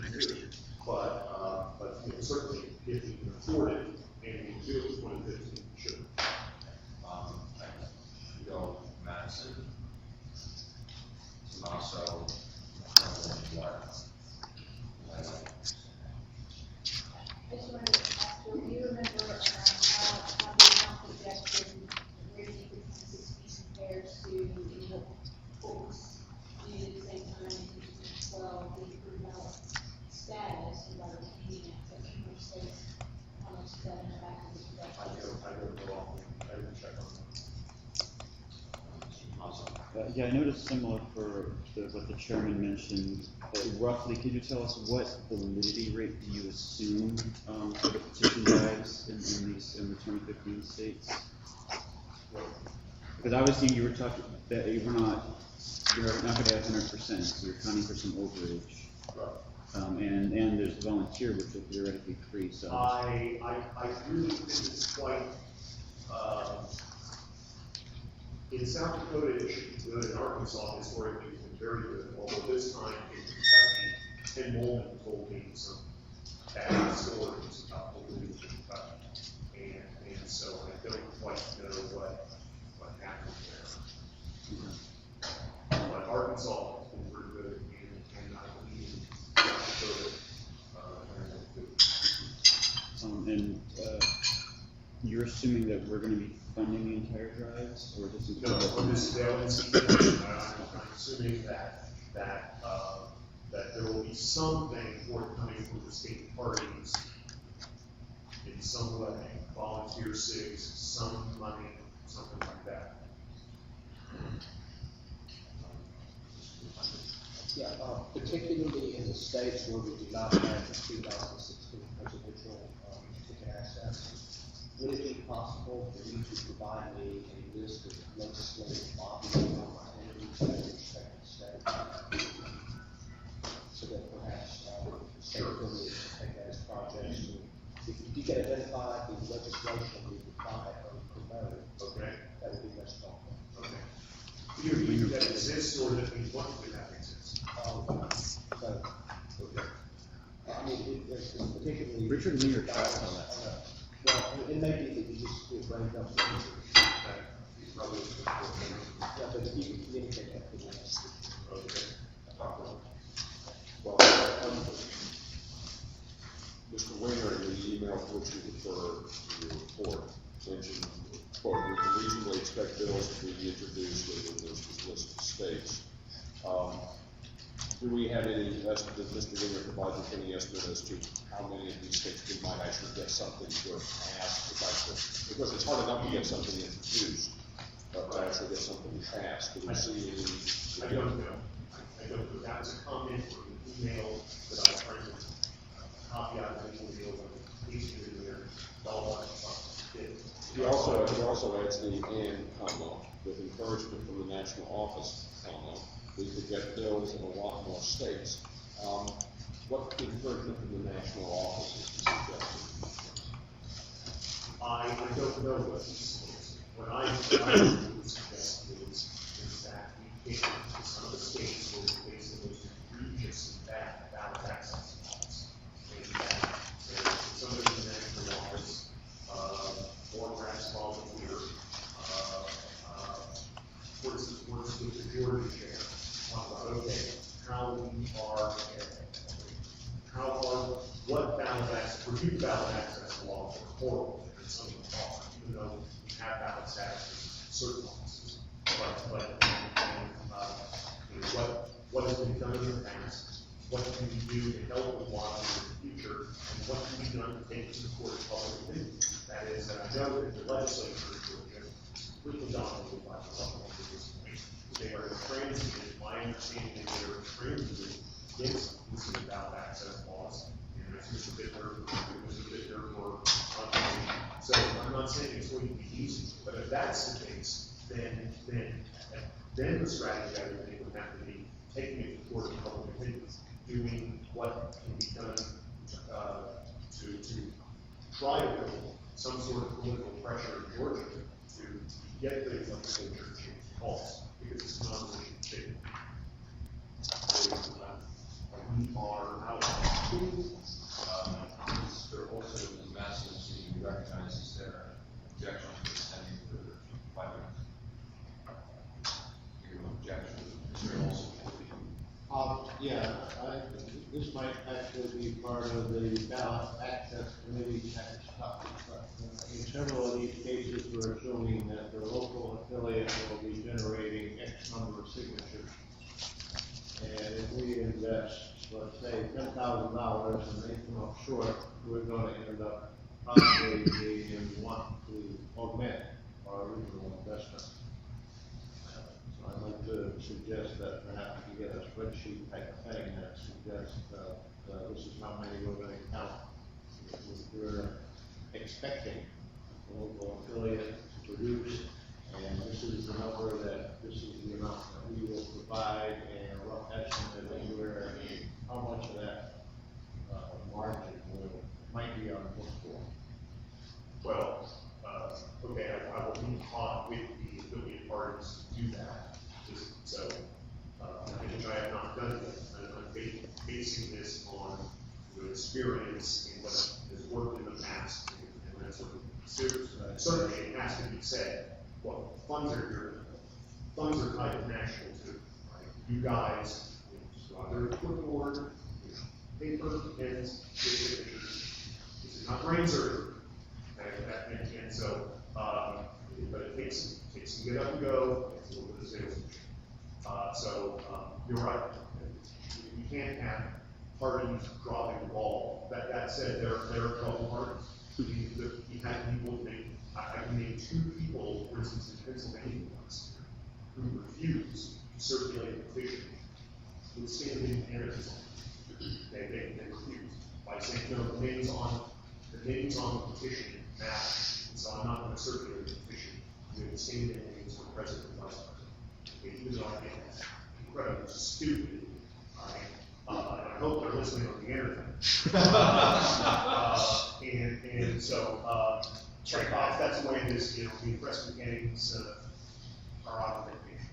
understand. But you know, certainly, if you can afford it and you can do it in 2015, you should. You go Madison, Tomaso, I just wanted to ask, do you remember how the council suggested raising the 60 compares to what was needed at the same time as well, the approved ballot status and by retaining it, so how much states, how much is that in the back of the projection? I don't know, I didn't check on that. Yeah, I noticed similar for what the chairman mentioned. Roughly, could you tell us what validity rate do you assume for the petition drives in the 2015 states? Because obviously you were talking that you're not going to have 100%, so you're counting for some overage. And there's volunteer, which are theoretically free. So I really think it's quite. In South Dakota, it should be good. In Arkansas, historically, it's been very good. Although this time in Kentucky, Ken Molden told me some bad stories about the league in Kentucky, and so I don't quite know what happened there. But Arkansas has been pretty good, and I believe South Dakota. and you're assuming that we're gonna be funding the entire drives, or just? No, on this, the LNC, I'm assuming that there will be something forthcoming from the state parties in some way, volunteer SIGs, some money, something like that. Yeah, particularly in the states where we do not have the 2016 presidential ticket access, would it be possible for you to provide me a list of legislative lobbying opportunities in the respective states? So that perhaps state affiliates can take that as projects. If you can identify the legislation we would buy or promote, okay, that would be best helpful. Okay. Do you mean that exists or that we want to have exists? So, okay. I mean, it's particularly. Richard and me are tracking on that. Well, it may be that you just do a break up. He's probably. Yeah, but if you can communicate that to us. Okay. Well, Mr. Winger, in the email to which you referred in your report, mentioned, quote, we can reasonably expect bills to be introduced within this list of states. Do we have any estimate, does Mr. Winger provide you any estimate as to how many of these states we might actually get something to pass, because it's hard enough to get something introduced, but to actually get something passed? Do we see any? I don't know. I don't know. That was a comment from an email that I was trying to copy out of the email and paste it in there. He also adds the "and" comma with encouragement from the national office comma. We could get bills in a lot more states. What encouragement from the national office is suggested? I don't know what he's saying. What I would suggest is that we get to some of the states where we face the most egregious and bad ballot access laws. And that somebody in the national office, or perhaps volunteer, works with the Georgia chair, talk about, okay, what ballot access, review ballot access laws are horrible, and some of them are, even though we have ballot status in certain offices. What has been done in the past, what can we do to help with lobbying in the future, and what can be done to take to support public opinion? That is, and I know that the legislature in Georgia is completely dominated by the public at this point. They are intransigent, my understanding is they are intransigent against the ballot access laws. And it's just a bit there for so I'm not saying it's going to be easy, but if that's the case, then the strategy I would think would have to be taking it to court of public opinion, doing what can be done to try to build some sort of political pressure in Georgia to get the legislature to change laws, because it's not a state. We are out. Mr. Olson in the message, he recognizes their objection to extending for 5 minutes. Your objection, Mr. Olson. Yeah, this might actually be part of the ballot access committee package topic, but in several of these cases, we're assuming that the local affiliate will be generating X number of signatures. And if we invest, let's say, $10,000 and they come up short, we're going to end up probably being want to augment our original investment. So I'd like to suggest that perhaps we get a spreadsheet type of thing that suggests this is how many we're going to count. We're expecting the local affiliate to produce, and this is the number this is the amount that we will provide, and a rough estimate of anywhere, how much of that margin might be on the book for. Well, okay, I will be on with the affiliate parties to do that. So, which I have not done yet. I'm basing this on the experience in what has worked in the past, and that sort of certainly it has to be said. Well, funds are kind of national too, right? You guys, just go out there and put an order, paper, pens, signatures. This is not brain surgery. And so, but it takes some get up and go, it's a little bit of sales. You're right. You can't have parties dropping the ball. That said, there are trouble parties. You had people, I can name 2 people, for instance, in Pennsylvania once, who refused to circulate the petition with standing anarchism. They refused by saying, no, the names on the petition matter, and so I'm not going to circulate the petition with the standing names for president and vice president. Okay, even though I think that's incredibly stupid. And I hope they're listening on the internet. And so, that's the way it is, the impressment gangs are on vacation.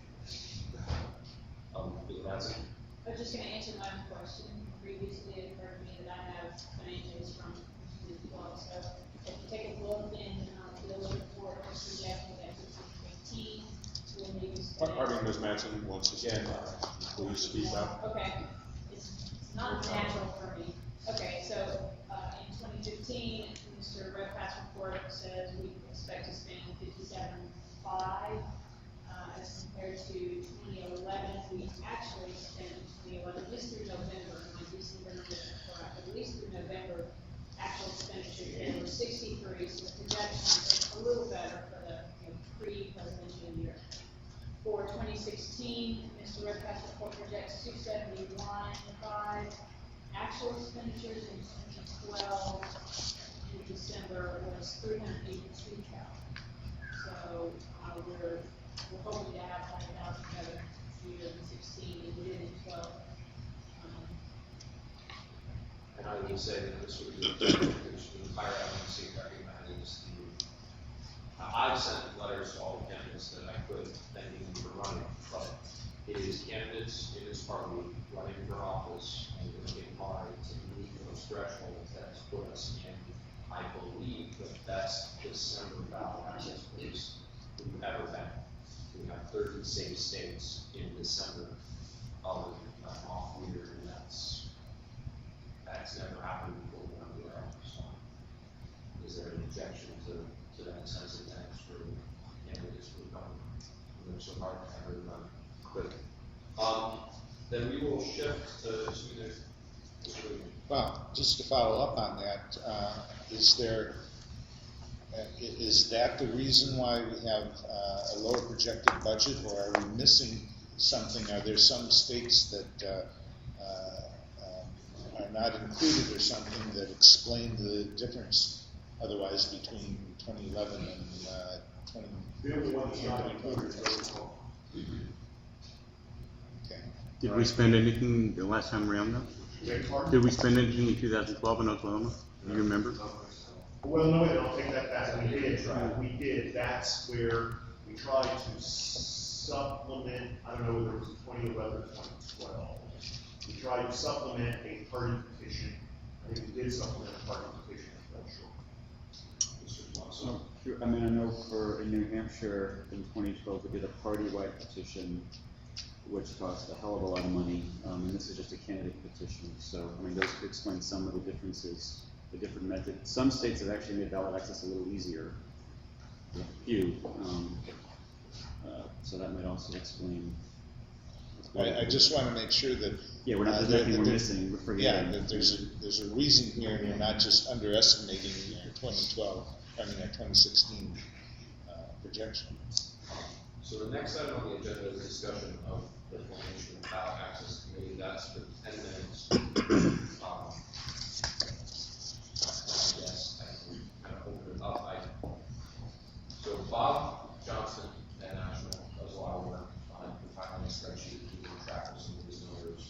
That's it. I was just gonna answer my own question. Previously, it occurred to me that I have financials from the club, so if you take a look in, the report, it's projecting that 2015 will be. Pardon, Ms. Manson, once again, please speak up. Okay, it's not natural for me. Okay, so, in 2015, Mr. Redpath's report says we expect to spend 57.5, as compared to 2011, we actually spent 2011, at least through November, my December numbers are correct, at least through November, actual expenditures, and were 63, so the projections are a little better for the pre-presidential year. For 2016, Mr. Redpath's report projects 271.5. Actual expenditures in 2012 in December was 382,000. So we're hoping to have 100,000 better year in 16 than we did in 12. And I would say that this would be the entire LNC recognizes I've sent letters to all the candidates that I could thanking them for running, but it is candidates, it is party running for office, and it's getting hard to meet those thresholds that's put us in. I believe that that's December ballot access place we've ever been. We have 30 safe states in December of an off year, and that's never happened before anywhere else. So, is there an objection to that sense of thanks for candidates who have worked so hard to have it run? Good. Then we will shift to Well, just to follow up on that, is that the reason why we have a lower projected budget, or are we missing something? Are there some states that are not included or something that explain the difference otherwise between 2011 and 20? The only one that's not included is Oklahoma. Okay. Did we spend anything the last time around though? Did we spend anything in 2012 in Oklahoma? Do you remember? Well, no, I'll take that back. We did. That's where we tried to supplement, I don't know whether it was 2011 or 2012. We tried to supplement a party petition. I think we did supplement a party petition, I'm not sure. I mean, I know in New Hampshire in 2012, we did a party-wide petition, which cost a hell of a lot of money, and this is just a candidate petition. So, I mean, those could explain some of the differences, the different methods. Some states have actually made ballot access a little easier, a few, so that might also explain. I just want to make sure that we're not, there's nothing we're missing, we're forgetting. Yeah, that there's a reason here, and you're not just underestimating your 2016 projection. So the next item on the agenda is discussion of the formation of ballot access committee. That's for 10 minutes. I guess I can kind of open it up. So Bob Johnson at National does a lot of work on compiling a spreadsheet, keeping track of some of these numbers.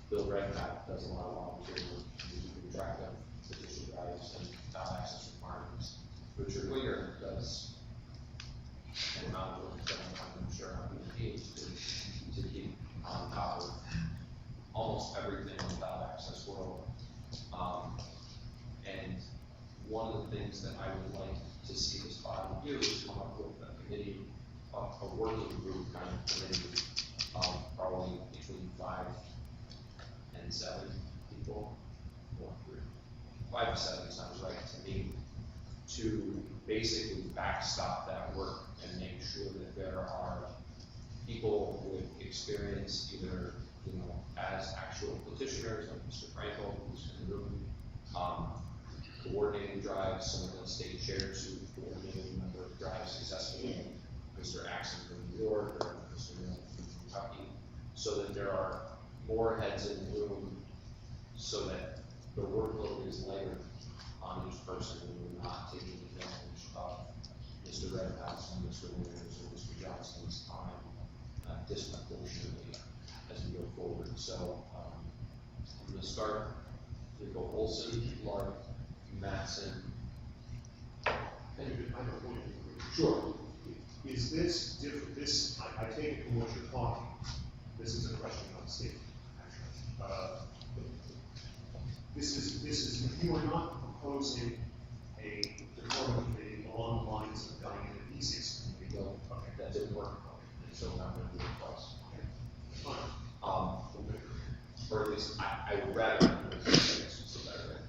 Bill Redpath does a lot of volunteer work, keeping track of petition drives and ballot access requirements. Richard Winger does an amount of work that I'm sure I'm going to need to keep on top of almost everything in the ballot access world. And one of the things that I would like to see this body do is come up with a committee, a working group kind of committee, probably between 5 and 7 people, or 5 to 7 sounds right to me, to basically backstop that work and make sure that there are people with experience, either, as actual petitioners, like Mr. Frankel, who's in the room, coordinating drives, some of the state chairs who coordinated a number of drives successfully, Mr. Axon from New York, or Mr. Neal from Kentucky, so that there are more heads in the room, so that the workload is lighter on each person, and we're not taking advantage of Mr. Redhouse and Mr. Williams or Mr. Johnston's time disproportionately as we go forward. So I'm going to start. We go Olson, Lark, Mattson. Sure. Is this different, I take it from what you're talking, this is a question on safety, actually. This is, you are not proposing a department committee along the lines of Diane and E6 committee. Okay, that didn't work. And so I'm going to do it twice. Fine. Or at least I would rather not do it so better than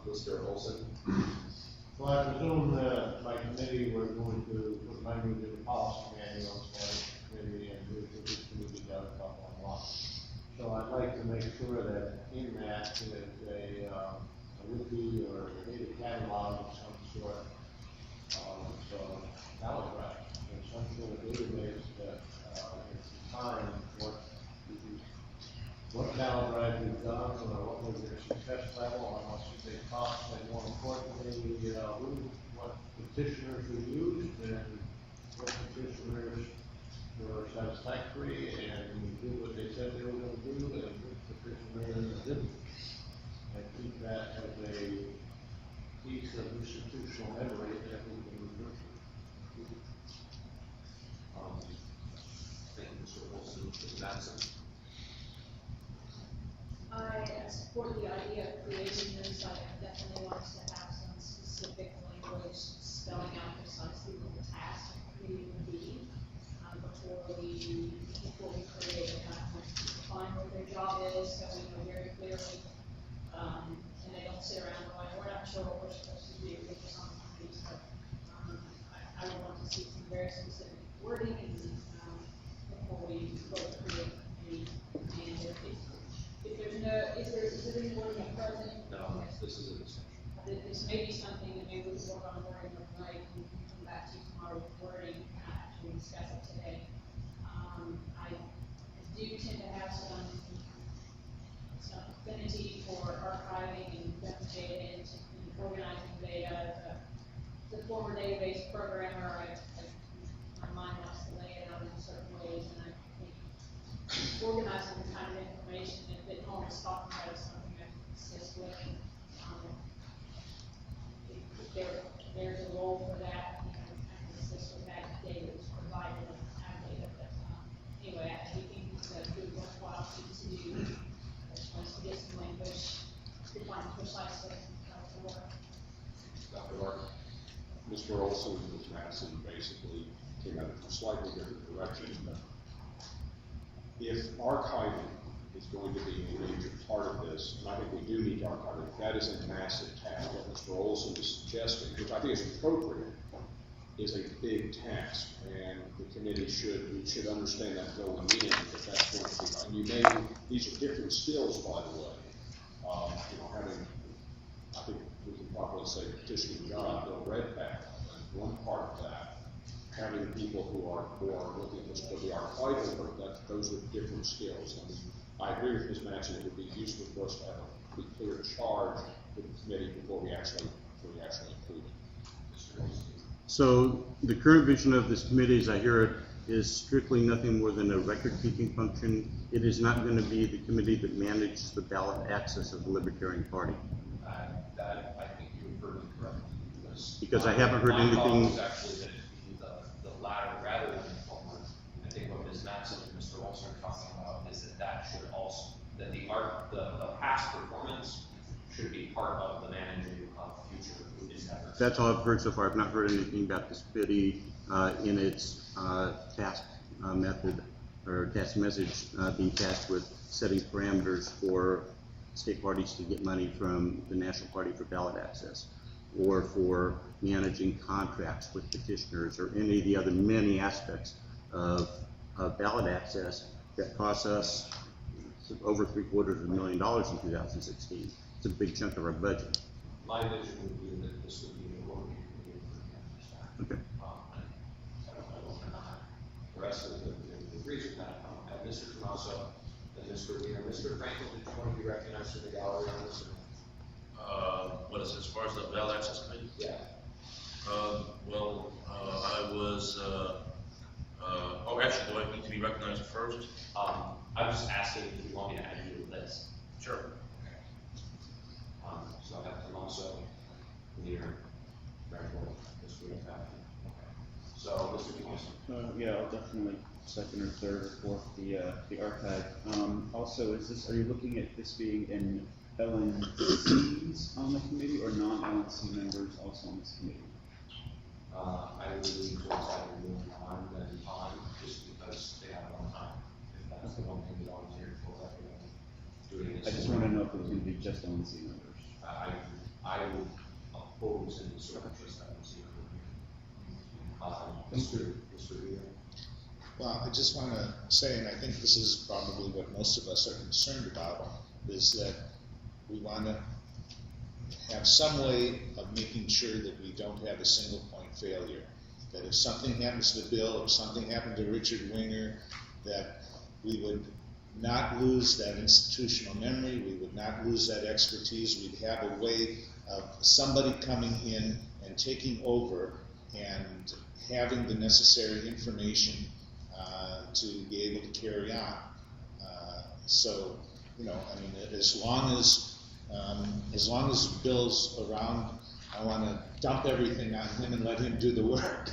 Mr. Olson. Well, I presume that by committee, we're going to put language in the policy manual for the committee and do this committee does up on law. So I'd like to make sure that in that is a wiki or a data catalog of some sort, so ballot right, and some sort of database that is defined what ballot drive we've done, or what was their success level, how much did they cost, and more importantly, what petitioners we used, and what petitioners were satisfactory, and did what they said they were going to do, and which petitioners didn't. And keep that as a piece of institutional memory that we can refer to. Thank you, Mr. Olson. Mr. Mattson. I support the idea of creating this. I definitely want us to have some specific language spelling out precisely what the task of creating would be before we create it. Define what their job is, so we know very clearly, and they don't sit around going, we're not sure what we're supposed to do with some of these. But I would want to see some very specific wording and before we both create a committee. And is there any wording at present? No, this is a discussion. This may be something that maybe we work on wording tonight, and we can come back to tomorrow with wording after we discuss it today. I do tend to have some affinity for archiving and duplicating and organizing data. The former database programmer, my mind wants to lay it out in certain ways, and I think organizing the kind of information that Norman's talking about is something I can assist with. If there's a role for that, I can assist with that data that's provided in our data. But anyway, I think it's a good worthwhile thing to do. I just want to get some language to find precisely how to work. Dr. Lark. Mr. Olson and Ms. Madison basically came out in a slightly different direction. If archiving is going to be a major part of this, and I think we do need to archive it, that is a massive task. What Mr. Olson is suggesting, which I think is appropriate, is a big task, and the committee should understand that going in, that that's going to be, and you may, these are different skills, by the way. Having, I think we can probably say petitioning job, Bill Redpath, and one part of that, having people who are looking at this, but the archival work, those are different skills. And I agree with Ms. Matson, it would be useful for us to have a pretty clear charge with the committee before we actually include it. So the current vision of this committee, as I hear it, is strictly nothing more than a record-keeping function. It is not going to be the committee that manages the ballot access of the Libertarian Party. That I think you heard me correctly. Because I haven't heard anything. My thought was actually that it would be the latter rather than the former. I think what Ms. Matson and Mr. Olson are talking about is that should also, that the past performance should be part of the managing of future endeavors. That's all I've heard so far. I've not heard anything about this committee in its task method or task message being tasked with setting parameters for state parties to get money from the National Party for ballot access. or for managing contracts with petitioners, or any of the other many aspects of ballot access that costs us over $750,000 in 2016. It's a big chunk of our budget. My vision would be that this would be a working committee for the Okay. I don't know. The rest of the agrees with that. Mr. Tomaso and Mr. Weiner. Mr. Franklin, did you want to be recognized in the gallery on this? What is it, as far as the ballot access committee? Yeah. Well, I was, actually, do I need to be recognized first? I'm just asking if you want me to add you to the list. Sure. So I have Tomaso, Weiner, Franklin, Mr. Weiner. So, Mr. Tomaso. Yeah, I'll definitely second or third or fourth the archive. Also, are you looking at this being in LNCs on the committee or non-LNC members also on this committee? I would lean towards having more time than time, just because they have more time. If that's the one thing we volunteered for, that we're doing this. I just want to know if it was going to be just LNC members. I would oppose any sort of just LNC member. Mr. Weiner. Well, I just want to say, and I think this is probably what most of us are concerned about, is that we want to have some way of making sure that we don't have a single point failure. That if something happens to Bill, if something happened to Richard Weiner, that we would not lose that institutional memory, we would not lose that expertise. We'd have a way of somebody coming in and taking over and having the necessary information to be able to carry on. So, I mean, as long as Bill's around, I want to dump everything on him and let him do the work.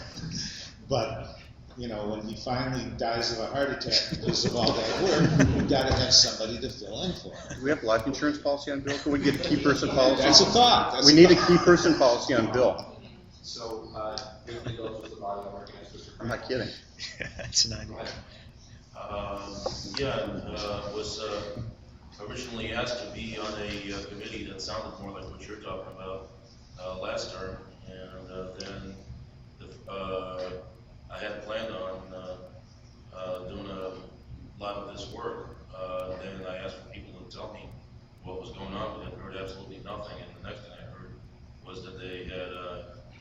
But, when he finally dies of a heart attack because of all that work, we've got to have somebody to fill in for him. Do we have a life insurance policy on Bill? Can we get a key person policy? That's a thought. We need a key person policy on Bill. So, briefly goes with the body, I'll recognize Mr. I'm not kidding. That's an idea. Was originally asked to be on a committee that sounded more like what you're talking about last term, and then I had planned on doing a lot of this work. Then I asked for people to tell me what was going on with it. I heard absolutely nothing, and the next thing I heard was that they had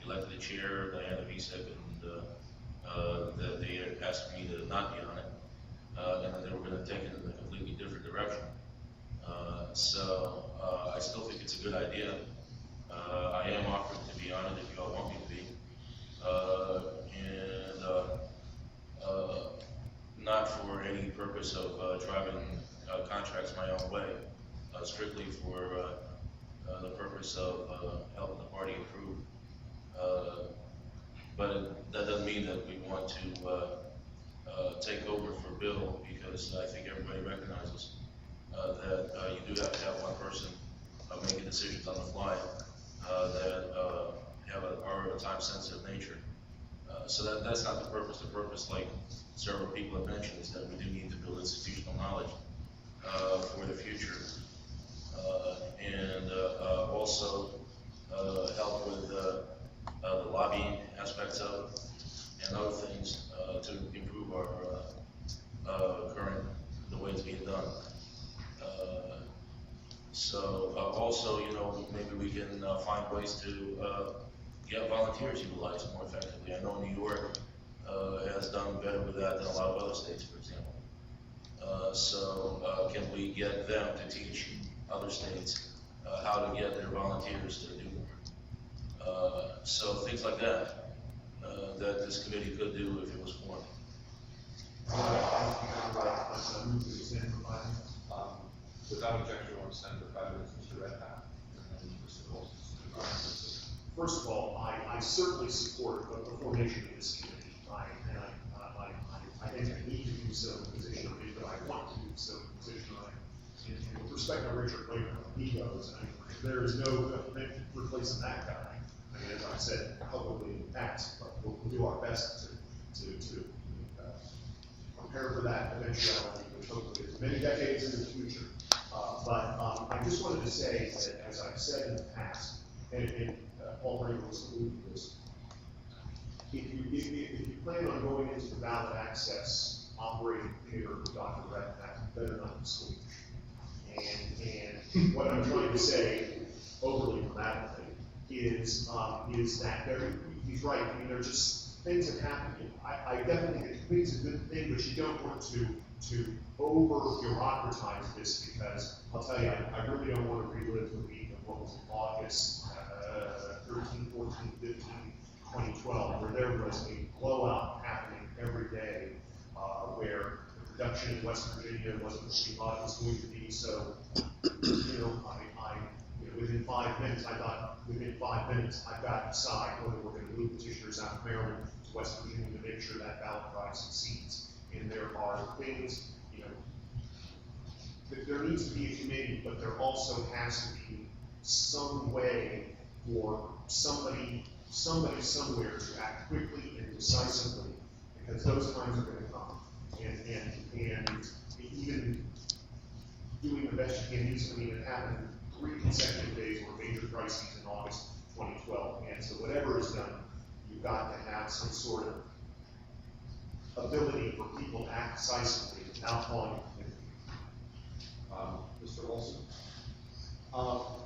elected a chair, Diana Visek, and that they had asked me to not be on it, and that they were going to take it in a completely different direction. So I still think it's a good idea. I am offered to be on it if you all want me to be. Not for any purpose of driving contracts my own way, strictly for the purpose of helping the party improve. But that doesn't mean that we want to take over for Bill, because I think everybody recognizes that you do have to have one person making decisions on the fly that are of a time-sensitive nature. So that's not the purpose. The purpose, like several people have mentioned, is that we do need to build institutional knowledge for the future, and also help with the lobbying aspects of it and other things to improve our current, the way it's being done. So also, maybe we can find ways to get volunteers utilized more effectively. I know New York has done better with that than a lot of other states, for example. So can we get them to teach other states how to get their volunteers to do more? So things like that, that this committee could do if it was formed. Without objection, I want to stand for 5 minutes, Mr. Redpath, and then Mr. Wilson. First of all, I certainly support the formation of this committee. I think I need to do so in the position of it, but I want to do so in the position of it. And with respect to Richard Weiner, he goes, there is no replacing that guy. I mean, as I've said publicly in the past, but we'll do our best to prepare for that eventuality, which hopefully is many decades in the future. But I just wanted to say that, as I've said in the past, and Paul Frank was alluding to this. If you plan on going into the ballot access operating theater with Dr. Redden, you better not distinguish. And what I'm trying to say, overly dramatically, is that he's right. I mean, there's just things that happen. I definitely think it's a good thing, but you don't want to over-bureaucratize this, because I'll tell you, I really don't want to relive the week of what was it, August 13, 14, 15, 2012, where there was a blowout happening every day, where the production in West Virginia wasn't what we thought it was going to be. So, within 5 minutes, I got to decide whether we're going to move petitioners out of Maryland to West Virginia to make sure that ballot drive succeeds. And there are things, that there needs to be a committee, but there also has to be some way for somebody somewhere to act quickly and decisively, because those times are going to come. And even doing the best you can do something that happened 3 consecutive days were major crises in August 2012. And so whatever is done, you've got to have some sort of ability for people to act decisively without calling it. Mr. Olson?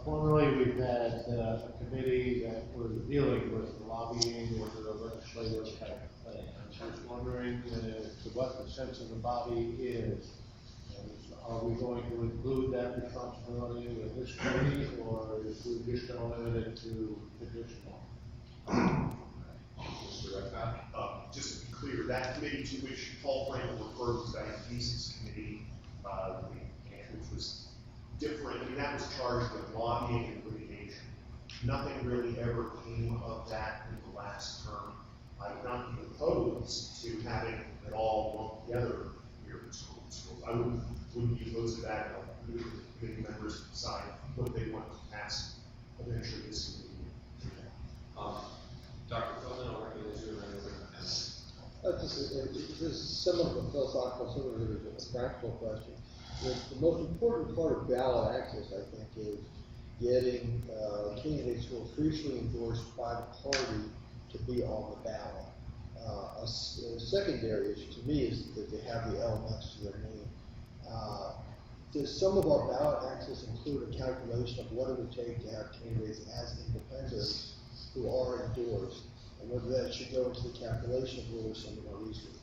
Formerly, we've had a committee that was dealing with lobbying or the legislative type of thing. I'm just wondering to what the sense of the body is. Are we going to include that responsibility with this committee, or is we just going to limit it to traditional? Mr. Redpath? Just to be clear, that committee to which Paul Frank referred was that Diabetes Committee, which was different. I mean, that was charged with lobbying and litigation. Nothing really ever came of that in the last term. I would not be opposed to having it all lumped together here in school. I wouldn't be opposed to that. The committee members decide what they want to pass eventually this committee. Dr. Feldman, I'll recognize you right over. This is somewhat of a philosophical, somewhat of a practical question. The most important part of ballot access, I think, is getting candidates who are officially endorsed by the party to be on the ballot. A secondary issue to me is that they have the L next to their name. Does some of our ballot access include a calculation of what it would take to have candidates as independents who are endorsed, and whether that should go into the calculation of whether some of our research?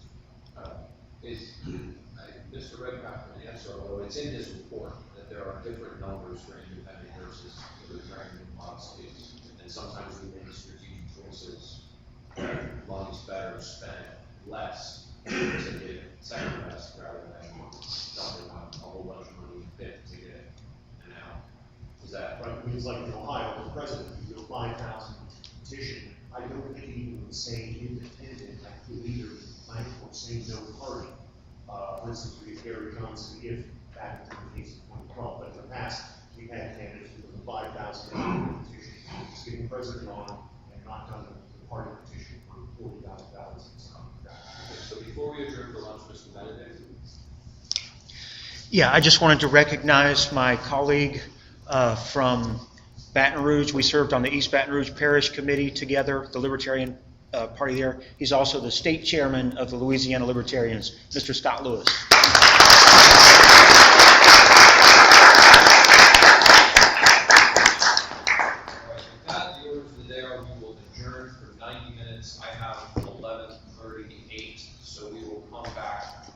Mr. Redpath can answer, although it's in his report that there are different numbers for independent versus libertarian policies, and sometimes we make strategic choices. Money's better spent less to get second best rather than dumping a whole bunch of money fit to get an out. Is that right? I mean, it's like in Ohio, the president, you do a 5,000 petition. I don't think he would say independent. I feel either planning or saying no party. For instance, we had Gary Johnson if back in the case of 2012, but in the past, we had candidates with a 5,000 petition, just getting president on and not done the party petition for $40,000 and stuff like that. Okay, so before we adjourn for lunch, Mr. Benedict? Yeah, I just wanted to recognize my colleague from Baton Rouge. We served on the East Baton Rouge Parish Committee together, the Libertarian Party there. He's also the state chairman of the Louisiana Libertarians, Mr. Scott Lewis. I have 11:38, so we will come back,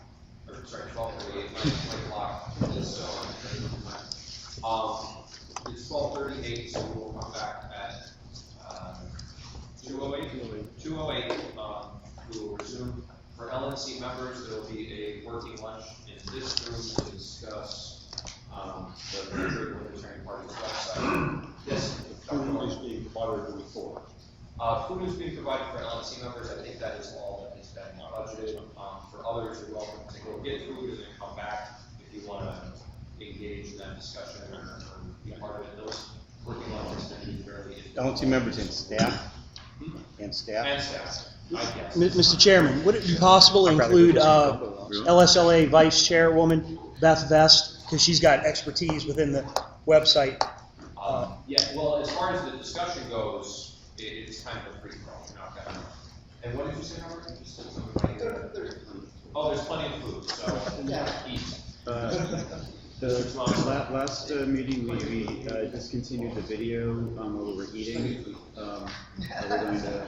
or sorry, 12:38, 9 o'clock. It's 12:38, so we will come back at 2:08. 2:08. We will resume. For LNC members, there will be a working lunch in this room to discuss the Libertarian Party's website. Yes. Food is being provided before. Food is being provided for LNC members. I think that is all that has been budgeted. For others, you're welcome to go get food and then come back if you want to engage in that discussion or be part of it. Those working lunches tend to be fairly. LNC members and staff. And staff. And staff. Mr. Chairman, would it be possible to include LSLA Vice Chairwoman Beth Vest, because she's got expertise within the website? Yeah, well, as far as the discussion goes, it's kind of a free for all, you're not gonna. And what did you say, Howard? You said something like oh, there's plenty of food, so eat. The last meeting, we discontinued the video while we were eating. Are we going to,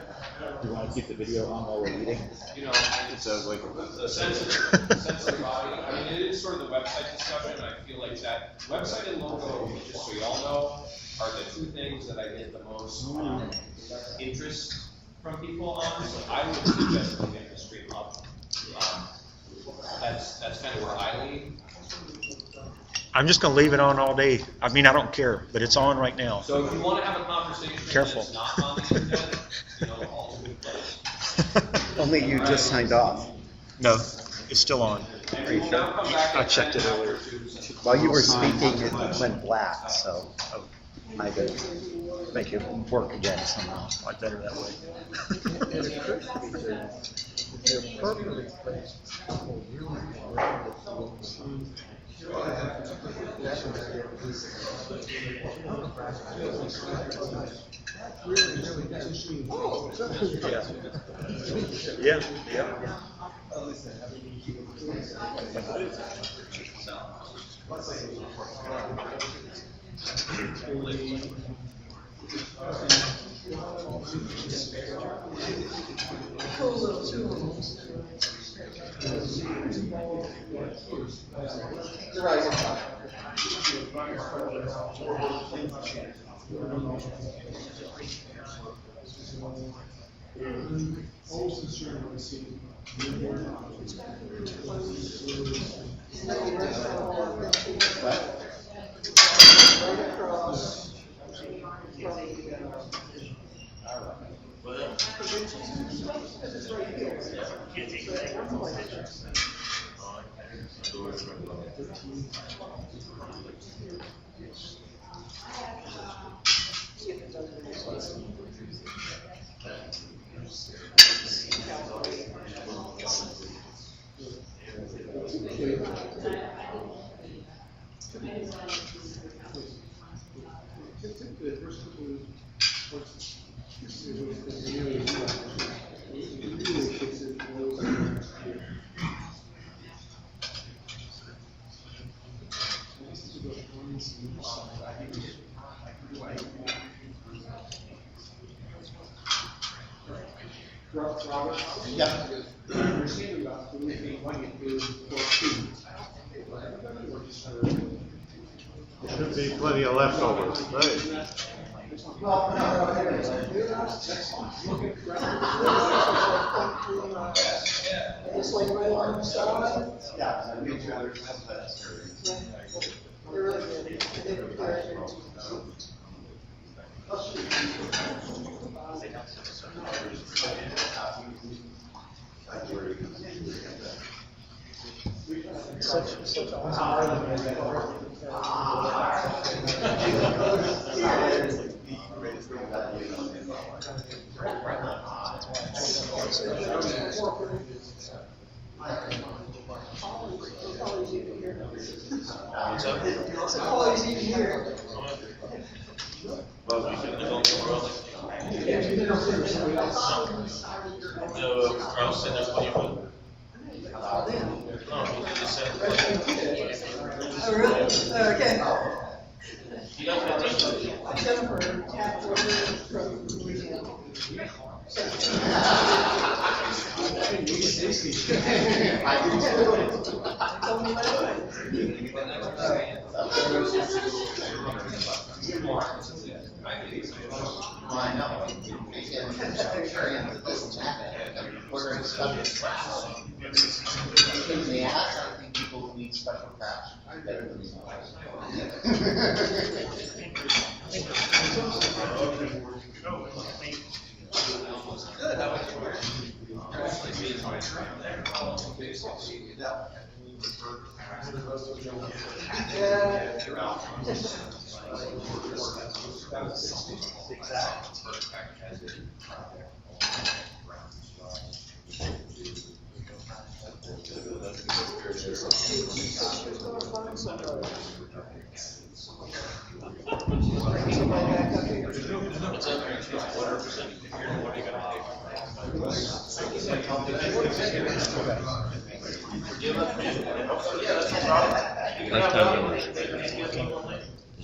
do you want to keep the video on while we're eating? You know, it's like the sensitive body. I mean, it is sort of the website discussion, and I feel like that website and logo, just so y'all know, are the two things that I get the most interest from people on. So I would suggest leaving the stream up. That's kind of where I lean. I'm just gonna leave it on all day. I mean, I don't care, but it's on right now. So if you want to have a conversation Careful. that's not on the internet, you know, all in good place. Only you just signed off. No, it's still on. And we will now come back. I checked it earlier. While you were speaking, it went black, so I did. Make it work again somehow. A lot better that way. And it occurs to me that they're perfectly placed for Yeah. Yeah. We're saying about donating money to students. There should be plenty of leftovers, right? Well, it's like right on the side. Yeah, I made sure there's no They're really good. They prepare it. Such awesome. Always even here. Well, we shouldn't have gone to the world. No, Carl said that's what you would. No, he just said. Oh, really? Okay. You got that attention. Jennifer tapped over from Louisiana. I know. Ordering stuff. In the ads, I think people need special cash. What's up? Lifetime membership.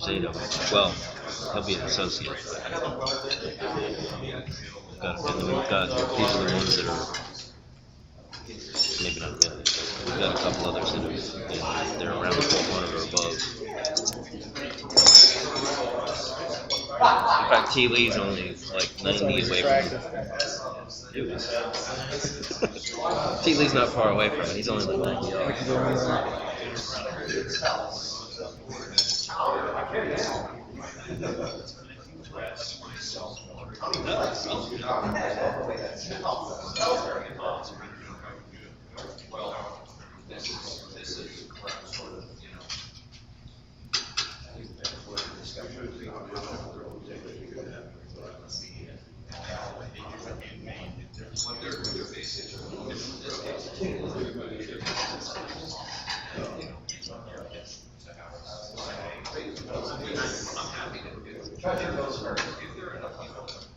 Zeta. Well, he'll be an associate. We've got these are the ones that are maybe not really. We've got a couple others that are they're around 1,200 or above. In fact, T. Lee's only like 90 away from it. T. Lee's not far away from it. He's only like 90 yards.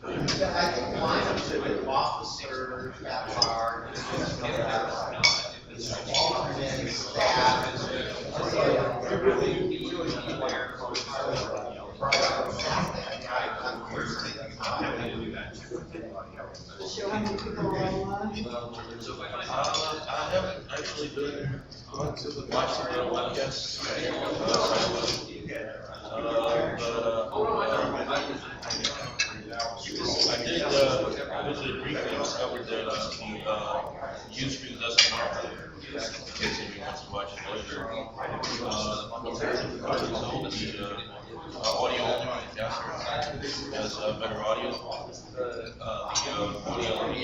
I think mine should be officers, that are, aldermen, staff. Show how many people are online. I haven't actually been watching the podcast. I did visit briefly and discovered that Ustream doesn't work. In case anybody wants to watch it later. The audio only podcaster has better audio. The audio on the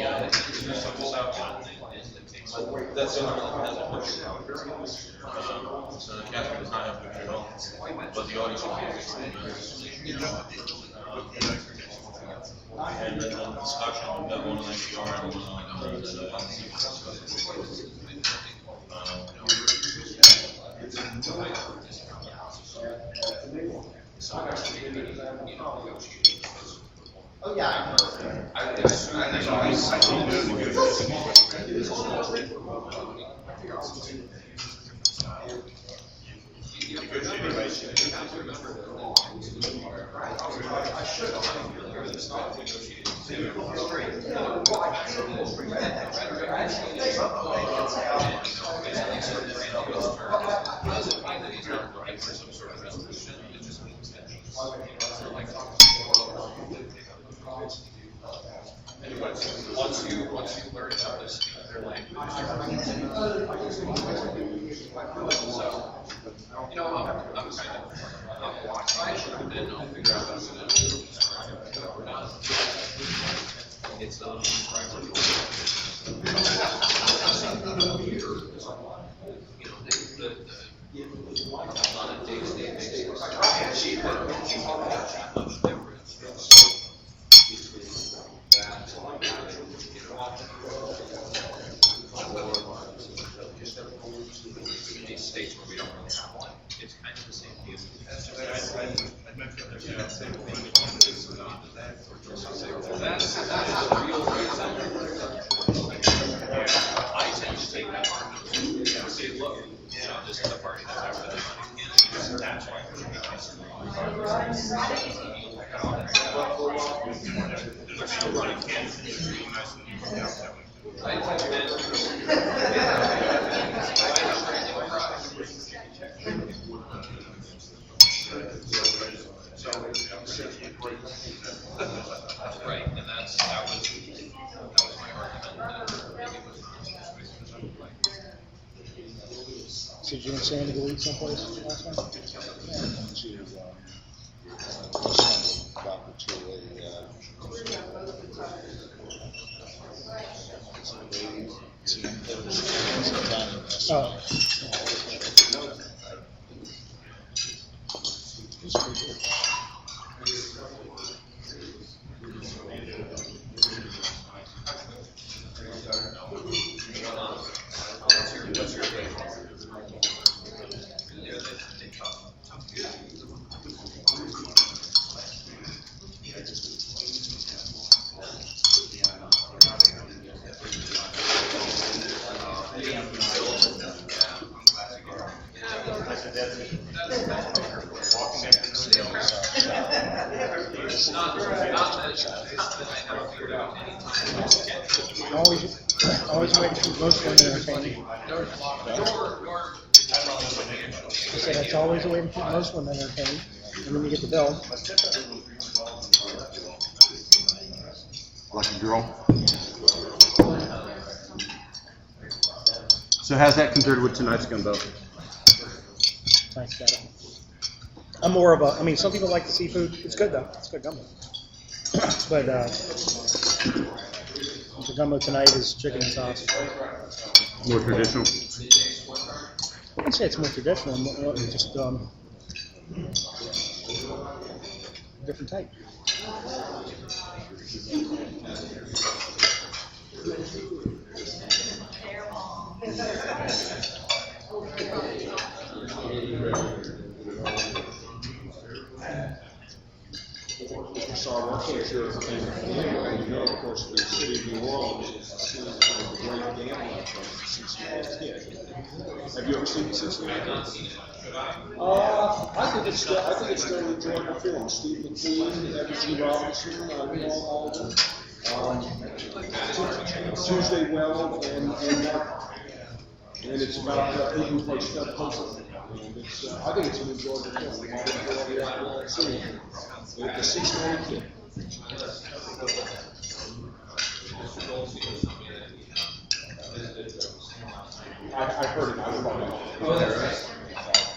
that's the only one that has so the caster does not have to at all, but the audio is and then the discussion of that one on NPR and one on the Oh, yeah, I Once you learn how to speak their language, I'm kind of watching and then I'll figure out what's going to or not. It's not on a day-to-day basis. States where we don't really have one. It's kind of the same deal. That's the real reason. I tend to take that part of it and say, look, this is the party that's after the money. That's why we're still running candidates. Right, and that was my argument. So did you and Sandy go eat someplace last night? Always wait for most one entertaining. I said it's always a way to keep most one entertaining, and then you get the bill. Lucky girl. So how's that compared with tonight's gumbo? Nice better. I'm more of a, I mean, some people like the seafood. It's good though. It's good gumbo. But the gumbo tonight is chicken and sausage. More traditional? I wouldn't say it's more traditional, more just different type. Mr. Sarver, I'm so sure if you know, of course, the city of New Orleans is seen as one of the great gambling places since you were a kid. Have you ever seen Cincinnati? I think it's still an enjoyable film. Steve McQueen, Evans G. Robinson, all of them. Tuesday Well and Mark. And it's about people who play stud poker. And it's, I think it's an enjoyable film. It's a 6-man kid. I heard it. I don't know.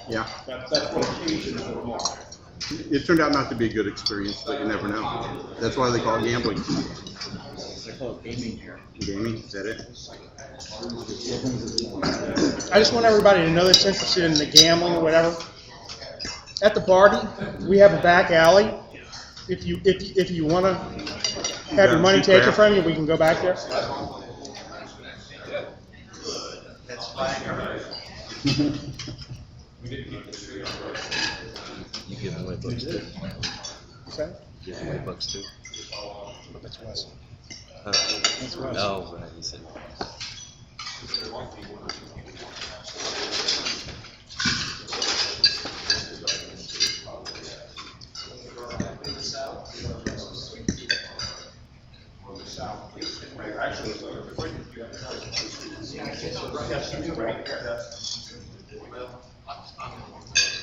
Yeah. That's what occasions for Mark. It turned out not to be a good experience, but you never know. That's why they call it gambling. They call it gaming here. Gaming, is that it? I just want everybody to know that's interested in the gambling or whatever. At the party, we have a back alley. If you want to have your money taken from you, we can go back there. That's fine. You give away books too? What's that? You give away books too? That's Wes. That's Wes. No, but he said.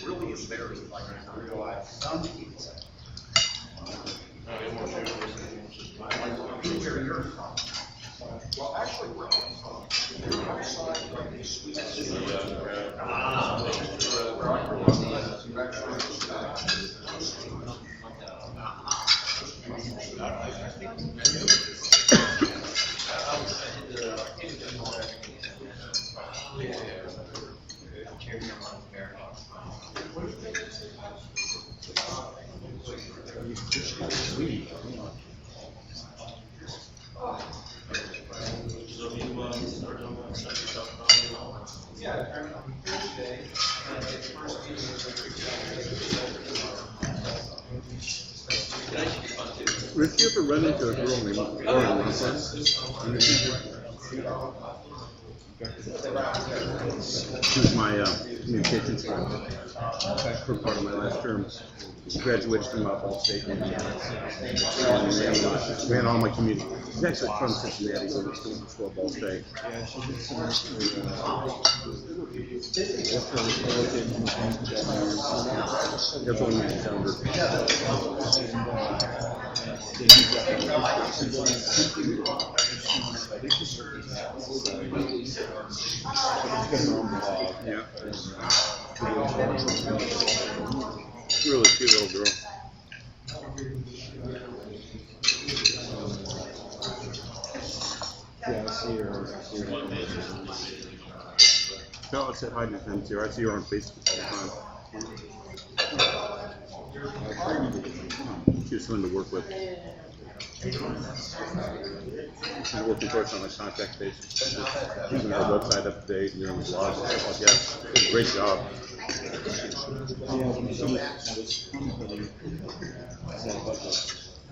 Really embarrassed, like I realized some people. Well, actually, we're outside of the sweet. Rich, you ever run into a girl named Lauren Russell? She was my communications friend for part of my last term. She graduated from Ball State. And ran all my community. She's actually from Cincinnati, so it's still before Ball State. Yeah, she did some That's one man founder. Yeah. Really cute little girl. Yeah, I see her. No, I said hi to them too. I see her on Facebook all the time. She was fun to work with. She's working for us on a contract basis. Keeping our website up to date and doing blogs and stuff like that. Great job.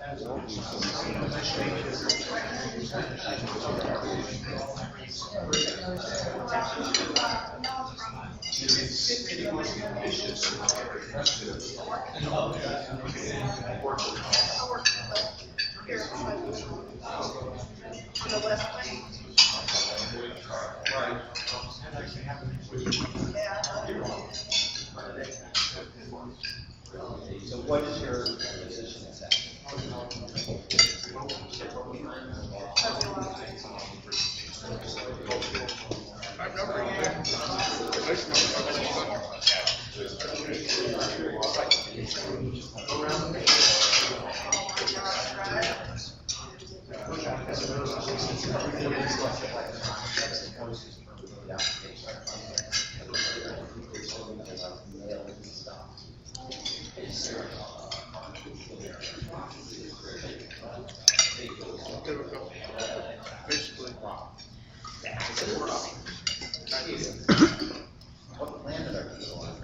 So what is your position in that? What planet are you on?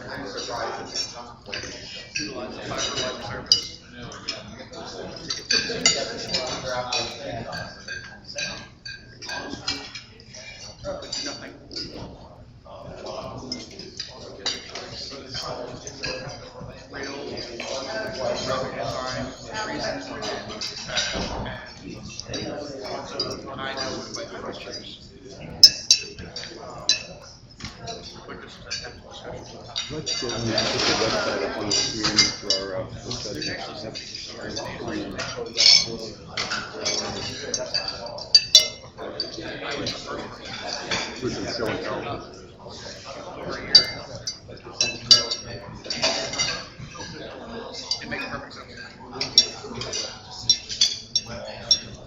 I'm surprised. Let's put the website up on the screen for our discussion. We can show and tell.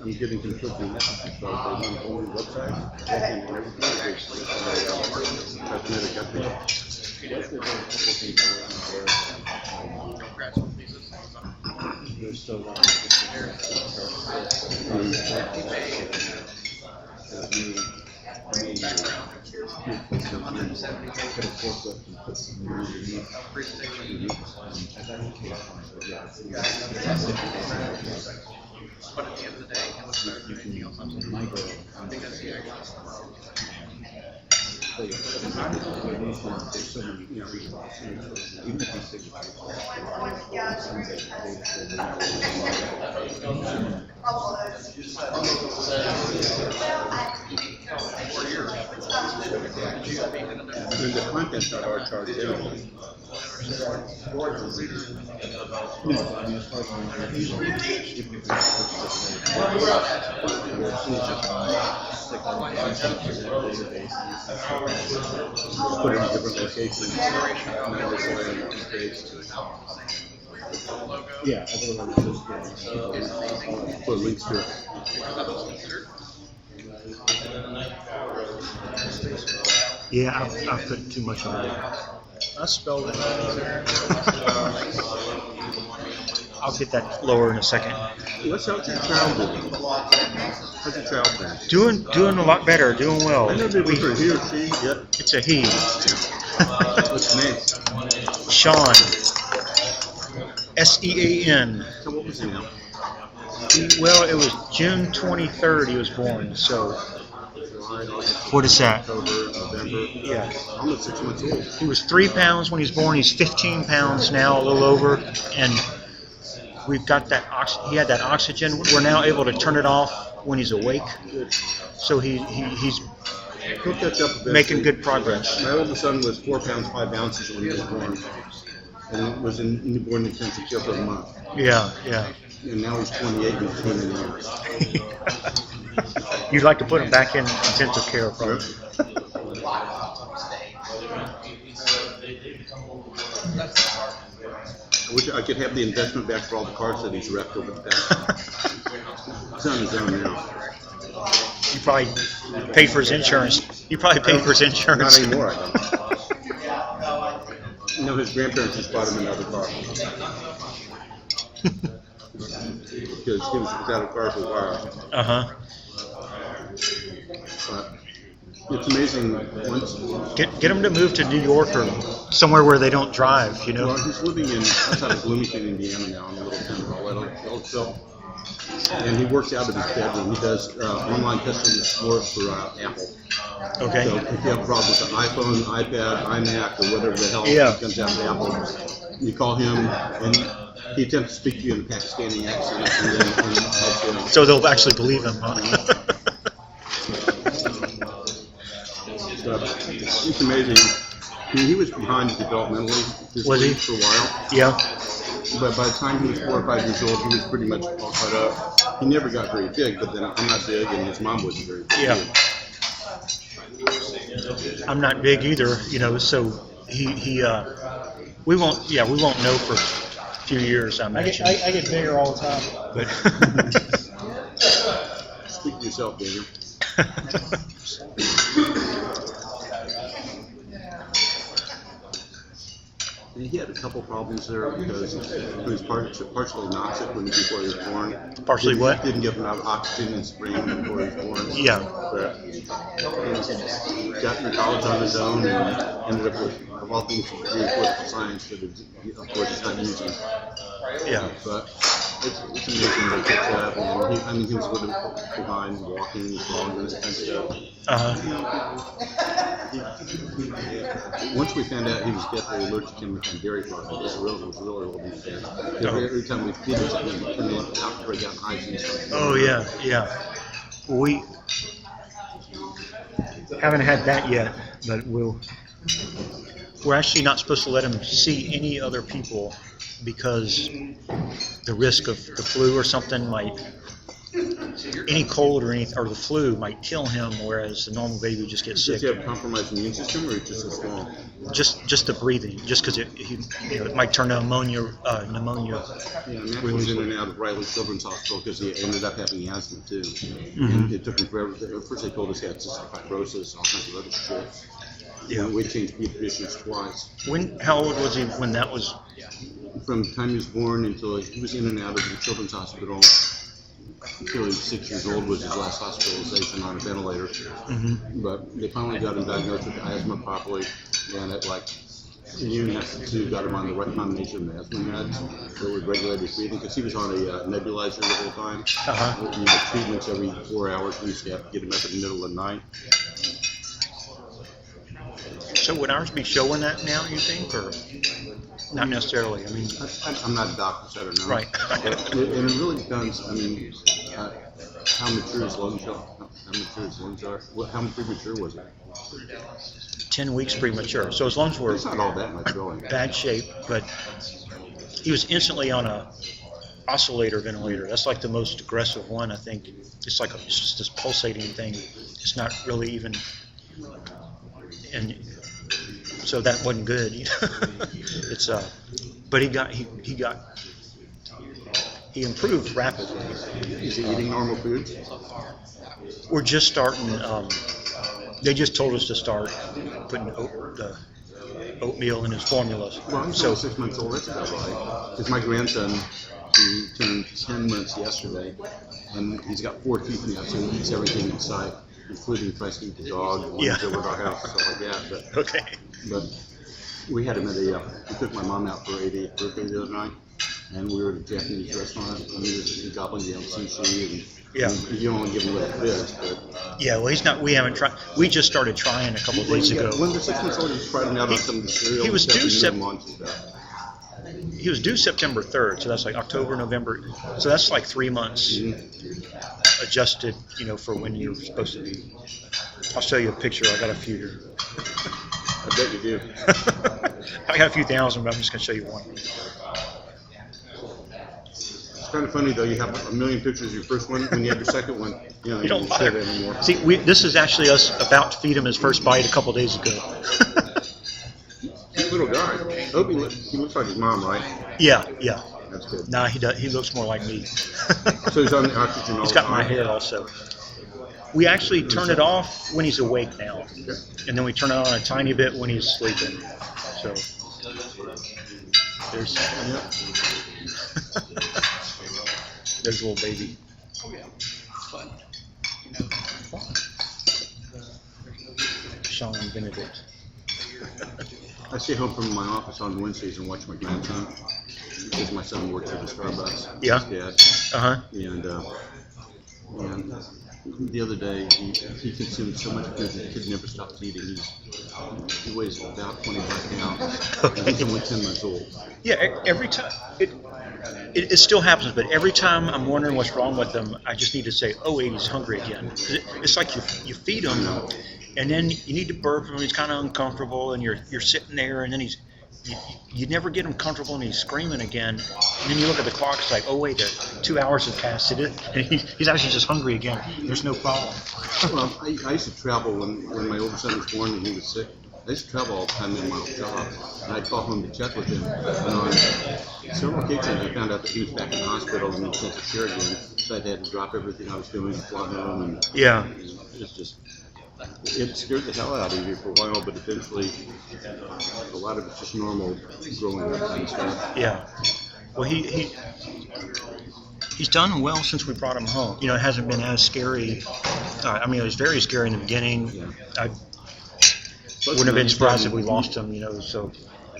I'm getting conflicting messages, so they want to go on the website, checking everything, cosmetic update. There's still one. But at the end of the day, unless there's anything else on the because he And the contents are charged anyway. No, I mean, as far as put it in different locations. Yeah, put links to it. Yeah, I put too much on it. I spelled it. I'll get that lower in a second. What's how's your child doing? How's your child doing? Doing a lot better, doing well. I know they were he or she, yep. It's a he. What's his name? Sean. S-E-A-N. So what was he now? Well, it was June 23rd he was born, so. What is that? October, November. Yeah. Almost 6 months old. He was 3 pounds when he was born. He's 15 pounds now, a little over. And we've got that, he had that oxygen. We're now able to turn it off when he's awake. So he's He'll catch up eventually. making good progress. My oldest son was 4 pounds 5 ounces when he was born, and was in newborn intensive care for a month. Yeah, yeah. And now he's 28 and 10 years. You'd like to put him back in intensive care, probably. I wish I could have the investment back for all the cars that he's wrecked over the past. He's on his own now. You probably pay for his insurance. You probably pay for his insurance. Not anymore, I don't. No, his grandparents just bought him another car. Because he was without a car for a while. Uh-huh. It's amazing, once, Get them to move to New York or somewhere where they don't drive, you know? well, he's living outside of Bloomington, Indiana now, in a little town called Ellisville. And he works out of his bedroom. He does online customer support for Apple. Okay. So if you have a problem with the iPhone, iPad, iMac, or whatever the hell comes out of Apple, you call him, and he attempts to speak to you in a Pakistani accent, and then helps you out. So they'll actually believe him, huh? It's amazing. I mean, he was behind developmentally for a while. Yeah. But by the time he was 4 or 5 years old, he was pretty much all caught up. He never got very big, but then I'm not big, and his mom wasn't very big. Yeah. I'm not big either, you know, so we won't know for a few years, I imagine. I get bigger all the time. But speak to yourself, Daniel. And he had a couple problems there because he was partially anoxic before he was born. Partially what? Didn't give enough oxygen and spring before he was born. Yeah. But he got through college on his own and ended up with, of all things, political science that, of course, he's not using. Yeah. But it's amazing that kids have. He was living behind, walking, falling, and that kind of stuff. Once we found out he was deathly allergic to dairy products, it was really bad. Every time we feed him something, we put it out, break out hives and stuff. Oh, yeah. We haven't had that yet, but we're actually not supposed to let him see any other people because the risk of the flu or something any cold or the flu might kill him, whereas the normal baby just gets sick. Does he have a compromised immune system, or just a small? Just the breathing, just because it might turn to pneumonia. Yeah, Matt was in and out of Riley Children's Hospital because he ended up having asthma too. Mm-hmm. And it took him forever. First they told us he had cystic fibrosis, all kinds of other shit. Yeah. We changed pediatricians twice. How old was he when that was? From the time he was born until he was in and out of the Children's Hospital. Until he was 6 years old was his last hospitalization on a ventilator. Mm-hmm. But they finally got him diagnosed with asthma properly, and at like a year and a half to 2, got him on the right combination of asthma meds that would regulate his breathing, because he was on a nebulizer the whole time. You know, treatments every 4 hours. We used to have to get him up in the middle of the night. So would ours be showing that now, you think, or not necessarily? I mean, I'm not a doctor, so I don't know. Right. And it really depends. I mean, how mature his lungs are. How premature was it? 10 weeks premature. So as long as we're it's not all that much, really. Bad shape, but he was instantly on a oscillator ventilator. That's like the most aggressive one, I think. It's just this pulsating thing. It's not really even, and so that wasn't good. It's but he improved rapidly. Is he eating normal foods? We're just starting. They just told us to start putting the oatmeal in his formulas. Well, I'm still 6 months old. That's about right. Because my grandson, he turned 10 months yesterday, and he's got 4 teeth now, so he eats everything in sight, including tries to eat the dog, over at our house, and stuff like that. But we had him at we took my mom out for her 80th birthday the other night, and we were at a Japanese restaurant, and he was gobbling down sushi, and you only give him little bits, but... Yeah, well, we haven't tried, we just started trying a couple of days ago. When the 6 months old, he tried him out on some of the cereal. He was due September 3rd, so that's like October, November, so that's like 3 months adjusted, for when you're supposed to be. I'll show you a picture, I got a few here. I bet you do. I got a few thousand, but I'm just going to show you one. It's kind of funny, though. You have a million pictures of your first one. When you have your second one, you don't share it anymore. See, this is actually us about to feed him his first bite a couple days ago. Cute little guy. I hope he looks like his mom, right? Yeah. That's good. Nah, he does. He looks more like me. So he's on the oxygen all He's the got time. my hair also. We actually turn it off when he's awake now, and then we turn it on a tiny bit when he's sleeping. So there's there's a little baby. Sean Benedict. I stay home from my office on Wednesdays and watch my grandson, because my son works at the Starbucks. Yeah. His dad. Uh-huh. And the other day, he consumed so much food that he could never stop eating. He weighs about 25 pounds. And he's only 10 months old. Yeah, every time, it still happens, but every time I'm wondering what's wrong with him, I just need to say, oh wait, he's hungry again. It's like you feed him, and then you need to burp him, he's kind of uncomfortable, and you're sitting there, and then you never get him comfortable, and he's screaming again, and then you look at the clock, it's like, oh wait, 2 hours have passed, and he's actually just hungry again. There's no problem. Well, I used to travel when my older son was born and he was sick. I used to travel all the time in my old job, and I'd call home to check with him. And on several occasions, I found out that he was back in the hospital and in intensive care again, so I had to drop everything I was doing and fly home. And yeah, it scared the hell out of you for a while, but eventually, a lot of it's just normal growing up and stuff. Yeah. Well, he's done well since we brought him home. You know, it hasn't been as scary. I mean, it was very scary in the beginning. Yeah. I wouldn't have been surprised if we lost him, you know, so.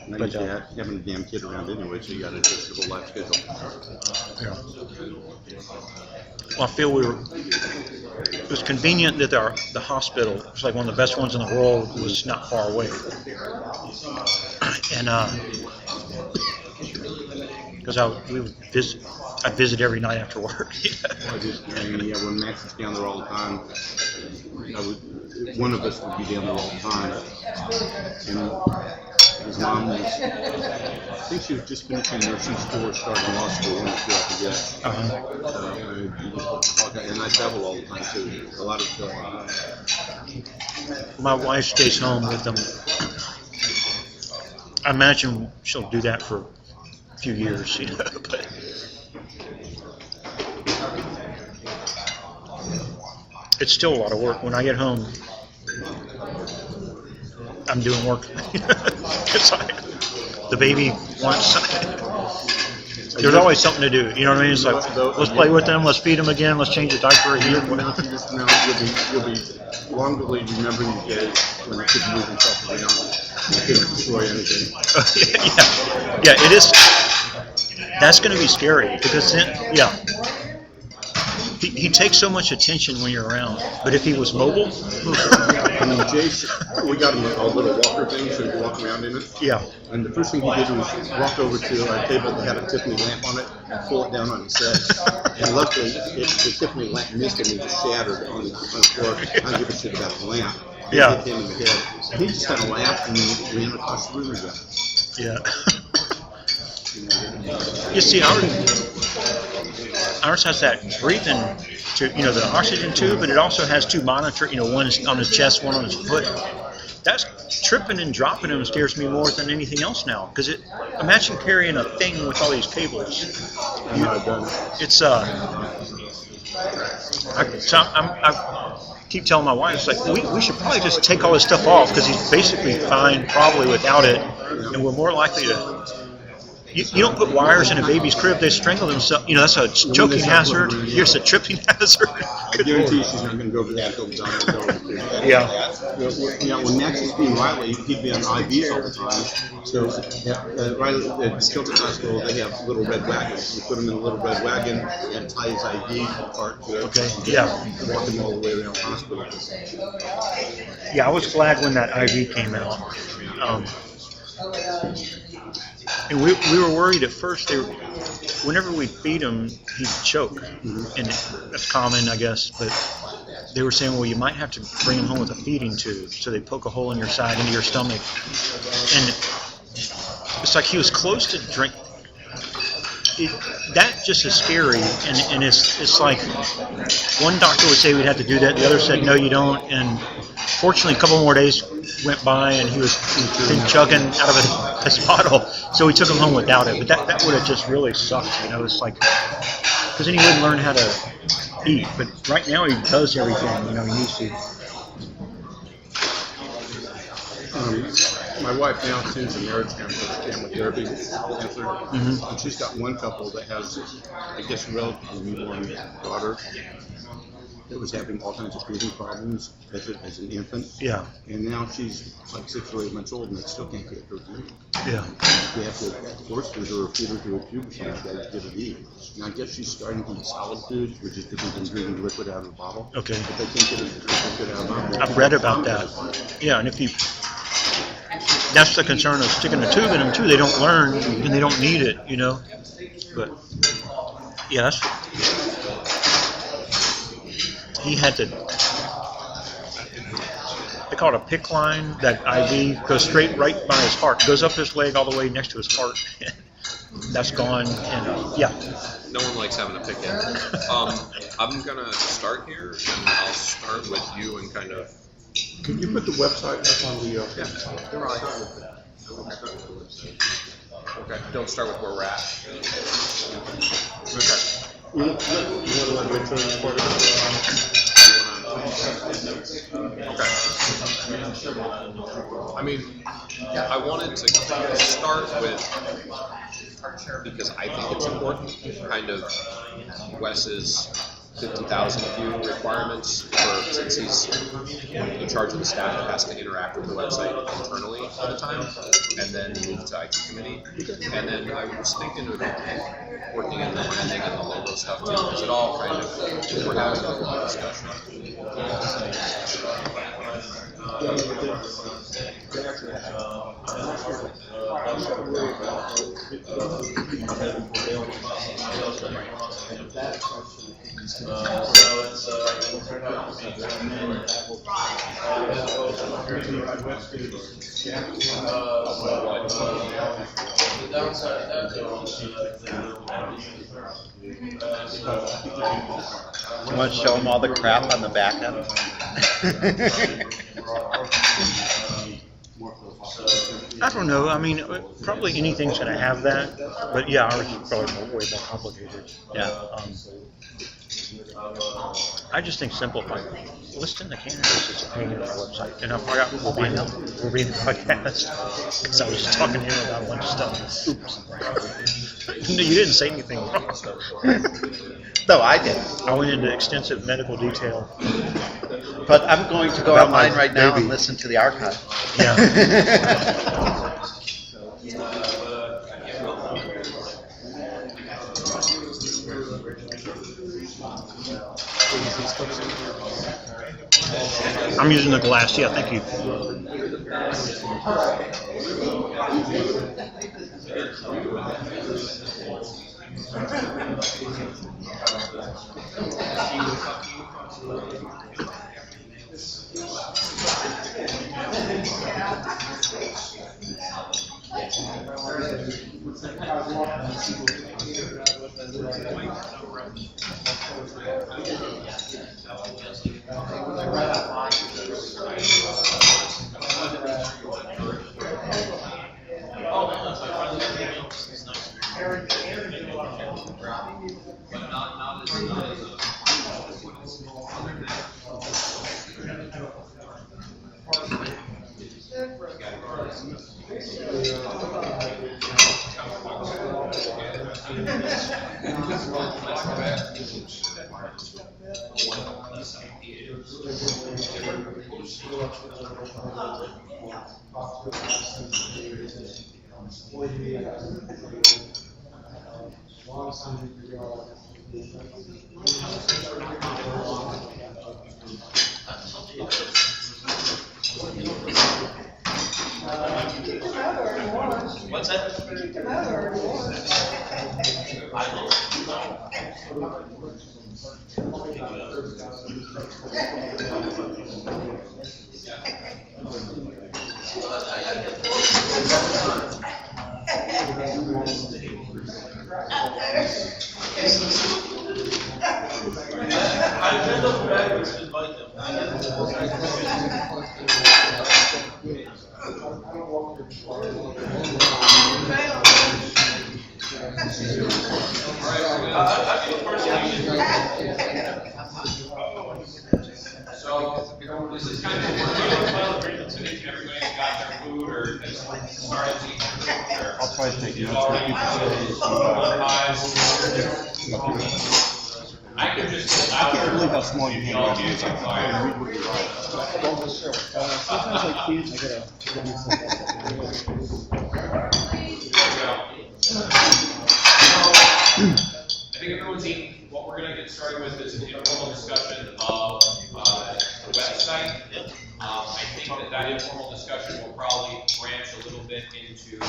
But having a damn kid around anyway, so you got to adjust your whole life schedule. Yeah. Well, I feel it was convenient that the hospital, it's like one of the best ones in the world, was not far away. And, because I visit every night after work. When Max was down there all the time, one of us would be down there all the time. And his mom was, I think she was just finishing nursing school or starting law school, one or two I forget. And I travel all the time too, a lot of stuff. My wife stays home with them. I imagine she'll do that for a few years, you know, but it's still a lot of work. When I get home, I'm doing work. The baby wants something. There's always something to do. You know what I mean? It's like, let's play with them, let's feed them again, let's change the diaper again. You'll be wrongly remembering the days when the kids move themselves around and couldn't destroy anything. Yeah, it is. That's going to be scary because then, yeah. He takes so much attention when you're around, but if he was mobile, I mean, Jace, we got him a little walker thing so he could walk around in it. Yeah. And the first thing he did was walk over to our table that had a Tiffany lamp on it and pull it down on his head. And luckily, the Tiffany lamp missed him and just shattered on the floor. I don't give a shit about the lamp. It hit him in the head. And he just kind of laughed and ran across the room again. Yeah. You see, ours has that breathing tube, you know, the oxygen tube, but it also has two monitors, you know, one is on his chest, one on his foot. That's tripping and dropping him scares me more than anything else now, because imagine carrying a thing with all these cables. It's I keep telling my wife, it's like we should probably just take all this stuff off because he's basically fine probably without it, and we're more likely to. You don't put wires in a baby's crib, they strangle themselves. You know, that's a choking hazard. Here's a tripping hazard. I guarantee she's not going to go over that until the Yeah. When Max was being Riley, he'd be on IVs all the time. So Riley at Children's Hospital, they have little red wagons. You put him in a little red wagon and tie his IV part to it. Okay. Yeah. Walk him all the way around the hospital. Yeah, I was glad when that IV came out. And we were worried at first. Whenever we feed him, he'd choke, and that's common, I guess. But they were saying, well, you might have to bring him home with a feeding tube, so they poke a hole in your side into your stomach, and it's like he was close to drink. That just is scary, and it's like one doctor would say we'd have to do that, the other said no, you don't, and fortunately a couple more days went by and he'd been chugging out of his bottle, so we took him home without it, but that would have just really sucked, you know, it's like, because then he wouldn't learn how to eat, but right now he does everything, you know, he needs to. My wife now attends a marriage counselor, family therapy counselor, and she's got one couple that has, I guess, a relatively newborn daughter. that was having all kinds of breathing problems as an infant. Yeah. And now she's like 6 or 8 months old and they still can't get her to eat. Yeah. They have to force feed her or feed her through a tube or something like that to get her to eat. And I guess she's starting to eat solid foods, which is different than drinking liquid out of a bottle. Okay. But they can't get her to drink liquid out of a bottle. I've read about that. Yeah, and if you, that's the concern of sticking a tube in them too. They don't learn and they don't need it, you know. But yes, he had to. They call it a PICC line. That IV goes straight right by his heart, goes up his leg all the way next to his heart. That's gone. And yeah. No one likes having a pick in. I'm gonna start here, and I'll start with you and kind of. Can you put the website up on the? Yeah. Okay. Don't start with where we're at. Okay. You want to let Rachel report it? Okay. I mean, I wanted to start with, because I think it's important, kind of Wes's 50,000 view requirements since he's in charge of the staff that has to interact with the website internally all the time, and then move to IT committee. And then I was thinking of working in the branding and the logo stuff too, because it all kind of, we're having a lot of discussion. You want to show them all the crap on the back end? I don't know. I mean, probably anything's going to have that, but yeah, ours is probably way more complicated. Yeah. I just think simplify. Listing the candidates is a pain on our website, and I forgot we're being podcast because I was just talking to him about a bunch of stuff. Oops. No, you didn't say anything wrong. No, I did. I went into extensive medical detail. But I'm going to go About online my right now baby. and listen to the archive. Yeah. I'm using the glass. Yeah, thank you. What's that? So, this is kind of one agreement to make everybody got their food or started to eat their food. I'll try to take notes. I can just. I can't believe how small your handwriting is. I Y'all can't read what you're writing. Sometimes I can't, I think everyone's eaten. What we're gonna get started with is an informal discussion of the website. I think that informal discussion will probably branch a little bit into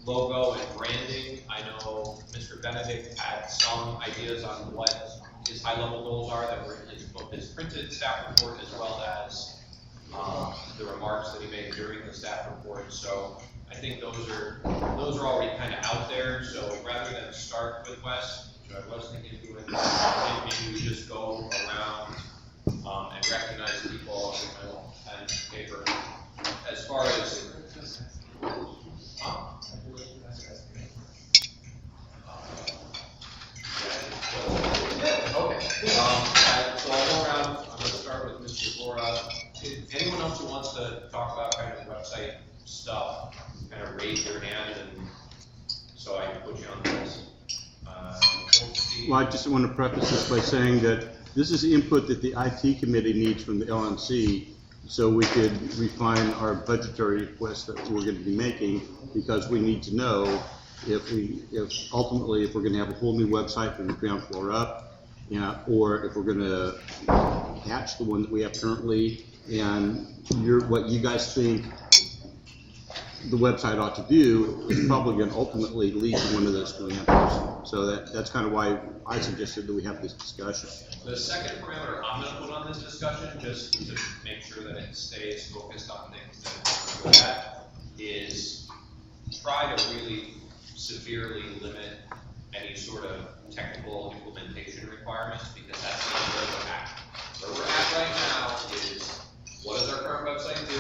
logo and branding. I know Mr. Benedict had some ideas on what his high-level goals are that were in both his printed staff report as well as the remarks that he made during the staff report. So I think those are already kind of out there. So rather than start with Wes, which I was thinking of doing, I think maybe we just go around and recognize people and paper. As far as okay. So I'll go around. I'm going to start with Mr. Bora. Anyone else who wants to talk about kind of website stuff, kind of raise your hand, and so I can put you on the list. Well, I just want to preface this by saying that this is input that the IT committee needs from the LNC, so we could refine our budgetary requests that we're going to be making, because we need to know if ultimately if we're going to have a whole new website from the ground floor up, or if we're going to patch the one that we have currently, and what you guys think the website ought to do is probably going to ultimately lead to one of those two answers. So that's kind of why I suggested that we have this discussion. The second parameter I'm going to put on this discussion, just to make sure that it stays focused on things that we're good at, is try to really severely limit any sort of technical implementation requirements, because that's not where we're at. Where we're at right now is, what does our current website do?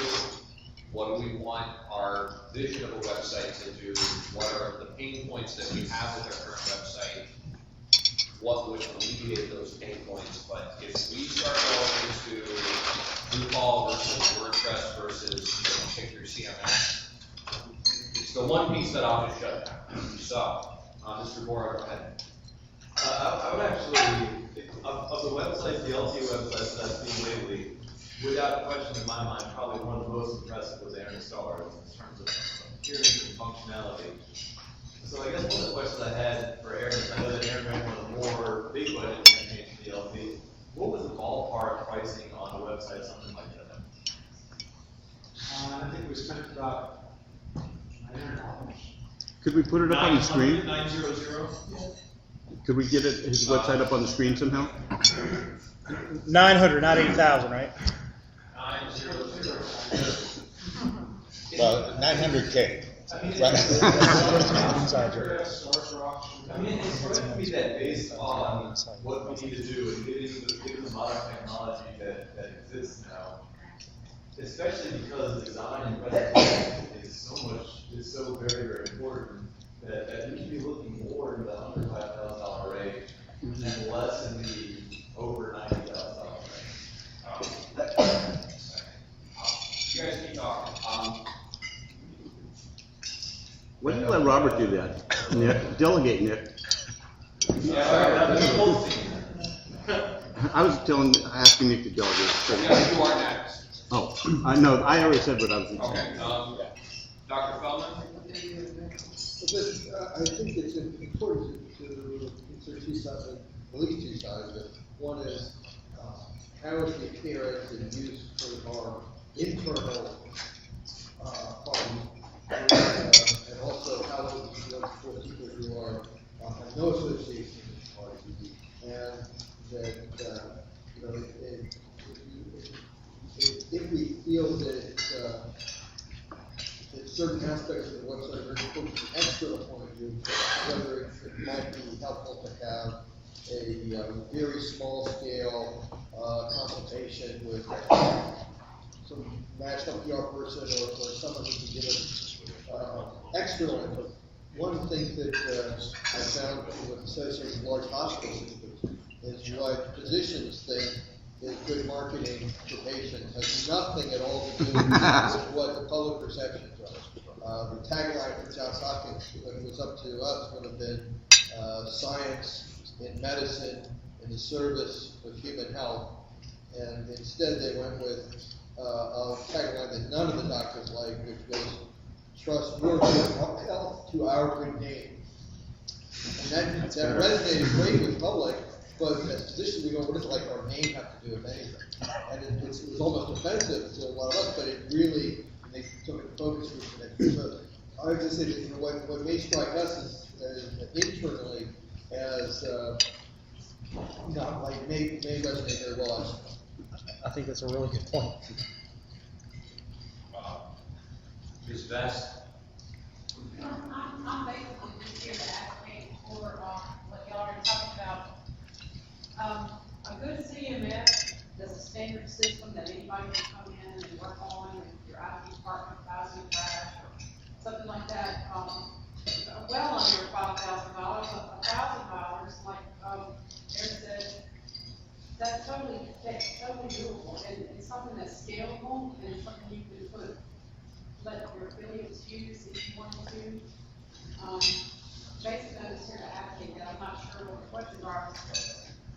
What do we want our vision of a website to do? What are the pain points that we have with our current website? What would alleviate those pain points? But if we start going into Drupal versus WordPress versus pick your CMS, it's the one piece that I'll just shut down. So, Mr. Bora, go ahead. I would actually, of the websites, the LT websites that I've seen lately, without question in my mind, probably one of the most impressive was Aaron Starr's in terms of appearance and functionality. So I guess one of the questions I had for Aaron, I know that Aaron ran one of the more big budget campaigns for the LT. What was the ballpark pricing on the website, something like that? I think we spent about $900. Could we put it up on the screen? 900? Could we get his website up on the screen somehow? 900, not 8,000, right? 900. Well, 900K. I mean, it's going to be that based on what we need to do and given the modern technology that exists now, especially because design and presentation is so very, very important that you should be looking more in the under $5,000 range and less in the over $90,000 range. You guys keep talking. Why don't you let Robert do that? Nick, delegate, Nick. I was asking Nick to delegate. Yeah, you are next. Oh, no, I already said what I was going to say. Okay, Dr. Feldman? I think it's important to consider two sides, at least two sides of it. One is how is the appearance and use for our internal parties, and also how is it for people who are have no association with the party, and that if we feel that that certain aspects of the website are important from an external point of view, whether it might be helpful to have a very small scale consultation with some national PR person or someone who can give us external input. One thing that I found with associated with large hospital systems is what physicians think is good marketing to patients has nothing at all to do with what the public perceptions are. The tagline for Johns Hopkins, when it was up to us, would have been science in medicine in the service of human health. And instead they went with a tagline that none of the doctors liked, which was trustworthy health to our good name. And that resonated great with the public, but as physicians we go, what does like our name have to do with anything? And it was almost offensive to a lot of us, but it really, they took a focus group from it. So I would just say that, you know, what may strike us is internally as not like may resonate very well as I think that's a really good point. Ms. Vest? I'm basically just here to advocate for what y'all are talking about. A good CMS does a standard system that anybody can come in and work on, and your IT department buys you trash or something like that. Well under $5,000, $1,000, like Aaron said, that's totally doable, and it's something that's scalable, and it's something you can let your affiliates use if you wanted to. Basically, I'm just here to advocate that. I'm not sure what the questions are.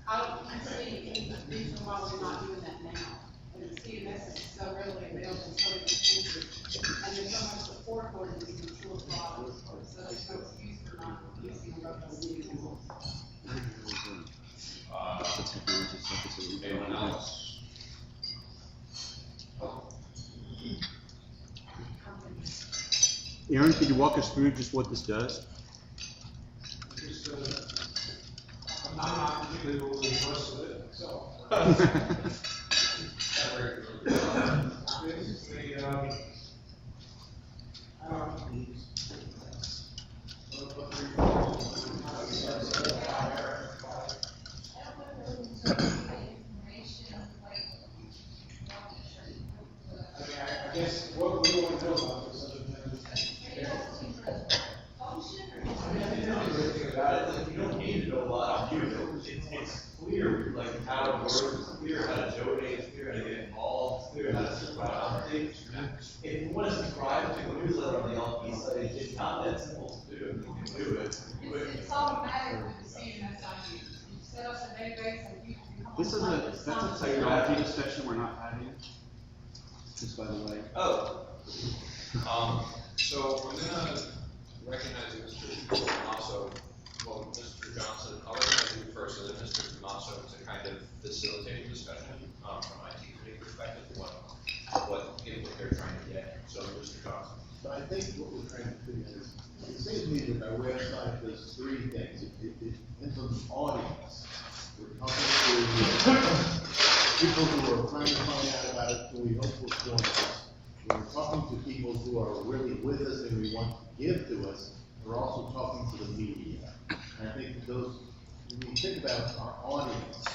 I don't see any reason why we're not doing that now. And the CMS is so readily available, so expensive, and there's so much support for it in these mature products, so there's no excuse for not using a local CMS. Anyone else? Aaron, could you walk us through just what this does? Just, I'm not particularly overly impressed with it myself. Basically, I guess what we want to know about this other than. About it, like, you don't need to know a lot on you. It's clear, like, how it works, it's clear how to donate, it's clear how to get involved, it's clear how to subscribe to things. If you want to subscribe to a newsletter on the LP site, it's not that simple to do. You can do it. It's automatic with the CMS ID. You set up a database and you can. That's a technology discussion we're not having, just by the way. Oh. So I'm gonna recognize Mr. Tomaso, well, Mr. Johnson, I'll recognize you first, and then Mr. Tomaso to kind of facilitate a discussion, from my IT committee perspective, what they're trying to get. So, Mr. Johnson. So I think what we're trying to do is, it seems to me that our website does three things. It depends on the audience. We're talking to people who are trying to find out about it, who we hope will join us. We're talking to people who are really with us and we want to give to us. We're also talking to the media. And I think that those, when we think about our audience,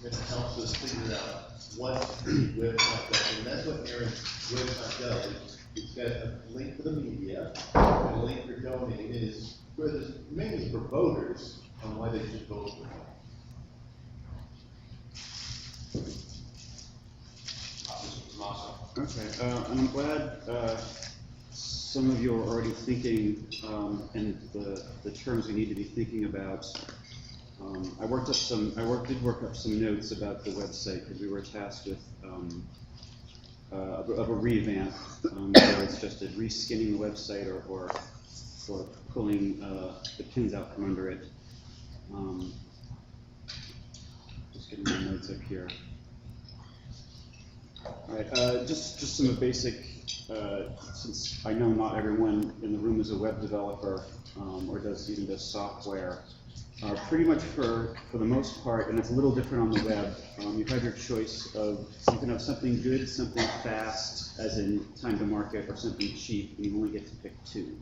it helps us figure out what the website does. And that's what Aaron's website does. It's got a link for the media, and a link for donating. It is mainly for voters on why they should vote for him. Okay, and I'm glad some of you are already thinking in the terms we need to be thinking about. I did work up some notes about the website because we were tasked with of a revamp, whether it's just a reskinning the website or pulling the pins out from under it. Just getting my notes up here. All right, just some basic, since I know not everyone in the room is a web developer or even does software. Pretty much for the most part, and it's a little different on the web, you have your choice of, you can have something good, something fast, as in time to market, or something cheap, and you only get to pick two.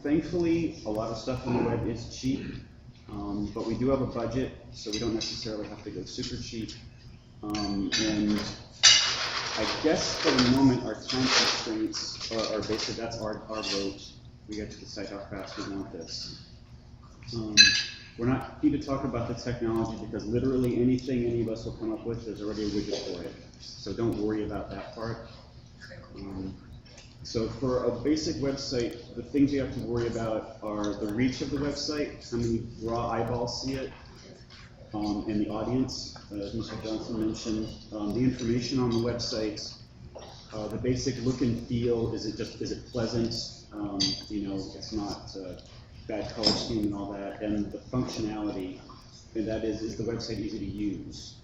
Thankfully, a lot of stuff on the web is cheap, but we do have a budget, so we don't necessarily have to go super cheap. And I guess for the moment, our time constraints are basically, that's our vote. We get to decide how fast we want this. We're not keen to talk about the technology because literally anything any of us will come up with, there's already a widget for it. So don't worry about that part. So for a basic website, the things you have to worry about are the reach of the website, how many raw eyeballs see it, and the audience, as Mr. Johnson mentioned, the information on the website, the basic look and feel, is it pleasant? It's not bad color scheme and all that, and the functionality, and that is the website easy to use?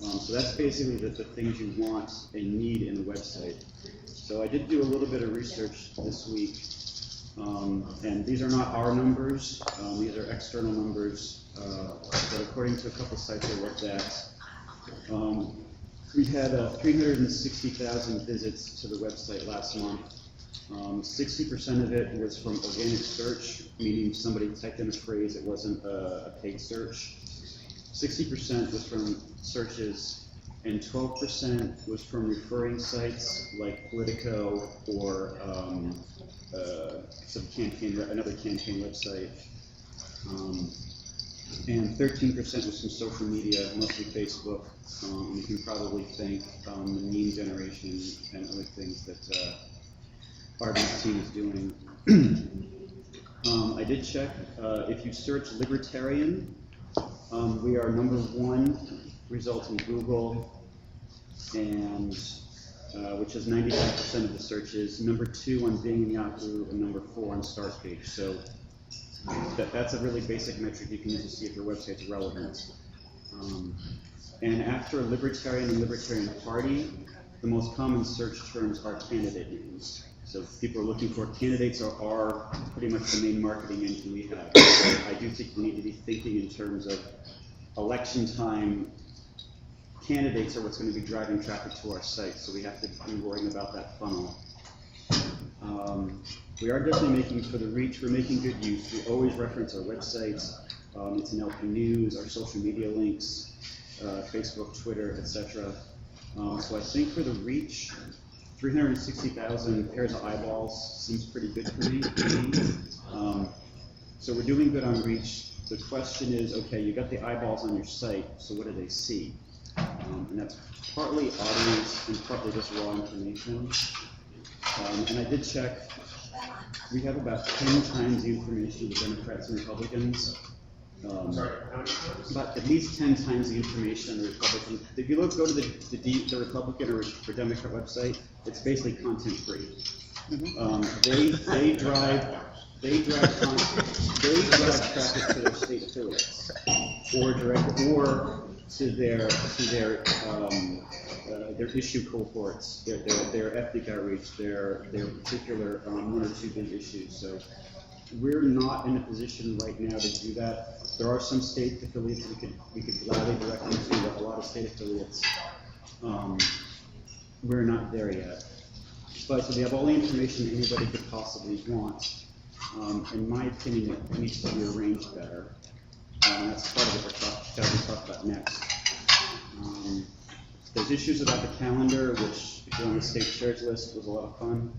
So that's basically the things you want and need in a website. So I did do a little bit of research this week, and these are not our numbers, these are external numbers, but according to a couple sites I looked at, we had 360,000 visits to the website last month. 60% of it was from organic search, meaning somebody typed in a phrase, it wasn't a paid search. 60% was from searches, and 12% was from referring sites like Politico or another campaign website. And 13% was from social media, mostly Facebook. You can probably thank the meme generation and other things that Arvin's team is doing. I did check, if you search Libertarian, we are #1 result in Google, and which is 95% of the searches. #2 on Bing and Yahoo, and #4 on Startpage. So that's a really basic metric you can use to see if your website's relevant. And after Libertarian and Libertarian Party, the most common search terms are candidate names. So people are looking for candidates are pretty much the main marketing engine we have. So I do think we need to be thinking in terms of election time. Candidates are what's going to be driving traffic to our site, so we have to be worrying about that funnel. We are definitely making, for the reach, we're making good use. We always reference our websites. It's in LP News, our social media links, Facebook, Twitter, etc. So I think for the reach, 360,000 pairs of eyeballs seems pretty good for me. So we're doing good on reach. The question is, okay, you got the eyeballs on your site, so what do they see? And that's partly audience and partly just raw information. And I did check, we have about 10 times the information of Democrats and Republicans. About at least 10 times the information on the Republican. If you go to the Republican or Democrat website, it's basically content free. They drive traffic to their state affiliates, or to their issue cohorts, their ethnic outreach, their particular 1 or 2 big issues. So we're not in a position right now to do that. There are some state affiliates we could gladly direct them to, but a lot of state affiliates, we're not there yet. But so they have all the information anybody could possibly want. In my opinion, it needs to be arranged better. That's part of what we'll talk about next. There's issues about the calendar, which, if you're on the state shares list, was a lot of fun.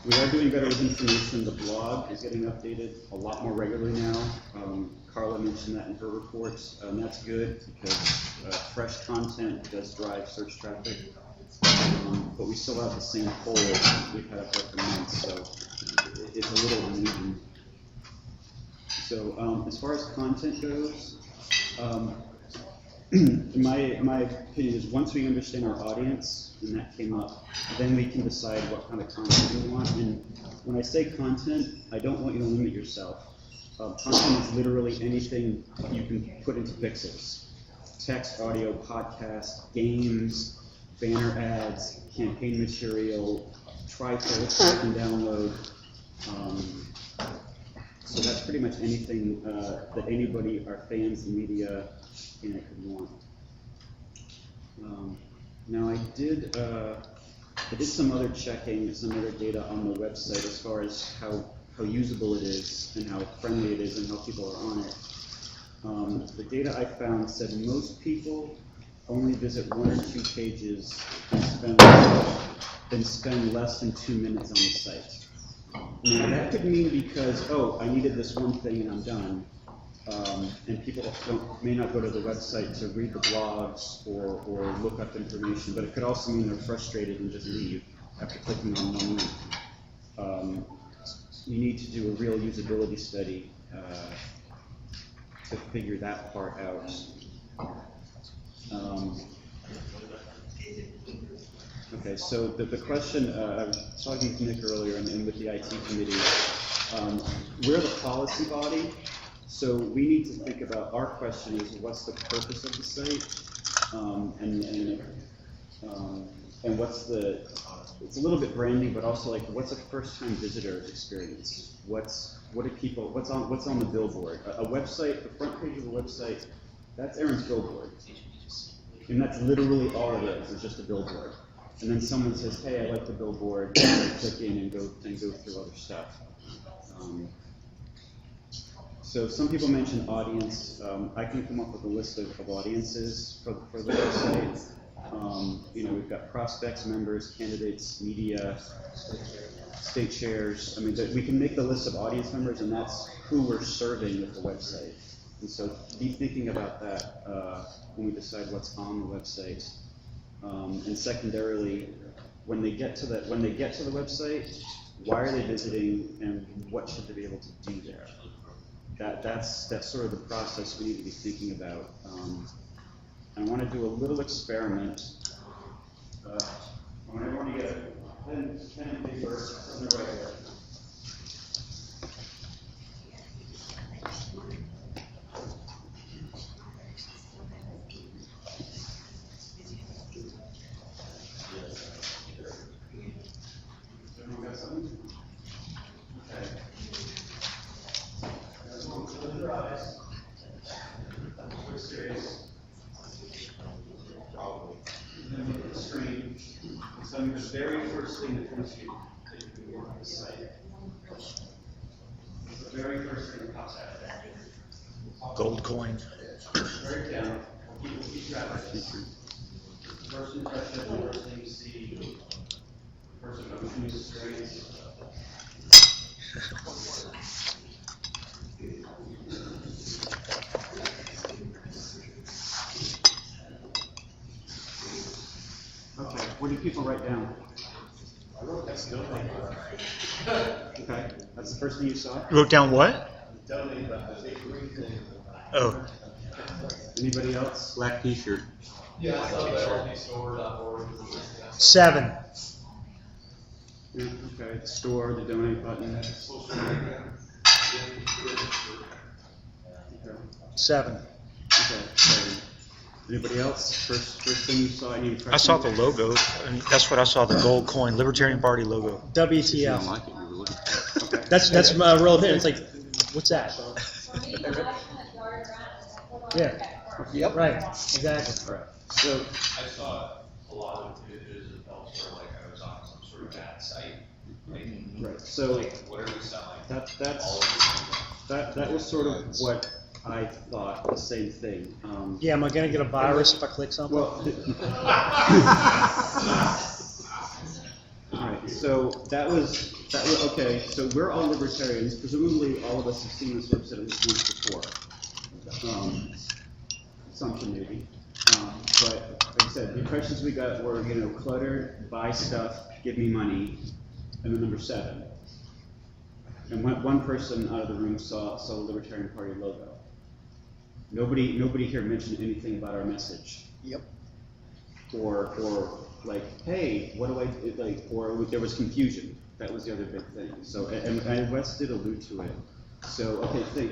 We are doing better with information. The blog is getting updated a lot more regularly now. Carla mentioned that in her reports, and that's good because fresh content does drive search traffic. But we still have the same hole we've had up there for months, so it's a little uneven. So as far as content goes, my opinion is once we understand our audience, and that came up, then we can decide what kind of content we want. And when I say content, I don't want you to limit yourself. Content is literally anything you can put into pixels. Text, audio, podcast, games, banner ads, campaign material, tri-posts you can download. So that's pretty much anything that anybody, our fans, the media, could want. Now I did some other checking, some other data on the website as far as how usable it is and how friendly it is and how people are on it. The data I found said most people only visit 1 or 2 pages and spend less than 2 minutes on the site. Now that could mean because, I needed this one thing and I'm done. And people may not go to the website to read the blogs or look up information, but it could also mean they're frustrated and just leave after clicking on one link. You need to do a real usability study to figure that part out. Okay, so the question, I was talking to Nick earlier and with the IT committee, we're the policy body, so we need to think about, our question is, what's the purpose of the site? And what's the, it's a little bit branding, but also like, what's a first-time visitor experience? What do people, what's on the billboard? A website, the front page of the website, that's Aaron's billboard. And that's literally all it is, it's just a billboard. And then someone says, hey, I like the billboard, and I click in and go through other stuff. So some people mention audience. I can come up with a list of audiences for the website. We've got prospects, members, candidates, media, state chairs. I mean, we can make the list of audience members, and that's who we're serving with the website. And so be thinking about that when we decide what's on the website. And secondarily, when they get to the website, why are they visiting, and what should they be able to do there? That's sort of the process we need to be thinking about. I want to do a little experiment. I want everyone to get a pen and paper on the right here. Everyone got something? Okay. Close your eyes. We're serious. And look at the screen. So the very first thing that comes to you that you can work on the site. The very first thing that pops out. Gold coin. Write it down. We'll keep track of this. First impression, the first thing you see, the person goes through the experience. Okay, what do people write down? I wrote that's donate. Okay, that's the first thing you saw? You wrote down what? Donate, but the big green thing. Oh. Anybody else? Black t-shirt. Yeah, I saw that LNCstore.org. 7. Yeah, okay, the store, the donate button. Okay. 7. Okay, so anybody else? First thing you saw, any impressions? I saw the logo, and that's what I saw, the gold coin, Libertarian Party logo. WTF. like it, you were looking for it. Okay. That's my real thing. It's like, what's that? Yeah. Yep. Right. Exactly. All right. So I saw a lot of images that felt sort of like I was on some sort of ad site. right. So Like, what are we selling? that was sort of what I thought, the same thing. Yeah, am I going to get a virus if I click something? Well, all right. So that was okay. So we're all libertarians. Presumably, all of us have seen this website at least once before. Something maybe. But like I said, the impressions we got were, cluttered, buy stuff, give me money, and then number 7. And one person out of the room saw the Libertarian Party logo. Nobody here mentioned anything about our message. Yep. Or like, hey, what do I like? Or there was confusion. That was the other big thing. So and Wes did allude to it. So okay,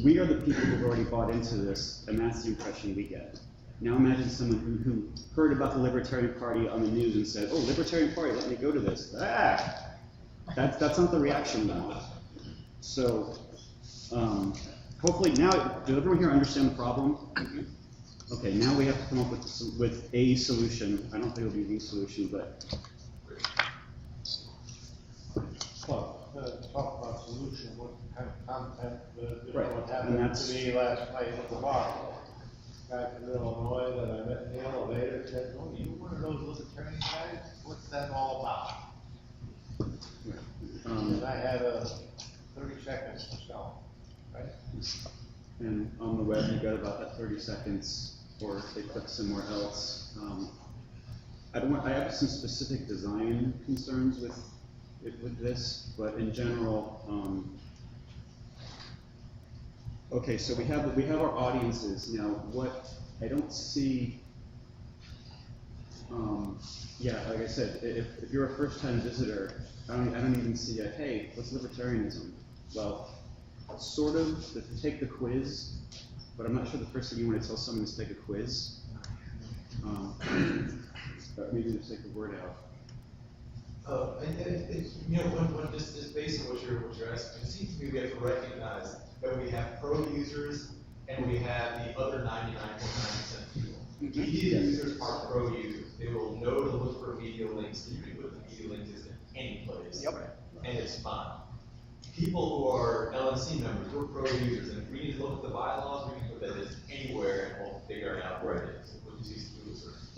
we are the people who've already bought into this, and that's the impression we get. Now imagine someone who heard about the Libertarian Party on the news and said, "Oh, Libertarian Party, let me go to this." That's not the reaction we want. So hopefully now, did everyone here understand the problem? Okay, now we have to come up with a solution. I don't think it'll be the solution, but Well, talk about solution, what kind of content, Right, what and happened that's- to me last night at the bar. Guy from Illinois that I met in the elevator said, "Oh, you one of those libertarian guys? What's that all about?" And I had 30 seconds to sell, right? and on the web you got about that 30 seconds, or if they click somewhere else. I have some specific design concerns with this, but in general, okay, so we have our audiences now. What I don't see, yeah, like I said, if you're a first-time visitor, I don't even see a, hey, what's libertarianism? Well, sort of to take the quiz, but I'm not sure the first thing you want to tell someone is take a quiz. Maybe just take the word out. You know, when this is basically what you're asking, it seems to me we have to recognize that we have pro users and we have the other 99.9% people. Media users are pro users. They will know to look for media links, you can put the media link is in any place, and it's fine. People who are LNC members, we're pro users, and if we need to look at the bylaws, we can put that in anywhere and we'll figure it out where it is. We'll just use Google.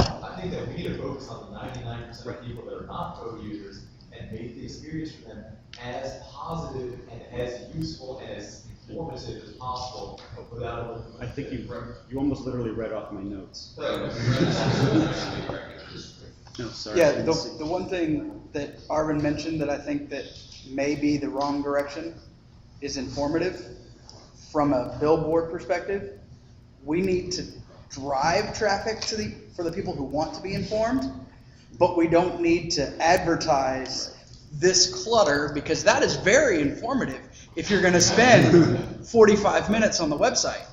I think that we need to focus on the 99% of people that are not pro users and make the experience for them as positive and as useful and as informative as possible without. I think you almost literally read off my notes. No, sorry. Yeah, the one thing that Arvin mentioned that I think that may be the wrong direction is informative. From a billboard perspective, we need to drive traffic for the people who want to be informed, but we don't need to advertise this clutter because that is very informative if you're going to spend 45 minutes on the website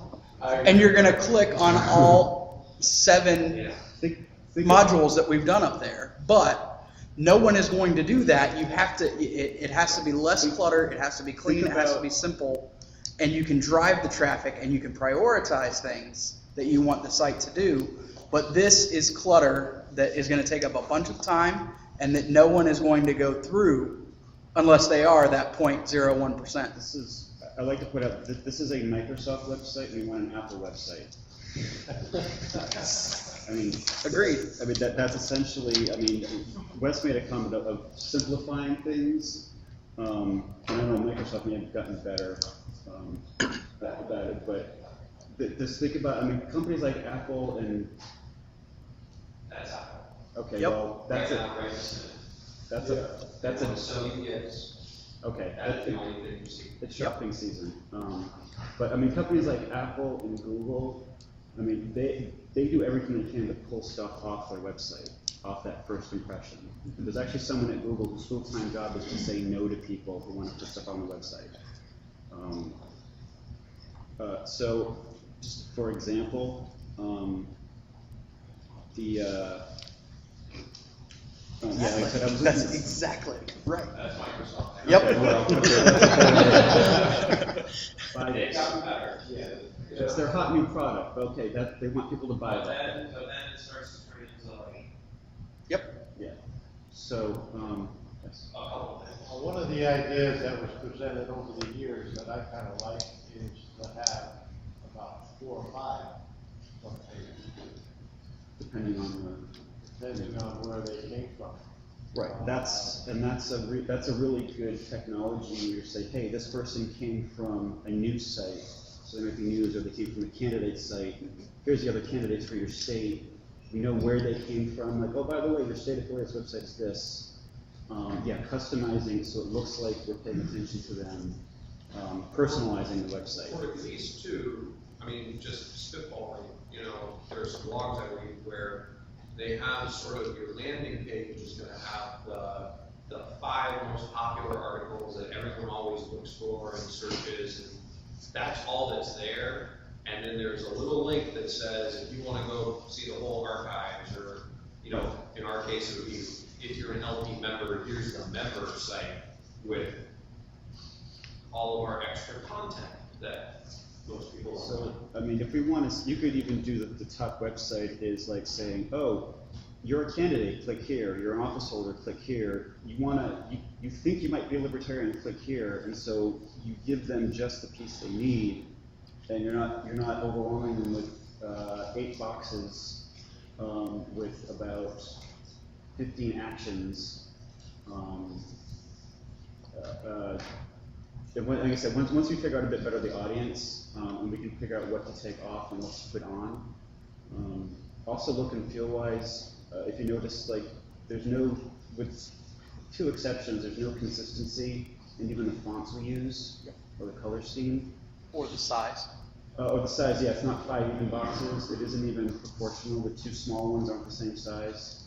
and you're going to click on all 7 modules that we've done up there. But no one is going to do that. You have to. It has to be less clutter. It has to be clean. It has to be simple, and you can drive the traffic and you can prioritize things that you want the site to do. But this is clutter that is going to take up a bunch of time and that no one is going to go through unless they are that 0.01%. This is, I like to put out, this is a Microsoft website and we want an Apple website. I mean, agreed. I mean, that's essentially, I mean, Wes made a comment of simplifying things. And I know Microsoft may have gotten better about it, but just think about, I mean, companies like Apple and. That's Apple. Okay, yep. well, that's it. That's a. Okay. That's the only thing you see. It's shopping season. But I mean, companies like Apple and Google, I mean, they do everything they can to pull stuff off their website, off that first impression. There's actually someone at Google whose full-time job is to say no to people who want to put stuff on the website. So, just for example, yeah, like I said, I was That's exactly right. That's Microsoft. Yep. Okay, well, it's their hot new product. Okay, that they want people to buy that. So then it starts to turn into like. Yep. Yeah. So, yes. One of the ideas that was presented over the years that I kind of like is to have about 4 or 5 front pages. Depending on where they came from. Right. That's a really good technology where you say, hey, this person came from a news site, so they might be news, or they came from a candidate site. Here's the other candidates for your state. We know where they came from. Like, oh, by the way, your state affiliates website is this. Yeah, customizing so it looks like we're paying attention to them. Personalizing the website. Or at least too, I mean, just spitballing, you know, there's some blogs I read where they have sort of your landing page is going to have the 5 most popular articles that everyone always looks for and searches, and that's all that's there. And then there's a little link that says if you want to go see the whole archives, or, you know, in our case it would be if you're an LP member, here's the member site with all of our extra content that most people don't know. I mean, if we want to, you could even do the top website is like saying, oh, you're a candidate, click here. You're an office holder, click here. You think you might be a libertarian, click here. And so you give them just the piece they need, and you're not overwhelming them with 8 boxes with about 15 actions. Like I said, once we figure out a bit better the audience, and we can figure out what to take off and what to put on. Also look and feel wise, if you notice, like, there's no, with 2 exceptions, there's no consistency in even the fonts we use, or the color scheme. Or the size. The size, yeah, it's not 5 even boxes. It isn't even proportional. The 2 small ones aren't the same size.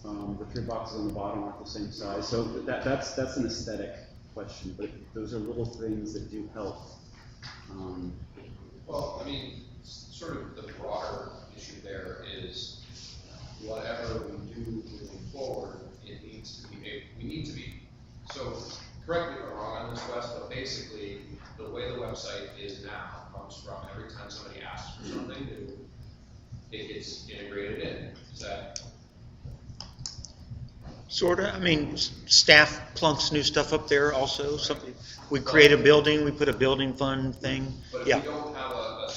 The 3 boxes on the bottom aren't the same size. So that's an aesthetic question, but those are little things that do help. Well, I mean, sort of the broader issue there is whatever we do moving forward, it needs to be, we need to be, so correct me if I'm wrong on this, Wes, but basically the way the website is now comes from every time somebody asks for something new, it gets integrated in. Is that? Sorta. I mean, staff plunks new stuff up there also. Something we create a building, we put a building fund thing. But if Yeah. we don't have a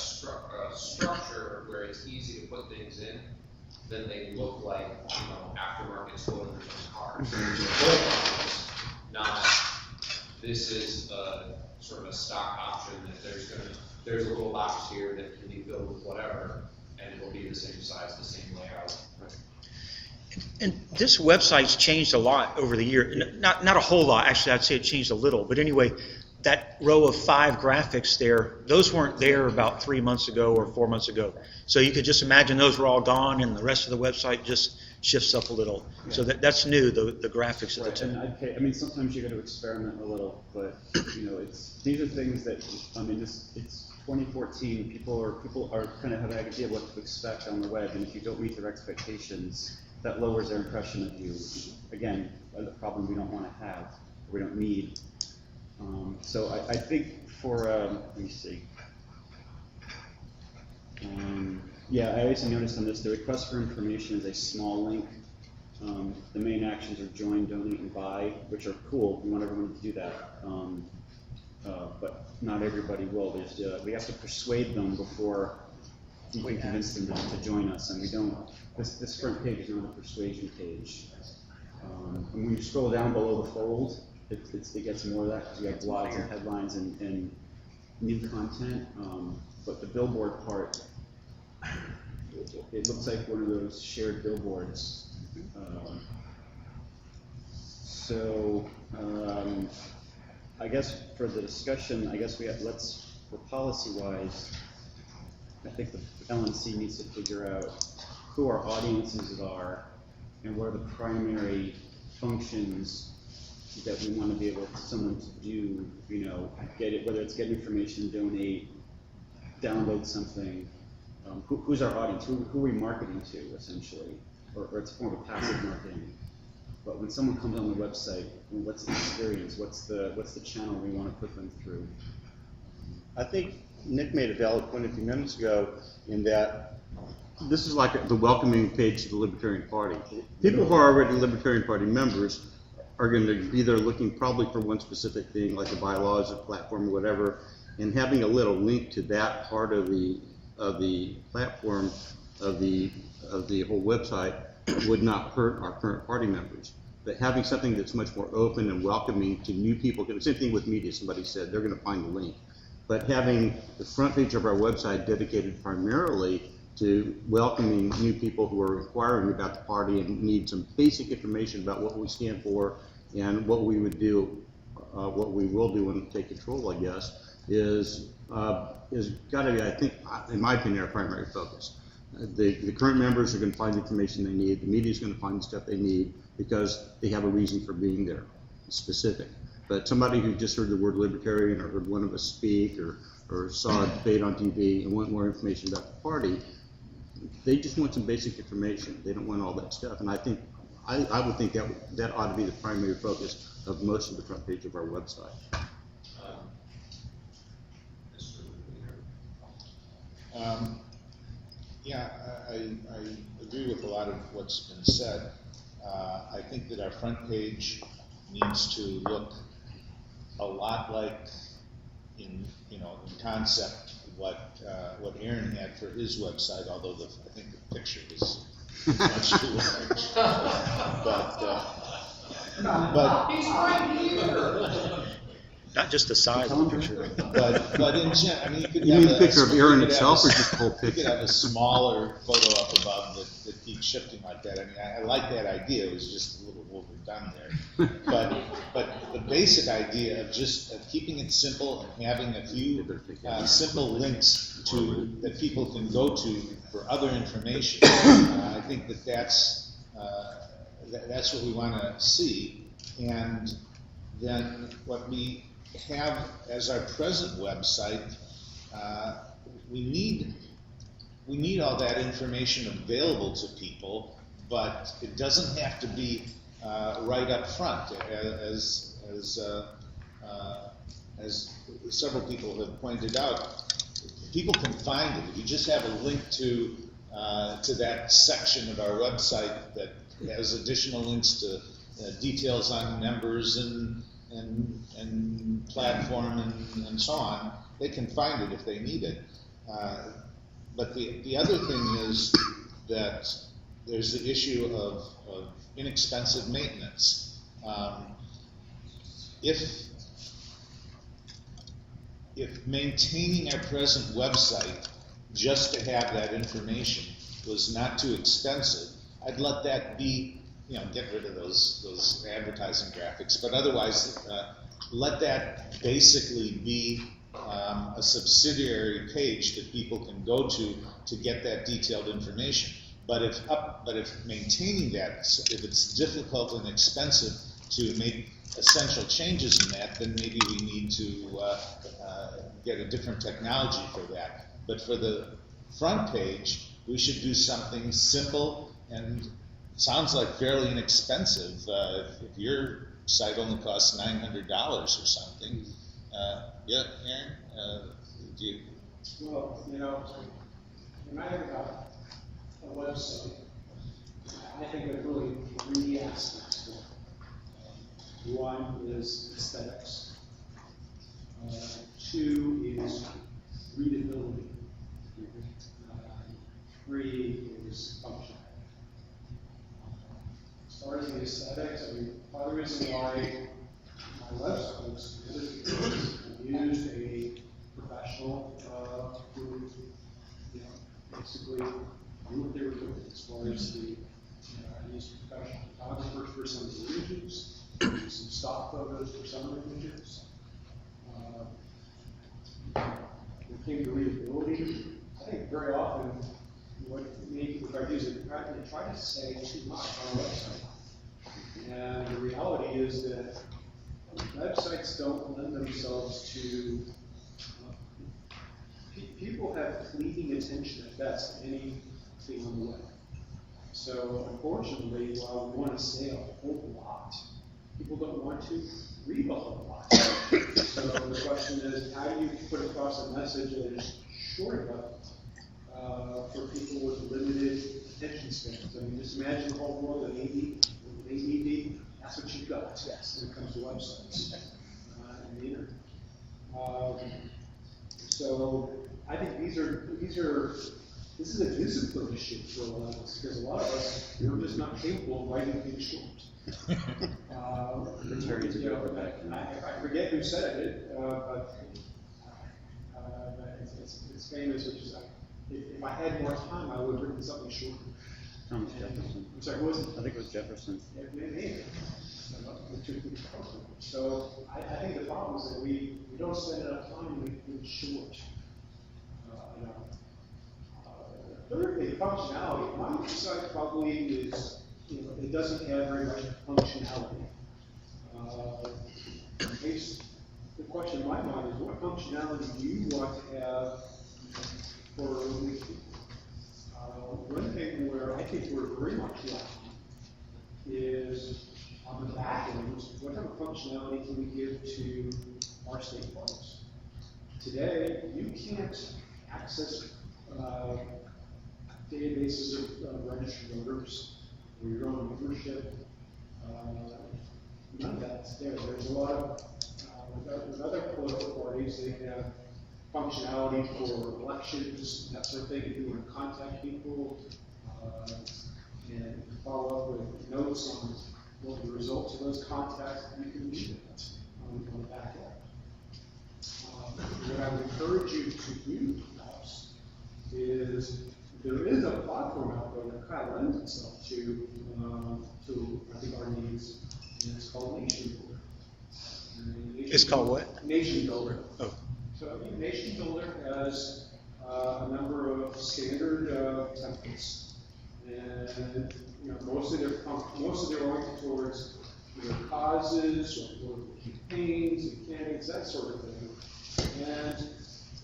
structure where it's easy to put things in, then they look like, you know, aftermarket spoilers on cars. Not, this is a sort of a stock option that there's a little box here that can be filled with whatever, and it will be the same size, the same layout. And this website's changed a lot over the year. Not a whole lot, actually. I'd say it changed a little. But anyway, that row of 5 graphics there, those weren't there about 3 months ago or 4 months ago. So you could just imagine those were all gone, and the rest of the website just shifts up a little. Yeah. So that's new, the graphics at the time. I mean, sometimes you got to experiment a little, but you know, these are things that, I mean, it's 2014. People are kind of have an idea of what to expect on the web, and if you don't meet their expectations, that lowers their impression of you. Again, a problem we don't want to have, or we don't need. So I think for, let me see. Yeah, I also noticed on this, the request for information is a small link. The main actions are join, donate, and buy, which are cool. We want everyone to do that. But not everybody will. We have to persuade them before we can convince them to join us, and we don't. This front page is not a persuasion page. And when you scroll down below the fold, it gets more of that because you have blogs and headlines and new content. But the billboard part, it looks like one of those shared billboards. I guess for the discussion, for policy-wise, I think the LNC needs to figure out who our audiences are and what are the primary functions that we want to be able someone to do, you know, get it, whether it's get information, donate, download something. Who's our audience? Who are we marketing to, essentially? Or it's more of a passive marketing. But when someone comes on the website, what's the experience? What's the channel we want to put them through? I think Nick made a valid point a few minutes ago in that this is like the welcoming page to the Libertarian Party. People who are already Libertarian Party members are going to be there looking probably for one specific thing, like the bylaws, a platform, or whatever, and having a little link to that part of the platform of the whole website would not hurt our current party members. But having something that's much more open and welcoming to new people, the same thing with media, somebody said, they're going to find the link. But having the front page of our website dedicated primarily to welcoming new people who are inquiring about the party and need some basic information about what we stand for and what we would do, what we will do and take control, I guess, is got to be, I think, in my opinion, our primary focus. The current members are going to find the information they need. The media is going to find the stuff they need because they have a reason for being there, specific. But somebody who just heard the word libertarian or heard one of us speak or saw a debate on TV and want more information about the party, they just want some basic information. They don't want all that stuff. And I think I would think that ought to be the primary focus of most of the front page of our website. Yeah, I agree with a lot of what's been said. I think that our front page needs to look a lot like, in concept, what Aaron had for his website. Although I think the picture is much too large. But he's right here. Not just the size of the picture. But in general, I mean, you mean the picture of Aaron itself, or just the whole picture? You could have a smaller photo up above that people shifting like that. I mean, I like that idea, it was just a little overdone there. But the basic idea of just keeping it simple and having a few simple links that people can go to for other information, I think that's what we want to see. And then what we have as our present website, we need all that information available to people, but it doesn't have to be right up front, as several people have pointed out. People can find it if you just have a link to that section of our website that has additional links to details on members and platform and so on. They can find it if they need it. But the other thing is that there's the issue of inexpensive maintenance. If maintaining our present website just to have that information was not too expensive, I'd let that be, get rid of those advertising graphics, but otherwise let that basically be a subsidiary page that people can go to get that detailed information. But if maintaining that, if it's difficult and expensive to make essential changes in that, then maybe we need to get a different technology for that. But for the front page, we should do something simple and sounds like fairly inexpensive. If your site only costs $900 or something, yeah, Aaron, do you? Well, when I think about a website, I think of really three aspects to it. One is aesthetics. Two is readability. Three is function. As far as the aesthetics, I mean, part of the reason why my website looks good is because I used a professional who, basically knew what they were doing as far as the, I used professional photographers for some of the images, some stock photos for some of the images. When it came to readability, I think very often what many people try to do is they try to say too much on a website. And the reality is that websites don't lend themselves to, people have fleeting attention at best to anything on the web. So unfortunately, while we want to say a whole lot, people don't want to read a whole lot. So the question is, how do you put across a message that is short enough for people with limited attention spans? I mean, just imagine the whole world of AD. AED, that's what you've got when it comes to websites and the internet. So I think this is a discipline issue for a lot of us, because a lot of us are just not capable of writing things short. I forget who said it, but it's famous, which is if I had more time, I would have written something shorter. Thomas Jefferson. I'm sorry, who was it? I think it was Jefferson. Maybe. So I think the problem is that we don't spend enough time to make things short. Thirdly, functionality. My website probably is, it doesn't have very much functionality. The question in my mind is, what functionality do you want to have for people? One thing where I think we're very much lacking is on the back end, what type of functionality can we give to our state parks? Today, you can't access databases of registered voters or your own membership. None of that's there. There's a lot of, with other political parties, they have functionality for elections, that sort of thing. If you want to contact people and follow up with notes on what the results of those contacts, you can do that on the back end. What I would encourage you to do, perhaps, is there is a platform out that kind of lends itself to I think our needs, and it's called Nation Builder. It's called what? Nation Builder. Oh. So Nation Builder has a number of standard templates, and most of they're oriented towards causes or campaigns and candidates, that sort of thing. And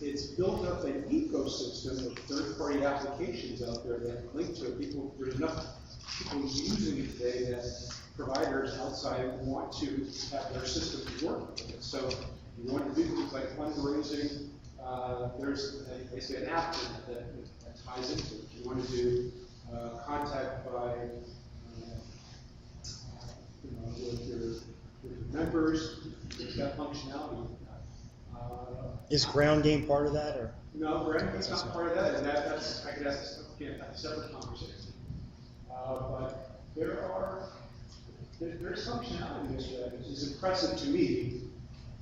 it's built up an ecosystem of third-party applications out there that link to it. There's enough people using it today that providers outside want to have their systems work with it. So you want to do things like fundraising. There's basically an app that ties into it. You want to do contact by with your members. There's that functionality. Is ground game part of that, or? No, ground game's not part of that, and that's I could ask again a separate conversation. But there's functionality in this that is impressive to me.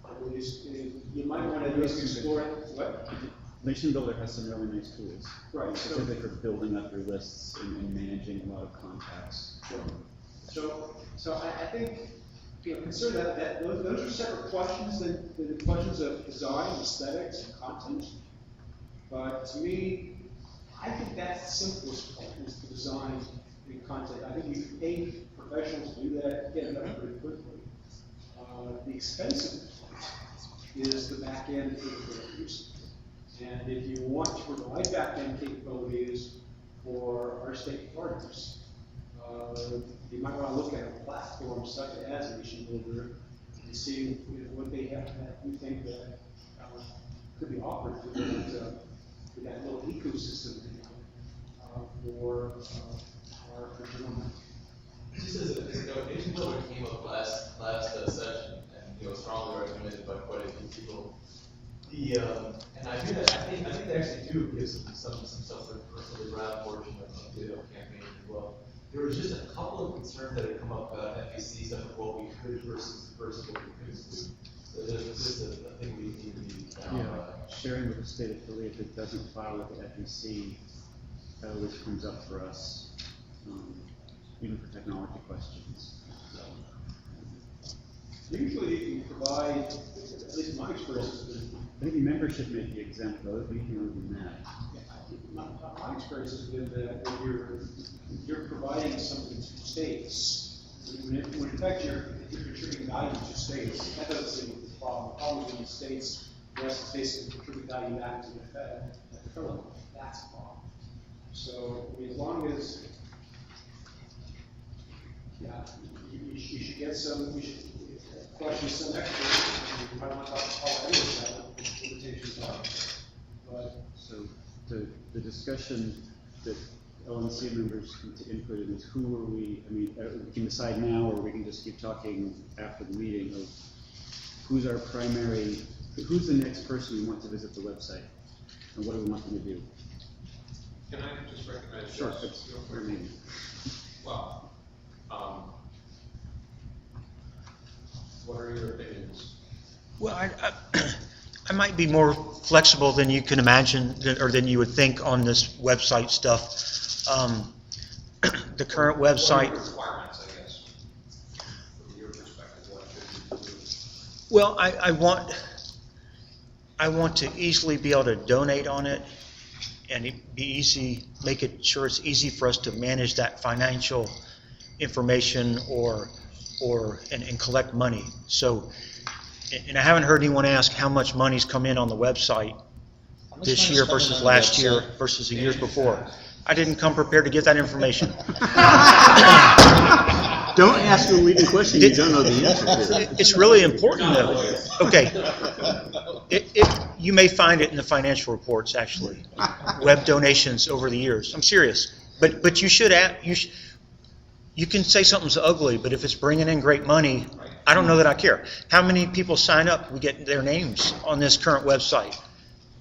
At least you might want to just explore it. What? Nation Builder has some really nice tools. Right. Particularly for building up your lists and managing a lot of contacts. So I think consider that those are separate questions than the questions of design, aesthetics, and content. But to me, I think that's the simplest part is the design and content. I think you can pay professionals to do that, get it done pretty quickly. The expensive part is the back end capabilities. And if you want to provide back end capabilities for our state partners, you might want to look at a platform such as Nation Builder and see what they have that you think that could be offered for that little ecosystem for our gentlemen. Just as a note, Nation Builder came up last session and strongly recommended by quite a few people. And I do that. I think they actually do give some stuff for the ground portion of the campaign as well. There was just a couple of concerns that had come up about FEC stuff of what we could versus what we couldn't do. So there's just a thing we need to be sharing with the state affiliate that doesn't file with the FEC always comes up for us, even for technology questions. Usually you can provide, at least in my experience, maybe membership may be exempt though, but you can remove that. My experience has been that when you're providing something to states, when in fact you're contributing value to states, that doesn't seem to be the problem. The problem is when states, the rest of the states can contribute value back to the Fed, at the federal level. That's the problem. So as long as, you should get some, question some experts, you might want to talk to Paul Edwards about what limitations are. But so the discussion that LNC members need to input in is who are we, we can decide now or we can just keep talking after the meeting of who's the next person we want to visit the website and what do we want them to do? Can I just recognize? Sure, it's your meeting. Well, what are your opinions? Well, I might be more flexible than you can imagine, or than you would think on this website stuff. The current website. What are your requirements, I guess, from your perspective? What should you do? Well, I want to easily be able to donate on it, and it be easy, make it sure it's easy for us to manage that financial information and collect money. So, and I haven't heard anyone ask how much money's come in on the website this year versus last year versus the years before. I didn't come prepared to get that information. Don't ask a leading question you don't know the answer to. It's really important though. Okay. You may find it in the financial reports actually. Web donations over the years. I'm serious. But you should you can say something's ugly, but if it's bringing in great money, I don't know that I care. How many people sign up? We get their names on this current website.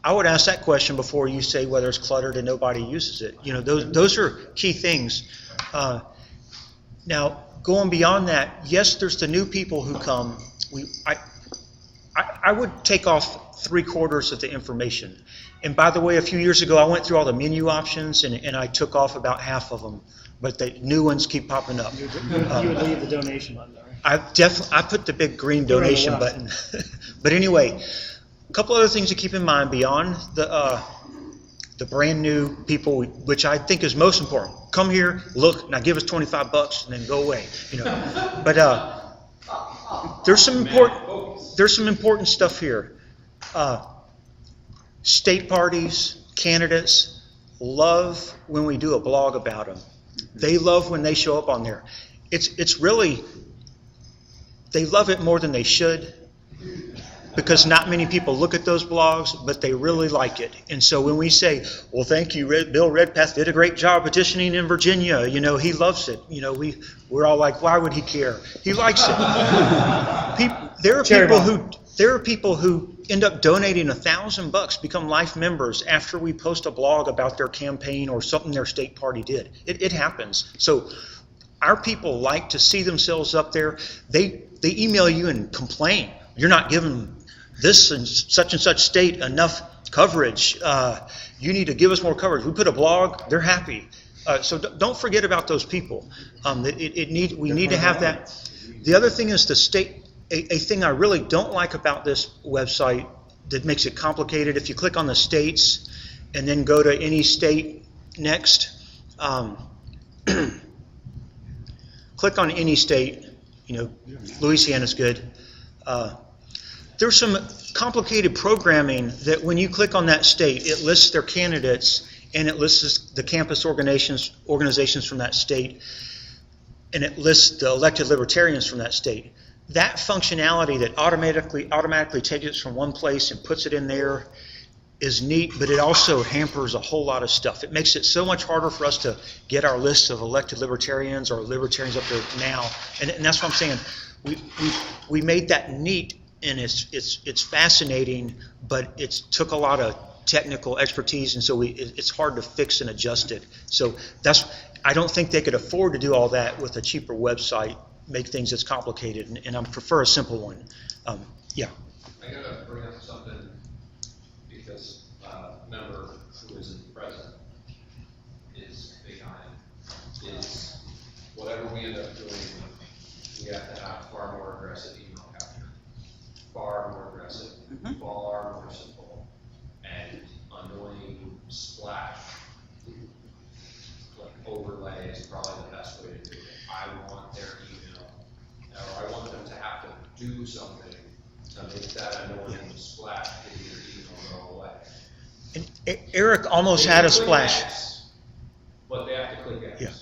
I would ask that question before you say whether it's cluttered and nobody uses it. Those are key things. Now, going beyond that, yes, there's the new people who come. I would take off 3/4 of the information And by the way, a few years ago, I went through all the menu options and I took off about half of them, but the new ones keep popping up. You would leave the donation button there. I put the big green donation button. But anyway, a couple other things to keep in mind beyond the brand new people, which I think is most important. Come here, look, now give us $25 and then go away. But there's some important stuff here. State parties, candidates love when we do a blog about them. They love when they show up on there. It's really, they love it more than they should, because not many people look at those blogs, but they really like it. And so when we say, well, thank you, Bill Redpath did a great job petitioning in Virginia, he loves it. We're all like, why would he care? He likes it. There are people who end up donating $1,000, become life members after we post a blog about their campaign or something their state party did. It happens. So our people like to see themselves up there. They email you and complain. You're not giving this and such state enough coverage. You need to give us more coverage. We put a blog, they're happy. So don't forget about those people. We need to have that. The other thing is the state. A thing I really don't like about this website that makes it complicated, if you click on the states and then go to any state next, click on any state, Louisiana's good. There's some complicated programming that when you click on that state, it lists their candidates and it lists the campus organizations from that state, and it lists the elected libertarians from that state. That functionality that automatically takes it from one place and puts it in there is neat, but it also hampers a whole lot of stuff. It makes it so much harder for us to get our list of elected libertarians or libertarians up there now. And that's what I'm saying. We made that neat, and it's fascinating, but it took a lot of technical expertise, and so it's hard to fix and adjust it. So I don't think they could afford to do all that with a cheaper website. Make things as complicated, and I prefer a simple one. Yeah. I gotta bring up something because a member who isn't present is behind. Is whatever we end up doing, we have to have far more aggressive email capture, far more aggressive, far more simple, and annoying splash. Like overlay is probably the best way to do it. I want their email, or I want them to have to do something to make that annoying splash in your email go away. And Eric almost had a splash. X, but they have to click X. Yeah.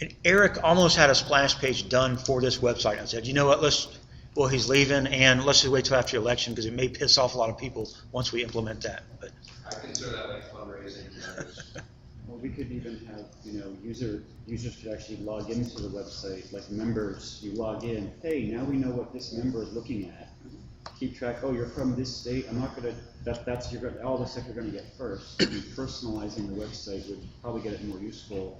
And Eric almost had a splash page done for this website. I said, you know what, he's leaving, and let's just wait till after the election because it may piss off a lot of people once we implement that. But I consider that like fundraising. Well, we could even have, users could actually log into the website, like members, you log in, hey, now we know what this member is looking at. Keep track, oh, you're from this state, I'm not gonna, all the stuff you're gonna get first. Personalizing the website would probably get it more useful.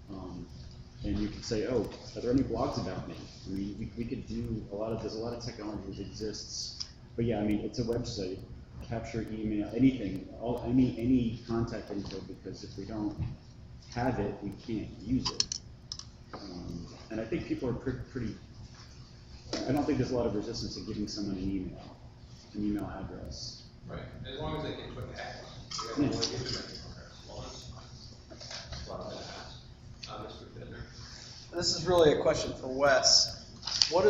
And you could say, oh, are there any blogs about me? I mean, we could do there's a lot of technology that exists. But yeah, I mean, it's a website. Capture email, anything, any contact info, because if we don't have it, we can't use it. And I think people are pretty, I don't think there's a lot of resistance to giving someone an email address. Right, as long as they can click X. Yeah. Mr. Bittner. This is really a question for Wes. What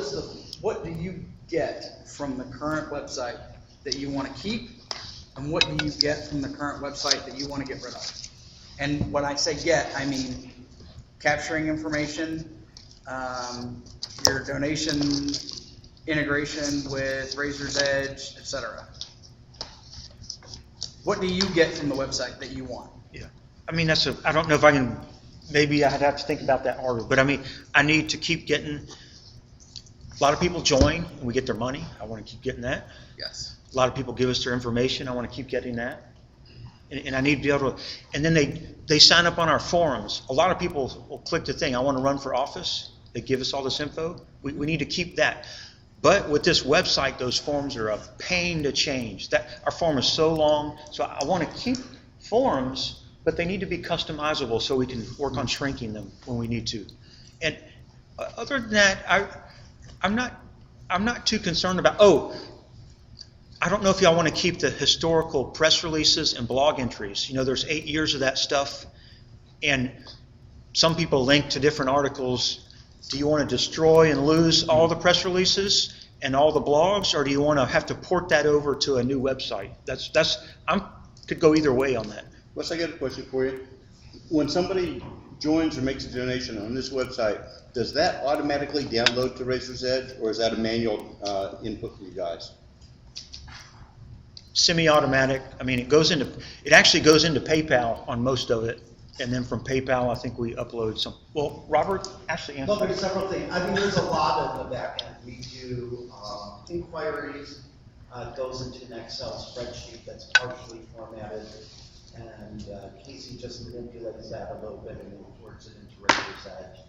do you get from the current website that you want to keep, and what do you get from the current website that you want to get rid of? And when I say get, I mean capturing information, your donation integration with Razor's Edge, etc. What do you get from the website that you want? yeah, I mean I don't know if I can. Maybe I'd have to think about that harder. But I mean, I need to keep getting. A lot of people join, and we get their money. I want to keep getting that. Yes. A lot of people give us their information. I want to keep getting that. And I need to be able to, and then they sign up on our forums. A lot of people will click the thing, I want to run for office. They give us all this info. We need to keep that. But with this website, those forms are a pain to change. Our form is so long, so I want to keep forms, but they need to be customizable so we can work on shrinking them when we need to. And other than that, I'm not too concerned about, I don't know if y'all want to keep the historical press releases and blog entries. There's 8 years of that stuff, and some people link to different articles. Do you want to destroy and lose all the press releases and all the blogs, or do you want to have to port that over to a new website? Could go either way on that. Wes, I got a question for you. When somebody joins or makes a donation on this website, does that automatically download to Razor's Edge, or is that a manual input for you guys? Semi-automatic. I mean, it actually goes into PayPal on most of it. And then from PayPal, I think we upload some. Well, Robert, actually answer. Well, there's several things. I mean, there's a lot in the back end. We do inquiries. It goes into an Excel spreadsheet that's partially formatted, and Casey just manipulates that a little bit and then works it into Razor's Edge.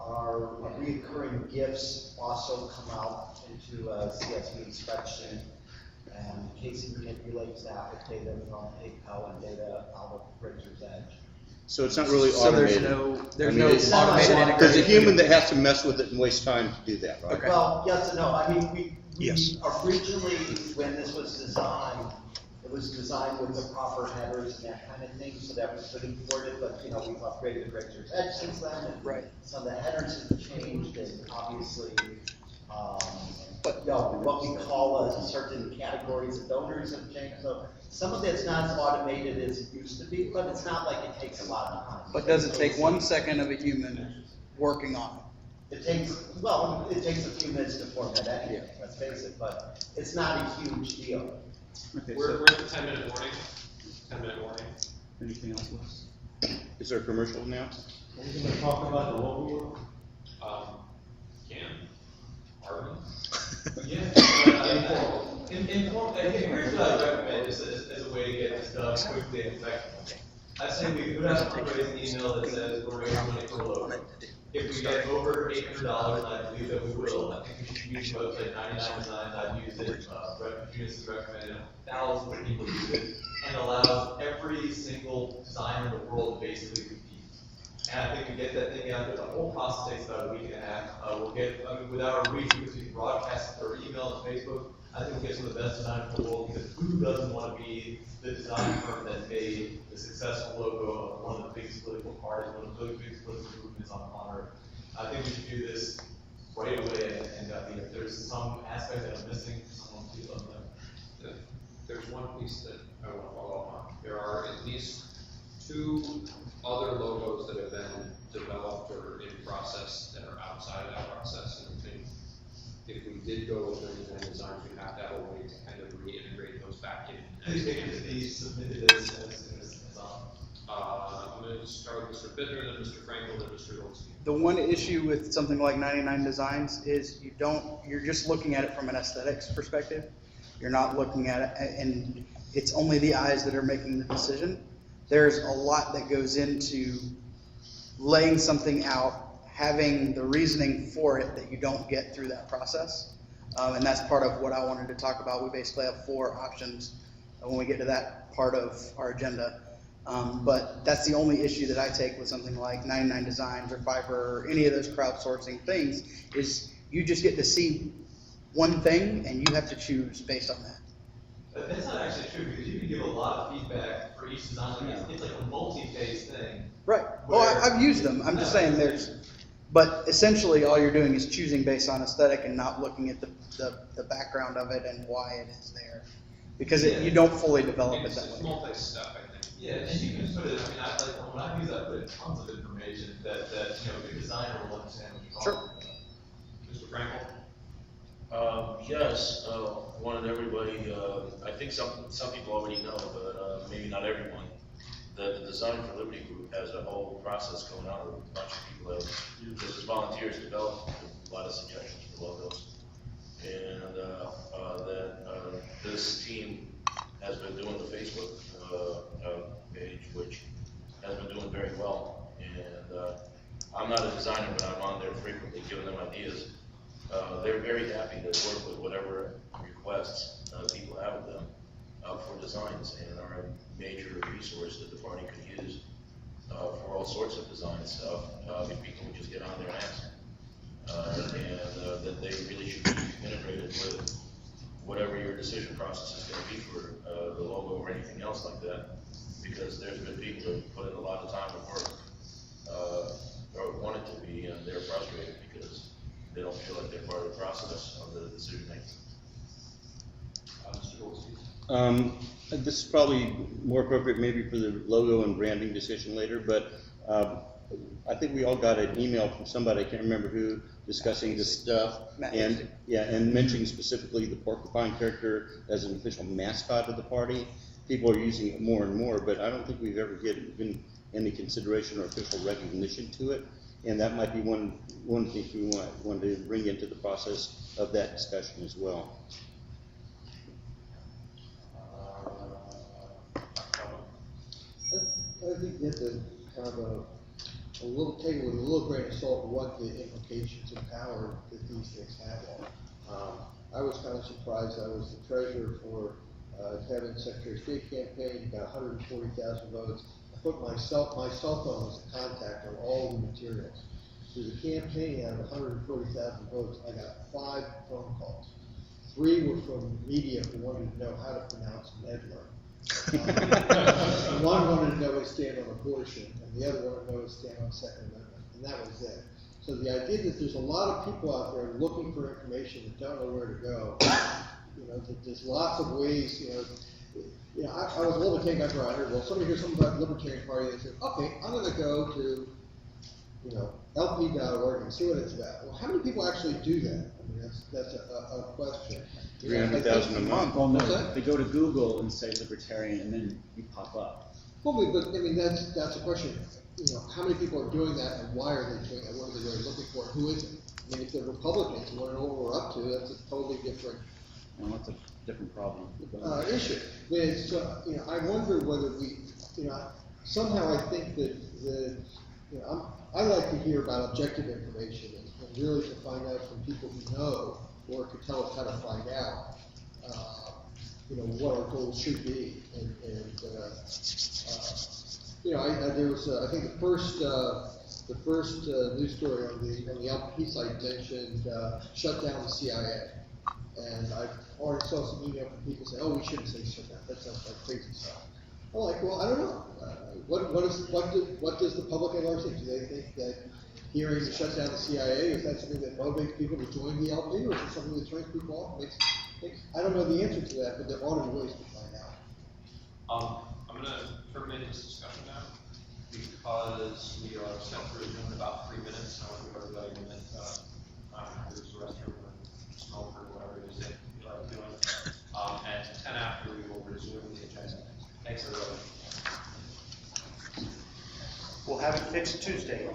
Our recurring gifts also come out into a CSV spreadsheet, and Casey manipulates that with data from PayPal and data out of Razor's Edge. So it's not really automated. There's no automated integration. There's a human that has to mess with it and waste time to do that, right? Okay. Well, yes and no. I mean, we originally, when this was designed, it was designed with the proper headers and that kind of thing, so that was pretty important. But we've upgraded Razor's Edge since then, and some of the headers have changed, and obviously, what we call certain categories of donors have changed. So some of it's not as automated as it used to be, but it's not like it takes a lot of time. But does it take 1 second of a human working on it? It takes a few minutes to format anything, let's face it, but it's not a huge deal. Okay, We're at the 10-minute warning. 10-minute warning. Anything else, Wes? Is there a commercial now? Are we gonna talk about the local? Can. Pardon? Yeah. Here's what I recommend as a way to get this done quickly and effectively. I say we put out a raise an email that says we're raising money for a logo. If we get over $800, and I believe that we will, I think we should use the website 99 Designs. I've used it, Eunice has recommended it, thousands of people use it, and allows every single designer in the world to basically compete. And I think we get that thing out there, the whole process takes about a week and a half. With our reach, because we can broadcast it through email and Facebook, I think we'll get some of the best designers in the world, because who doesn't want to be the design firm that made the successful logo of one of the biggest political parties, one of the biggest political movements on Earth. I think we should do this right away, and if there's some aspect that I'm missing, someone please let me know. There's one piece that I want to follow up on. There are at least 2 other logos that have been developed or in process that are outside of that process, and I think if we did go with 99 Designs, we have to have a way to kind of reintegrate those back in. Please make it to be submitted as on. I'm going to start with Mr. Bittner, then Mr. Frankel, then Mr. Goldstein. The one issue with something like 99 Designs is you're just looking at it from an aesthetics perspective. You're not looking at it, and it's only the eyes that are making the decision. There's a lot that goes into laying something out, having the reasoning for it that you don't get through that process. And that's part of what I wanted to talk about. We basically have 4 options when we get to that part of our agenda. But that's the only issue that I take with something like 99 Designs or Fiverr or any of those crowdsourcing things, is you just get to see one thing and you have to choose based on that. But that's not actually true, because you can give a lot of feedback for each design. It's like a multi-phase thing. Right. Well, I've used them. I'm just saying but essentially all you're doing is choosing based on aesthetic and not looking at the background of it and why it is there. Because you don't fully develop it that way. It's multi-step, I think. Yeah, and you can put it, when I use that, I put in tons of information that a good designer will understand what you're talking about. Mr. Frankel? Yes, wanted everybody, I think some people already know, but maybe not everyone, that the Design for Liberty group has a whole process going on with a bunch of people that just as volunteers developed a lot of suggestions for logos. And that this team has been doing the Facebook page, which has been doing very well. And I'm not a designer, but I'm on there frequently giving them ideas. they're very happy to work with whatever requests people have of them for designs, and are a major resource that the party could use for all sorts of design stuff if people would just get on there and ask. And that they really should be integrated with whatever your decision process is going to be for the logo or anything else like that, because there's been people that put in a lot of time and work, or want it to be, and they're frustrated because they don't feel like they're part of the process of the decision making. This is probably more appropriate maybe for the logo and branding discussion later, but I think we all got an email from somebody, I can't remember who, discussing this stuff, and mentioning specifically the porcupine character as an official mascot of the party. People are using it more and more, but I don't think we've ever given any consideration or official recognition to it, and that might be one thing we want to bring into the process of that discussion as well. I think you have to kind of a little take it with a little grain of salt what the implications and power that these things have on. I was kind of surprised. I was the treasurer for Kevin's Secretary of State campaign, got 140,000 votes. I put my cell phone as a contact on all the materials. Through the campaign, out of 140,000 votes, I got 5 phone calls. 3 were from media who wanted to know how to pronounce Nedler. One wanted to know his stand on abortion, and the other wanted to know his stand on Second Amendment, and that was it. So the idea that there's a lot of people out there looking for information that don't know where to go, that there's lots of ways, I was a little taken back around here. Well, somebody hears something about the Libertarian Party, they say, okay, I'm going to go to, LP.org and see what it's about. Well, how many people actually do that? I mean, that's a question. 300,000 a month. Well, no, they go to Google and say Libertarian, and then you pop up. Well, but I mean, that's a question. How many people are doing that, and why are they doing that? What are they really looking for? Who is it? I mean, if they're Republicans and want to know what we're up to, that's a totally different. Well, that's a different problem. Issue. It's, I wonder whether we, somehow I think that I like to hear about objective information and really to find out from people who know or could tell us how to find out, what our goals should be. There was, I think the first news story on the LP site mentioned shut down the CIA. And I already saw some email from people saying, oh, we shouldn't say shut down. That sounds like crazy stuff. I'm like, well, I don't know. What does the public at large think? Do they think that hearing to shut down the CIA, is that something that motivates people to join the LP, or is it something that turns people off? I don't know the answer to that, but there ought to be ways to find out. I'm going to terminate this discussion now because we are set for Zoom in about 3 minutes. I want to give everybody a minute to use the restroom or smoke or whatever it is that you like doing. At 10 after, we will resume the agenda. Thanks, everybody. We'll have it fixed Tuesday. It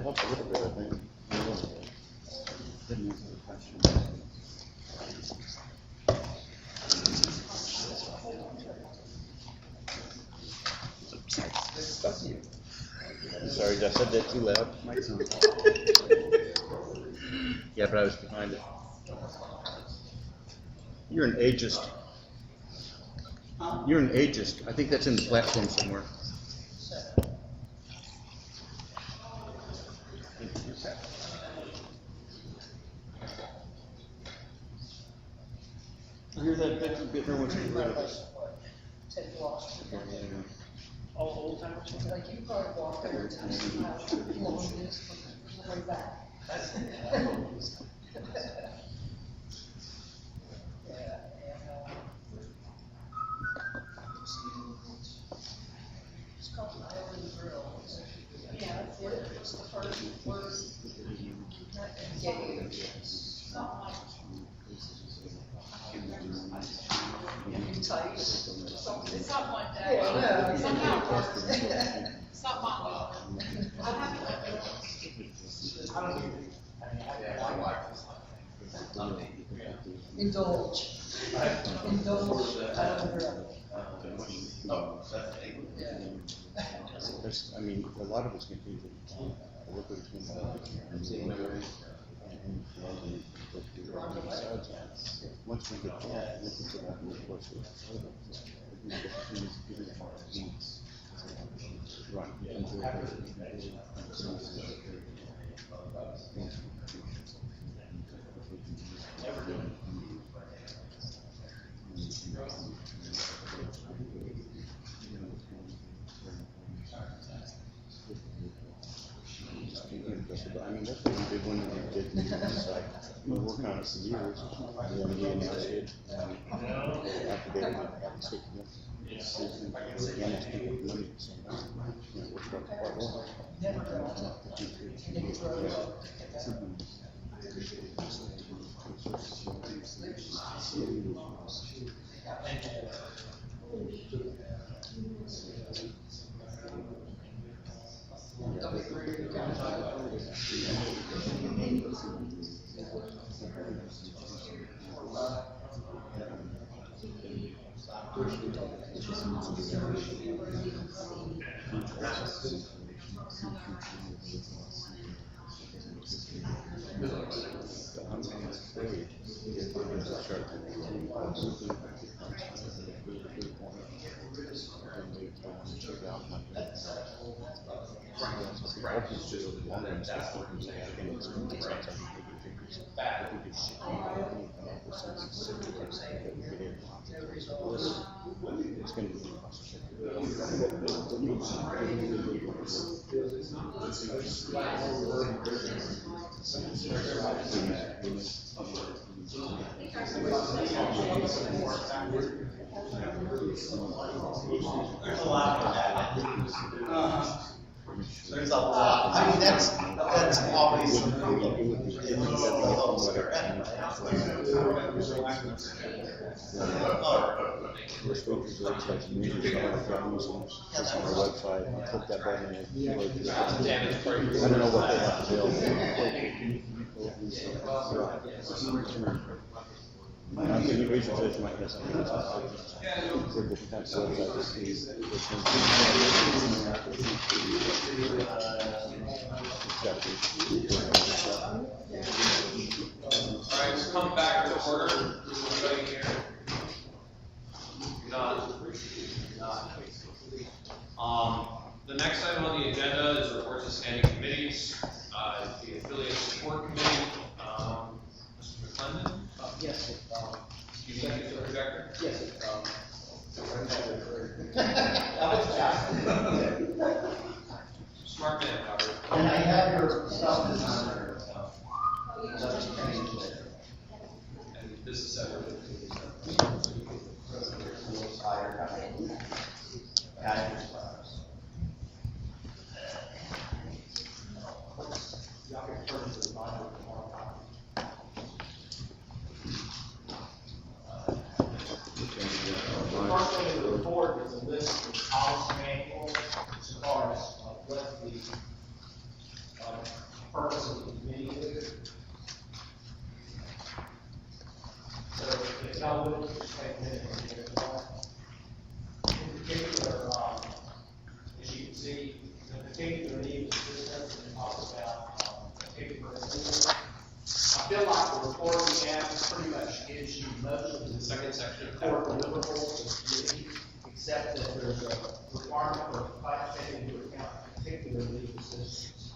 helps a little bit, I think. Didn't answer the question. I'm sorry, I said that too loud. Yeah, but I was behind it. You're an ageist. You're an ageist. I think that's in the platform somewhere. Here's that picture, get her what's rid of us. All old timers? Like you probably walked over to how long it is from the way back. It's called an island grill. Yeah, that's it. It's the first word. Something like. Tight. Something like that. Yeah, Somehow. Something like that. I'll have to. Indulge. Indulge. I mean, mean, a lot of it's contingent on a look between once we get that, we can get out and of course I mean, that's what we did when we did, it's like, we worked on it for years, and then we announced it, and after they had six months, it's, again, it's people with money, so, it worked out quite well. It's going to be There's a lot of that. There's a lot. I mean, that's always We're supposed to like music on our website, and click that button and I don't know what they have available. I think you raise your judge might have something that's for different types of websites. All right, let's come back to order. Everybody here? Not. The next item on the agenda is reports of standing committees. The affiliate support committee. Mr. McClendon? Yes. You need to get the projector? Yes. Smart man, Robert. And I have your stuff is on there, so. And this is separate. The first thing in the report is a list of policy manuals as far as what the purpose of the committee is. So if y'all would just take a minute and get it going. In particular, as you can see, the particular need of assistance and talks about particular assistance. I feel like the report we have pretty much gives you most of the second section of core deliverables of the committee, except that there's a requirement for taking into account particular legal assistance.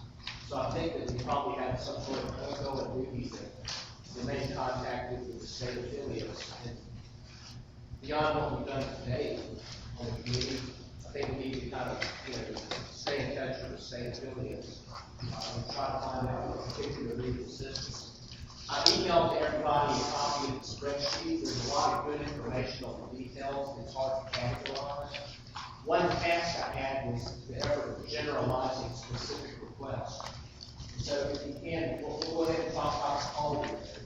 So I think that we probably have some sort of ongoing duties that remain contacted with the state affiliates. And beyond what we've done today on the committee, I think we need to kind of, stay in touch with the state affiliates and try to find out what particular legal assistance. I emailed to everybody a copy of the spreadsheet. There's a lot of good informational details. It's hard to categorize. One task I had was the effort of generalizing specific requests. So if you can, we'll go ahead and talk about all of it.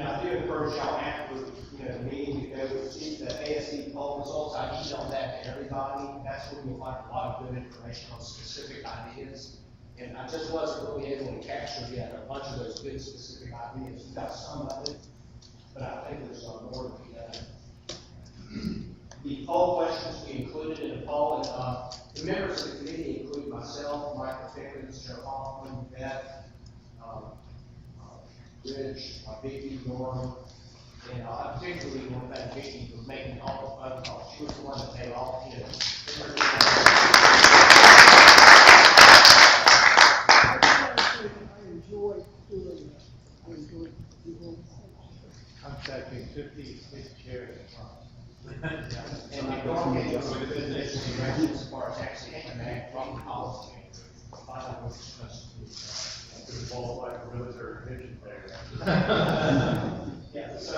I do encourage y'all after, the meeting to go see the ASD poll results. I emailed that to everybody. That's where you'll find a lot of good information on specific ideas. And I just wasn't really able to capture yet a bunch of those good specific ideas. We got some of it, but I think there's more to be done. poll questions we included in the poll, and the members of the committee include myself, Michael Pickens, Joe Hoffman, Beth, Rich, Vicki, Norm, and I particularly want to thank Vicki for making all the phone calls. She was the one that made all the I enjoy doing that. I enjoy doing I'm taking 50 chairs. And my Norm gave us a good list of directions as far as actually implementing policy. Yeah, so,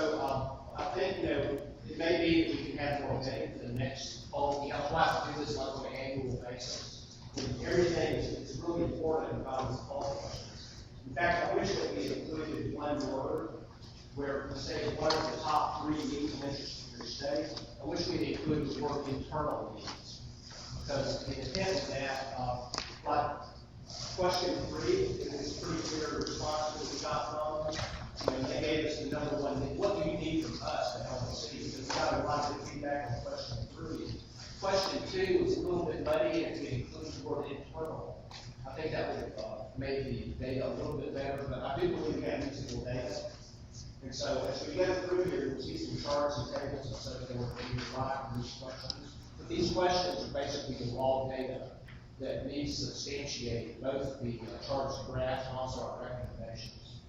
I think, it may be that we can have more data for the next poll. I'll try to do this like on an annual basis. And everything is really important about this poll questions. In fact, I wish that we had included one word where we say what are the top 3 needs and interests of your state. I wish we had included the word internal needs. Because in the intent of that, like question 3 is pretty clear response that we got from them. They gave us the number 1 thing. What do you need from us to help us see? Because we got a lot of good feedback on question 3. Question 2 is a little bit muddy and it includes the word internal. I think that would make the data a little bit better, but I do believe we have usable data. And so as we go through here, we'll see some charts and tables and so forth that we provide for these questions. But these questions are basically the raw data that needs to substantiate both the charts and graphs and also our recommendations.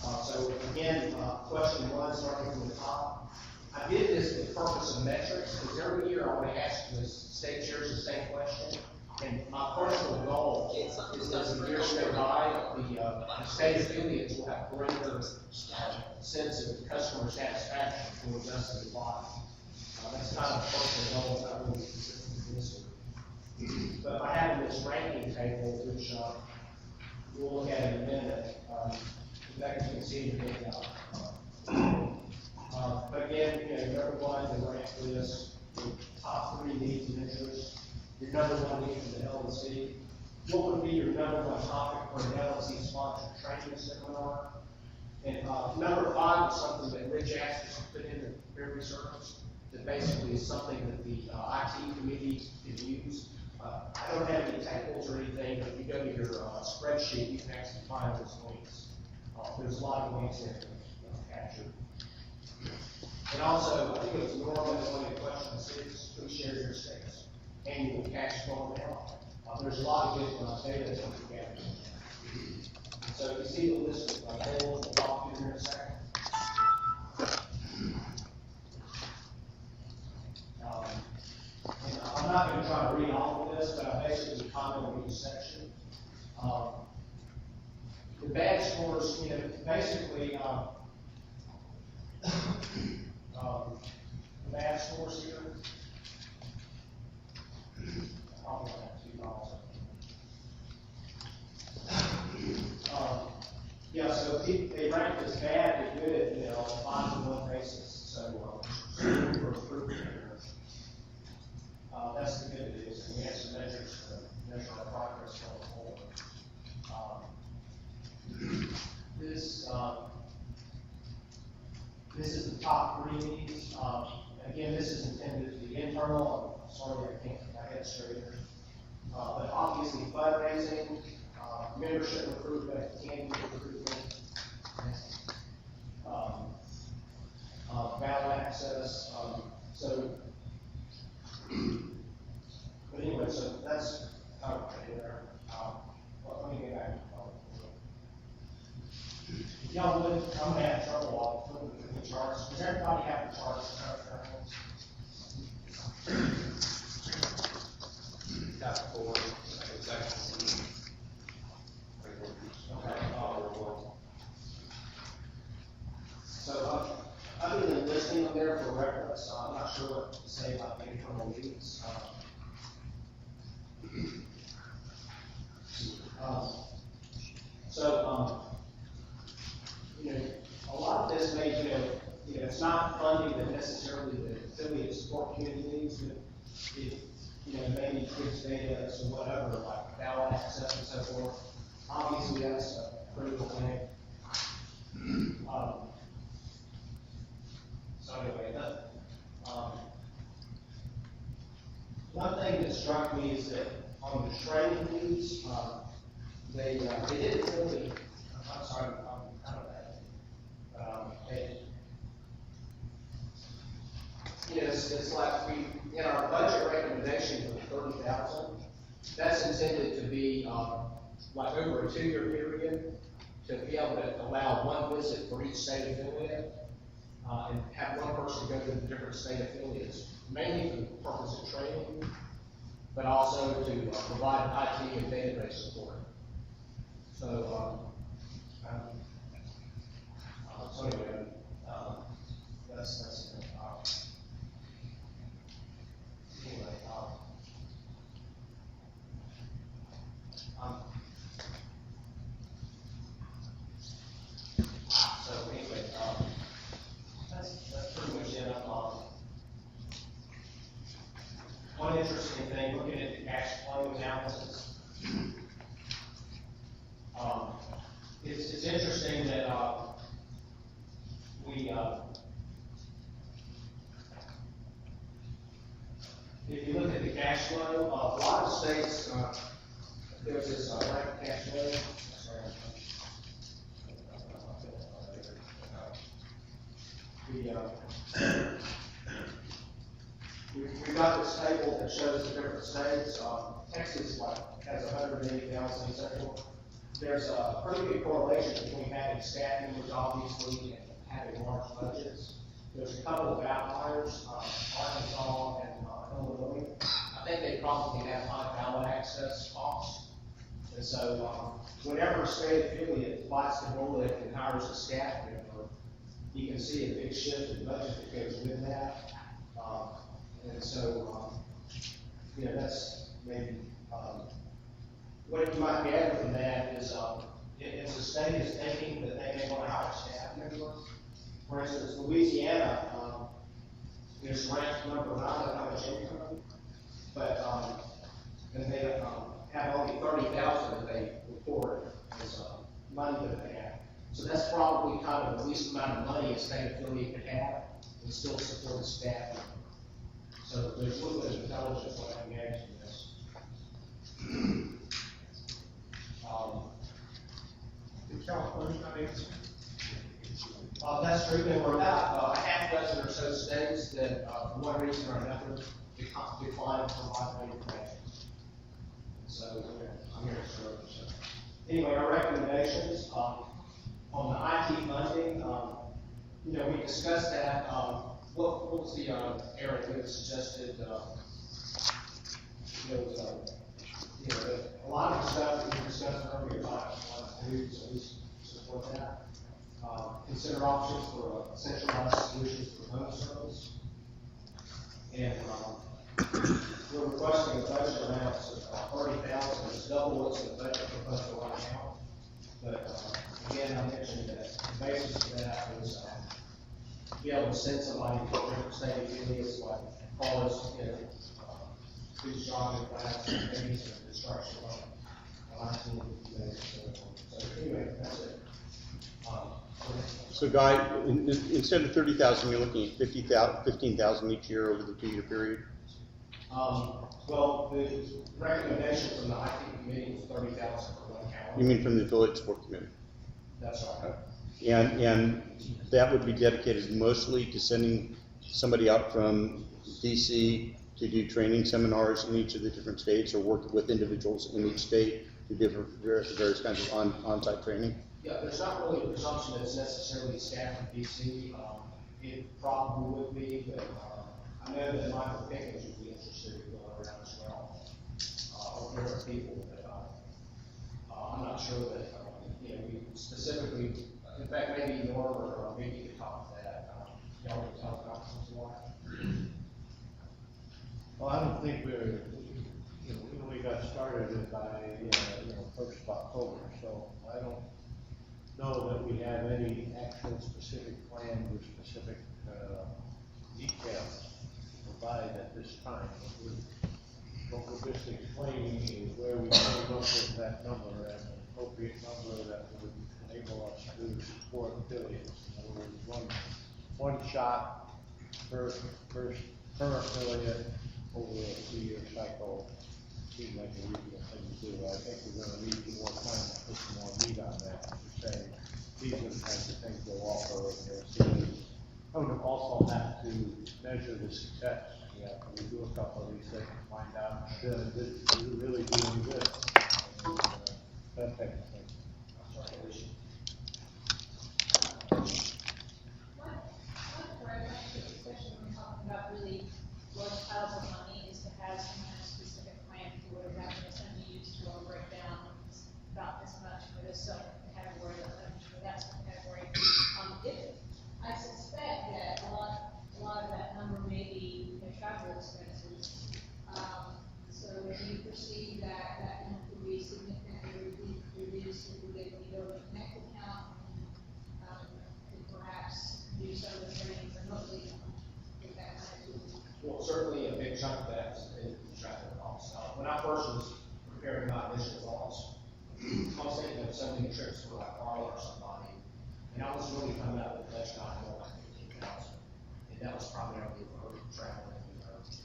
So again, question 1, starting from the top. I did this for the purpose of metrics, because every year I want to ask the state chairs the same question. And my personal goal is that as the years go by, the state affiliates will have greater sense of customer satisfaction for adjusting the body. That's kind of a personal goal, it's not really specific to this one. But I have this ranking table, which we'll look at in a minute. That can see the big but again, number 1, the rank list, the top 3 needs and interests. Your number 1 need for the LNC. What would be your number 1 topic for an LNC sponsored training seminar? And number 5 is something that Rich asked us to put in the memory service. That basically is something that the IT committee can use. I don't have any tables or anything, but if you go to your spreadsheet, you can actually find those links. There's a lot of links there to capture. And also, I think it was Norman that wanted question 6, who shares your state's annual cash flow now. There's a lot of good data that we can gather. So you see the list of tables, we'll talk to you in a second. And I'm not going to try to read all of this, but I basically comment on each section. The bad scores, basically, the bad scores here. Probably have $2. Yeah, so they rank as bad to good, on a 5-to-1 basis. So, for improvement. That's the good news. And we have some measures to measure our progress going forward. This is the top 3 needs. Again, this is intended to be internal. I'm sorry, I can't get my head straight here. But obviously, fundraising, membership recruitment, candidate recruitment, ballot access. But anyway, so that's covered there. Let me get back to if y'all would, I'm going to have trouble with the charts. Does everybody have the charts? Got 4 sections. Okay. So, other than listing them there for reference, I'm not sure what to say about the internal needs. A lot of this may, it's not funding that necessarily the affiliate support community needs, but it may need fixed data or whatever, like ballot access and so forth. Obviously, that's a critical thing. So anyway, that struck me is that on the training fees, they didn't really, I'm sorry, I'm kind of bad. It's like in our budget recommendation for 30,000, that's intended to be, like over a 2-year period, to be able to allow one visit for each state affiliate, and have one person go to the different state affiliates, mainly for the purpose of training, but also to provide IT and database support. So, so anyway, that's anyway, so anyway, that's pretty much it. One interesting thing, looking at the cash flow analysis, it's interesting that if you look at the cash flow, a lot of states, there's this right cash flow. We've got this table that shows the different states. Texas has 180,000 central. There's a pretty big correlation between having staff members, obviously, and having large budgets. There's a couple of outliers, Arkansas and Illinois. I think they probably have high ballot access costs. And so whenever a state affiliate bites the bullet and hires a staff member, you can see a big shift in budget that goes with that. And so, that's maybe, what you might gather from that is, if the state is thinking that they may want to hire a staff member, for instance, Louisiana, is ranked number 9 on how much income, but, and they, have only 30,000 that they report as, money that they have. So that's probably kind of the least amount of money a state affiliate could have and still support a staff member. So there's a little bit of intelligence when I'm engaged in this. The California not answering. That's true. There were about a half dozen or so states that, for one reason or another, declined to provide that information. So I'm here to serve. So. Anyway, our recommendations on the IT funding. We discussed that. What was the area that suggested? There was a lot of stuff that we discussed earlier. So we support that. Consider options for centralized solutions for home service. And we're requesting a budget amount of 30,000. It's double what's in the budget proposal right now. But again, I mentioned that the basis for that was be able to send somebody to different state affiliates like cars, who's driving class, and maybe some instruction on IT. So anyway, that's it. So Guy, instead of 30,000, you're looking at 15,000 each year over the 2-year period? Well, the recommendation from the IT committee was 30,000 for one calendar. You mean from the affiliate support committee? That's right. And that would be dedicated mostly to sending somebody out from DC to do training seminars in each of the different states, or work with individuals in each state to do various kinds of on-site training? Yeah, there's not really a presumption that it's necessarily staff from DC. It probably would be, but I know that Michael Pickens would be interested in going around as well, or different people. But I'm not sure that we specifically. In fact, maybe Norm or maybe you could talk to that. Y'all can tell conference why. Well, I don't think we only got started by, 1st of October, so I don't know that we have any actual specific plans or specific details to provide at this time. What we're just explaining is where we came up with that number and an appropriate number that would enable us to support affiliates. In other words, one shot per affiliate over a 3-year cycle seems like a reasonable thing to do. I think we're gonna need more time to put some more meat on that, to say, these are the kinds of things we'll offer, and there's cities. I would also have to measure the success. Yeah, we do a couple of these things, find out, are you really doing this? And, that type of thing. Especially when we're talking about really large piles of money, is to have some kind of specific plan for what exactly it's going to be used for, break down about this much for this subcategory, for that subcategory. I suspect that a lot of that number may be travel expenses. So if you perceive that number could be significantly reduced, if we get the connect account, and perhaps do some of the training remotely with that kind of tool. Well, certainly a big chunk of that is travel costs. When I first was preparing my initial thoughts, I was thinking of sending trips for like Carla or somebody, and I was really coming up with a budget on more like 15,000, and that was primarily for traveling,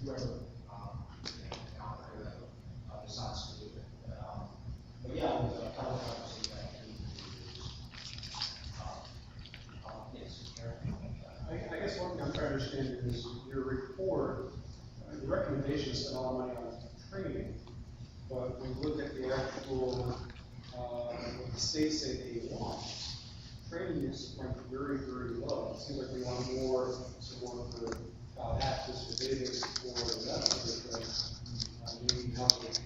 whoever, decides to do it. But yeah, with a couple of times, yes, Eric. I guess one thing I'm trying to understand is your report, the recommendation is spend all the money on training, but when you look at the actual, what the states say they want, training is ranked very, very low. It seems like we want more support for half this for data support and that sort of thing. Maybe help with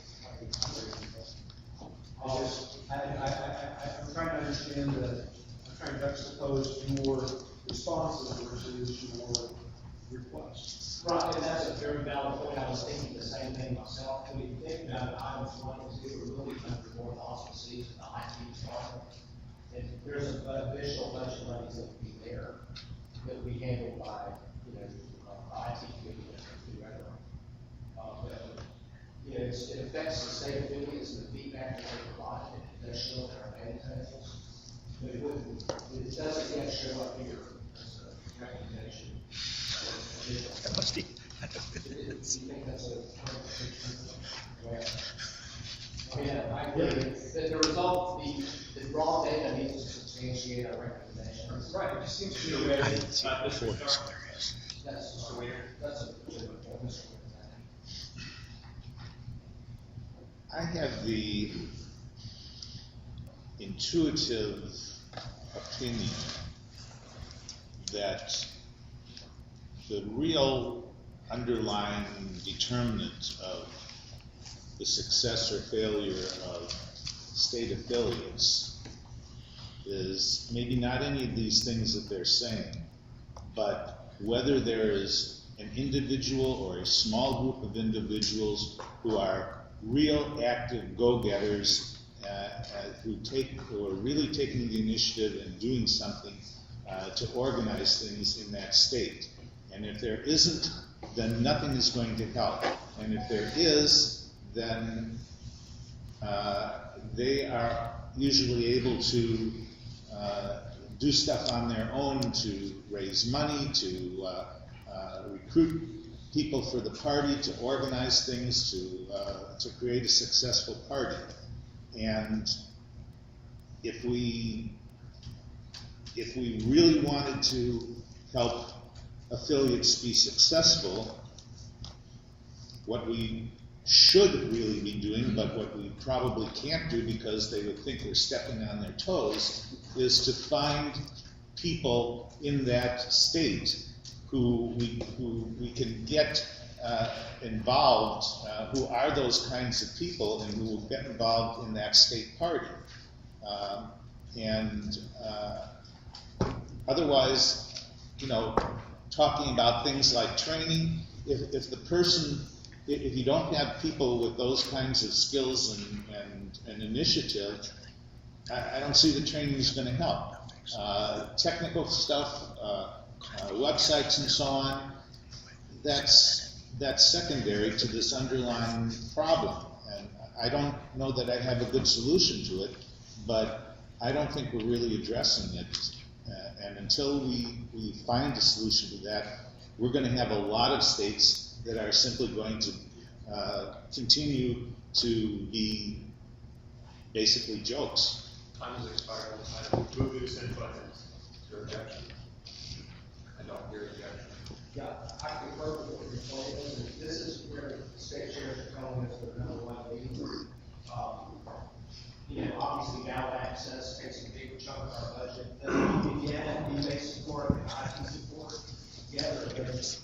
I'm trying to understand I'm trying to juxtapose your responses versus your requests. Right, and that's a very valid point. I was thinking the same thing myself. When you think about it, items 1 and 2 are really kind of more auspices in the IT department. And there's an additional bunch of monies that would be there that would be handled by, IT committee and whoever. It affects the sustainability and the feedback that they provide, and it does show up in our data tables. But it doesn't yet show up here as a recommendation. That must be. Do you think that's a I agree. The result, the raw data needs to substantiate our recommendations. Right, it just seems to be a way. I didn't see it before. That's a legitimate point. I have the intuitive opinion that the real underlying determinant of the success or failure of state affiliates is maybe not any of these things that they're saying, but whether there is an individual or a small group of individuals who are real active go-getters who are really taking the initiative and doing something to organize things in that state. And if there isn't, then nothing is going to help. And if there is, then they are usually able to do stuff on their own to raise money, to recruit people for the party, to organize things, to create a successful party. And if we really wanted to help affiliates be successful, what we should really be doing, but what we probably can't do because they would think we're stepping on their toes, is to find people in that state who we can get involved, who are those kinds of people and who will get involved in that state party. Otherwise, talking about things like training, if you don't have people with those kinds of skills and initiative, I don't see the training is going to help. Technical stuff, websites and so on, that's secondary to this underlying problem. And I don't know that I have a good solution to it, but I don't think we're really addressing it. And until we find a solution to that, we're going to have a lot of states that are simply going to continue to be basically jokes. Time has expired. I move this in 5 minutes. Is there objection? I don't hear objection. Yeah, I concur with what you're saying, and this is where the state chairs are telling us that number one meeting. You know, obviously ballot access takes a big chunk of our budget. If you add rebate support and IT support together,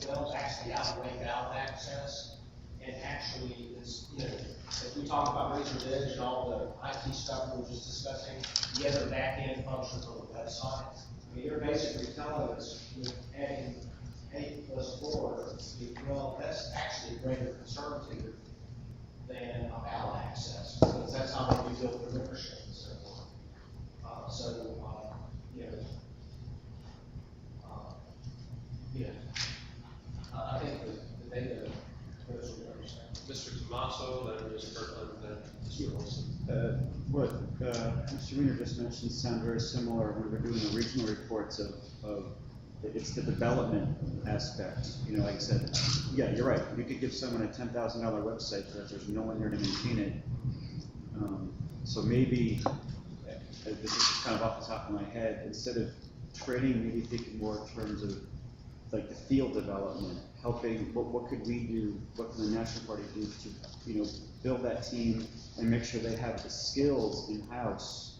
well, actually outweigh ballot access. And actually, it's, you know, if we talk about Razor's Edge and all the IT stuff we were just discussing, the other back-end functions on the website, I mean, you're basically telling us, you know, adding 8 plus 4, well, that's actually a greater concern to you than ballot access, because that's how we build the membership and so forth. I think the data goes with what you're saying. Mr. Tomaso, then Ms. Kirkland, then Mr. Wilson. What Mr. Wiener just mentioned sound very similar when we're doing the regional reports of it's the development aspect. You know, like I said, yeah, you're right. You could give someone a $10,000 website, but there's no one there to maintain it. So maybe, this is just kind of off the top of my head, instead of training, maybe thinking more in terms of like the field development, helping, what could we do, what can the National Party do to, you know, build that team and make sure they have the skills in-house.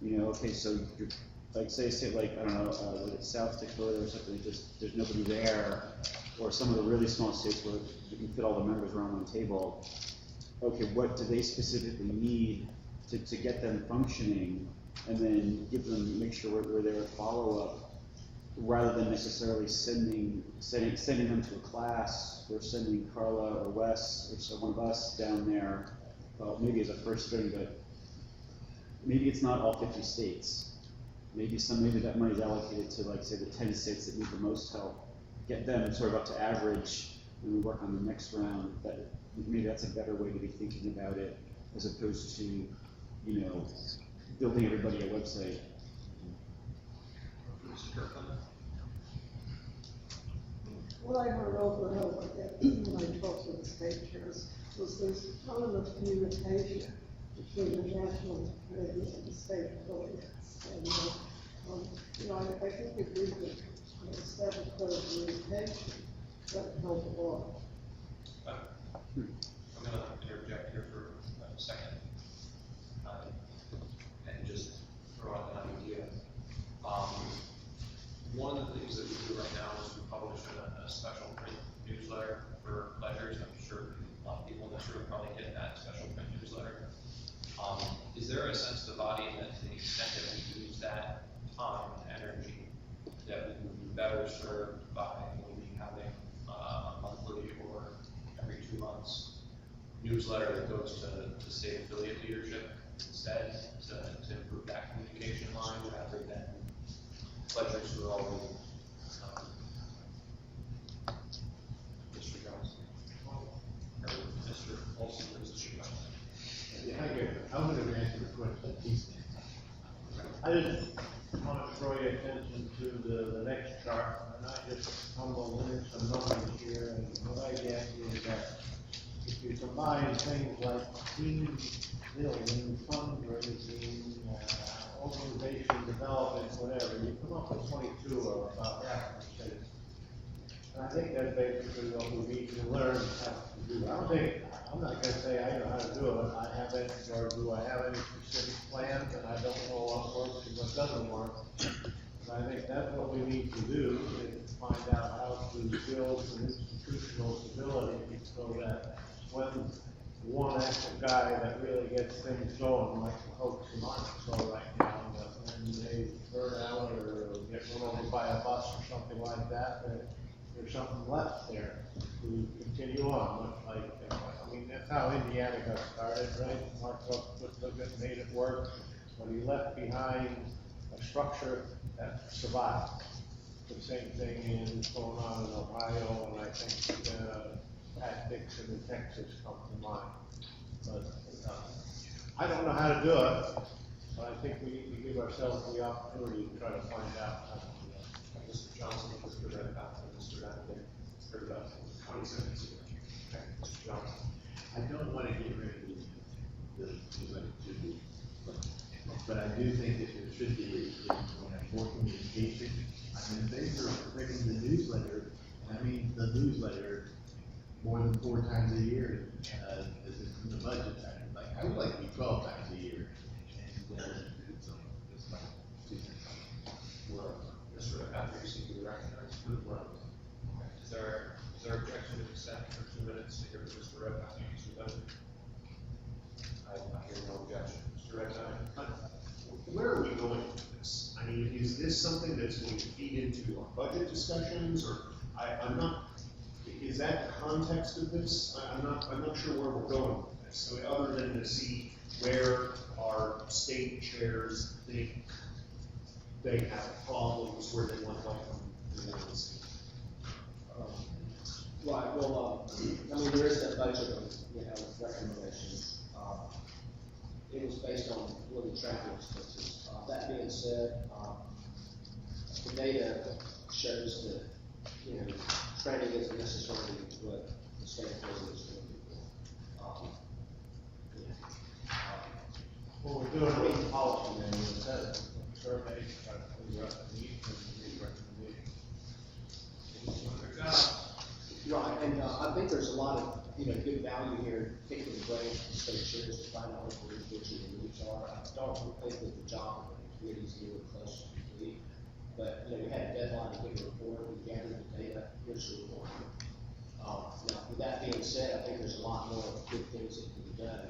You know, okay, so you're, like say like, I don't know, was it South Dakota or something, just there's nobody there, or some of the really small states where you can fit all the members around one table. Okay, what do they specifically need to get them functioning, and then give them, make sure we're there at follow-up, rather than necessarily sending them to a class, or sending Carla or Wes or someone of us down there, maybe as a first thing, but maybe it's not all 50 states. Maybe that money is allocated to, like, say, the 10 states that need the most help. Get them sort of up to average, and we work on the next round. Maybe that's a better way to be thinking about it, as opposed to, you know, building everybody a website. What I heard over and over again when I talked to the state chairs was there's a ton of communication between the national committee and the state affiliates. And, you know, I think if we could establish better communication, that would help a lot. I'm going to interject here for a second, and just throw out an idea. One of the things that we do right now is we publish a special print newsletter for pledgers. I'm sure a lot of people in this room probably get that special print newsletter. Is there a sense of the body that to the extent that we use that time and energy, that we would be better served by maybe having a monthly or every 2 months newsletter that goes to state affiliate leadership instead, to improve that communication line rather than pledgers who are already Mr. Johnson or Mr. Olson or Mr. Johnson. Yeah, I'm going to answer the question. I just want to draw your attention to the next chart, and I just tumbled in some numbers here, and what I get is that if you combine things like team building, fundraising, organization development, whatever, you come up with 22 or about that percent. And I think that's basically what we need to learn how to do. I'm not going to say I know how to do it. I haven't, or do I have any specific plans, and I don't know what works and what doesn't work. And I think that's what we need to do, is find out how to build some institutional stability so that when one active guy that really gets things going, like the folks in Arkansas right now, that when they burn out or get run over by a bus or something like that, there's something left there to continue on. Much like, I mean, that's how Indiana got started, right? Mark Zuckerberg made it work, but he left behind a structure that survived. The same thing is going on in Ohio, and I think tactics in Texas come to mind. But I don't know how to do it, but I think we need to give ourselves the opportunity to try to find out how to do it. Mr. Johnson, Mr. Redpath, and Mr. Redpath, 20 seconds. but I do think that there should be more communication. I mean, if they were printing the newsletter, I mean, the newsletter more than 4 times a year, as it's in the budget. Like, I would like to be 12 times a year. And, it's like, Mr. After you seek to be recognized. Is there objection to consent for 2 minutes to hear from Mr. Red? Mr. Bennett? I hear no objection. Mr. Red, Where are we going with this? I mean, is this something that's going to feed into our budget discussions, or I'm not, is that the context of this? I'm not sure where we're going with this. So other than to see where our state chairs think they have problems, where they want help from the LNC. Right, well, I mean, there is that budget of, recommendations. It was based on really travel expenses. That being said, the data shows that, training isn't necessarily what the state president is going to do. Well, we're doing a policy then, it says, survey, try to figure out the needs and the recommendations. Right, and I think there's a lot of, good value here, taking the brain from state chairs to find out what the individual needs are. I don't think that the job of the committee is really close to complete, but, we had a deadline to get a report, we gathered the data, here's the report. Now, with that being said, I think there's a lot more good things that can be done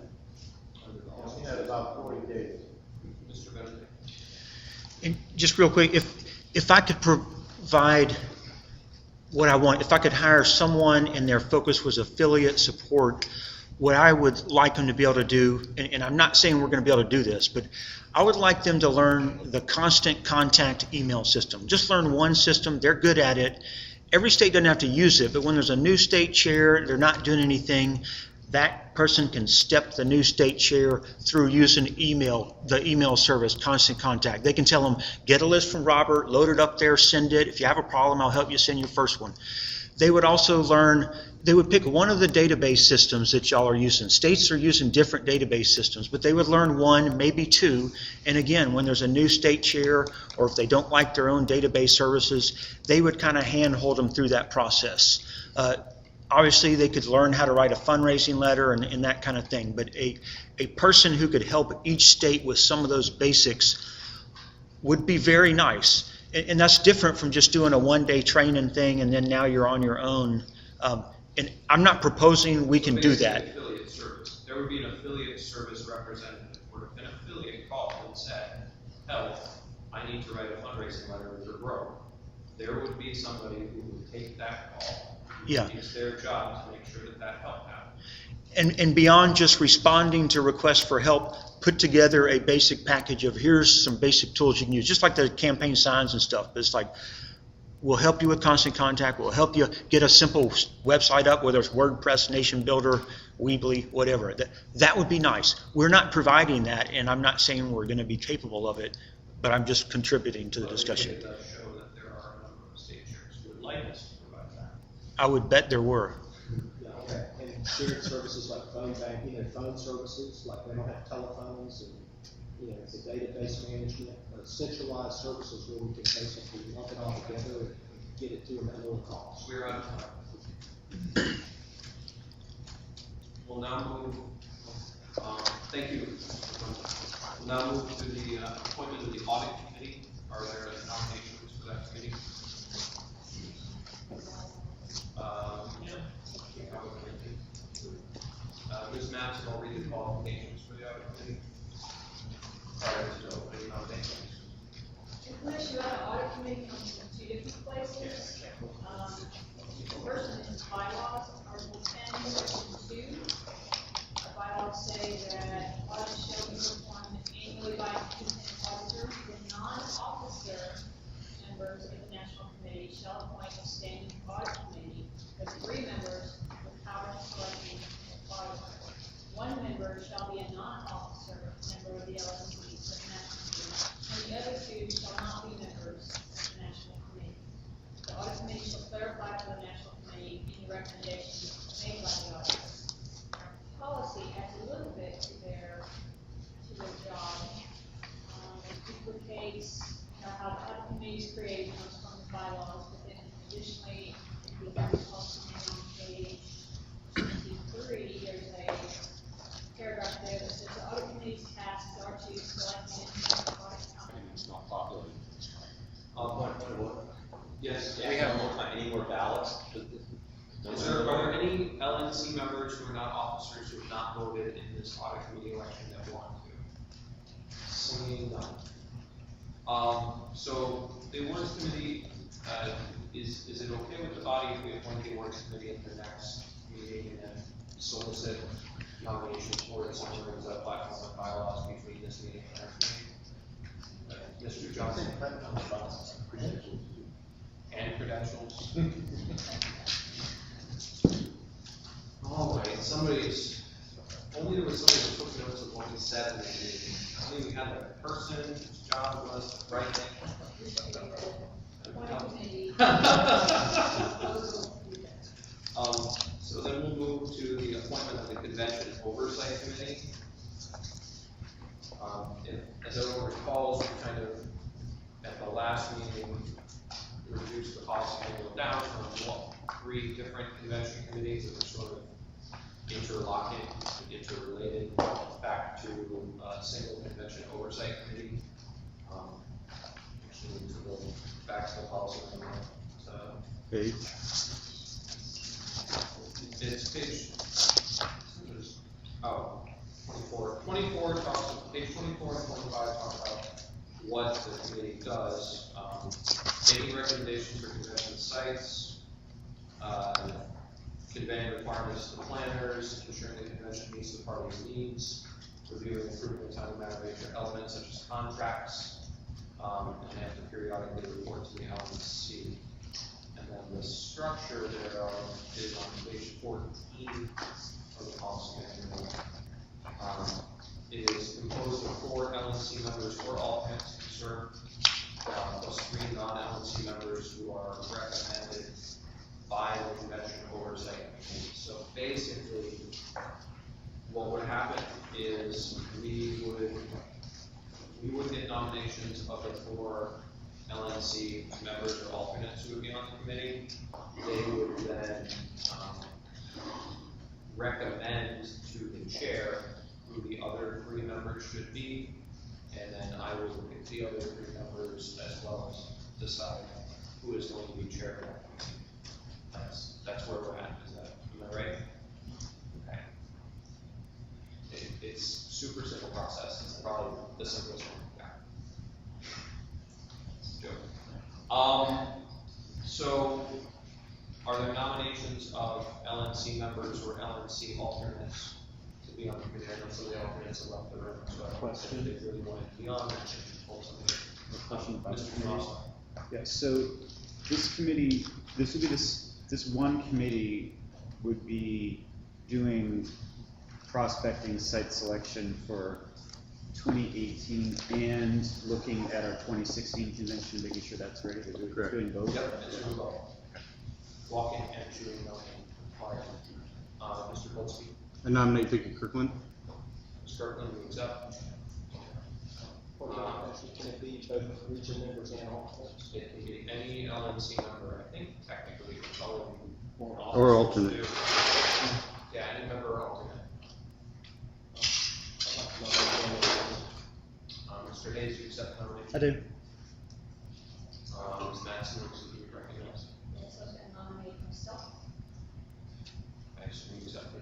under the We had about 40 days. Mr. Bennett? And just real quick, if I could provide what I want, if I could hire someone and their focus was affiliate support, what I would like them to be able to do, and I'm not saying we're going to be able to do this, but I would like them to learn the constant contact email system. Just learn one system. They're good at it. Every state doesn't have to use it, but when there's a new state chair, they're not doing anything, that person can step the new state chair through using the email service, Constant Contact. They can tell them, get a list from Robert, load it up there, send it. If you have a problem, I'll help you send your first one. They would also learn, they would pick one of the database systems that y'all are using. States are using different database systems, but they would learn one, maybe two. And again, when there's a new state chair, or if they don't like their own database services, they would kind of handhold them through that process. Obviously, they could learn how to write a fundraising letter and that kind of thing, but a person who could help each state with some of those basics would be very nice. And that's different from just doing a one-day training thing and then now you're on your own. And I'm not proposing we can do that. Affiliate service. There would be an affiliate service representative, or if an affiliate called and said, health, I need to write a fundraising letter with your broke. There would be somebody who would take that call. Yeah. It's their job to make sure that help happens. And beyond just responding to requests for help, put together a basic package of here's some basic tools you can use, just like the campaign signs and stuff. But it's like, we'll help you with Constant Contact, we'll help you get a simple website up, whether it's WordPress, Nation Builder, Weebly, whatever. That would be nice. We're not providing that, and I'm not saying we're going to be capable of it, but I'm just contributing to the discussion. It does show that there are a number of state chairs who would like us to provide that. I would bet there were. Yeah, okay, and shared services like phone banking, phone services, like they don't have telephones and, it's a database management, centralized services where we can basically lump it all together and get it to them at low cost. We're out of time. We'll now move, thank you. We'll now move to the appointment of the audit committee. Are there nominations for that committee? Ms. Madison will read the qualifications for the audit committee. Prior to opening nominations. Information about the audit committee comes from two different places. The first one is bylaws, Article 10, Section 2. The bylaws say that audits shall be performed annually by a independent auditor. The non-officer members of the National Committee shall appoint a standing audit committee with 3 members with power to select the auditor. 1 member shall be a non-officer member of the LNC for the National Committee, and the other 2 shall not be members of the National Committee. The Audit Committee shall clarify for the National Committee any recommendations made by the auditor. Policy adds a little bit to their job. LNC members who are not officers who have not voted in this audit committee election that want to? Seeing none. So the awards committee, is it okay with the body if we appoint the awards committee at the next meeting and then solicit nominations for it somewhere as a platform of bylaws between this meeting and next meeting? Mr. Johnson? And credentials. All right, only there was somebody who took notes of what we said in the meeting. I think we had a person whose job was to write so then we'll move to the appointment of the Convention Oversight Committee. As everyone recalls, we kind of, at the last meeting, reduced the policy manual down from 3 different convention committees that were sort of interlocking, interrelated, back to a single convention oversight committee. Actually, to go back to the policy manual. Page. It's page, 24. 24 talks, page 24 and 25 talk about what the committee does. Making recommendations for convention sites, conveying requirements to the planners, ensuring the convention meets the party's needs, reviewing and approving the time matter major elements such as contracts, and they have to periodically report to the LNC. And then the structure thereof is on page 14 of the policy manual. It is composed of 4 LNC members or alternates to serve, plus 3 non-LNC members who are recommended by the convention oversight committee. So basically, what would happen is we would get nominations of the 4 LNC members or alternates who would be on the committee. They would then recommend to the chair who the other 3 members should be, and then I would pick the other 3 members as well as decide who is going to be chair of that committee. That's where we're at. Am I right? Okay. It's super simple process. It's probably the simplest one we've got. So, are there nominations of LNC members or LNC alternates to be on the committee? I know some of the alternates have left the room, so I question if they really wanted to be on there. A question about Mr. the committee. Cross. Yeah, so this committee, this would be this one committee would be doing prospecting site selection for 2018 and looking at our 2016 convention, making sure that's ready. We're doing both. Yep, it's doing both. Walking and chewing milk. Mr. Goldsby. I nominate Vicky Kirkland. Ms. Kirkland, you accept? Can it be both region members and alternates? It can be any LNC member. I think technically it would probably be more Or alternate. too. Yeah, any member or alternate. Mr. Hayes, you accept the nomination? I do. Ms. Madison, you recognize? Yes, I was going to nominate myself. I assume you accept the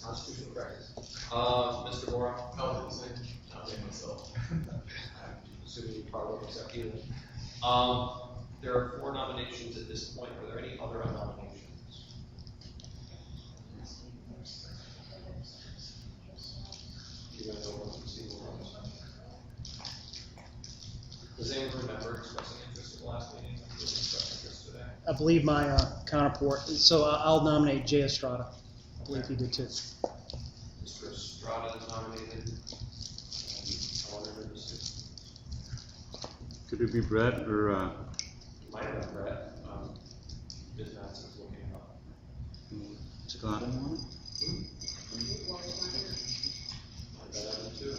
Constitutional practice. Mr. Bora? No, it's nominate myself. I'm assuming you probably won't accept either. There are 4 nominations at this point. Are there any other nominations? Do you guys know what to see? Does anyone remember expressing interest at the last meeting? Did you express interest today? I believe my counterpart, so I'll nominate Jay Estrada. I believe he did too. Mr. Estrada is nominated. I wonder if this Could it be Brett or, might have been Brett. Ms. Madson's looking it up. Scott? I bet I do too.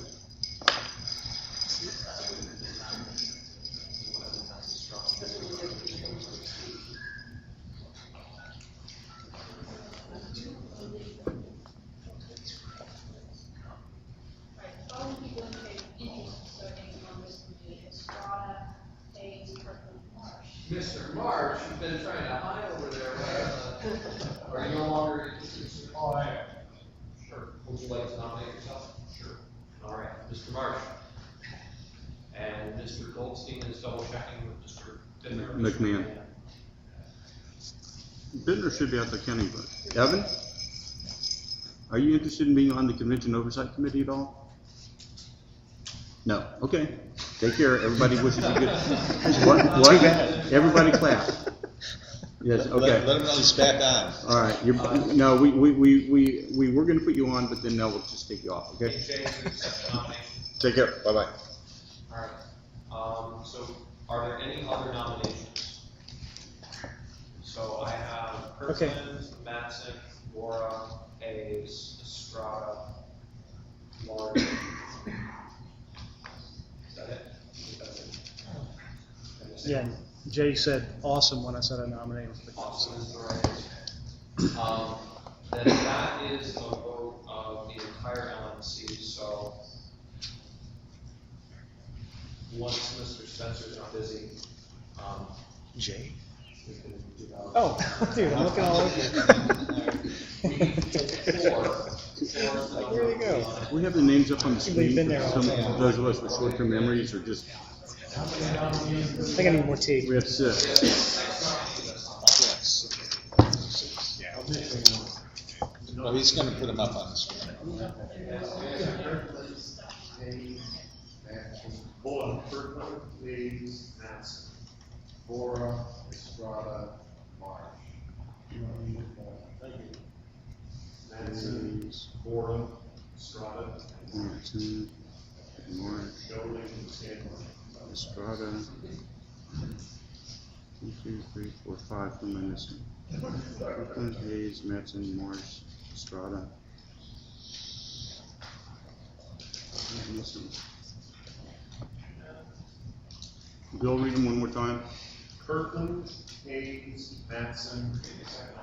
Mr. Marsh, you've been trying to hide over there, are you no longer interested? Oh, I am. Sure. Would you like to nominate yourself? Sure. All right, Mr. Marsh. And Mr. Goldstein is double checking with Mr. Bittner. McMahon. Bittner should be out the county, but Evan, are you interested in being on the Convention Oversight Committee at all? No. Okay. Take care. Everybody wishes you good. What? Everybody clap. Yes. Okay. Let him know he's back on. All right. No, we were going to put you on, but then now we'll just take you off. Okay. Take care. Bye bye. All right. So are there any other nominations? So I have Kirkland, Mattson, Laura, Hayes, Estrada, Lauren. Is that it? Yeah, Jay said awesome when I said I nominated. Awesome is the right answer. Then that is a vote of the entire LNC, so once Mr. Spencer's not busy, Jay? we can do that. Oh, dude, I'm looking all over. Where'd he go? We have the names up on the We've screen. been there all Some, day. those of us with short-term memories are just. I think I need more tea. We have 6. Well, he's gonna put them up on the screen. Kirkland, Hayes, Mattson, Bora, Estrada, Marsh. Thank you. Mattson, Bora, Estrada, Mattson, Marsh, Golding, and Scanlon. Estrada. 1, 2, 3, 4, 5. Who am I missing? Kirkland, Hayes, Mattson, Morris, Estrada. Who am I missing? Bill, read them one more time. Kirkland, Hayes, Mattson,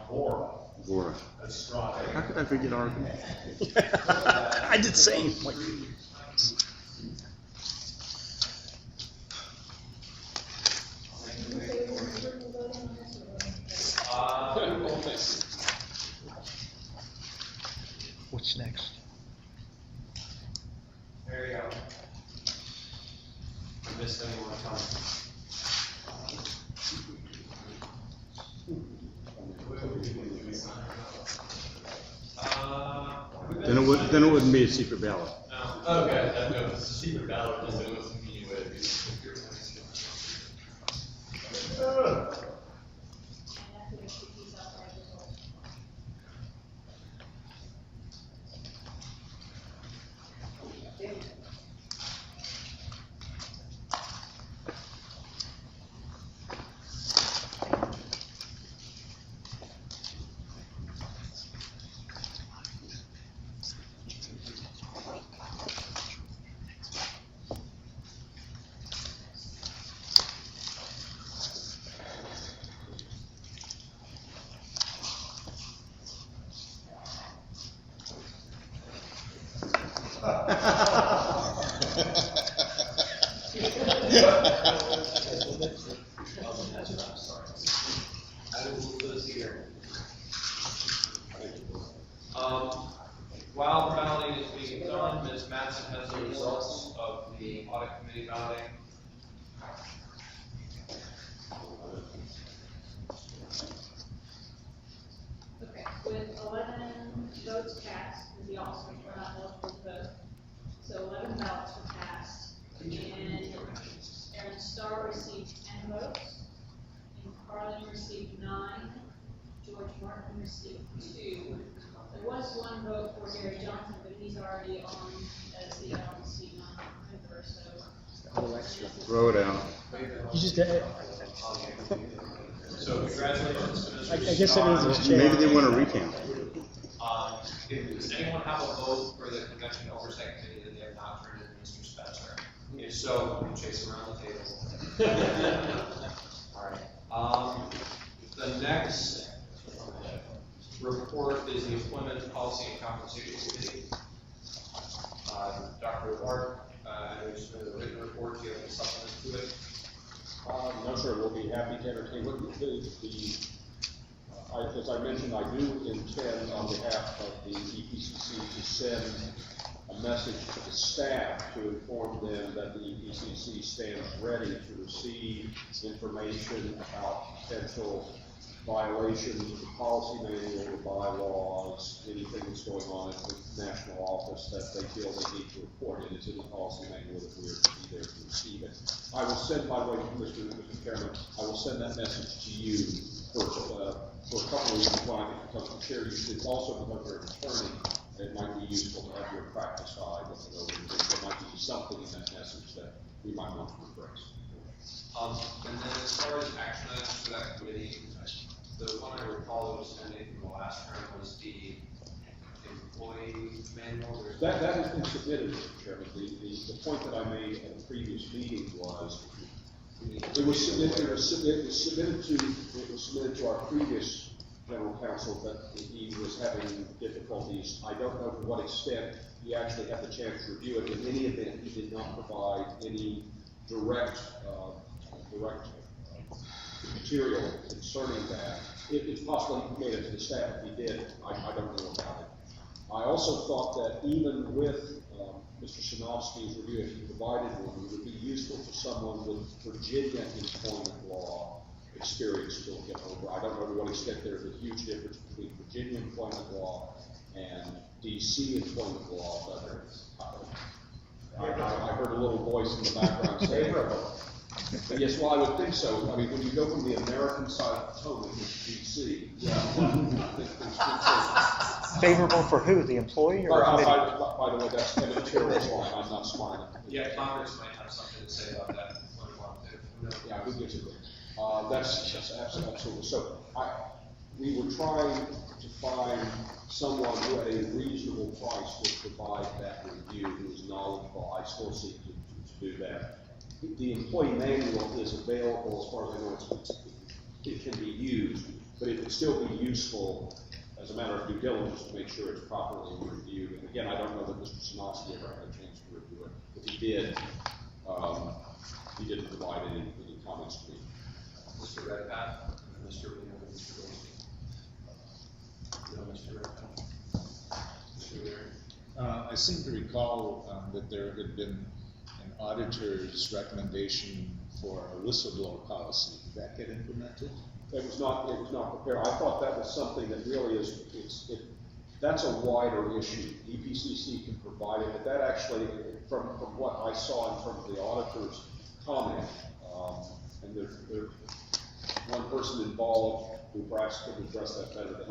Bora, Bora. Estrada. How could I forget Arvin? I did the same. Like, what's next? There you go. I missed any more time. Then it wouldn't be a secret ballot. No. Okay, that goes secret ballot, because it wasn't anyway. While the balloting is being done, Ms. Mattson has the results of the audit committee balloting. Okay, with 11 votes cast, because the officers were not eligible to vote, so 11 ballots were cast, and Aaron Starr received 10 votes, and Carlin received 9, George Martin received 2. There was 1 vote for Gary Johnson, but he's already on as the LNC member, so. Throw it out. You just, So congratulations to Mr. I guess it is his chair. Maybe they want to recount. Does anyone have a vote for the convention oversight committee that they have not turned in to Mr. Spencer? If so, we can chase around the table. All right. The next report is the Employment Policy and Compensation Committee. Dr. Ward, I know you submitted a written report. Do you have a supplement to it? No, sir, we'll be happy to entertain. As I mentioned, I do intend on behalf of the EPCC to send a message to the staff to inform them that the EPCC stands ready to receive information about potential violations of the policy manual, the bylaws, anything that's going on at the national office that they feel they need to report it. It's in the policy manual that we are to be there to receive it. I will send, by the way, Mr. Chairman, I will send that message to you for a couple of reasons. One, I think it becomes the chair. It's also because you're an attorney. It might be useful to have your practice side look it over. There might be something in that message that we might want to embrace. And then as far as action items for that committee, the one I recall that was pending from the last term was the employee manual. That has been submitted, Mr. Chairman. The point that I made at a previous meeting was it was submitted to our previous general counsel that he was having difficulties. I don't know to what extent he actually had the chance to review it. In any event, he did not provide any direct material concerning that. It's possible he made it to the staff. If he did, I don't know about it. I also thought that even with Mr. Sinofsky's review, if he provided one, it would be useful for someone with Virginia employment law experience to look it over. I don't know to what extent there's a huge difference between Virginia employment law and DC employment law, but I heard a little voice in the background saying, yes, well, I would think so. I mean, when you go from the American side of Potomac to DC, Favorable for who, the employee or by committee? the way, that's kind of material law. I'm not smart. Yeah, Congress might have something to say about that. Yeah, who gives it? That's absolutely. So we were trying to find someone who at a reasonable price would provide that review, who is knowledgeable. I still seek to do that. The employee manual is available as far as I know. It can be used, but it would still be useful as a matter of due diligence to make sure it's properly reviewed. And again, I don't know that Mr. Sinofsky ever had a chance to review it. If he did, he didn't provide any comments to me. Mr. Redpath, Mr. Wilson. No, Mr. Redpath. Mr. Leary. I seem to recall that there had been an auditor's recommendation for a whistleblower policy. Did that get implemented? It was not prepared. I thought that was something that really that's a wider issue. EPCC can provide it, but that actually, from what I saw in terms of the auditor's comment, and there's one person involved who perhaps could address that better than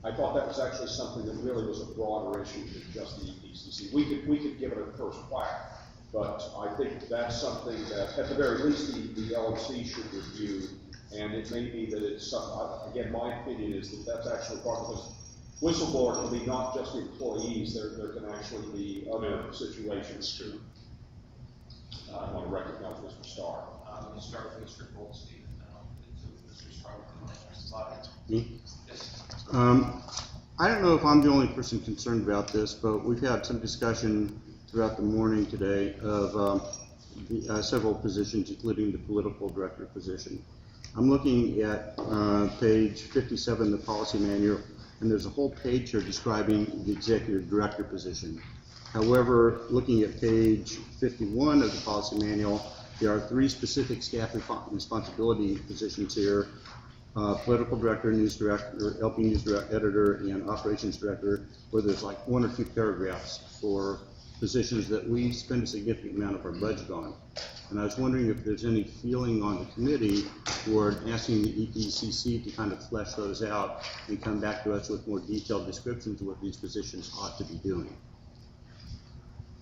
I thought that was actually something that really was a broader issue than just the EPCC. We could give it a first whack, but I think that's something that, at the very least, the LNC should review. And it may be that it's something, again, my opinion is that that's actually part of this. Whistleblower can be not just employees, there can actually be other situations too. I want to recognize Mr. Starr. Let's start with Mr. Goldstein. Mr. Starr. Me? Yes. I don't know if I'm the only person concerned about this, but we've had some discussion throughout the morning today of several positions, including the political director position. I'm looking at page 57 of the policy manual, and there's a whole page here describing the executive director position. However, looking at page 51 of the policy manual, there are 3 specific staff responsibility positions here: political director, news director, LP news editor, and operations director, where there's like 1 or 2 paragraphs for positions that we spend a significant amount of our budget on. And I was wondering if there's any feeling on the committee toward asking the EPCC to kind of flesh those out and come back to us with more detailed descriptions of what these positions ought to be doing.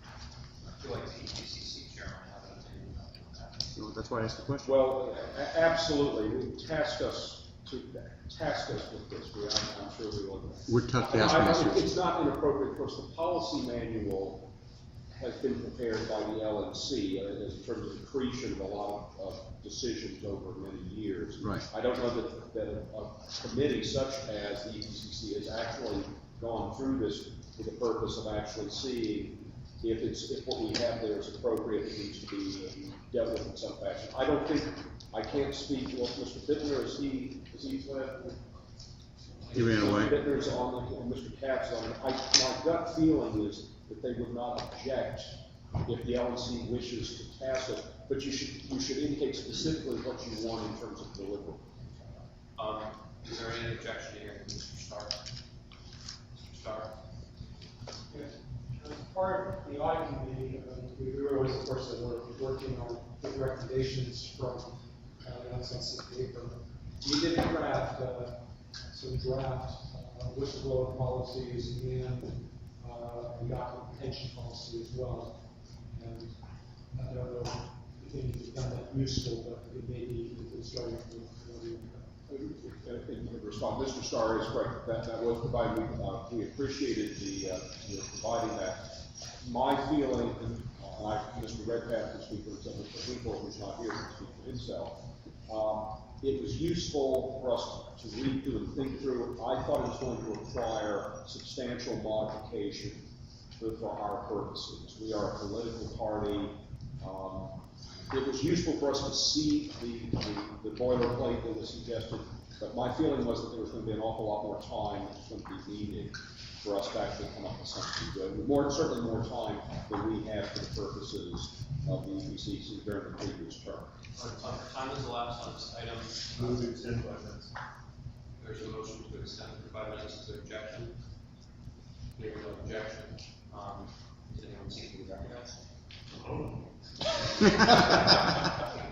I feel like the EPCC chairman has an opinion about that. So that's why I asked the question. Well, absolutely. Task us with this. I'm sure we will. We're tough taskmasters. It's not inappropriate. Of course, the policy manual has been prepared by the LNC in terms of the creation of a lot of decisions over many years. Right. I don't know that a committee such as the EPCC has actually gone through this for the purpose of actually seeing if what we have there is appropriate, it needs to be dealt with in some fashion. I can't speak, well, Mr. Bittner, is he left? He ran away. Mr. Bittner's on, and Mr. Katz's on. My gut feeling is that they would not object if the LNC wishes to pass it, but you should indicate specifically what you want in terms of delivery. Is there any objection here, Mr. Starr? Mr. Starr? Yes. As part of the audit committee, we realized, of course, that we're working on good recommendations from the LNC paper. We did draft some draft whistleblower policies and a document pension policy as well. And I don't know if anything's done that useful, but it may be a good starting point. In response, Mr. Starr is correct. That was provided. We appreciated the providing that. My feeling, and Mr. Redpath can speak for himself, Mr. Winkle, who's not here, can speak for himself. It was useful for us to read through and think through. I thought it was going to require substantial modification for our purposes. We are a political party. It was useful for us to see the boilerplate that was suggested, but my feeling was that there was going to be an awful lot more time that was going to be needed for us to actually come up with something good. Certainly more time than we had for the purposes of the EPCC during the previous term. Time is elapsed on this item. Move to extend 5 minutes. There's a motion to extend for 5 minutes. Is there objection? There is no objection. Is anyone seeking to be recognized?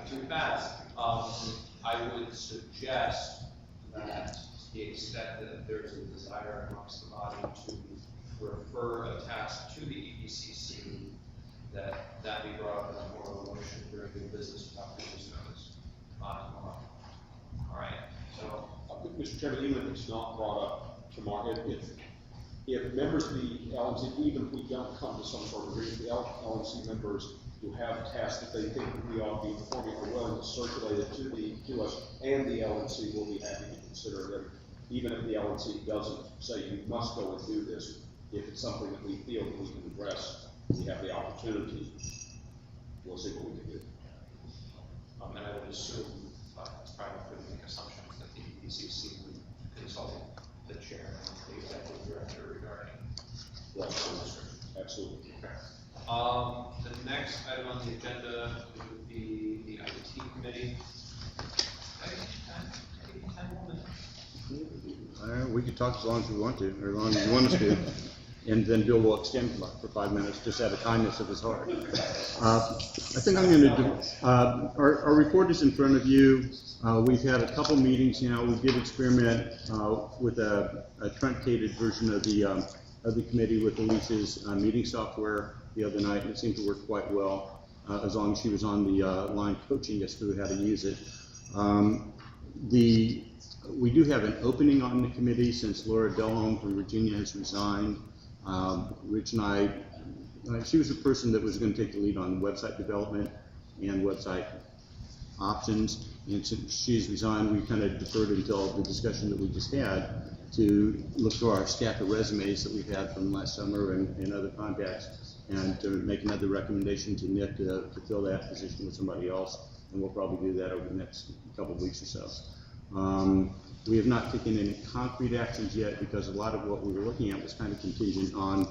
Too fast. I would suggest that to the extent that there's a desire amongst the body to refer a task to the EPCC, that be brought up in a form of a motion during the business without previous notice. All right. So, Mr. Chairman, even if it's not brought up tomorrow, if members of the LNC, even if we don't come to some sort of agreement, the LNC members who have tasks that they think we ought to be performing are willing to circulate it to us, and the LNC will be happy to consider them, even if the LNC doesn't say you must go and do this. If it's something that we feel that we can address, we have the opportunity. We'll see what we can do. And I would assume, it's probably good to make assumptions that the EPCC would consult the chair and the executive director regarding the Absolutely. Okay. The next item on the agenda would be the IT committee. We can talk as long as we want to, or as long as you want us to. And then Bill will extend for 5 minutes, just out of kindness of his heart. I think I'm going to do, our report is in front of you. We've had a couple meetings now. We did experiment with a truncated version of the committee with Elise's meeting software the other night, and it seemed to work quite well, as long as she was on the line coaching us through how to use it. We do have an opening on the committee since Laura Delholm from Virginia has resigned. Rich and I, she was the person that was going to take the lead on website development and website options. And since she's resigned, we kind of deferred until the discussion that we just had to look through our stack of resumes that we've had from last summer and other contacts, and to make another recommendation to Nick to fill that position with somebody else. And we'll probably do that over the next couple of weeks or so. We have not taken any concrete actions yet because a lot of what we were looking at was kind of contingent on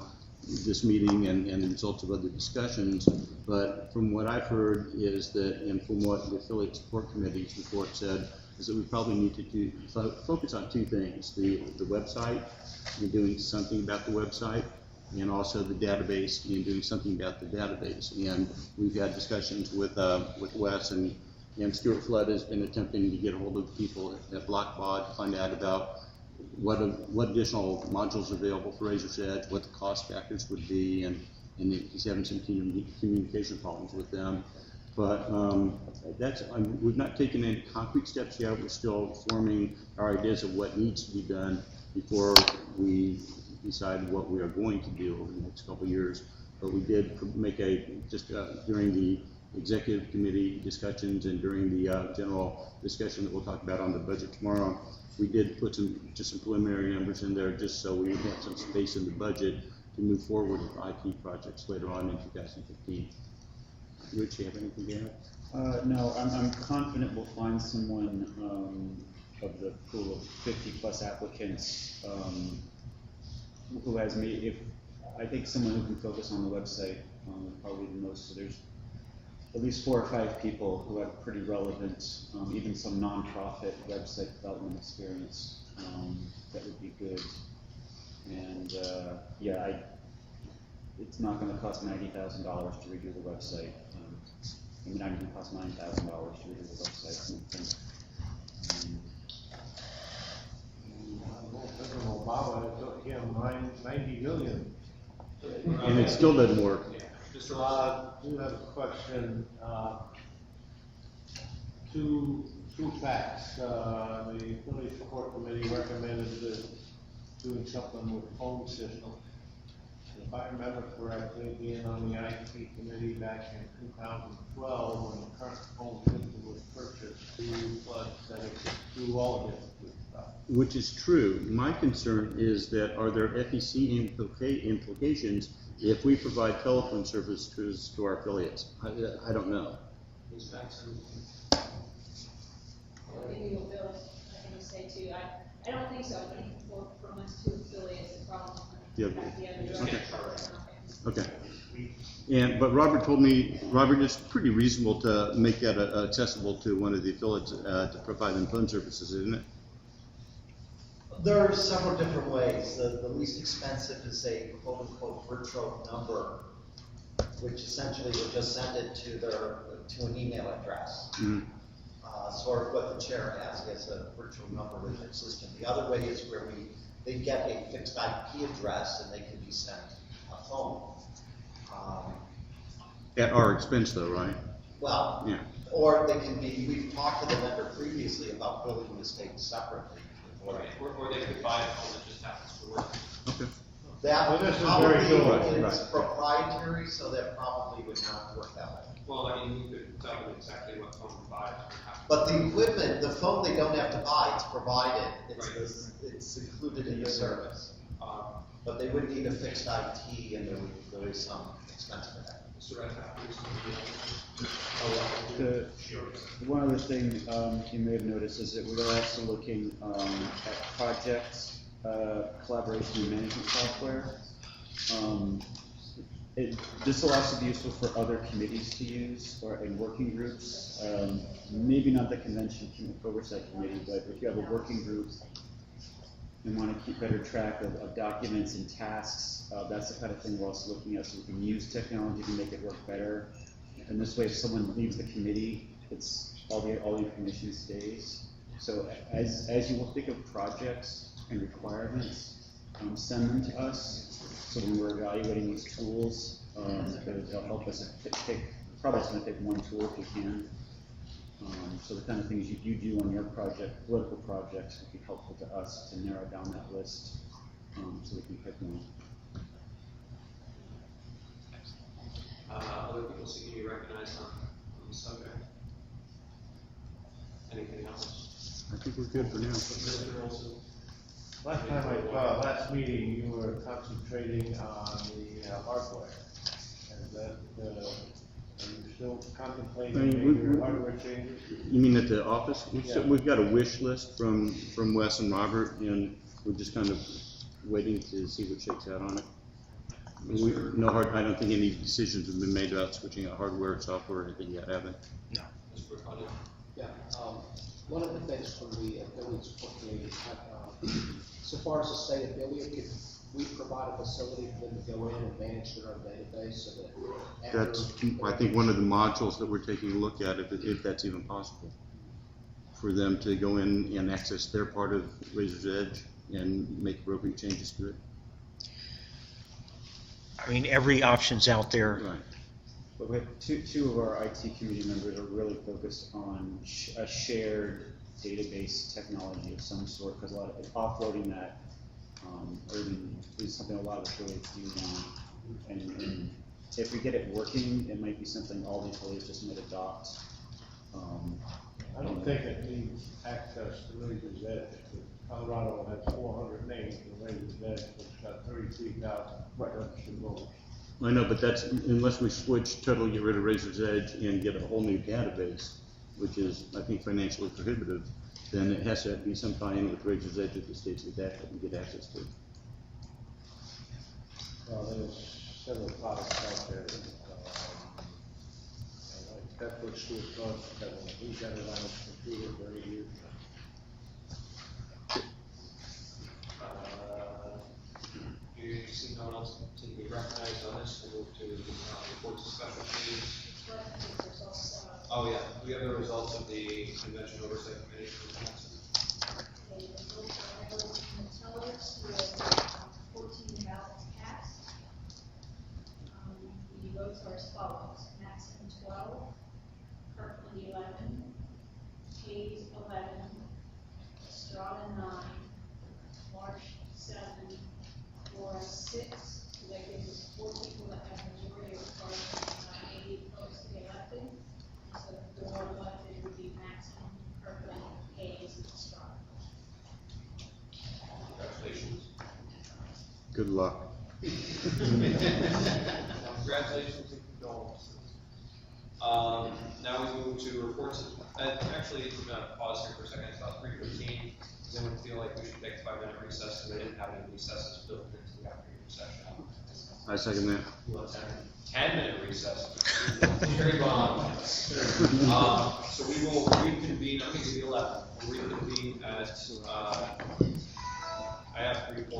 this meeting and the results of other discussions. But from what I've heard is that, and from what the Affiliate Support Committee's report said, is that we probably need to focus on two things: the website, and doing something about the website, and also the database, and doing something about the database. And we've had discussions with Wes, and Stuart Flood has been attempting to get a hold of people at BlockBot to find out about what additional modules are available for Razor's Edge, what the cost factors would be, and he's having some communication problems with them. But we've not taken any concrete steps yet. We're still forming our ideas of what needs to be done before we decide what we are going to do over the next couple of years. But we did make during the executive committee discussions and during the general discussion that we'll talk about on the budget tomorrow, we did put some preliminary numbers in there just so we have some space in the budget to move forward with IT projects later on in 2015. Rich, you have anything to add? No, I'm confident we'll find someone, of the pool of 50+ applicants, who has I think someone who can focus on the website, probably the most, so there's at least 4 or 5 people who have pretty relevant, even some nonprofit website development experience, that would be good. And, yeah, it's not gonna cost $90,000 to redo the website. It might even cost $9,000 to redo the website, I think. President Obama, it took him 90 million. And it still doesn't work. Do have a question, two facts. The Village Court Committee recommended doing something with phone system. If I remember correctly, being on the IT committee back in 2012, when the current phone system was purchased, that it could do all of this stuff. Which is true. My concern is that are there FEC implications if we provide telephone services to our affiliates? I don't know. Maybe you'll build, I can say too, I don't think so, but from us to affiliates, the problem. Okay. But Robert told me, Robert, it's pretty reasonable to make that accessible to one of the affiliates to provide them phone services, isn't it? There are several different ways. The least expensive is a quote-unquote virtual number, which essentially would just send it to an email address. Mm-hmm. Sort of what the chair has as a virtual number with their system. The other way is where they get a fixed IP address and they can be sent a phone. At our expense though, right? Well, yeah. Or they can be, we've talked to the vendor previously about billing this thing separately. Or they could buy a phone that just happens to work. Okay. That this is probably very cool. is proprietary, so that probably would not work that way. Well, I mean, you could tell them exactly what phone to buy. But the equipment, the phone they don't have to buy, it's provided. It's included in the service. But they would need a fixed IT and there is some expense for that. One other thing you may have noticed is that we're also looking at projects, collaboration and management software. This will also be useful for other committees to use or in working groups. Maybe not the convention oversight committee, but if you have a working group and want to keep better track of documents and tasks, that's the kind of thing we're also looking at, so we can use technology to make it work better. And this way, if someone leaves the committee, it's all the information stays. So as you will think of projects and requirements, send them to us. So when we're evaluating these tools, they'll help us probably it's going to take one tool if we can. So the kind of things you do on your project, political projects, would be helpful to us to narrow down that list, so we can pick one. Other people seeking to be recognized on the subject. Anything else? I think we're good for now. Last time last meeting, you were concentrating on the hardware. And that, are you still contemplating major hardware changes? You mean at the office? Yeah. We've got a wish list from Wes and Robert, and we're just kind of waiting to see what shakes out on it. I don't think any decisions have been made about switching out hardware or software or anything yet, have they? No. Yeah, one of the things from the affiliate support committee, so far as the state affiliate, could we provide a facility for them to go in and manage their own database so that That's, I think, one of the modules that we're taking a look at, if that's even possible, for them to go in and access their part of Razor's Edge and make appropriate changes to it. I mean, every option's out there. Right. But we have two of our IT committee members are really focused on a shared database technology of some sort, because a lot of offloading that is something a lot of affiliates do now. And if we get it working, it might be something all the affiliates just might adopt. I don't think it needs access to Razor's Edge. Colorado has 400 names in Razor's Edge, which got 33,000 registered voters. I know, but that's, unless we switch, totally get rid of Razor's Edge and get a whole new database, which is, I think, financially prohibitive, then it has to be some tie-in with Razor's Edge that the states that we get access to. Well, there's several products out there. That puts to a cost, he's got it on his computer for 8 years now. Do you see no one else to be recognized on this? We'll move to reports of special meetings. Oh, yeah. Do we have the results of the convention oversight committee? The results are available in the tellers with 14 ballots cast. The votes are as follows: Maxon 12, Kirkland 11, Hayes 11, Estrada 9, Marsh 7, Flores 6. So that gives us 4 people that have majority of the votes, 80 votes to be elected. So the board elected would be Maxon, Kirkland, Hayes, and Estrada. Congratulations. Good luck. Congratulations and condolences. Now we move to reports. Actually, I'm going to pause here for a second. It's about 3:15. Does anyone feel like we should take a 5-minute recess? We didn't have any recesses built into the afternoon session. I second that. 10-minute recess. Very long. So we will reconvene. I'm going to give you 11. We'll reconvene at, I have 3:14.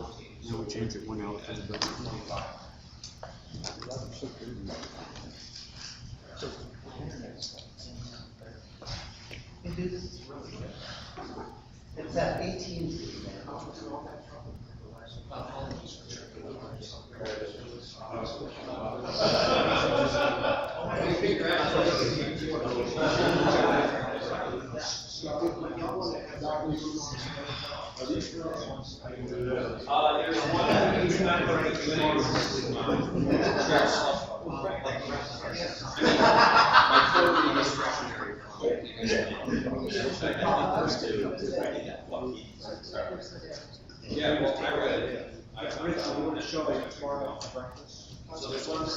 So we'll change it 1 hour to the budget. 25. It's at 18. There's one who's not going to do yeah, well, I read it. Rich, you want to show us tomorrow for breakfast? So there's one.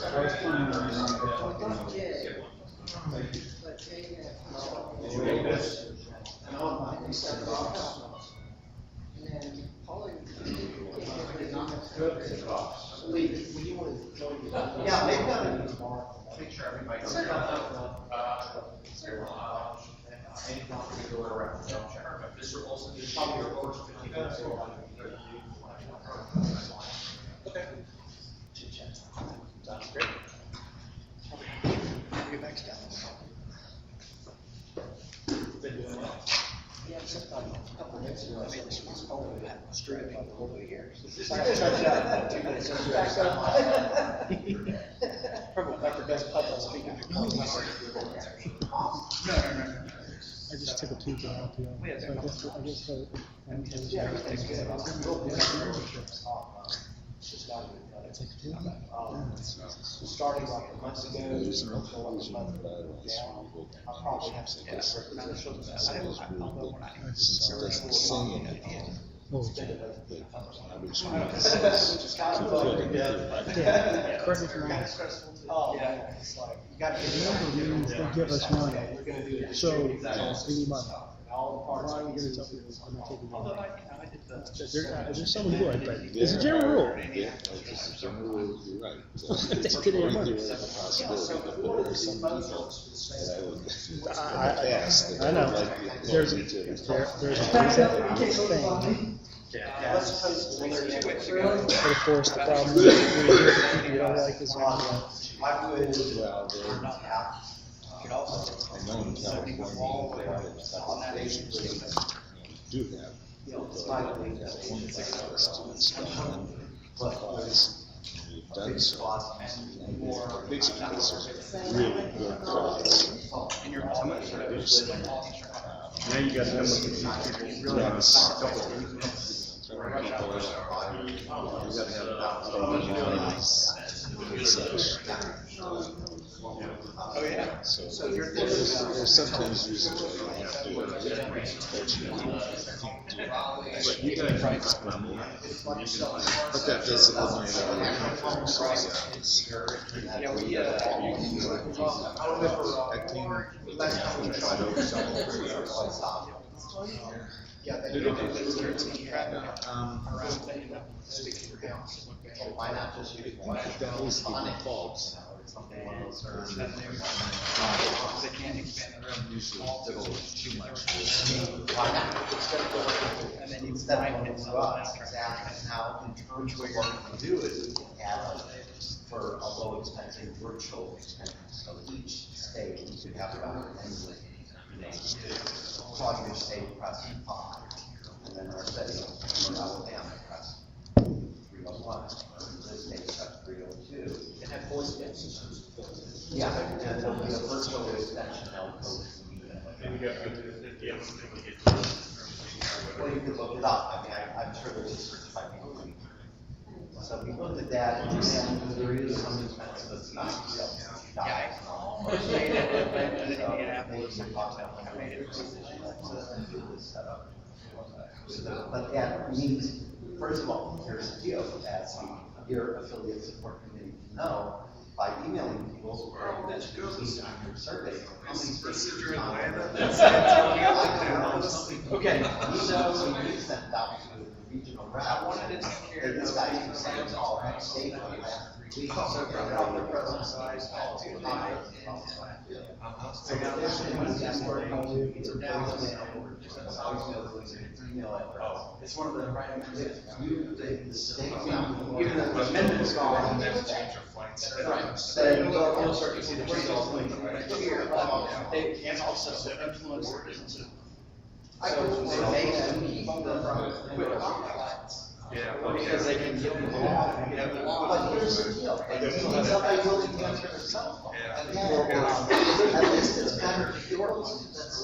Yeah, they've got it. Make sure everybody's. Mr. Olson, you probably your first 50 minutes. Okay. Sounds great. Get back to yeah, sometime a couple of minutes ago, I made this was over that straight up the whole way here. So I started out 2 minutes. Probably after best public speaking. No. I just took a peek at LPO, so I guess Starting like a month ago, I'll probably have to get Oh, yeah, it's like, you got to remember, they give us money, so we need money. Why are we gonna tell people I'm not taking money? There's someone who would, but it's a general rule. Yeah, it's a general rule, you're right. Take it in money. I know, there's a thing. But of course, the problem is, we don't like is I know in California, private stations do have. You've done so. Basically, this is really good products. Now you got to come with the Oh, yeah. So you're sometimes use it, you have to, unfortunately, but you gotta try to spend more. But that does eliminate all the compromises. Why not just use one? That was the default. They can't expand the revenue. Usually, it's too much. Why not? Instead of going to us, exactly. Now, in terms of what we can do is we can have, for a low expense, a virtual expense. So each state, you could have about plug your state, press 5, and then our city, or Alabama, press 301. This state, press 302. And have voice messages. Yeah, and it'll be a virtual extension, they'll go to the meeting. Well, you could look it up, I mean, I'm sure there's a search by name. So we looked at that, and there is some expense that's not, but that means, first of all, here's the deal, as your affiliate support committee can know, by emailing people, that's good, on your survey, how many states are in Atlanta? Okay, so we sent out to the regional rep. I wanted to take care of this guy who sent all that state for the last 3 weeks. So their present size, so the first thing was just for it's one of the right the state, even the amendments gone, never change your flights. Right. So you'll start to see the results here. They can also influence their businesses. So they make them keep them quit flights. Yeah, because they can give people off. But here's the deal. Somebody really can answer their cell phone. At least it's better to do it. That's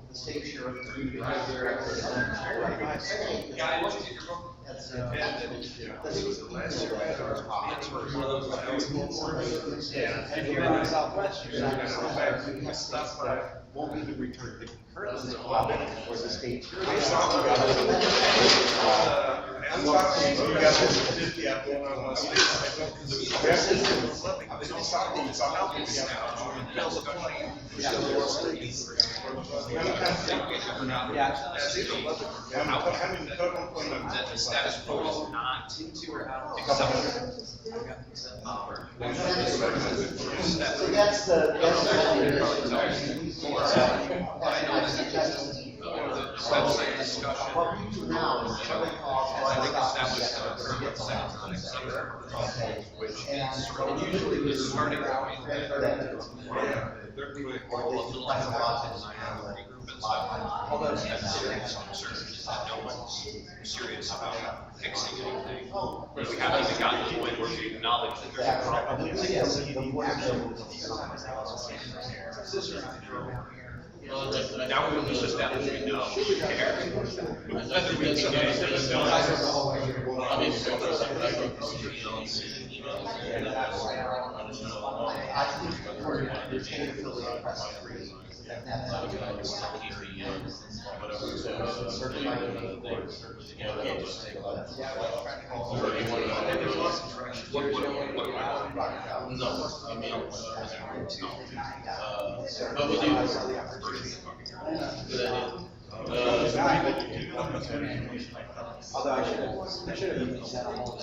the state sheriff. And here in Southwest, you're not going to stuff, but won't be returned to currently or the state. The status quo is not So that's the website discussion. What we do now is what we call. And usually it's starting out. Serious about fixing anything. We haven't even gotten to the point where we acknowledge that there's a problem. Now we just establish we know. Whether we can get Although I should have even said a whole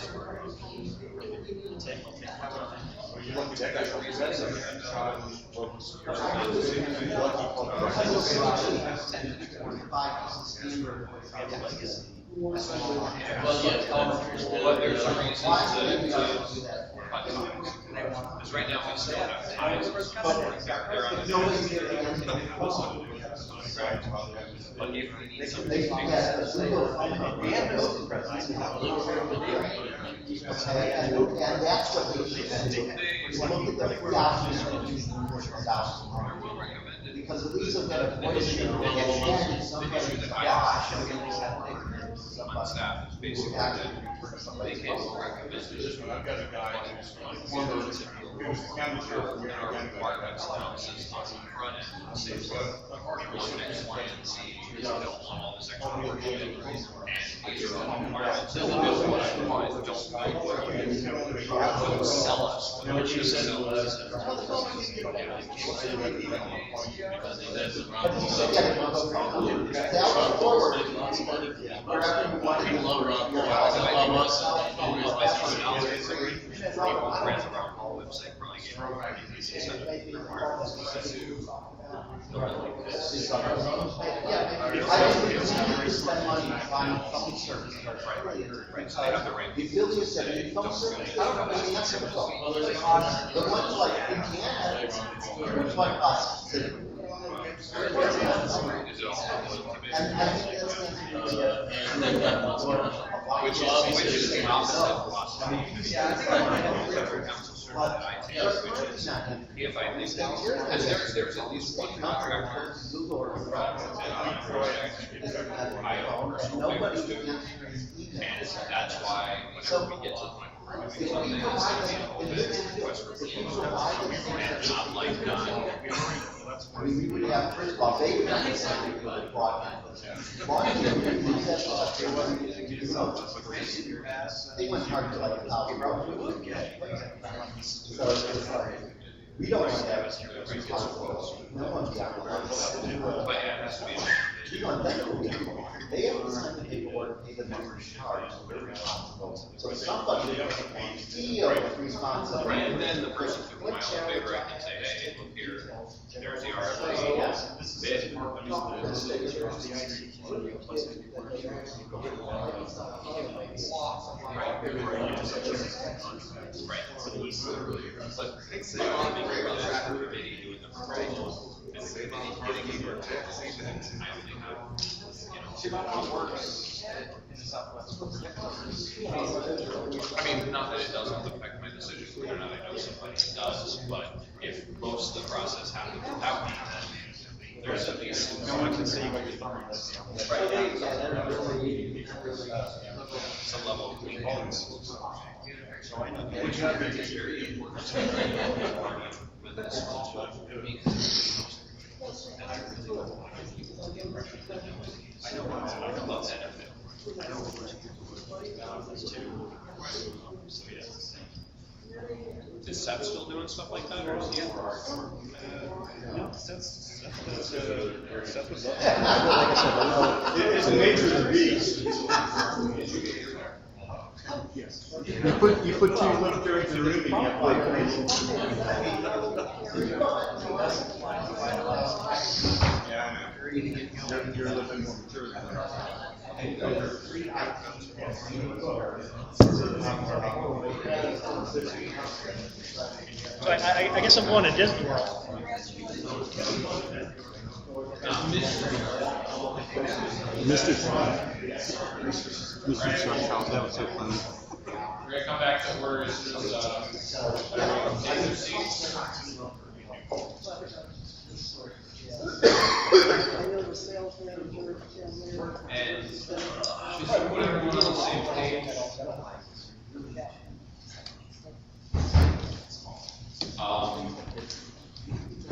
because right now we still have time. But if we need something and that's what we should do. Look at the documents because at least they'll get a voice and somebody, gosh, on staff is basically somebody. They can't recommend this. I've got a guy who's county sheriff, Requirements analysis on the front end, say, one X, Y, and Z, you don't want all this extra work to do. And these are all requirements, and the bill wise, don't sell us, what you sell us. Because they did Spend money buying phone service. The ability to send phone service, I don't know what the answer is. The ones like Indiana, the ones like us. And I think that's which is the opposite of philosophy. If I think that there's at least one contractor I own personal favors to, and that's why whenever we get to the point where we're doing something, it's going to be a little bit request for proposal, and not like done. I mean, we would have, first of all, they would have to say they would broadband. They went hard to like $1,000. So it's like, we don't want to have responsibility. No one's got one. But yeah, it has to be. You know, they have to sign the paperwork, pay the member's charge, so they're responsible. So somebody feels responsible. Right, and then the person who can file a favor, I can say, hey, look here, there's the RFP bid. Right. But they want to be clear that the committee doing the proposals, and the committee getting the proposals, I only have, works. I mean, not that it doesn't affect my decision, whether or not I know somebody does, but if most of the process happens without me, then there's at least. No one can say what you're doing. Right. Some level of clean hands. Which I think is very important. With this. And I really want to. I know about that. Is Seth still doing stuff like that, or is he? No, Seth was it's the nature of the beast. You put two libertarians in a room and you have like yeah, I know. You're a little bit more mature than So I guess I'm going to Disney World. Mr. Sunshine, that was so funny. We're gonna come back to where it's take your seats. And just to put everyone on the same page.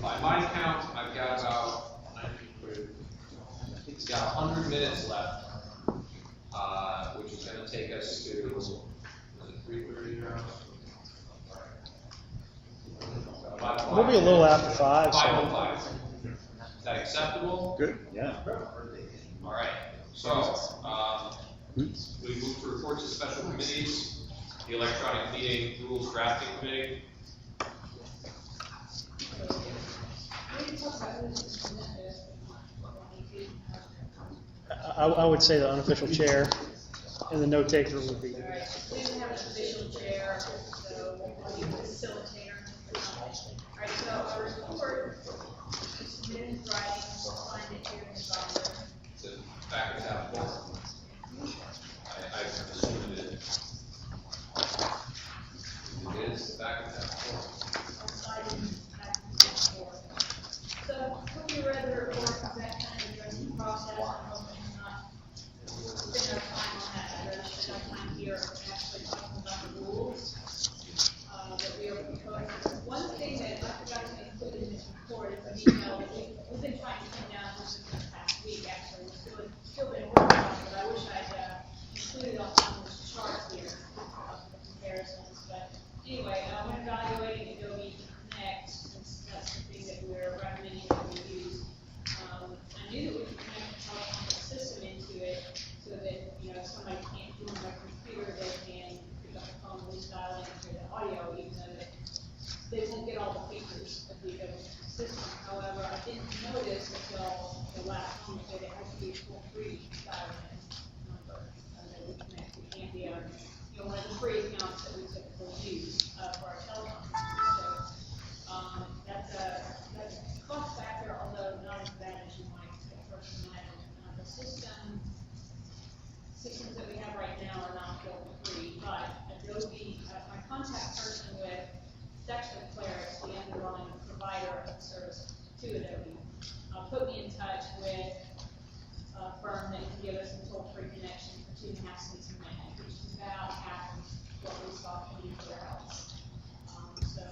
By my count, I've got about 100 minutes left, which is going to take us to, was it 3:30 now? We'll be a little after 5. 5:05. Is that acceptable? Good. Yeah. All right. So, we move to reports of special committees, the electronic meeting rules drafting committee. I would say the unofficial chair and the note taker would be. We don't have an official chair, so we'll need a facilitator. All right, so our report is submitted in writing, signed it here in the binder. It's a back of tab 4. I assumed it. It is the back of tab 4. So, when you read the report, that kind of addressed the process, I'm hoping not spend our time on that, I'd rather spend our time here accounts that we typically use, for our teleconferences. So, that's a cost factor, although not as bad as you might at first imagine. The systems that we have right now are not built free, but Adobe, my contact person with Claris, the underlying provider of the service to Adobe, put me in touch with a firm that can give us a toll-free connection for 2.5 cents a minute, which is about half of what we saw anywhere else. So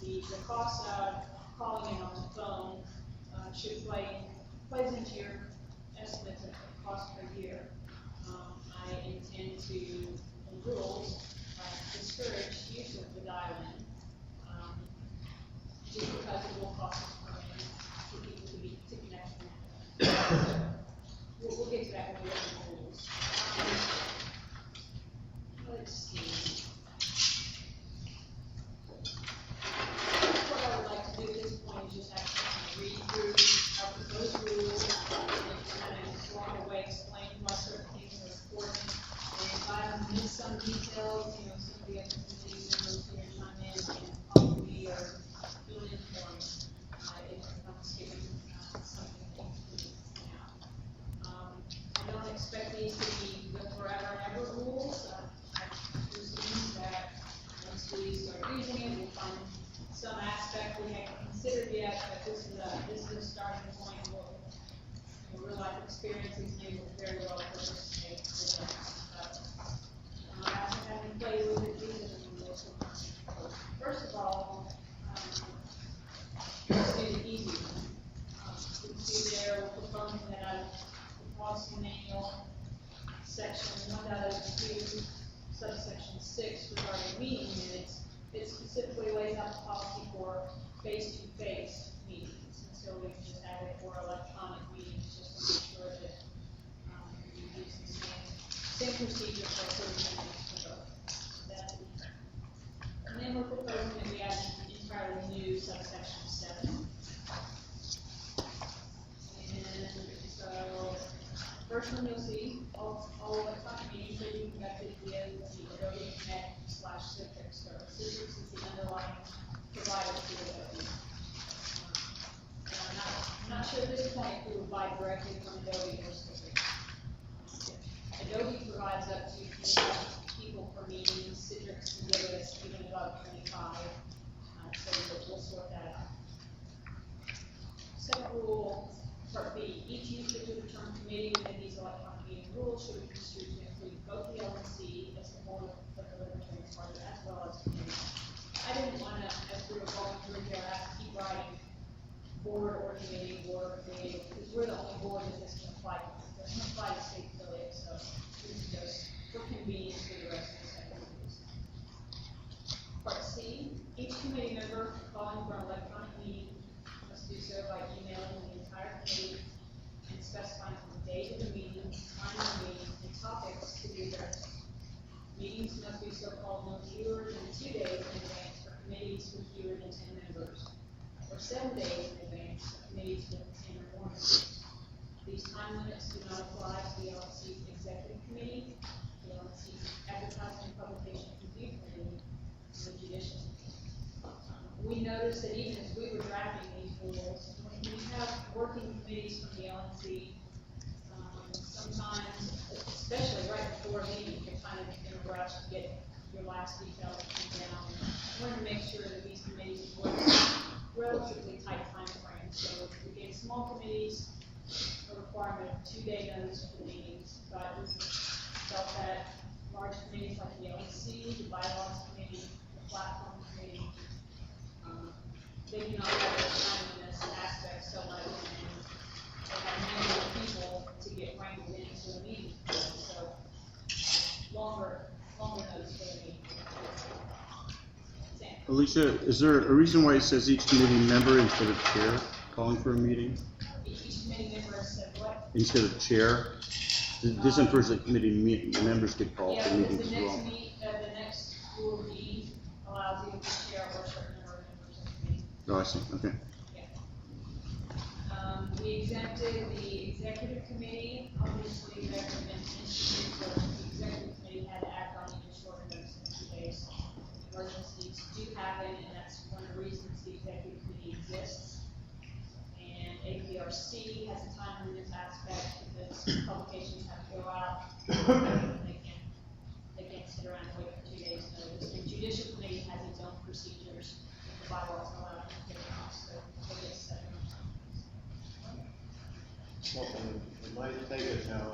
the cost of calling in on the phone should plays into your estimates of cost per year. I intend to, in rules, discourage use of the dial-in, just because it will cost us money for people to connect. We'll get to that when we get to the rules. Let's see. What I would like to do at this point is just actually read through our proposed rules and kind of along the way explain why certain things are important. And if I miss some details, some of the other committee members here chime in and help me or fill in for me if I'm skipping something that needs to be out. I don't expect these to be the forever and ever rules. I presume that once we start using it, we'll find some aspect we haven't considered yet, but this is a starting point. Real life experiences may work very well for this state. After having played with it, these are the rules. First of all, let's do the easy one. You can see there we're proposing that out of the policy manual, section 1.2, subsection 6 regarding meeting minutes. It specifically lays out the policy for face-to-face meetings, and so we can just have it for electronic meetings just to make sure that you use the same procedure for 30 minutes for both. That's it. And then we're proposing that we add an entirely new subsection 7. And so, first one you'll see, all electronic meetings will be conducted via the Adobe Connect/Citrix services. This is the underlying provider to Adobe. I'm not sure at this point if we would buy directly from Adobe or Citrix. Adobe provides up to 25 people per meeting. Citrix can give us even above 25. So we'll sort that out. Second rule, part B, each usage of the term committee within these electronic meeting rules should be construed to include both the LNC as the board of the Libertarian Party as well as committee. I didn't want to, as we were going through here, have to keep writing board or committee, because we're the only board that this can apply to. It doesn't apply to state affiliates, so this is just for convenience for the rest of the secretaries. Part C, each committee member calling for an electronic meeting must do so by emailing the entire committee and specifying the date of the meeting, time of the meeting, and topics to be addressed. Meetings must be so called no fewer than 2 days in advance for committees with fewer than 10 members, or 7 days in advance for committees with 10 or more members. These time limits do not apply to the LNC's executive committee, the LNC's advertising and publication review committee, and the judicial committee. We noticed that even as we were drafting these rules, when we have working committees from the LNC, sometimes, especially right before a meeting, you're kind of in a rush to get your last details down. I wanted to make sure that these committees work relatively tight time frames. So we gave small committees a requirement of 2-day notice for the meetings, but we felt that large committees like the LNC, the bylaws committee, the platform committee, they do not have this timeliness aspect so much, and they have many more people to get wrangled into a meeting. So longer notice for the meeting. Alicia, is there a reason why it says each committee member instead of chair calling for a meeting? Each committee member said what? Instead of chair? This infers that committee members could call for meetings as well. The next rule D allows you to chair or a certain number of members of the committee. Oh, I see, okay. We exempted the executive committee. Obviously, there have been instances where the executive committee had to act on even shorter out, they can't sit around and wait for 2 days notice. The judicial committee has its own procedures, the bylaws allow them to take it off, so they get set up. Well, in my statement now,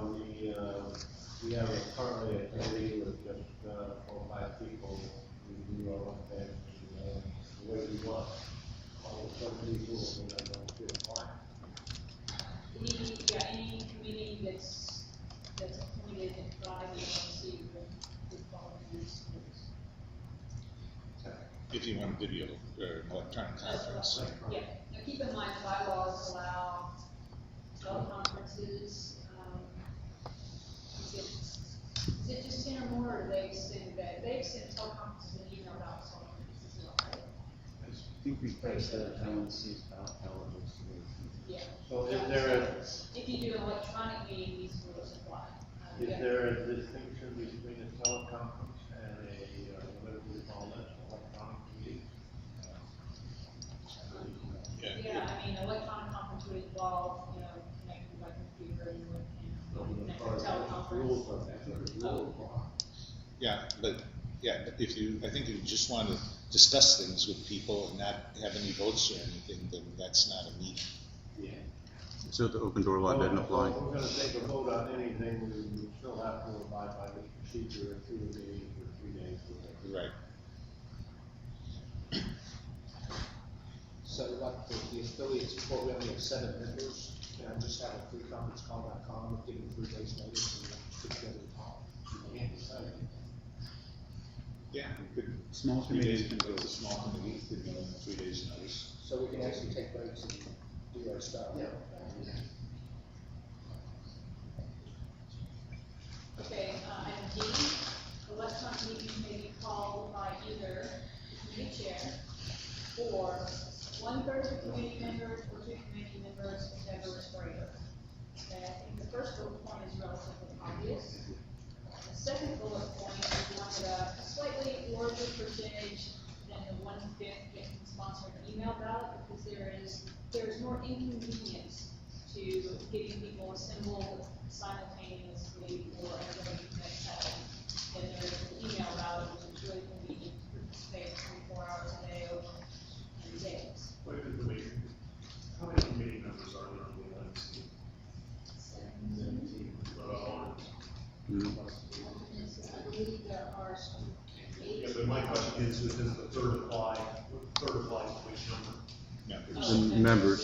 we have currently a committee with just 4 or 5 people who do our own thing, the way we want. All of some people who don't feel fine. Any committee that's appointed by the LNC would follow these rules. If you want video or an electronic conference. Yeah, now keep in mind, the bylaws allow teleconferences, is it just 10 or more, or they extend that? They extend teleconferences and email out teleconferences as well, right? I think we priced that LNC's about how it looks. Yeah. So is there If you do an electronic meeting, these rules apply. is there a distinction between a teleconference and a, whatever we call it, electronic meeting? Yeah, I mean, electronic conference would involve, connecting by computer and connect to teleconference. Yeah, but if you, I think if you just want to discuss things with people and not have any votes or anything, then that's not a meeting. Yeah. So the open door law doesn't apply. If we're gonna take a vote on anything, we still have to abide by the procedure through the meeting for 3 days. Right. So like the affiliates program, we have 7 members, can I just have a freeconferencecall.com and give them 3 days notice and put together a call? Yeah, we could. Small 3 days, committees can go to small committee, could be 3 days notice. So we can actually take breaks and do our stuff. Yeah. Okay, item D, electronic meetings may be called by either the committee chair or 1/3 of the committee members or 2 committee members, whichever is greater. Okay, I think the first bullet point is relatively obvious. The second bullet point, we wanted a slightly larger percentage than the 1/5 getting sponsored email ballot, because there is more inconvenience to getting people assembled simultaneously for everybody to connect than there is an email ballot, which is really convenient to participate 24 hours a day over many days. How many committee members are there on the LNC? 17. Mm. I believe there are 8. Yeah, but my question is does the third apply to which number? Members. And members.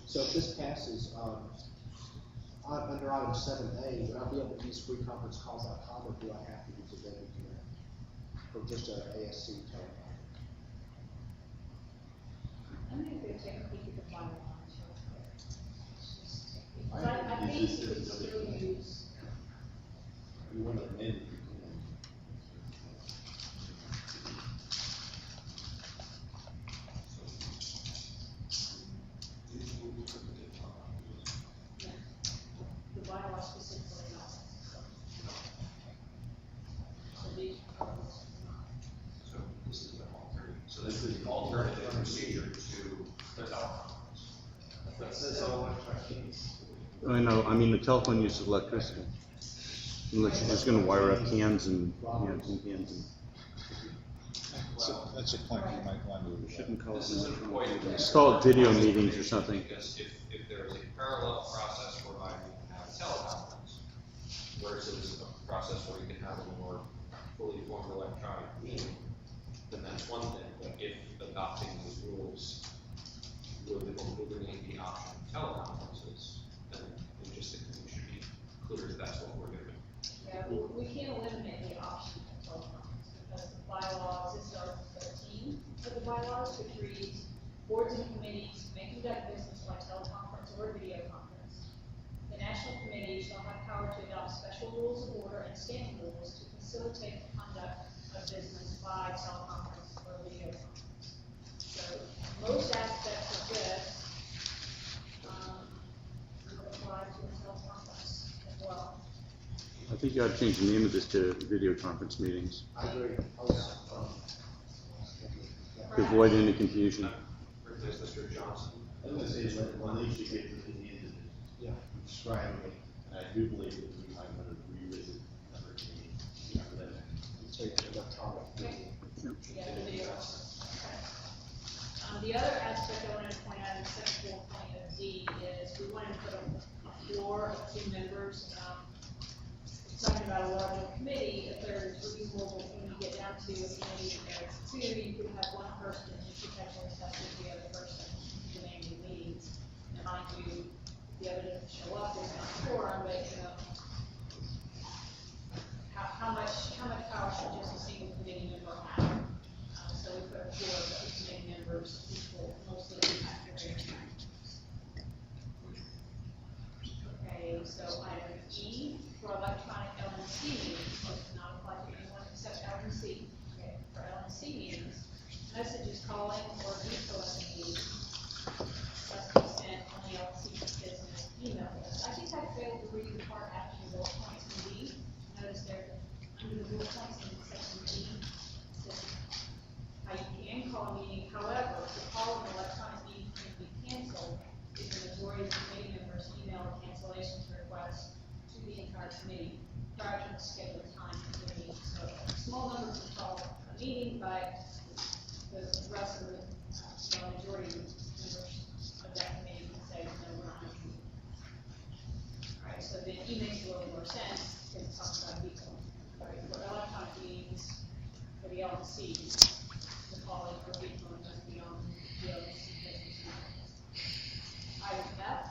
So if this passes, under item 7A, would I be able to use freeconferencecalls.com, or do I have to use a Adobe Connect? Or just an ASC teleconference? I'm going to go take a peek at the final lines real quick. I think you could still use. You want to amend? The bylaw specifically not. So these. So this is the alternative. So this is the alternative procedure to the teleconference. That says all electronic. I know, I mean, the telephone uses electricity. Unless you're just gonna wire up cans and, cans and. So that's a point you might want to. Shouldn't call it This is important. It's called video meetings or something. Because if there is a parallel process whereby you can have a teleconference versus a process where you can have a more fully formed electronic meeting, then that's one thing. But if adopting these rules would eliminate the option of teleconferences, then it just think we should be clear that that's what we're doing. Yeah, we can't eliminate the option of teleconference because the bylaws, this is Article 13 of the bylaws, which reads, boards and committees may conduct business by teleconference or video conference. The national committee shall have power to adopt special rules of order and standing rules to facilitate the conduct of business by teleconference or video conference. So most aspects of this would apply to the teleconference as well. I think you ought to change the name of this to video conference meetings. I agree. to avoid any confusion. Replace Mr. Johnson. I was gonna say, when they should get to the end of it, describing it, and I do believe that we might want to revisit another meeting after that. Yeah, the video. The other aspect I wanted to point out in section 4.0 D is we wanted to put a floor of 2 members. Talking about a larger committee, if there's reasonable, when you get down to a committee and there's 2, you could have 1 person who potentially tested the other person in the meetings. And mind you, the other doesn't show up, there's not a quorum, but you know, how much power should just a single committee member have? So we put a floor of 2 committee members, which will mostly be accurate. Okay, so item E for electronic LNC meetings, does not apply to anyone except LNC. Okay, for LNC meetings, messages calling or vetoing meetings must be sent on the LNC business email list. I think I failed to read the part after the bullet points in D. Notice there, under the bullet points in section D, it says how you can call a meeting. However, to call an electronic meeting can be canceled if the majority of the committee members email a cancellation request to the entire committee prior to the scheduled time of the meeting. So small numbers will call a meeting, but the rest of the majority of members of that committee can say, no, we're not going to meet. All right, so then E makes a little more sense because it talks about veto. Right, for electronic meetings, for the LNC, the calling for veto must be on the LNC business email. Item F,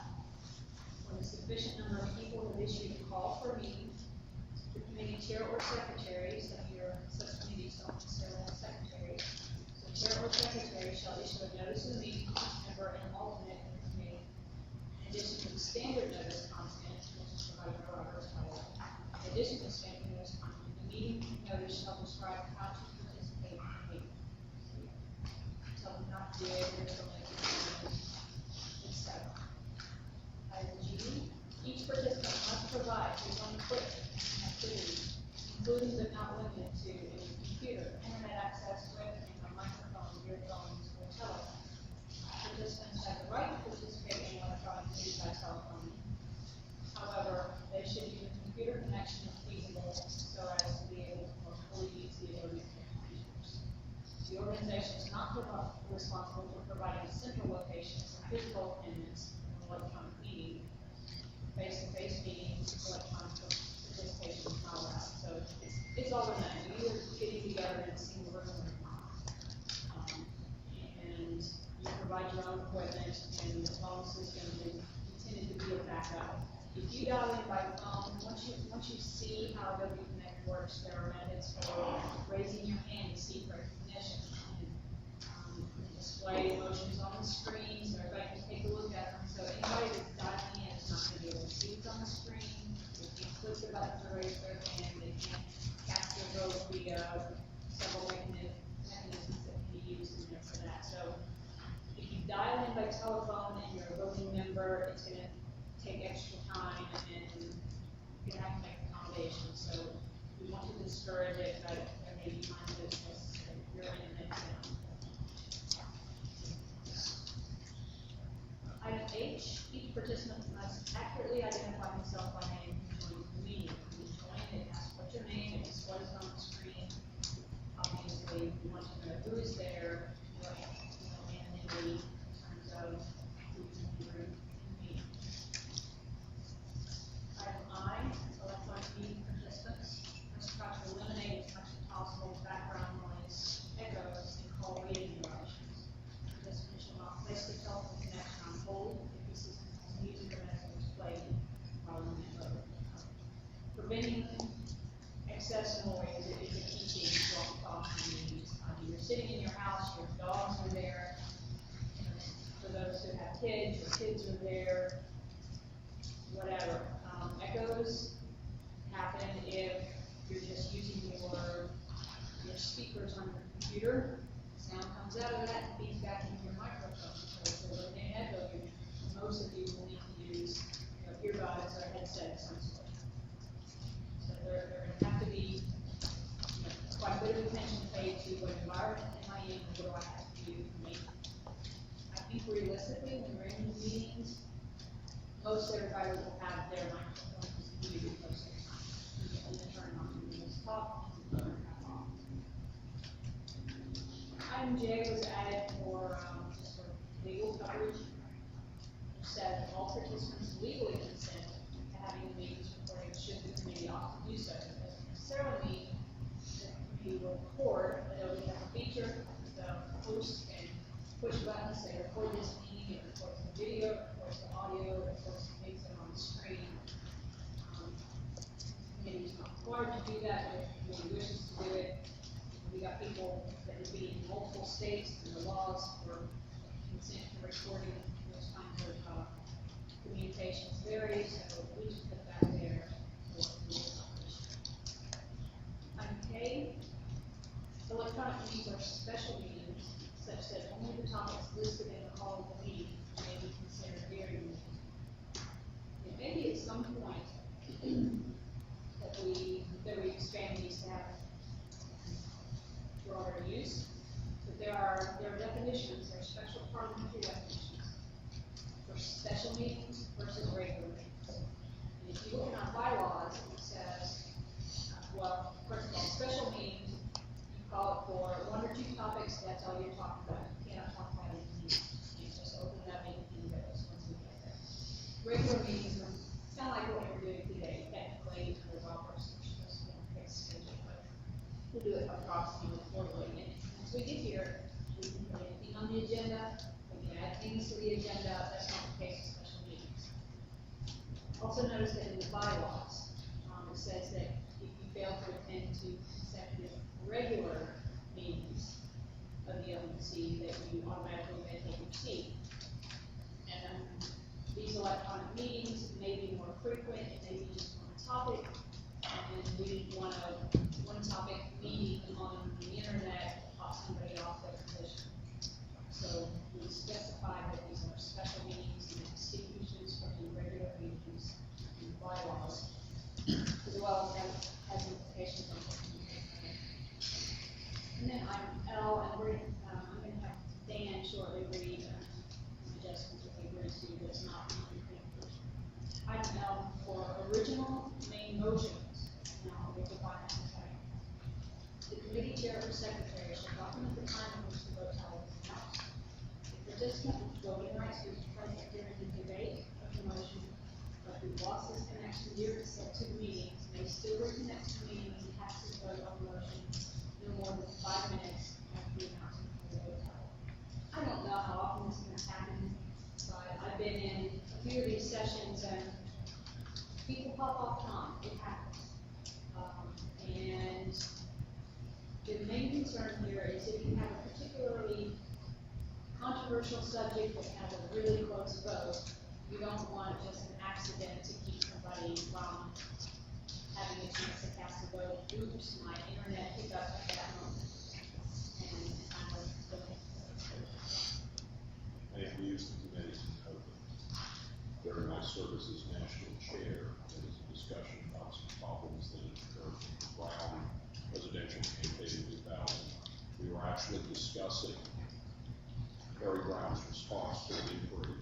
when a sufficient number of people have issued a call for a meeting, the committee chair or secretary, so your subcommittees don't necessarily have secretaries, so chair or secretary shall issue a notice of the meeting to each member and alternate in the committee. In addition to the standard notice content, which is provided by Robert's title, in addition to the standard notice content, the meeting notice shall describe how to participate in the meeting. Tell them not to do it, or something, etc. Item G, each participant must provide his own equipment and activities, including but not limited to a computer, internet access, webcam, a microphone, earphones, or telephone. Participants have the right to participate in electronic meetings by telephone. However, they should use a computer connection as feasible so as to be able to more fully use the ability of computers. The organization is not responsible for providing a central location for physical attendance in an electronic meeting. Face-to-face meetings, electronic participation is not allowed. So it's all or none. You're either getting together in a single room or not. And you provide your own equipment, and the phone system is intended to be a backup. If you dial in by phone, once you see how Adobe Connect works, there are methods for raising your hand to seek recognition and display emotions on the screen so everybody can take a look at them. So anybody that's dialing in is not going to be able to see what's on the screen. If you click the button to raise their hand, they can't cast their vote via several mechanisms that can be used in this and that. So if you dial in by telephone and you're a voting member, it's going to take extra time and you're going to have to make accommodations. So we want to discourage it, but there may be times that it's necessary. You're in the next round. Item H, each participant must accurately identify himself by name when joining the meeting. When you join, it asks what's your name, it displays on the screen. Obviously, we want to know who is there, anonymity in terms of who's in the room in the meeting. Item I, electronic meeting participants must try to eliminate as much as possible background noise, echoes, and call waiting interruptions. Participants shall not place the telephone connection on hold if the system has music or messages played while in the mode. Preventing excess noise is a key thing for all communities. You're sitting in your house, your dogs are there. For those who have kids, your kids are there. Whatever. Echoes happen if you're just using your speakers on your computer. Sound comes out of that and feeds back into your microphone. So if there's an echo, most of you will need to use earbuds or headsets of some sort. So there going to have to be quite a bit of attention paid to what environment am I in, what do I have to think realistically, when we're in these meetings, most everybody will have their microphones muted most of the time. And then turn on when you talk, and turn it off. Item J was added for, just for legal coverage. It said all participants legally consent to having the meetings recorded should the committee opt to do so. It doesn't necessarily mean that the committee will record, but we have a feature, the host and push buttons, say record this meeting, it records the video, it records the audio, it records the things that are on the screen. Committee is not required to do that, but if the committee wishes to do it, we got people that would be in multiple states, and the laws for consent to recording those kinds of communications vary, so we just put that there for legal coverage. Item K, electronic meetings are special meetings such that only the topics listed in the call of the meeting may be considered hearing meetings. It may be at some point that we expand these to have broader use, but there are definitions, there are special parliamentary definitions for special meetings versus regular meetings. And if you look in our bylaws, it says, well, first of all, special meetings, you call it for one or two topics, that's all you're talking about. You cannot talk about anything. You just open it up, anything goes once we get there. Regular meetings are kind of like what we're doing today. Technically, there's all persons supposed to be on a fixed schedule, but we'll do it approximately quarterly. And once we get here, we can put anything on the agenda, we can add things to the agenda, that's not the case with special meetings. Also notice that in the bylaws, it says that if you fail to attend to consecutive regular meetings of the LNC, that you automatically vacate your seat. And these electronic meetings may be more frequent, it may be just one topic, and we want a one-topic meeting on the internet to pop somebody off their position. So we specify that these are special meetings and it distinguishes from the regular meetings in the bylaws, as well as has implications on what we can. And then item L, and I'm going to have Dan shortly read adjustments that we agree to, but it's not. Item L for original main motions. Now, we'll define that in a second. The committee chair or secretary shall document the time in which the vote tally was announced. The participant with voting rights who is present during the debate of the motion, but who lost his connection during said two meetings, may still reconnect to the meeting and cast his vote on the motion no more than 5 minutes after the announcement of the vote tally. I don't know how often this is going to happen, but I've been in a few of these sessions and people pop off time, it happens. And the main concern here is if you have a particularly controversial subject that has a really close vote, you don't want just an accident to keep somebody from having a chance to cast a vote. Oops, my internet picked up at that moment. And kind of I use the committee to note that during my service as national chair, there was a discussion about some problems that had occurred in the Brown presidential campaign in 2000. We were actually discussing Harry Brown's response to the inquiry,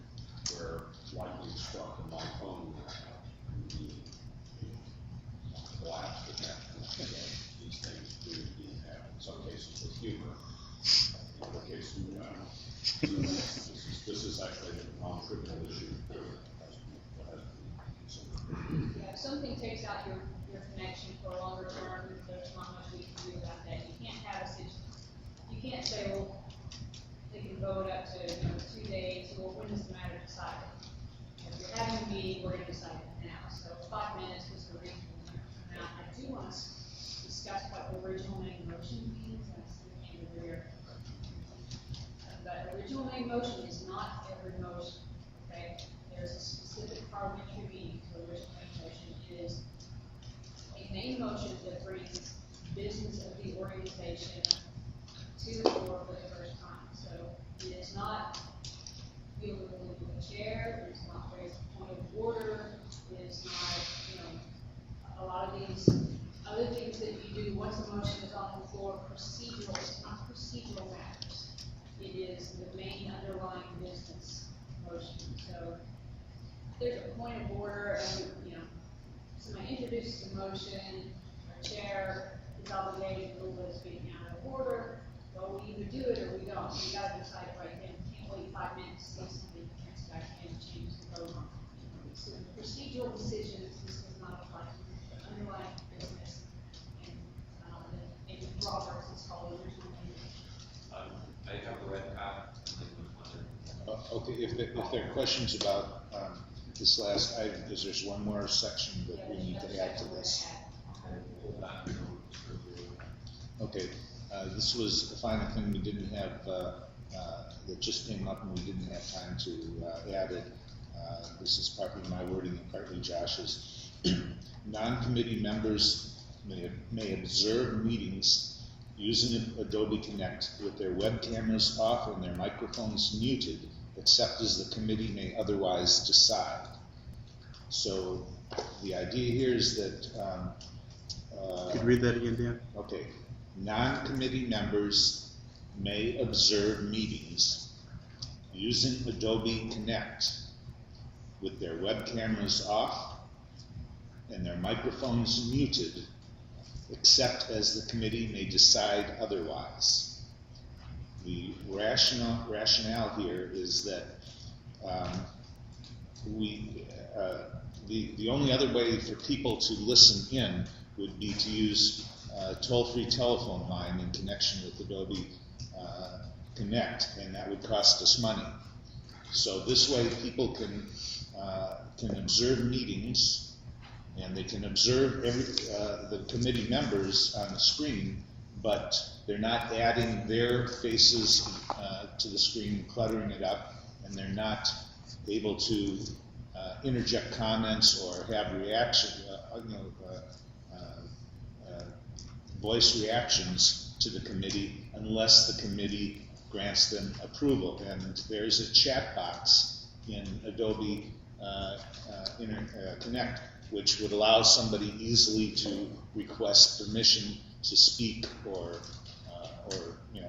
where lightning struck and my phone collapsed at that point. These things do indeed happen, in some cases with humor, in other cases, this is actually a non-trivial issue. Yeah, if something takes out your connection for a longer term, there's not much we can do about that. You can't have you can't say, well, they can vote up to 2 days, well, when does the matter decided? If you're having a meeting, we're going to decide it now. So 5 minutes was the reasonable amount. I do want to discuss what the original main motion means. That's the end of the year. But original main motion is not every motion, okay? There's a specific parliamentary meeting for original main motion. It is a main motion that brings business of the organization to the floor for the first time. So it is not fielded with the chair, it is not raised a point of order, it is not, a lot of these other things that you do once a motion is on the floor, procedural, it's not procedural matters. It is the main underlying business order, and, you know, somebody introduces a motion, our chair is obligated to rule those being out of order. Well, we either do it or we don't. We gotta decide it right then. We can't wait 5 minutes to see something that comes back in and change the vote on. So procedural decisions, this does not apply to the underlying business. And Roberts is called original. I have a red hat. Okay, if there are questions about this last item, because there's one more section that we need to add to this. Okay, this was the final thing we didn't have, that just came up and we didn't have time to add it. This is partly my wording and partly Josh's. Non-committee members may observe meetings using Adobe Connect with their web cameras off and their microphones muted, except as the committee may otherwise decide. So the idea here is that Could you read that again, Dan? Okay. Non-committee members may observe meetings using Adobe Connect with their web cameras off and their microphones muted, except as the committee may decide otherwise. The rationale here is that the only other way for people to listen in would be to use a toll-free telephone line in connection with Adobe Connect, and that would cost us money. So this way people can observe meetings, and they can observe the committee members on the screen, but they're not adding their faces to the screen, cluttering it up, and they're not able to interject comments or have voice reactions to the committee unless the committee grants them approval. And there's a chat box in Adobe Connect which would allow somebody easily to request permission to speak or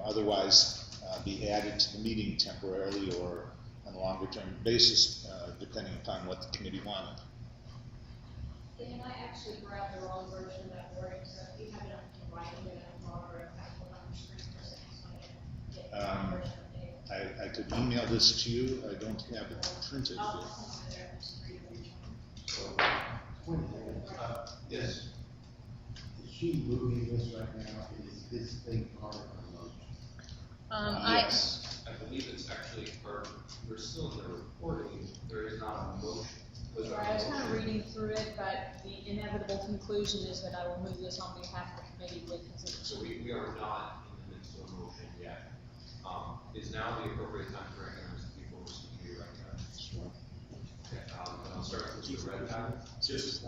otherwise be added to the meeting temporarily or on a longer term basis, depending upon what the committee wanted. Dan, I actually grabbed the wrong version of that wording, so if you have it up to writing it out, Margaret, I will on your screen for a second, so I can get the version of it. I could email this to you. I don't have it printed. Yes. Is she moving this right now? Is this thing part of her motion? Yes, I believe it's actually we're still in the recording, there is not a motion. Right, I was kind of reading through it, but the inevitable conclusion is that I will move this on behalf of the committee with consideration. So we are not in the midst of a motion yet. Is now the appropriate time to recognize the people who are speaking right now? Sure. Okay, I'll start with Mr. Redpath. Just,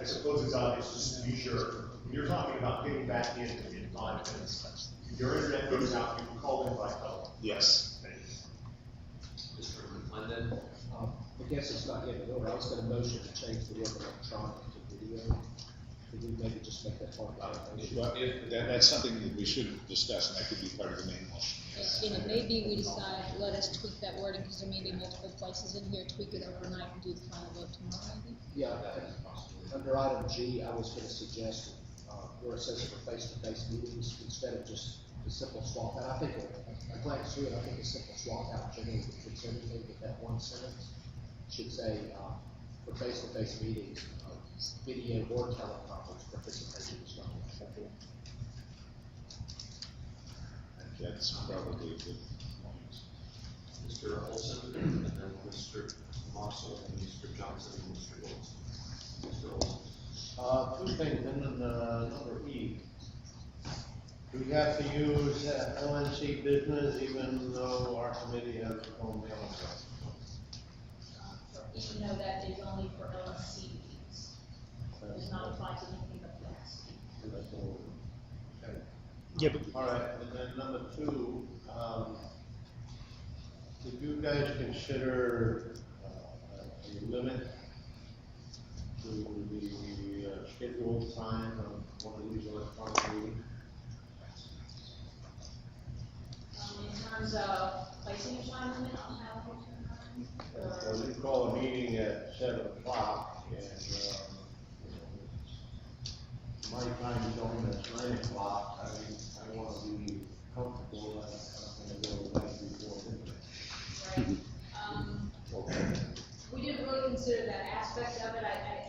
I suppose it's obvious, just to be sure, when you're talking about getting back in 5 minutes, your internet goes out, you can call in by phone. Yes. Thank you. Mr. McClendon. I guess it's not yet over. I was going to motion to change the word electronic to video. Could we maybe just make that part of the motion? Well, that's something that we should discuss, and that could be part of the main motion. And it may be we decide, let us tweak that wording, because there may be multiple places in here, tweak it overnight and do the final vote tomorrow, maybe? Yeah, under item G, I was going to suggest where it says for face-to-face meetings, instead of just the simple swap out. I think, I glanced through it, I think a simple swap out generally would fix everything, but that one sentence should say, for face-to-face meetings, video or teleconference participation is not acceptable. That's probably a good point. Mr. Olson, and then Mr. Marshall, and Mr. Johnson, and Mr. Wilson. Mr. Olson. 2 things, and then number E. Do we have to use LNC business even though our committee has its own mailing list? Even though that is only for LNC meetings. It does not apply to anything but LNC. Okay. Yeah, but All right, and then number 2, did you guys consider a limit to the scheduled time of one of these electronic meetings? In terms of placing a time limit on how long? So we call a meeting at 7 o'clock, and, my time zone is 9 o'clock. I want to be comfortable that I'm going to go right before midnight. Right. We didn't really consider that aspect of it. I think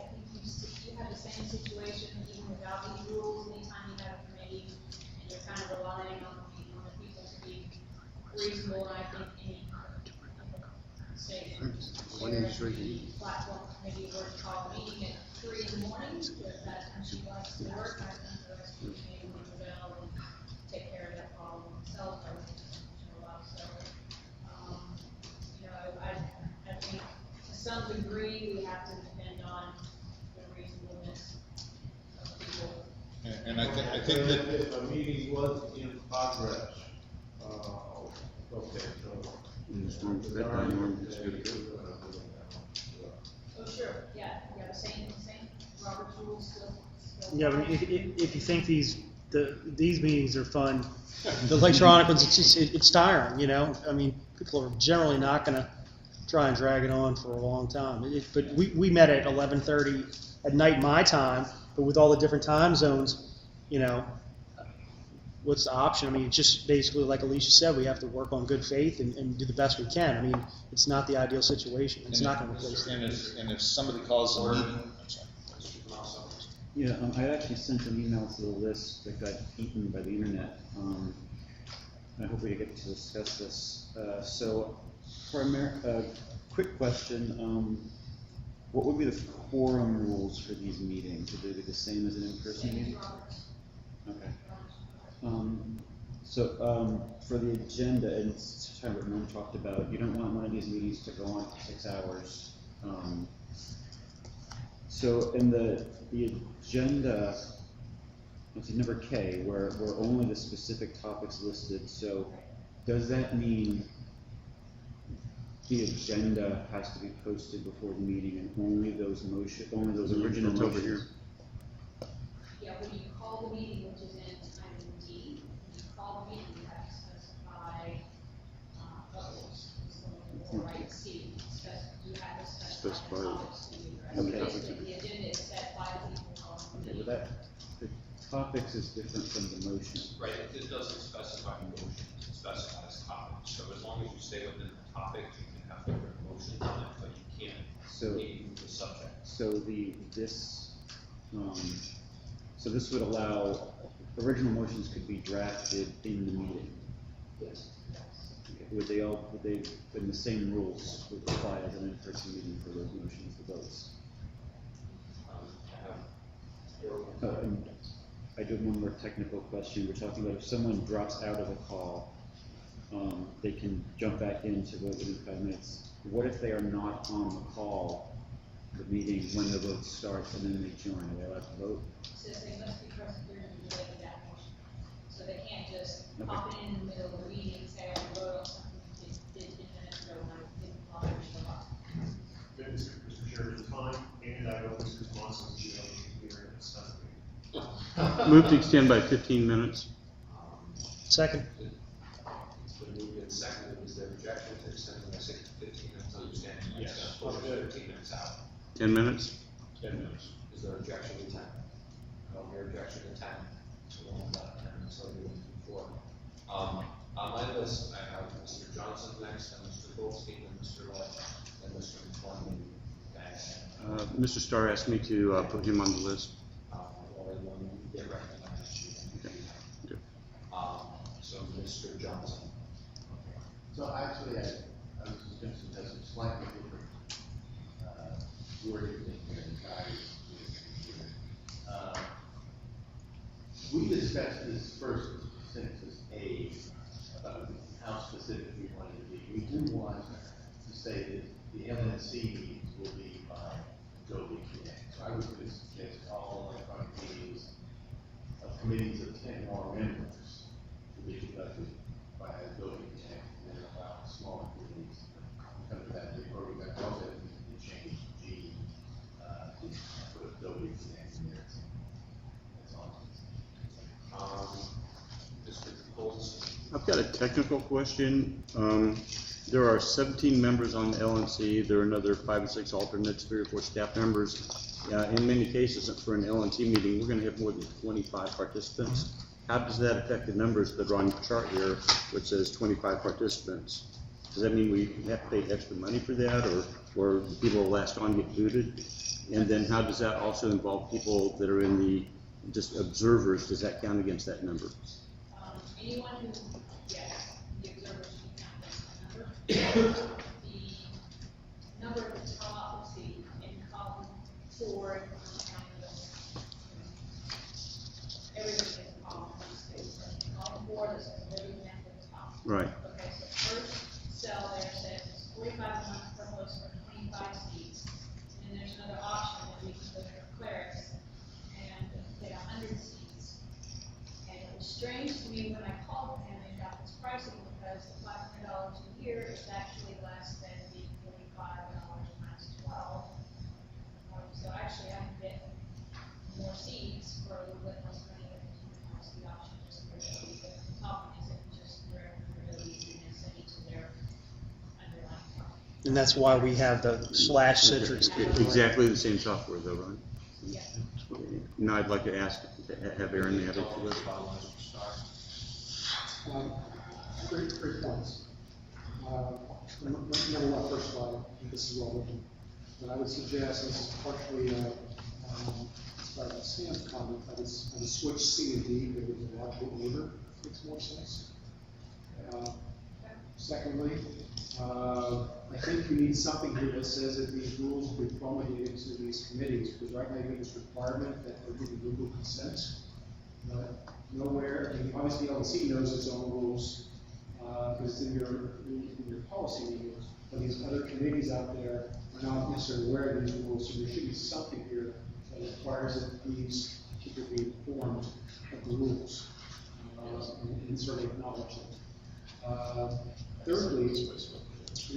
you have the same situation even without these rules. Anytime you have a committee and you're kind of relying on the people to be reasonable, and I think any say platform committee were to call a meeting at 3 in the morning, if that's when she likes to work, I think the rest of the committee will rebel and take care of that problem themselves. So, I think to some degree, we have to depend on the reasonableness of people. And I think that. If a meeting was in progress, okay, so. Oh, sure, yeah, the same, Robert's rules still. Yeah, but if you think these meetings are fun, the electronic ones, it's tiring, you know? I mean, people are generally not gonna try and drag it on for a long time. But we met at 11:30 at night my time, but with all the different time zones, you know, what's the option? I mean, it's just basically like Alicia said, we have to work on good faith and do the best we can. I mean, it's not the ideal situation. It's not gonna replace it. And if somebody calls a meeting, I'm sorry. Yeah, I actually sent an email to the list that got eaten by the internet. I hope we get to discuss this. So, quick question, what would be the quorum rules for these meetings? Would they be the same as an in-person meeting? Okay. For the agenda, and it's kind of what Norm talked about, you don't want one of these meetings to go on for 6 hours. So in the agenda, it's number K, where only the specific topics listed, so does that mean the agenda has to be posted before the meeting and only those original It's over here. motions? Yeah, when you call the meeting, which is in item D, when you call the meeting, you have to specify, right, C, you have to specify the topics to be addressed. Okay. Basically, the agenda is set by the people calling the Okay, meeting. well the topics is different from the motion. Right, it doesn't specify motion, it specifies topic, so as long as you stay within the topic, you can have different motions on it, but you can't leave the subject. So this would allow, original motions could be drafted in the meeting. Yes. Okay, would they, in the same rules, would apply as an in-person meeting for those motions, the votes? And I do have one more technical question. We're talking about if someone drops out of a call, they can jump back in to vote within 5 minutes. What if they are not on the call, the meeting, when the vote starts, and then they join? Are they allowed to vote? Says they must be persevered in the way of that motion. So they can't just pop in the middle of the meeting and say, I can vote on something that did 10 minutes ago when I didn't bother to show up. Mr. Chairman, time, and I know this is Monson, you know, here in Sunday. Move to extend by 15 minutes. Second. It's been moved and seconded, is there objection to extending by 15 minutes, understanding? Yes. 15 minutes out. 10 minutes? 10 minutes. Is there objection to 10? No, your objection to 10. So we'll have about 10 minutes later than before. On my list, I have Mr. Johnson next, and Mr. Goldstein, and Mr. Lodge, and Mr. McClellan. Mr. Starr asked me to put him on the list. Get recognized. Okay. So Mr. Johnson. So actually, I was just going to suggest a slightly different, wording in here, we discussed this first census A, about how specific we wanted to be. We do want to say that the LNC meetings will be by Adobe Connect. So I would suggest all electronic meetings of committees of 10 or more members to be conducted by Adobe Connect, and then allow smaller committees to come to that. Or we got also to change G, to put Adobe Connect in there. That's all. Mr. Goldstein. I've got a technical question. There are 17 members on the LNC. There are another 5 or 6 alternates, 3 or 4 staff members. In many cases, for an LNC meeting, we're going to have more than 25 participants. How does that affect the numbers that are on the chart here, which says 25 participants? Does that mean we have to pay extra money for that, or the people who last on get booted? And then how does that also involve people that are in the just observers? Does that count against that number? Anyone who, yes, the observers should count as a number. The number at the top, let's see, in column 4, everything is in column 1 space. Column 4, there's everything at the top. Right. Okay, so first cell there says 45 a month per host for 25 seats. And there's another option that we can go for clerics and get 100 seats. And it was strange to me when I called him and got this pricing because the $500 a year is actually less than the $45 times 12. So actually I can get more seats for a little bit less money than the option just for the top is it just where really easy and send it to their underlying top. And that's why we have the /Citrix. Exactly the same software though, right? Yeah. Now I'd like to ask, have Aaron add it to this. Great points. Number one, first of all, this is well written, but I would suggest, this is partially inspired by Sam's comment, I would switch C and D, there was a logical order, makes more sense. Secondly, I think you need something here that says that these rules will be promulgated to these committees, because right now you have this requirement that they're giving legal consent. But nowhere, I mean, obviously LNC knows its own rules, because it's in your policy manuals, but these other committees out there are not necessarily aware of these rules, so there should be something here that requires that these people be informed of the rules, and sort of acknowledge it. Thirdly,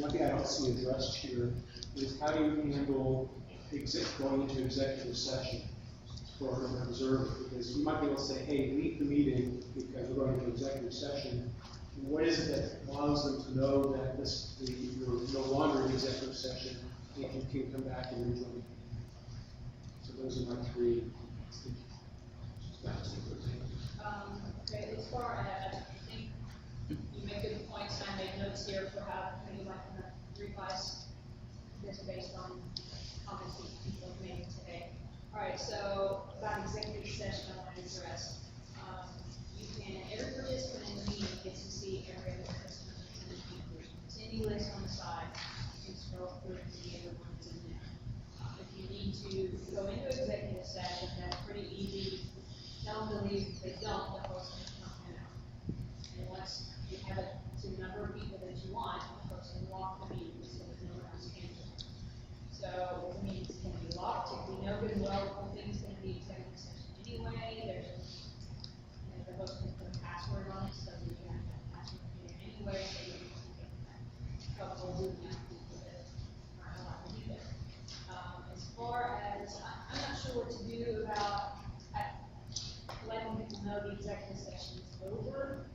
one thing I don't see addressed here is how do you handle going into executive session for an observer? Because you might be able to say, hey, leave the meeting because we're going into executive session. What is it that allows them to know that you're no longer in executive session and you can come back and rejoin the meeting? So those are my 3. Okay, as far as, I think you make good points, and I made notes here for how you might want to revise this based on comments that people have made today. All right, so about executive session, I want to address. Every participant in the meeting gets to see every other participant in the meeting. There's any list on the side, you can scroll through and see everyone's in there. If you need to go into executive session, that's pretty easy. Tell them to leave. If they don't, the host can come out. And once you have it to the number of people that you want, the host can lock the meeting so that no one else can enter. So the meetings can be locked. If we know good and well the thing's going to be executive session anyway, the host can put a password on it so that you have that password here anyway, so you can get that couple of people that are allowed to do that. As far as, I'm not sure what to do about letting people know the executive session is over.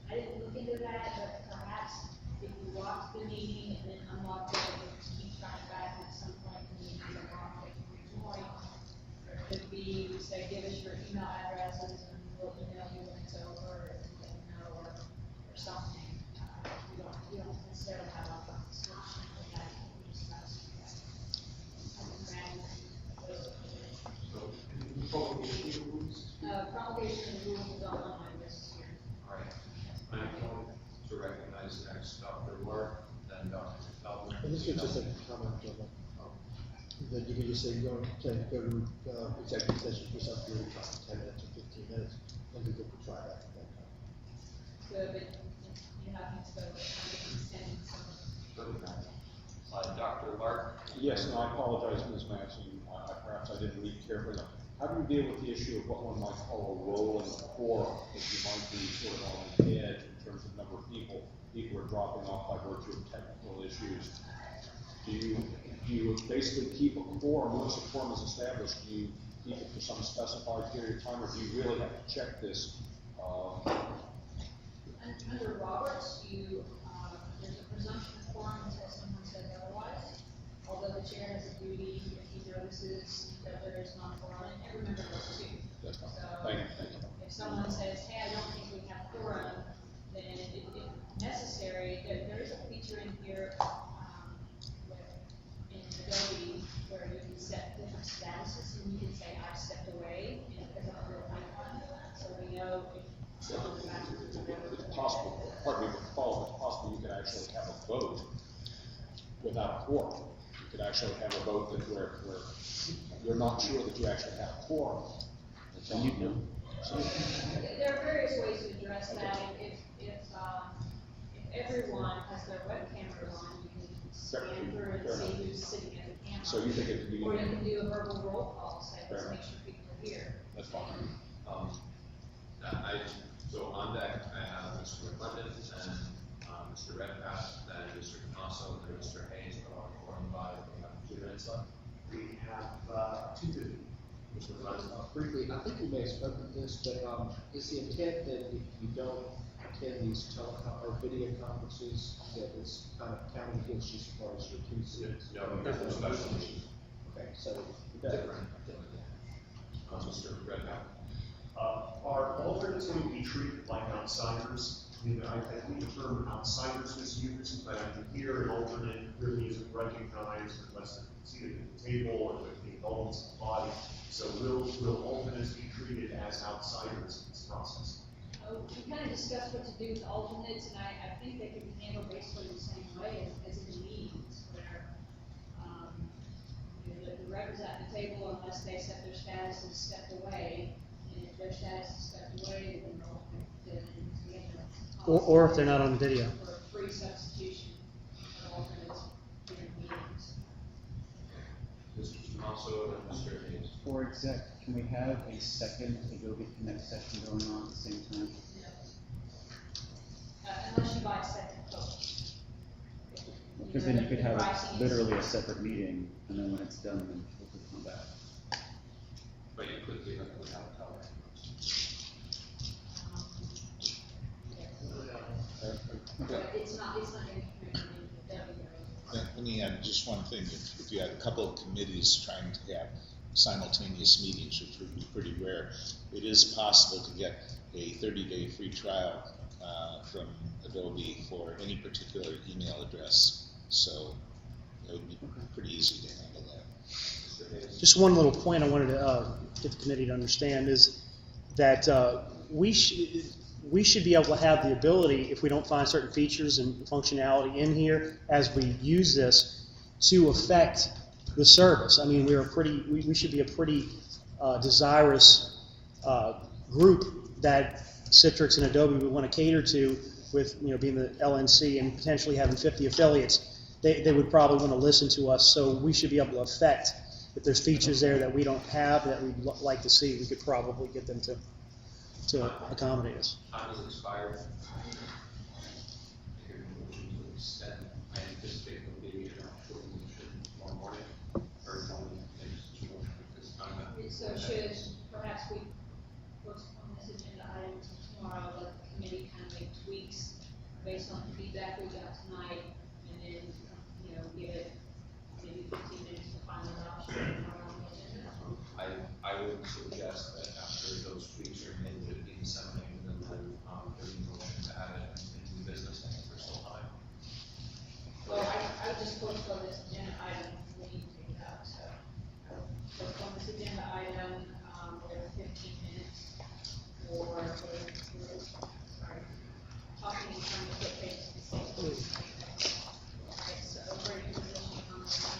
I didn't look into that, but perhaps if you locked the meeting and then unlocked it and keep trying back at some point in the meeting, unlock it and rejoin. There could be, say, give us your email addresses and we'll email you when it's over, or let you know, or something. We don't necessarily have a solution for that. We just have to do that. Promulgation rules? Promulgation of rules is all on my list here. All right. I'm going to recognize next Dr. Lark, then Dr. Feldman. And this is just a comment on that you can just say go to executive session for some period of time, 10 minutes or 15 minutes, and we can try that at that time. So, but you have to go extend some. Dr. Lark? Yes, and I apologize, Ms. Matson, perhaps I didn't read carefully enough. How do you deal with the issue of what one might call a rolling quorum, that you might be sort of on the edge in terms of number of people are dropping off by virtue of technical issues? Do you basically keep a quorum, once a quorum is established, do you keep it for some specified period of time, or do you really have to check this? Under Roberts, there's notices that there is non-quorum, and remember those too. That's fine. So, Thank you. if someone says, hey, I don't think we have quorum, then if necessary, there is a feature in here, in Adobe, where you can set different statuses, and you can say, I stepped away, and because I'm a real icon, so we know if someone's back to the It's possible, pardon me, it's possible you could actually have a vote without a quorum. You could actually have a vote that where you're not sure that you actually have a quorum. And you know. There are various ways to address that. If everyone has their web camera on, you can scan through and see who's sitting at the camera. So you think it would be? Or you can do a verbal roll call, say, let's Fair make sure people are here. That's fine. So on deck, I have Mr. McClendon and Mr. Redpath, then Mr. Canosso, and then Mr. Hayes, but on forum by, we have 2 minutes left. We have, 2:50. Mr. McClendon. Briefly, I think we may have spoken to this, but, is the intent that if you don't attend these or video conferences, that it's kind of counting against you as far as your 2 seats? No, there's no special issue. Okay, so. Different. Mr. Redpath. Are alternates going to be treated like outsiders? I mean, I think the term outsiders is used, but I can hear an alternate really isn't recognized unless they're seated at the table or they're being elements of the body. So will alternates be treated as outsiders in this process? We kind of discussed what to do with alternates, and I think they can be handled basically the same way as in the meetings, where, the records at the table, unless they set their status and stepped away, and if their status is stepped away, then they'll, Or if they're not on video. For free substitution of alternates during meetings. Mr. Canosso and Mr. Hayes. For exec, can we have a second Adobe Connect session going on at the same time? Unless you buy a second phone. Because then you could have literally a separate meeting, and then when it's done, then people could come back. But you could do it without color. But it's not going to be printed in the Let me add just one thing. If you had a couple of committees trying to have simultaneous meetings, which would be pretty rare, it is possible to get a 30-day free trial from Adobe for any particular email address. So it would be pretty easy to handle that. Just one little point I wanted to get the committee to understand is that we should be able to have the ability, if we don't find certain features and functionality in here as we use this, to affect the service. I mean, we should be a pretty desirous group that Citrix and Adobe would want to cater to, with being the LNC and potentially having 50 affiliates. They would probably want to listen to us, so we should be able to affect, if there's features there that we don't have that we'd like to see, we could probably get them to accommodate us. Time has expired. Your motion to extend, I anticipate will be short motion tomorrow morning, or maybe this time. So should perhaps we postpone this agenda item to tomorrow, let the committee kind of make tweaks based on the feedback we got tonight, and then, give it maybe 15 minutes to final adoption tomorrow on the agenda? I would suggest that after those tweaks are made, that it be disseminated, and then there's a motion to add it into the business, I think there's still time. Well, I would just postpone this agenda item, we need to take it out, so. Postpone this agenda item, for 15 minutes, or, sorry, talking and trying to put things to the same place. Okay, so, we're in position on the agenda.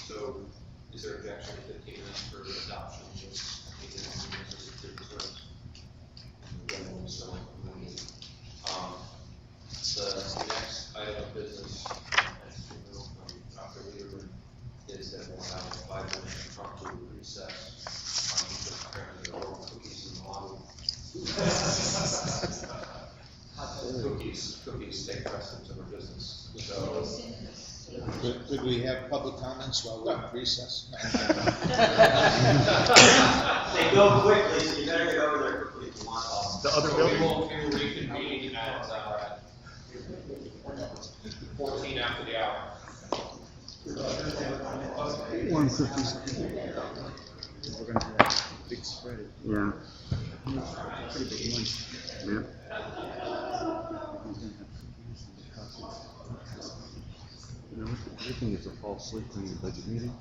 So, is there objection to 15 minutes for adoption? The next item of business, Dr. Lieberman, is that we'll have a 5-minute impromptu recess. Apparently, there are cookies in the lobby. Cookies take precedence over business. So, Could we have public comments while we're on recess? They go quickly, so you better get over there quickly if you want The other So building? we will reconvene at 14 after the hour. 1:50. We're gonna do that big spread. Yeah. Pretty big lunch. Yeah. You know, I think it's a false sleep during the budget meeting,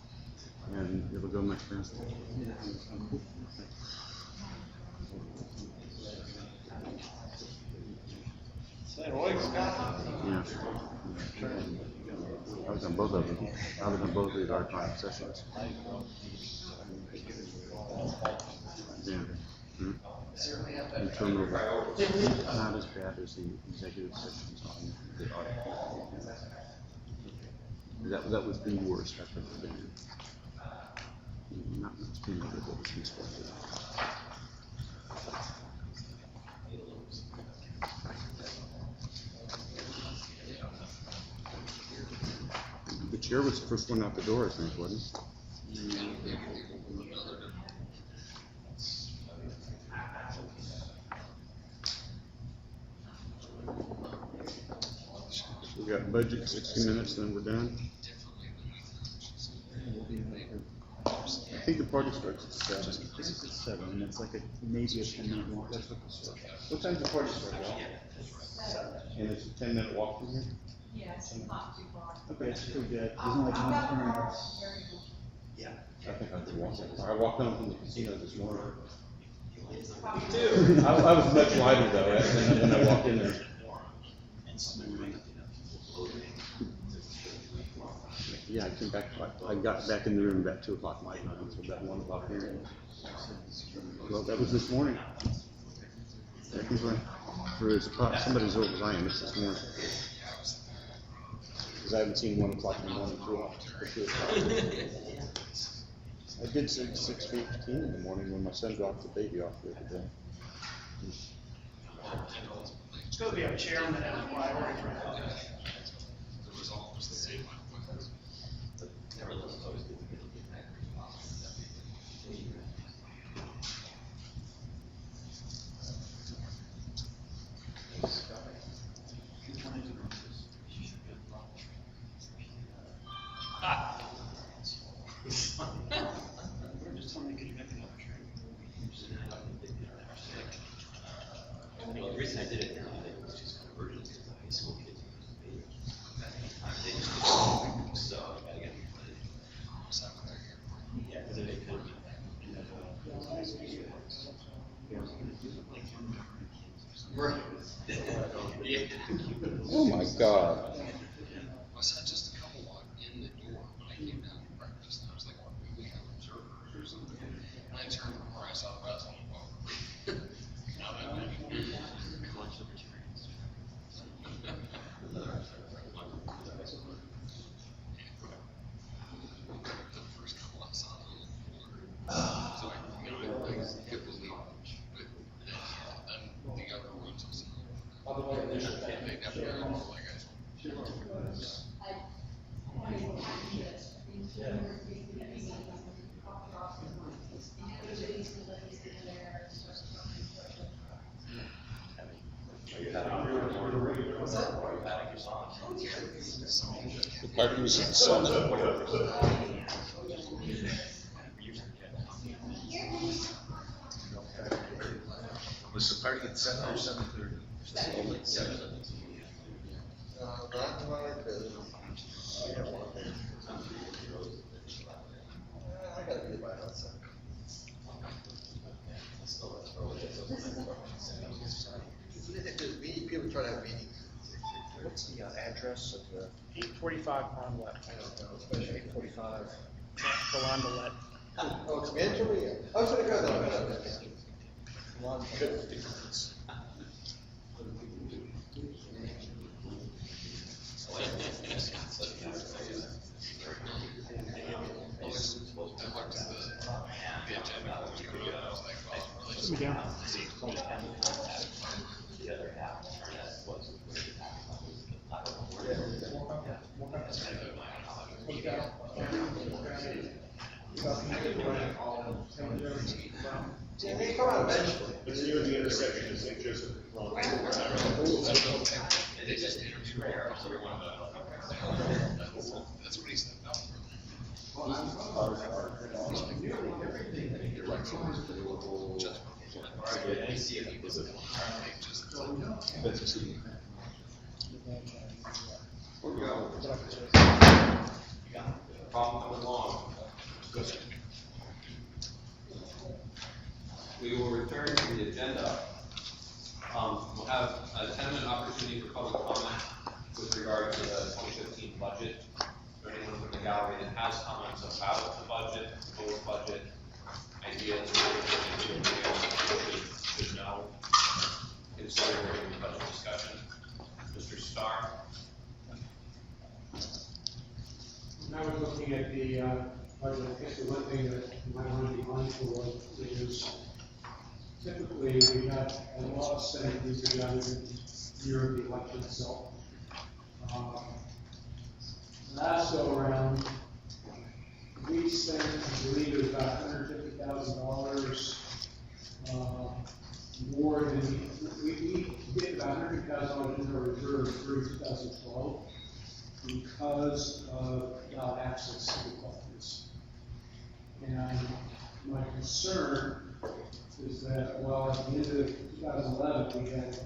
and it'll go much faster. Yeah. I was on both of them. I was on both of the archive sessions. Yeah. And turnover, not as bad as the executive sessions on the audit. That was the worst I've ever been in. Not much turnover, but it was constructive. The chair was the first one out the door, I think, wasn't it? We got budget 60 minutes, then we're done. I think the party starts at 7. This is at 7, and it's like maybe a 10-minute walk. That's what this is. What time's the party start? And it's a 10-minute walk from here? Yes, not too far. Okay, it's pretty good. There's only like one turn. Yeah. I think I could walk it. I walked home from the casino this morning. Me too. I was much lighter though, when I walked in there. Yeah, I came back, I got back in the room about 2 o'clock my time, so about 1 o'clock here. Well, that was this morning. Yeah, he's right. For somebody as old as I am, it's this morning. Because I haven't seen 1 o'clock in the morning for 2 o'clock. I did say 6:15 in the morning when my son dropped the baby off the other day. It's going to be a chairman and a priority. The result was the same. The reason I did it was just conversion because the high school kids they just did so I gotta get yeah, because they could Oh my God. I saw just a couple walk in the door when I came down to breakfast, and I was like, well, maybe we have observers or something. And I turned the corner, I saw the rest of them. Now that I college libertarians. The first couple I saw, a little older. So I could believe it. But then the other ones was, they never know, like The party was at 7. was the party at 7 or 7:30? 7. People try to have meetings. What's the address of the? 845 Pond Left. 845. Rolanda Let. Oh, it's mandatory? I was gonna go there. Sit me down. Yeah, they come out eventually. It's near the intersection of St. Joseph and Plum. They just interview her, so you're one of the. That's what he said. Problem coming along. We will return to the agenda. We'll have a 10-minute opportunity for public comment with regard to the 2015 budget. For anyone from the gallery that has comments about the budget, proposed budget, ideas, should know, consider during the budget discussion. Mr. Starr. When I was looking at the budget, I guess the one thing that you might want to be mindful of is typically we have a lot of spending these are done in the year of the election itself. Last go around, we spent, I believe, it was about $150,000 more than we did about $100,000 in our reserve during 2012 because of not access to the funds. And my concern is that while at the end of 2011 we had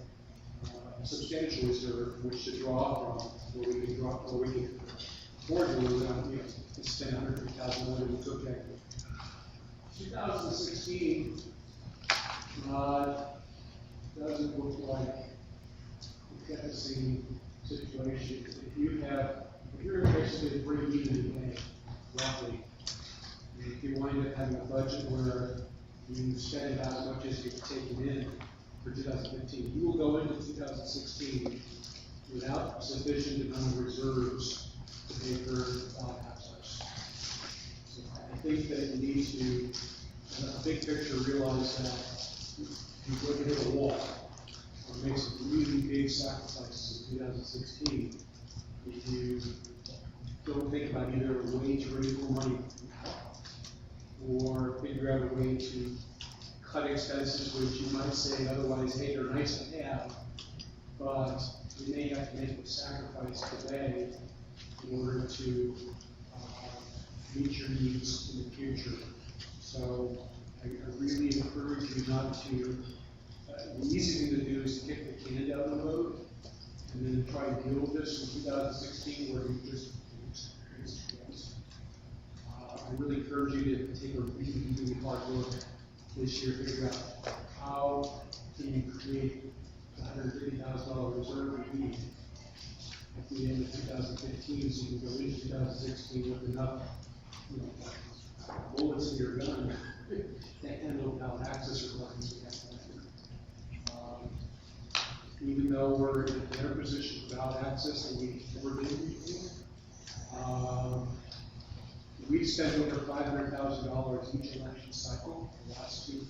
a substantial reserve which to draw from, where we can afford to lose on, to spend $150,000 more than we took in. 2016 doesn't look like we've got the same situation. If you're basically break even today, roughly, if you wind up having a budget where you spend about as much as you've taken in for 2015, you will go into 2016 without sufficient amount of reserves to pay for access. So I think that you need to, in a big picture, realize that you're going to hit a wall or make some really big sacrifices in 2016 if you don't think about either a way to raise more money or figure out a way to cut expenses which you might say otherwise, hey, they're nice to have, but you may have to make a sacrifice today in order to meet your needs in the future. So I really encourage you not to, the easy thing to do is to kick the can down the road and then try to deal with this in 2016 where you just experience things. I really encourage you to take a really hard look this year, figure out how can you create the $150,000 reserve you need at the end of 2015 so you can go into 2016 with enough bullets in your gun to handle without access requirements we have to even though we're in a better position without access than we ever did before. We've spent over $500,000 each election cycle, the last two.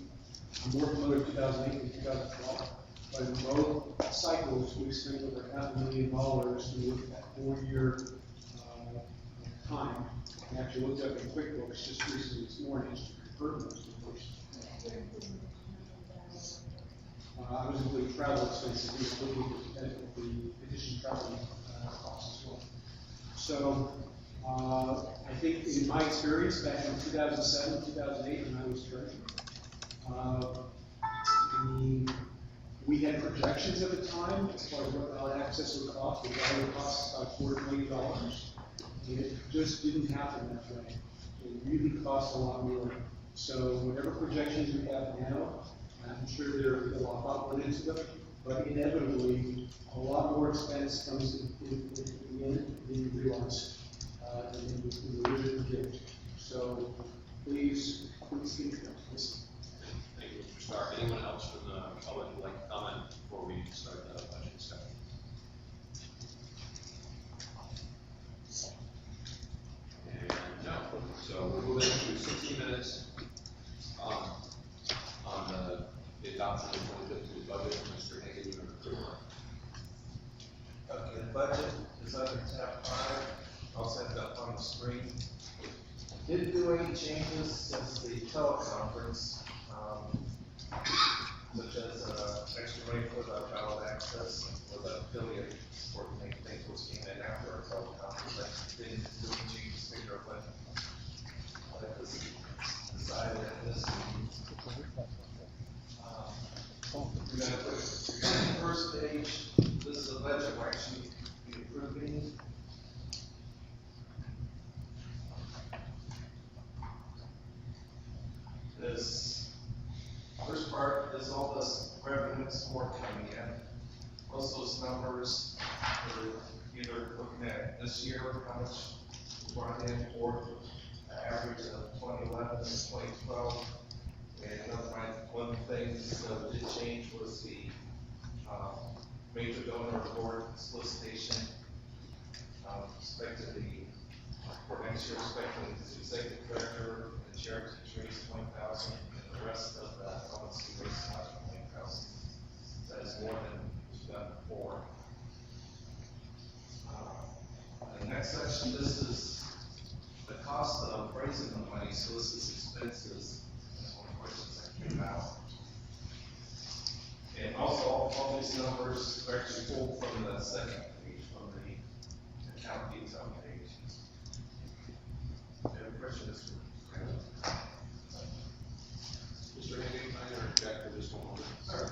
I'm more familiar with 2008 than 2012, but in both cycles, we've spent over $500,000 when you look at that 4-year time. I actually looked up in QuickBooks just recently this morning just to confirm those numbers. I was including travel expenses, including the additional travel costs as well. So, I think in my experience back in 2007, 2008, when I was treasurer, we had projections at the time as far as what our access would cost. The value cost about $4 million. And it just didn't happen that way. It really cost a lot more. So whatever projections we have now, I'm sure there's a lot put into them, but inevitably a lot more expense comes in the end than you realize than you really predict. So please keep it up. Thank you, Mr. Starr. Anyone else from the public would like to comment before we start the budget discussion? And no. So we're moving to 60 minutes on the adoption of the 2015 budget. Mr. Hagan, you have the floor. Okay, the budget is under tab 5. I'll set it up on the screen. Didn't do any changes since teleconference, such as, extra money for the child access and for the affiliate coordinate things which came in after our teleconference, like, didn't do any changes, figure out what was decided at this meeting. We're gonna put, the first page, this is the budget we're actually be approving. This first part is all this revenue support coming in. Most of those numbers are either looking at this year, how much we brought in, or the average of 2011 and 2012. And one thing that did change was the major donor award solicitation. Expected for next year, expecting the executive director and chair to raise 20,000, and the rest of the LNC raise 20,000. That is more than was done before. The next section, this is the cost of raising the money, so this is expenses. Questions that came out. And also, all these numbers are actually pulled from the second page, from the account detail page. Any questions? Mr. Higgins, can I interject for just one moment? Sure.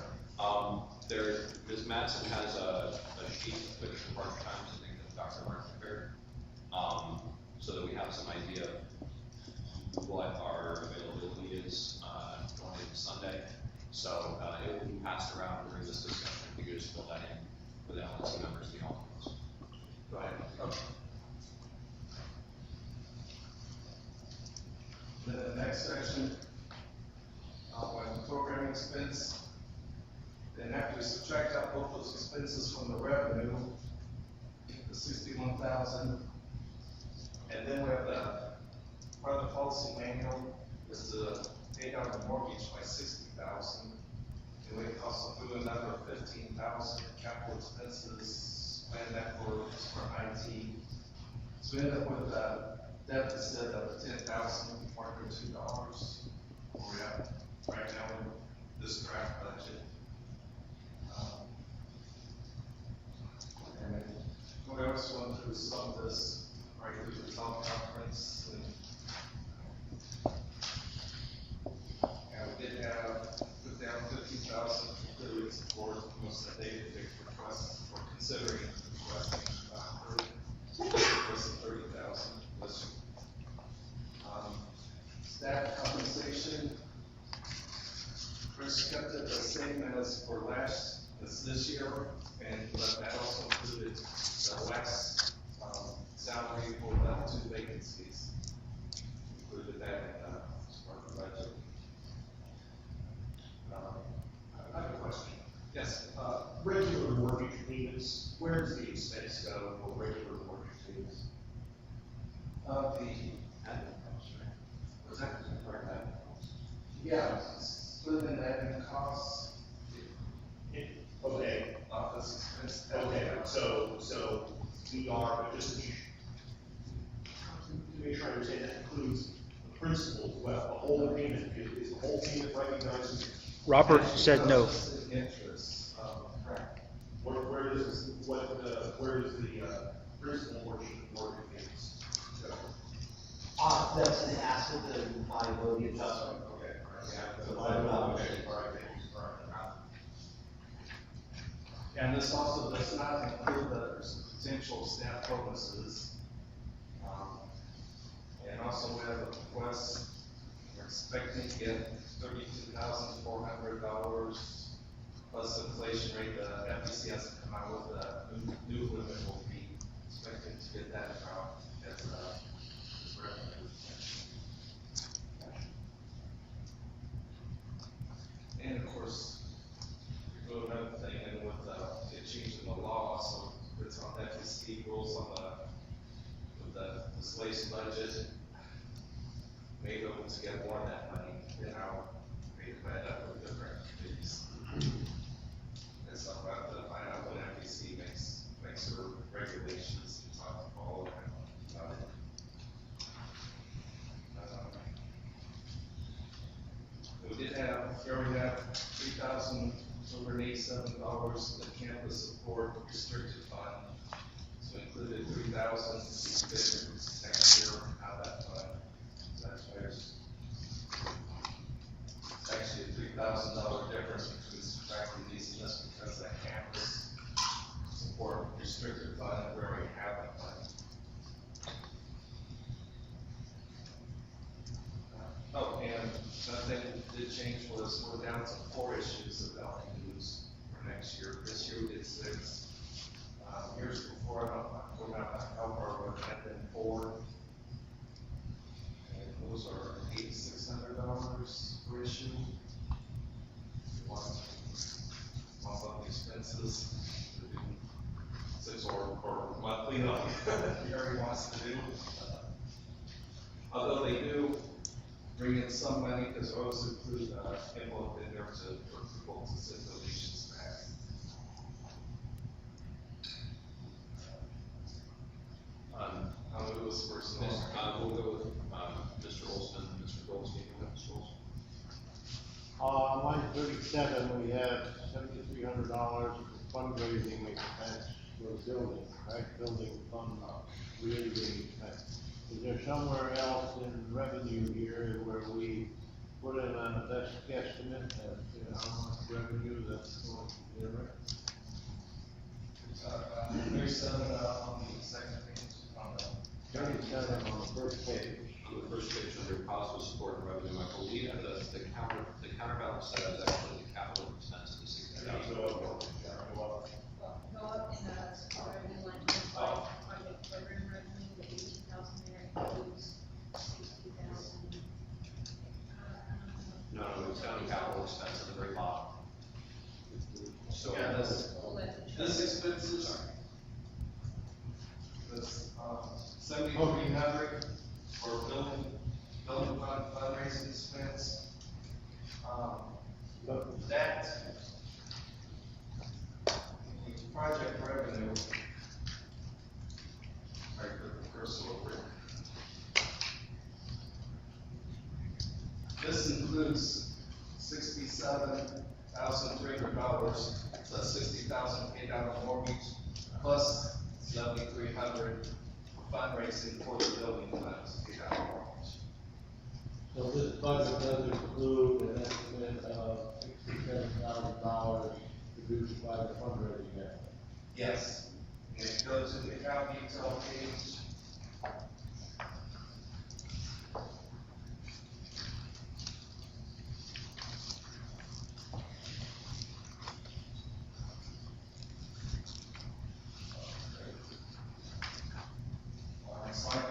Ms. Madsen has a sheet with the part times, I think that Dr. Martin prepared, so that we have some idea of what our availability is going into Sunday. So it will be passed around during this discussion. If you could just fill that in for the LNC members and the alternates. Go ahead. Okay. The next section, program expense. Then after we subtract out both those expenses from the revenue, the 61,000, and then we have the part of the policy manual is to pay down the mortgage by 60,000. And we also do another 15,000 capital expenses, plan that for IT. So we end up with a deficit of $10,402. Where we have right now in this draft budget. And we also went through some of this right through the teleconference. And we did put down 50,000 for affiliate support, most of the data requests for considering requesting 30,000. Staff compensation, Chris kept it the same as for this year, but that also included the last salary for the 2 vacancies. Included that in part of the budget. I have a question. Yes. Regular mortgage payments, where does the expense go for regular mortgage payments? Was that part of that? Yeah, split in admin costs. Okay. Office expense. Okay, so we are, but just to make sure I understand, that includes the principal as well, the whole payment, is the whole payment recognized? Robert said no. Interest, correct. Where does the principal portion of mortgage payments go? That's an asset and liability adjustment. Okay, So liability. And this also does not include the potential staff bonuses. And also we have a request, we're expecting to get $32,400 plus inflation rate. The FEC has to come out with a new limit. We'll be expecting to get that out as revenue. And of course, we do another thing, and with the change in the law, so it's on FEC rules on the legislation budget. May be able to get more of that money, may end up with different fees. And so I have to find out what FEC makes their regulations and talk to all about it. here we have $3,287 in the campus support restricted fund. So included 3,000, next year out of that fund. Taxpayers. It's actually a $3,000 difference between subtracting these, and that's because that campus support restricted fund, where we have that fund. Oh, and another thing that did change was we're down to 4 issues of LNCs for next year. This year we did 6. Years before, we're not how far we're at than 4. And those are $8,600 per issue. One monthly expenses, 6 or monthly, like he already wants to do. Although they do bring in some money, because they always include envelope in there for people to send donations back. I'll move this first. We'll go with Mr. Olson and Mr. Goldstein. Mr. Olson. Line 37, we have $7,300 for fundraising expense for a building, right? Building fund, really expense. Is there somewhere else in revenue here where we put in on the best guesstimate as to how much revenue that's going to generate? 37 on the second page. 37 on the first page. On the first page under positive support and revenue, I believe that the counterbalance that is actually the capital expense of the $60,000. Go up in the revenue line, project program revenue, the 18,000 there includes 60,000. No, it's down to capital expense at the very bottom. So yeah, this expenses, this 7,300 for building fund fundraising expense. That project revenue. All right, put the cursor over it. This includes $67,300. So that's $60,000 paid out of mortgage plus $7,300 for fundraising for the building funds paid out of mortgage. So this budget does include an estimate of $67,000 produced by the fundraising effort. Yes. And it goes to the account detail page. Slide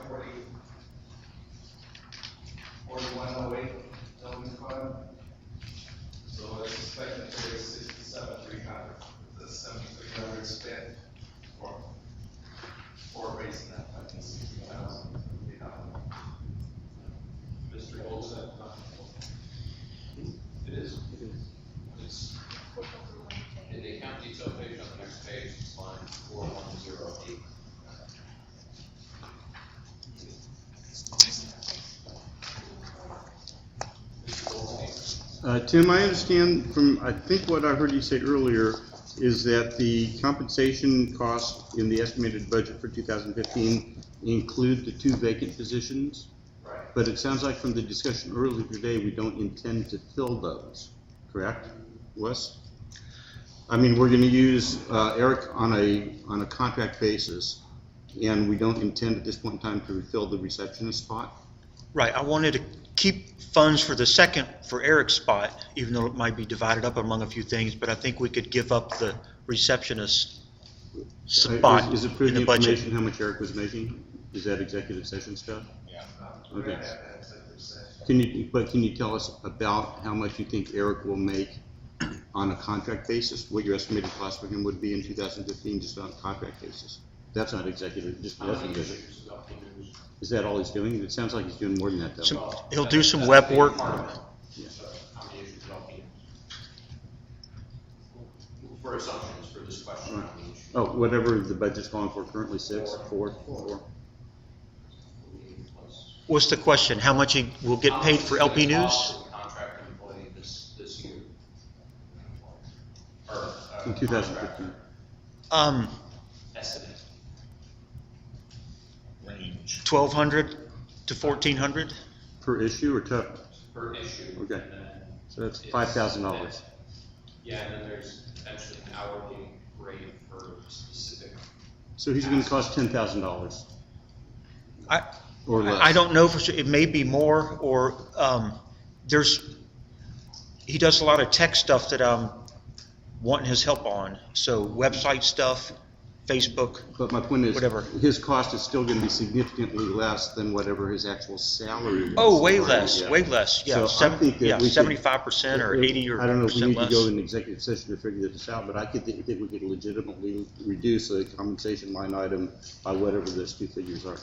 4108, building fund. So it's expected to be 67,300. The 7,300 spent for raising that fund to 60,000. Mr. Olson. It is. It's in the account detail page on the next page, it's line 4108. Tim, I understand from, I think what I heard you say earlier is that the compensation costs in the estimated budget for 2015 include the 2 vacant positions. Right. But it sounds like from the discussion earlier today, we don't intend to fill those, correct, Wes? I mean, we're going to use Eric on a contract basis, and we don't intend at this point in time to refill the receptionist spot. Right, I wanted to keep funds for the second, for Eric's spot, even though it might be divided up among a few things, but I think we could give up the receptionist spot Is it in pretty the budget. information how much Eric was making? Is that executive session stuff? Yeah. Okay. Can you tell us about how much you think Eric will make on a contract basis? What your estimated cost for him would be in 2015, just on a contract basis? That's not executive, just executive. Is that all he's doing? It sounds like he's doing more than that, though. He'll do some web work. For assumptions for this question. Right. Oh, whatever the budget's calling for currently, 6, 4. What's the question? How much he will get paid for LP News? Contract employee this Or, in 2015? Estimate. Range. 1,200 to 1,400? Per issue or total? Per issue. Okay. And then So that's it's- $5,000. Yeah, and then there's potentially an hourly rate for specific. So he's gonna cost $10,000 I, or less. I don't know for sure, it may be more, or, he does a lot of tech stuff that I'm wanting his help on, so website stuff, Facebook, But my point is, whatever. his cost is still gonna be significantly less than whatever his actual salary was. Oh, way Right, less, yeah. way less, yeah, So I think that we could- 75% or 80 or I don't know if we percent need to less. go in executive session to figure this out, but I think we could legitimately reduce the compensation line item by whatever those two figures are.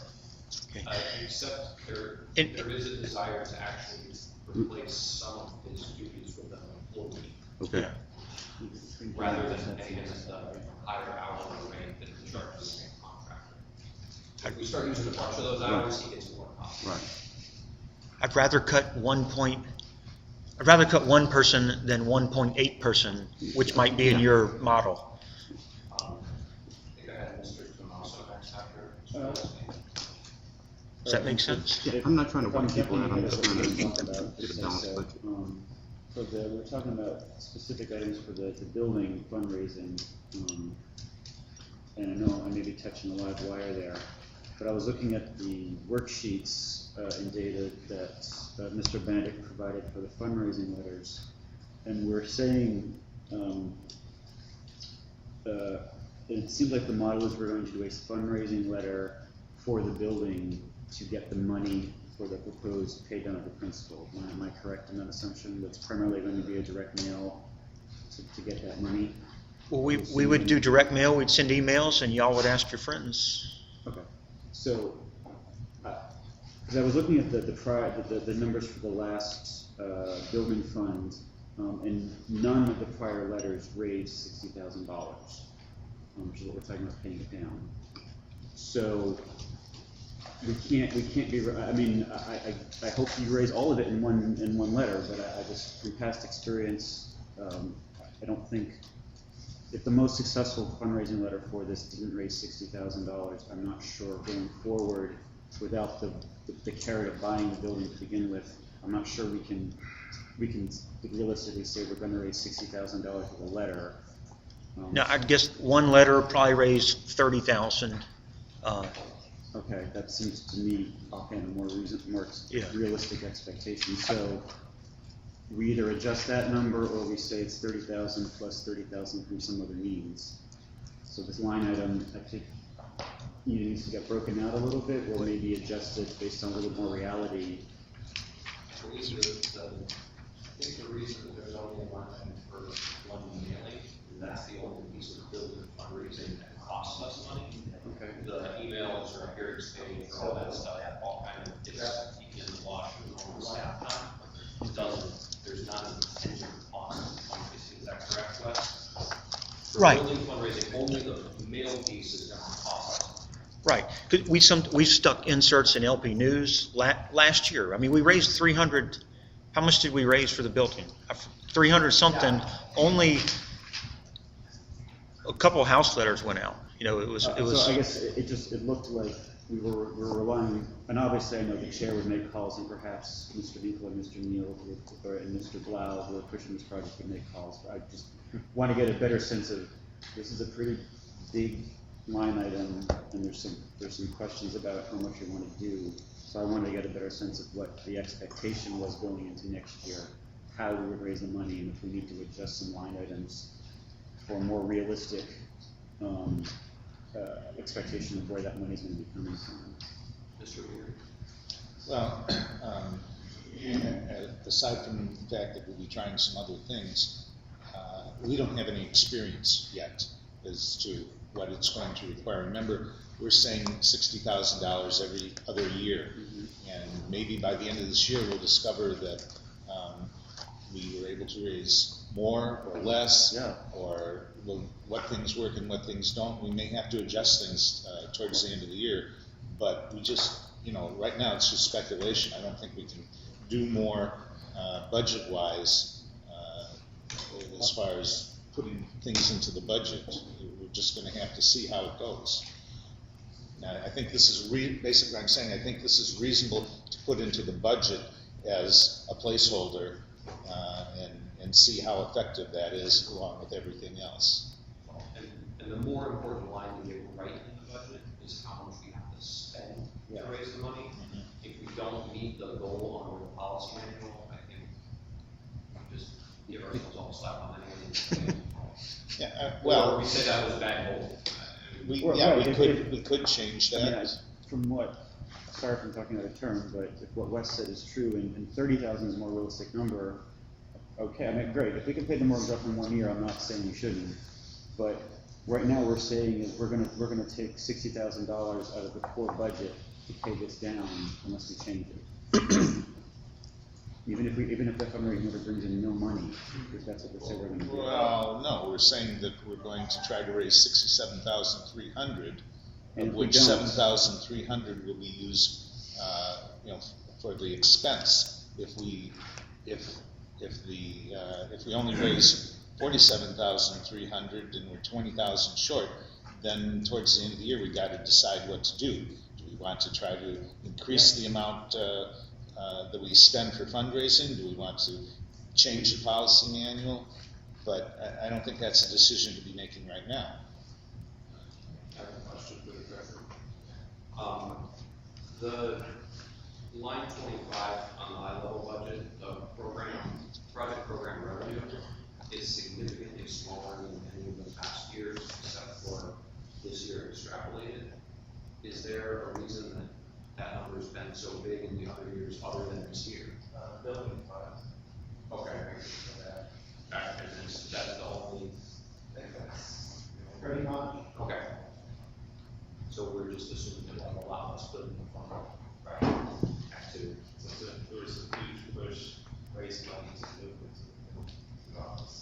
Except there And- is a desire to actually replace some of his duties with an employee. Okay. Rather than paying him the higher hourly rate that he charges a contractor. If we start using a bunch of those hours, he gets more cost. Right. I'd rather cut 1 person than 1.8 person, which might be in your model. I think I had Mr. Tomaso next after. Does that make sense? Yeah, I'm not trying to wipe people out, I'm just trying to Talk about get a this, balanced budget. we're talking about specific items for the building fundraising, and I know I may be touching a live wire there, but I was looking at the worksheets and data that Mr. Benedict provided for the fundraising letters, and we're saying it seems like the model is we're going to do a fundraising letter for the building to get the money for the proposed pay down of the principal. Am I correct in that assumption? That's primarily going to be a direct mail to get that money? Well, we would do direct mail, we'd send emails, and y'all would ask your friends. Okay. So, because I was looking at the numbers for the last building fund, and none of the prior letters raised $60,000, which is what we're talking about paying it down. So we can't be. I mean, I hope you raise all of it in one letter, but I just from past experience, I don't think if the most successful fundraising letter for this didn't raise $60,000, I'm not sure going forward without the carrot of buying the building to begin with. I'm not sure we can realistically say we're going to raise $60,000 with a letter. Now, I guess one letter probably raised 30,000. Okay, that seems to me offhand a more realistic expectation. So we either adjust that number or we say it's 30,000 plus 30,000 from some other means. So this line item, I think, either needs to get broken out a little bit or maybe adjusted based on a little more reality. I think the reason that there's only a line item for one mailing, that's the only piece of building fundraising that costs us money. Okay. The emails or hearings page or all that stuff, all kind of gets in the wash with normal staff time. It doesn't, there's not an contingent cost of fundraising, is that correct, Wes? For Right. building fundraising, only the mail piece is going to cost us. Right. 'Cause we stuck inserts in LP News last year. I mean, we raised 300. How much did we raise for the building? 300 something. Only a couple of house letters went out. You know, it was. So I guess it looked like we were relying, and obviously I know the chair would make calls, and perhaps Mr. Winkler, Mr. Neal, and Mr. Blau, who are pushing this project, would make calls. But I just want to get a better sense of this is a pretty big line item, and there's some questions about how much we want to do. So I wanted to get a better sense of what the expectation was going into next year, how we would raise the money, and if we need to adjust some line items for a more realistic expectation of where that money is going to be coming from. Mr. Weir? Well, aside from the fact that we'll be trying some other things, we don't have any experience yet as to what it's going to require. Remember, we're saying $60,000 every other year, and maybe by the end of this year we'll discover that we were able to raise more or less, or what things work and what things don't. We may have to adjust things towards the end of the year, but we just, right now it's just speculation. I don't think we can do more budget-wise as far as putting things into the budget. We're just gonna have to see how it goes. Now, I think this is basically I'm saying I think this is reasonable to put into the budget as a placeholder and see how effective that is along with everything else. And the more important line to get right in the budget is how much we have to spend to raise the money. If we don't meet the goal under the policy manual, I think we just give ourselves all a slap on the hand. Well, we say that was a bad goal. We could change that. I mean, from what, sorry if I'm talking out of turn, but if what Wes said is true, and 30,000 is a more realistic number, okay, I mean, great. If we can pay the mortgage off in 1 year, I'm not saying you shouldn't. But right now, we're saying is we're gonna take $60,000 out of the core budget to pay this down unless we change it. Even if the fundraising never brings in no money, because that's what they say we're gonna do. Well, no, we're saying that we're going to try to raise 67,300, of which 7,300 will be used, for the expense. If we only raise 47,300 and we're 20,000 short, then towards the end of the year we got to decide what to do. Do we want to try to increase the amount that we spend for fundraising? Do we want to change the policy manual? But I don't think that's a decision to be making right now. I have a question for the treasurer. The line 25 on the high-level budget, the project program revenue is significantly smaller than any of the past years, except for this year extrapolated. Is there a reason that number has been so big in the other years other than this year? Building funds. Okay. And that's the only. Pretty much. Okay. So we're just assuming that will allow us to put in the fund. Right. Activity. There was a huge push, raise money to move into the office.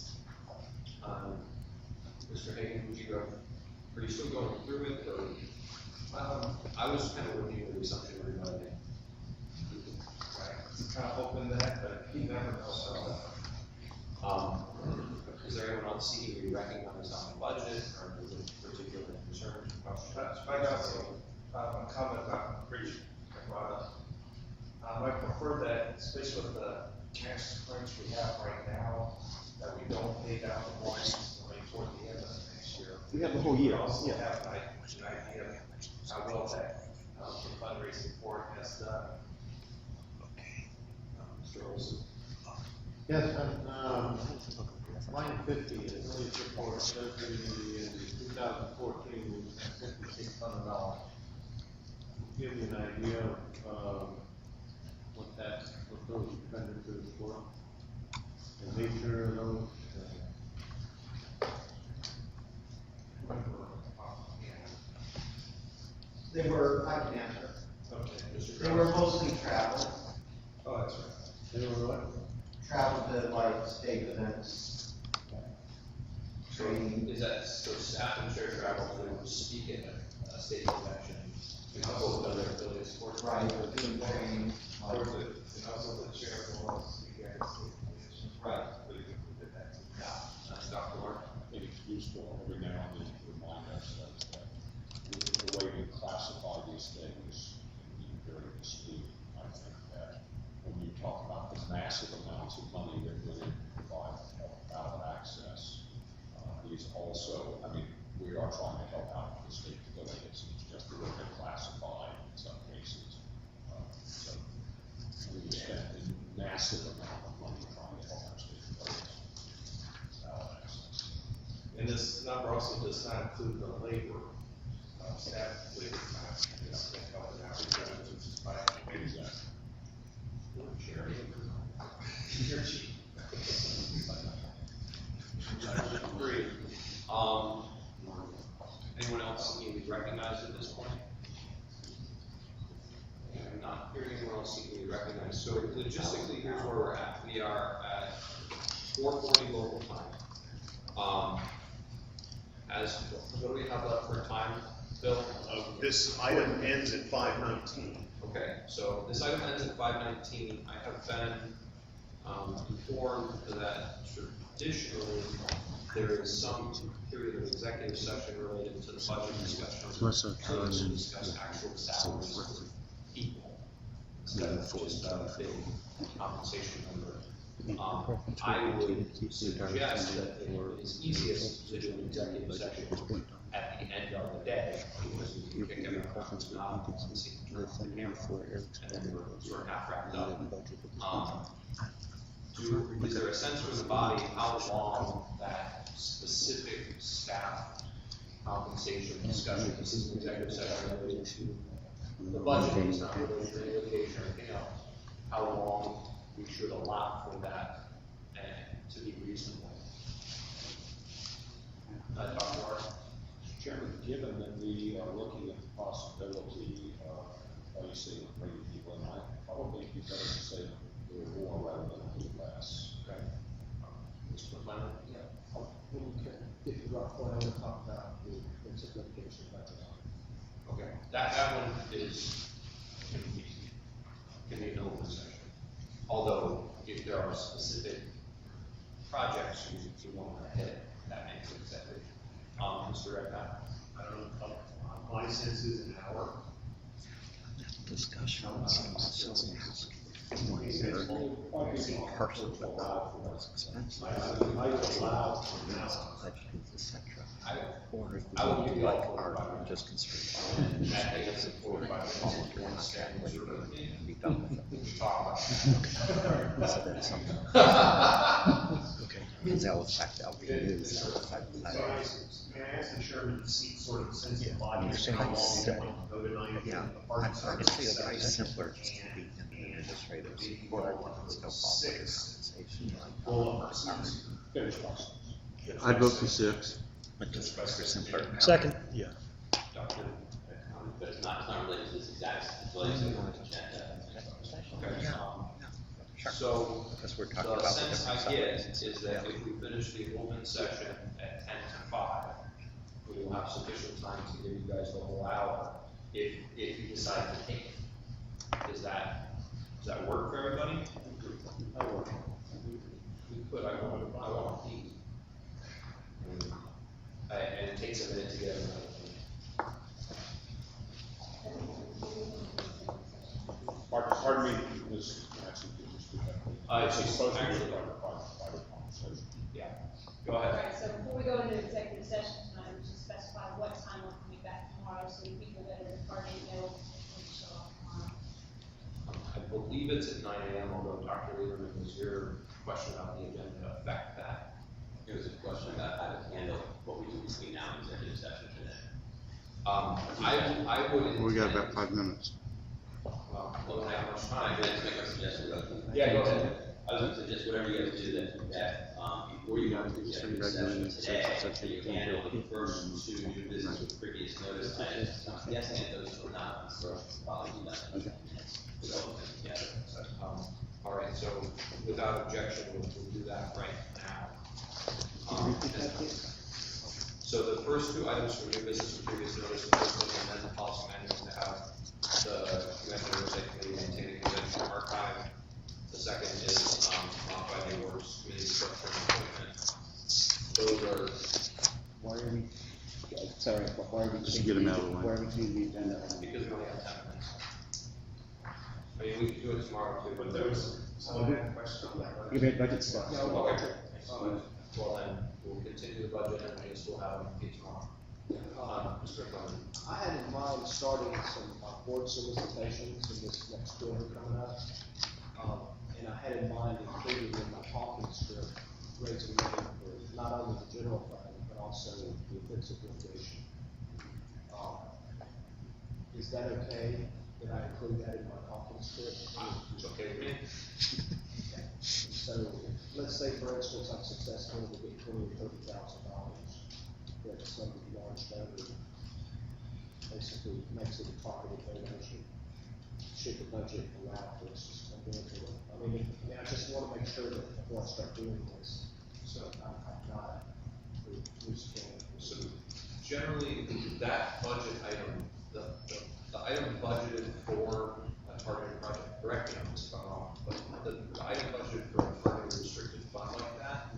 Mr. Hagan, are you still going through it, or? I was kind of looking at the assumption everybody made. Right. Kind of hoping that, but you never know. So. Is there anyone else seeking to be recognized on the budget, or is it particular concerns or questions? I got a comment about appreciation. I prefer that, especially with the cash crunch we have right now, that we don't pay down the warrants toward the end of next year. We have the whole year. We also have an idea of how well that the fundraising for it has done. Mr. Olson. Yes, line 50 is only support surgery in 2014 was $5,600. Give you an idea of what those expenditures were, the nature of those. They were, I can answer. Okay, Mr. They were mostly travel. Oh, that's right. They were what? Travel to like state events, training. Is that so? Staff and chair travel to speak at a state convention, and also other affiliate sports. Right, or doing training. And also the chair will speak at a state convention. Right. We did that. Yeah, that's Dr. Mark. I think it's useful every now and then to remind ourselves that the way we classify these things can be very misleading. I think that when you talk about the massive amounts of money that really provide ballot access, these also, I mean, we are trying to help out the state affiliates, it's just the way they're classified in some cases. So we spend a massive amount of money trying to help our state affiliates ballot access. And this number also does not include the labor, staff labor time. It's helping out with which is by charity. You're cheap. Great. Anyone else seeking to be recognized at this point? I'm not hearing anyone else seeking to be recognized. So logistically, here's where we're at. We are at 4:40 local time. What do we have left for time, Bill? This item ends at 5:19. Okay, so this item ends at 5:19. I have been informed that traditionally there is some period of executive session related to the budget discussion. To discuss actual salaries of people instead of just a big compensation number. I would suggest that it is easiest to do an executive session at the end of the day, because you can kick everyone out and see the and then we're sort of half wrapped up. Is there a sense from the body how long that specific staff compensation discussion, this is an executive session related to the budget, it's not related to any litigation or anything else, how long we should allow for that and to be reasonable? Dr. Mark? Chairman, given that we are looking at the possibility of placing or bringing people in, I probably be better to say a little more rather than a little less. Okay. Mr. McLennan? Yeah. When you can, if you drop one, I want to talk about the litigation budget. Okay, that one is, can be an open session. Although, if there are specific projects you want to hit, that makes it separate. Mr. Redpath? I don't know, my sense is an hour. Discussion. I would give you all 45 just consider it. That is supported by the volunteer and staff. Be done with it. We can talk about it. So that's something. Okay. Because that will affect, that will be news. That will affect the May I ask the chairman to see sort of the sense of logic? You're saying how long it's you want to go tonight? yeah, The I'd say it's very simpler just to be in the administrative support and still follow your compensation. Finish process. I'd vote for 6. But just for simpler. Second. Yeah. Doctor? But it's not related to this exact, it's related to the agenda. Okay. Sure. So, Because we're talking the about the sense different I get salaries. is that if we finish the open session at 10 to 5, we will have sufficient time to give you guys the whole hour if you decide to take it. Does that work for everybody? We could, I want to eat. And it takes a minute to get everybody. Pardon me, Ms. Jackson, could you speak up? It's supposed to be actually- a private conversation. Yeah, go ahead. All right, so before we go into executive session tonight, we should specify what time we're coming back tomorrow, so people that are departing know when to show up tomorrow. I believe it's at 9 a.m., although Dr. Lieberman, was your question about the agenda affect that? It was a question about how to handle what we do between now and executive session today. I would. We got about 5 minutes. Well, we don't have much I time. can just make a suggestion. Yeah, go ahead. I was going to suggest whatever you guys do that, before you go into executive session today, that you handle the first 2 new business with previous notice items. Yes, and those will not, probably be done in 10 minutes. So, yeah. All right, so without objection, we'll do that right now. So the first 2 items for new business with previous notice, the first one is amend the policy manual to have the convention oversight committee maintain the convention archive. The second is modify the awards committee structure and appointment. Those are, Why are we, sorry, why are we? Just get them out of the way. Why are we changing the agenda? because we only have 10 minutes. I mean, we could do it tomorrow too, but There was someone had a question on that. right? We have budget stuff. Okay. Well then, we'll continue the budget and I guess we'll have them be tomorrow. Mr. Clement. I had in mind starting some board solicitations in this next quarter coming up. And I had in mind including in my talking script, raising money for not only the general fund, but also the offensive litigation. Is that okay? That I include that in my talking script? It's okay with me. So, let's say for instance, I'm successful to get $20,000 or $30,000, that some large donor basically makes it a targeted donation. Should the budget allow for us to go into it? I mean, I just want to make sure that before I start doing this, so I'm not loose cannon. So generally, that budget item, the item budgeted for targeted project, correct me on this if I'm wrong, but the item budget for a targeted restricted fund like that,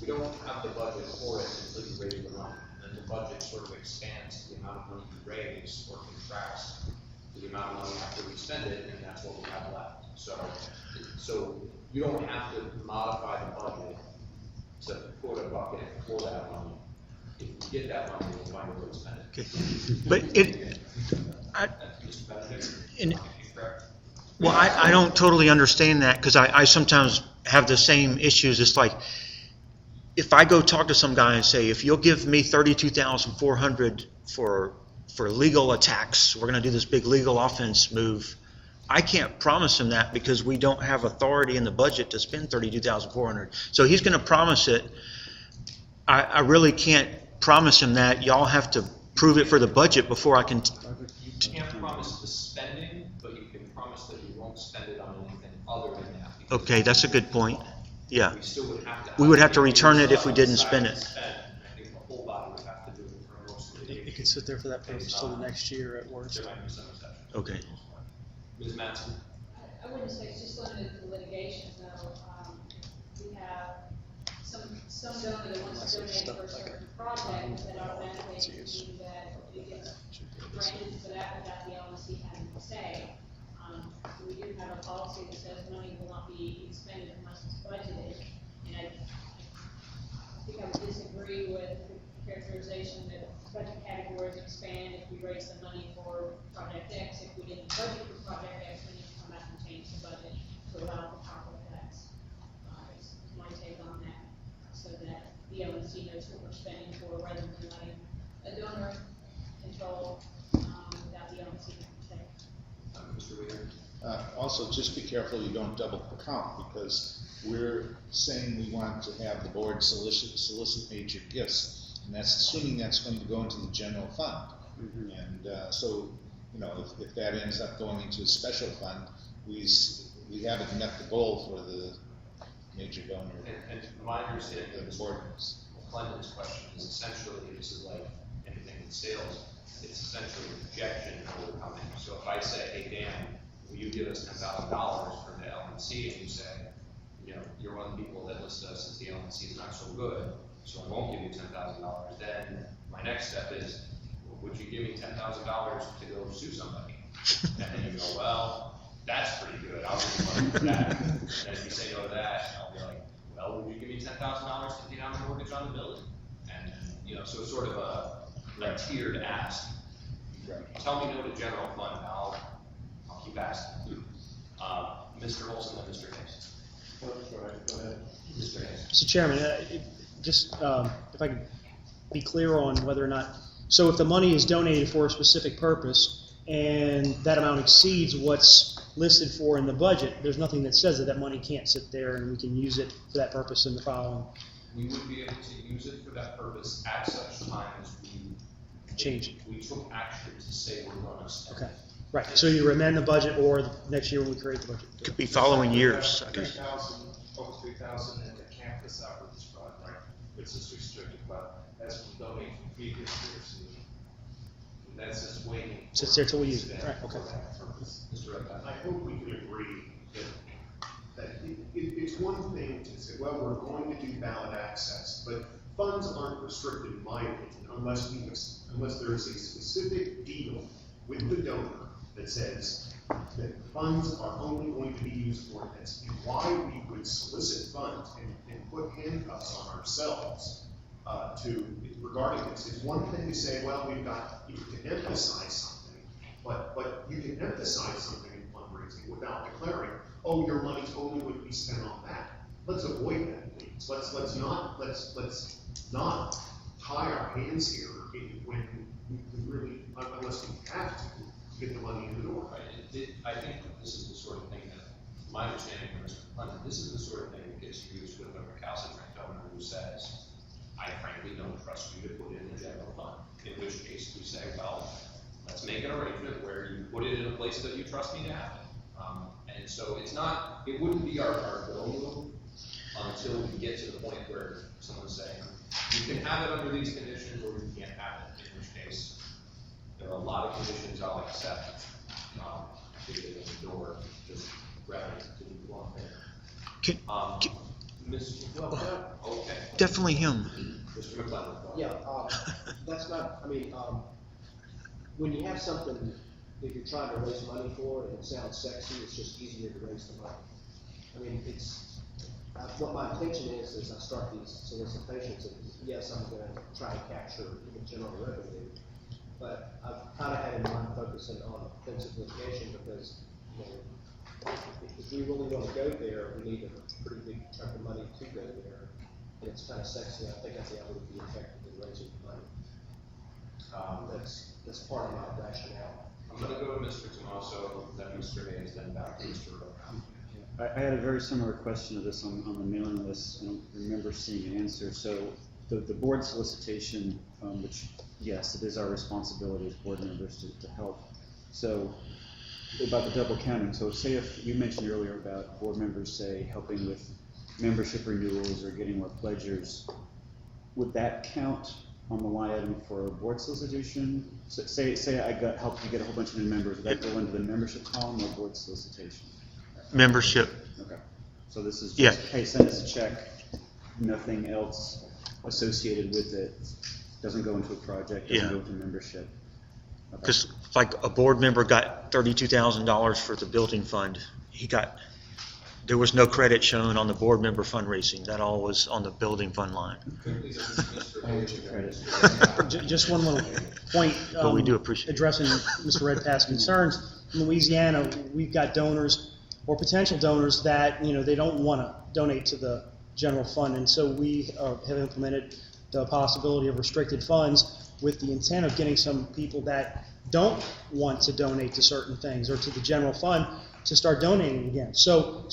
we don't have the budget for it until you raise the money. And then the budget sort of expands to the amount of money you raise or contracts to the amount of money after we spend it, and that's what we have left. So you don't have to modify the budget to put a bucket for that money. If you get that money, we'll find a way to spend it. Okay. But I don't totally understand that, because I sometimes have the same issues. It's like, if I go talk to some guy and say, if you'll give me $32,400 for legal attacks, we're going to do this big legal offense move, I can't promise him that because we don't have authority in the budget to spend $32,400. So he's going to promise it. I really can't promise him that. Y'all have to prove it for the budget before I can. You can't promise the spending, but you can promise that you won't spend it on anything other than that. Okay, that's a good point. Yeah. We still would have to. We would have to return it if we didn't spend it. I think the whole body would have to do it for most of the. It could sit there for that purpose till the next year at worst. There might be some exceptions. Okay. Ms. Mattson? I wouldn't say it's just limited to litigation, though. We have some donor that wants to donate for a certain project that automatically means that it gets granted for that without the LNC having to say. We do have a policy that says money will not be expended unless it's budgeted. And I think I would disagree with the characterization that budget categories expand if we raise the money for project X. If we didn't budget for project X, we need to come back and change the budget to allow for proper effects. Is my take on that, so that the LNC knows what we're spending for, rather than letting a donor control without the LNC having to say. Mr. Weaver? Also, just be careful you don't double count, because we're saying we want to have the board solicit major gifts, and that's assuming that's going to go into the general fund. Mm-hmm. And so, you know, if that ends up going into a special fund, we haven't met the goal for the major donor. And my understanding of the board, Clinton's question is essentially, this is like anything in sales, it's essentially a projection of the company. So if I say, hey, Dan, will you give us $10,000 for the LNC? And you say, you know, you're one of the people that listed us as the LNC is not so good, so I won't give you $10,000. Then my next step is, well, would you give me $10,000 to go sue somebody? And then you go, well, that's pretty good. I'll give you money for that. And if you say no to that, I'll be like, well, would you give me $10,000 to pay down the mortgage on the building? And you know, so it's sort of a tiered ask. Right. Tell me no to general fund, I'll keep asking. Mr. Olson and Mr. Hayes. That's right. Go ahead. Mr. Hayes. Mr. Chairman, if I could be clear on whether or not, so if the money is donated for a specific purpose and that amount exceeds what's listed for in the budget, there's nothing that says that that money can't sit there and we can use it for that purpose in the following. We would be able to use it for that purpose at such time as we took action to say we're going to spend. Okay. Right. So you amend the budget, or next year when we create the budget. Could be following years. 3,000, over 3,000 in the campus outreach fund, right? It's just restricted, but that's been donated from previous years. And that's just waiting. Sits there till we use it. Right. Okay. I hope we can agree that it's one thing to say, well, we're going to do ballot access, but funds aren't restricted, in my opinion, unless there is a specific deal with the donor that says that funds are only going to be used for this. And why we would solicit funds and put handcuffs on ourselves regarding this. It's one thing to say, well, you can emphasize something, but you can emphasize something in fundraising without declaring, oh, your money's only going to be spent on that. Let's avoid that, please. Let's not tie our hands here when we really, unless we have to, get the money in the door. Right. I think this is the sort of thing that, my understanding of Mr. Clinton, this is the sort of thing that gets used with a recalcitrant donor who says, I frankly don't trust you to put it in the general fund. In which case we say, well, let's make an arrangement where you put it in a place that you trust me to have it. And so it wouldn't be our goal until we get to the point where someone's saying, you can have it under these conditions or you can't have it, in which case there are a lot of conditions I'll accept. to get in the door, just revenue to go on there. Okay. Definitely him. Mr. McClellan. Yeah, that's not, I mean, when you have something, if you're trying to raise money for it and it sounds sexy, it's just easier to raise the money. I mean, it's, what my intention is I start these solicitations, and yes, I'm gonna try to capture the general revenue, but I've kind of had in mind focusing on offensive litigation because, you know, if we really want to go there, we need a pretty big chunk of money to go there. And it's kind of sexy. I think I'd be able to be effective in raising money. That's part of my rationale. I'm going to go to Mr. Tomaso, then Mr. Hayes, then back to Mr. Rowe. I had a very similar question to this on the mailing list. I don't remember seeing an answer. So the board solicitation, which yes, it is our responsibility as board members to help. So about the double counting. So say if you mentioned earlier about board members, say, helping with membership renewals or getting more pledgers, would that count on the line item for board solicitation? So say I helped you get a whole bunch of new members, would that go into the membership column or board solicitation? Membership. Okay. So this is just, hey, send us a check, nothing else associated with it, doesn't go into a project, doesn't go into membership. Because like a board member got $32,000 for the building fund. There was no credit shown on the board member fundraising. That all was on the building fund line. Just one little point. But we do appreciate addressing Mr. Redpath's concerns. In Louisiana, we've got donors or potential donors that, you know, they don't want to donate to the general fund, and so we have implemented the possibility of restricted funds with the intent of getting some people that don't want to donate to certain things or to the general fund to start donating again. So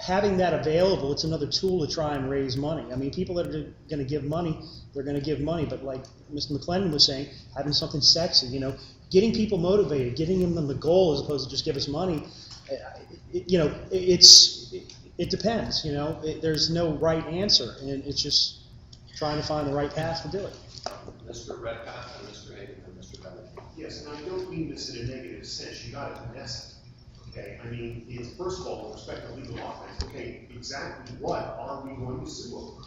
having that available, it's another tool to try and raise money. I mean, people that are going to give money, they're going to give money, but like Mr. McClendon was saying, having something sexy, you know, getting people motivated, getting them the goal as opposed to just give us money, it depends, you know, there's no right answer, and it's just trying to find the right path to do it. Mr. Redpath and Mr. Hayden and Mr. Bennett. Yes, and I don't mean this in a negative sense. You got to finesse it. Okay, I mean, it's, first of all, with respect to legal offense, okay, exactly what are we going to sue over?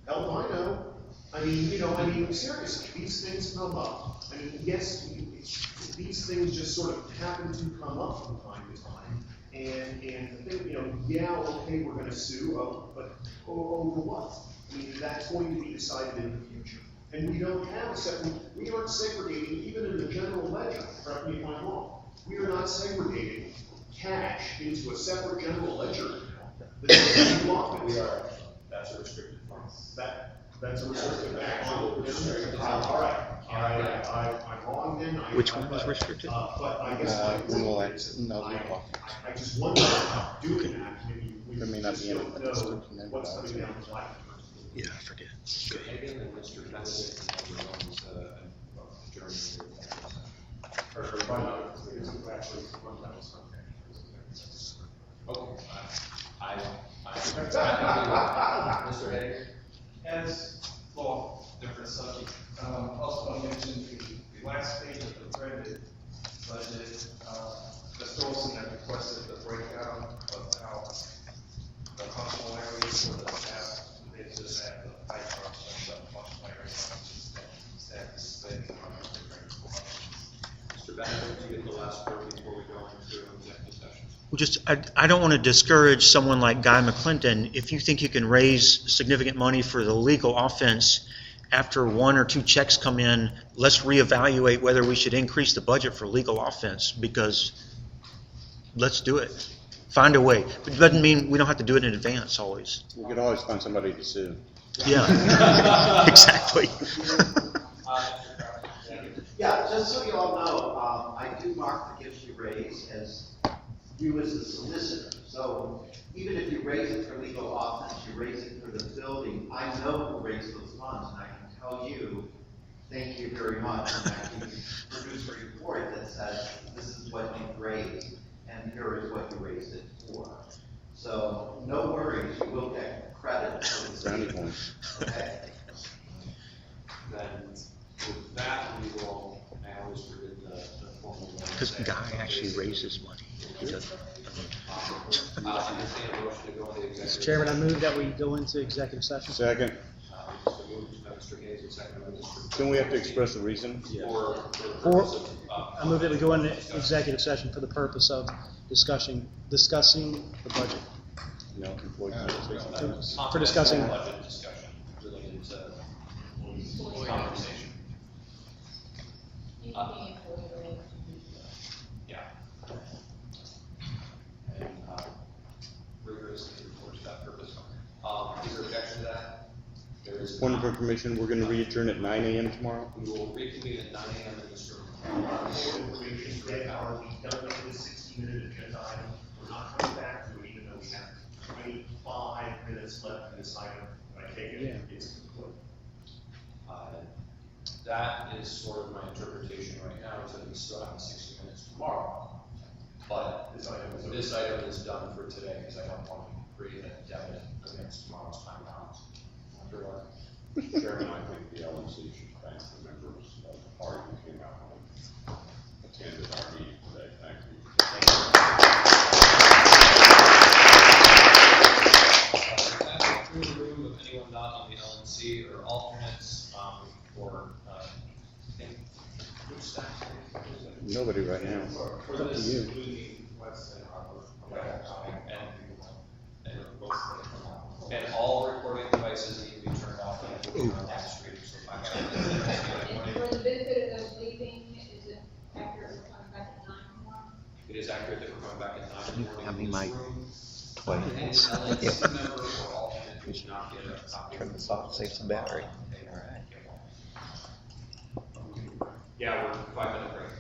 Hell do I know. I mean, seriously, these things come up. I mean, yes, these things just sort of happen to come up from time to time. And the thing, you know, yeah, okay, we're going to sue, but over what? I mean, that's going to be decided in the future. And we don't have we aren't segregating, even in the general ledger, correct me if I'm wrong. We are not segregating cash into a separate general ledger account. We are. That's a restricted fund. That's a restricted fund. All right. I'm wrong then. Which one was restricted? But I guess I just wonder about doing that. There may not be any, but it's still what's coming down the line. Yeah, I forget. Mr. Hagan and Mr. Benedict and everyone's adjourned. Mr. Hager, as for different subject, also want to mention the last page of the printed budget. Mr. Olson had requested the breakdown of how the functional areas for the staff. They just have the pie charts and the functional areas. Staff is spending on different functions. Mr. Benedict, do you get the last word before we go into executive session? Well, just, I don't want to discourage someone like Guy McClinton. If you think you can raise significant money for the legal offense after one or two checks come in, let's reevaluate whether we should increase the budget for legal offense, because let's do it. Find a way. But it doesn't mean we don't have to do it in advance always. We could always find somebody to sue. Yeah, exactly. Yeah, just so you all know, I do mark the gifts you raise as you as the solicitor. So even if you raise it for legal offense, you raise it for the building, I know who raised those funds, and I can tell you, thank you very much, and I can produce a report that says this is what you raised, and here is what you raised it for. So no worries, you will get credit for the Brownie point. Okay. Then with that, we will, I always forget the formal. Because Guy actually raised raises money. He doesn't. I'll entertain a motion to go into executive. Mr. Chairman, I move that we go into executive session. Second. So moved by Mr. Hayes and seconded by Mr. Don't we have to express a reason? For the Or, purpose of, I move that we go into executive session for the purpose of discussing the budget. No, employee For discussing. Budget discussion related to compensation. Yeah. And, rigorously towards that purpose. Is there objection to that? There is. Point of information, we're gonna re-adjourn at 9 AM tomorrow? We will reconvene at 9 AM in this room. Information today, are we done with the 60-minute agenda item? We're not coming back to it, even though we have 25 minutes left in this item. I take it, it's complete. That is sort of my interpretation right now, is that we still have 60 minutes tomorrow. But this item is done for today, because I don't want to create a debit against tomorrow's time balance. Mr. Chairman, I think the LNC should thank the members of the party who came out and attended our meeting today. Thank you. Through the room, if anyone not on the LNC or alternates, or, which staff? Nobody right now. For Up to this, you. including and all recording devices need to be turned off and we'll be on that stream, so if I And got. for the benefit of those leaving, is it accurate we're coming back at 9 tomorrow? It is accurate that we're coming back at 9 in the morning. Have me in this mic room. play. Any LNC member or alternate who did not get a copy. Turn this off, save some battery. Yeah, we're 5-minute break.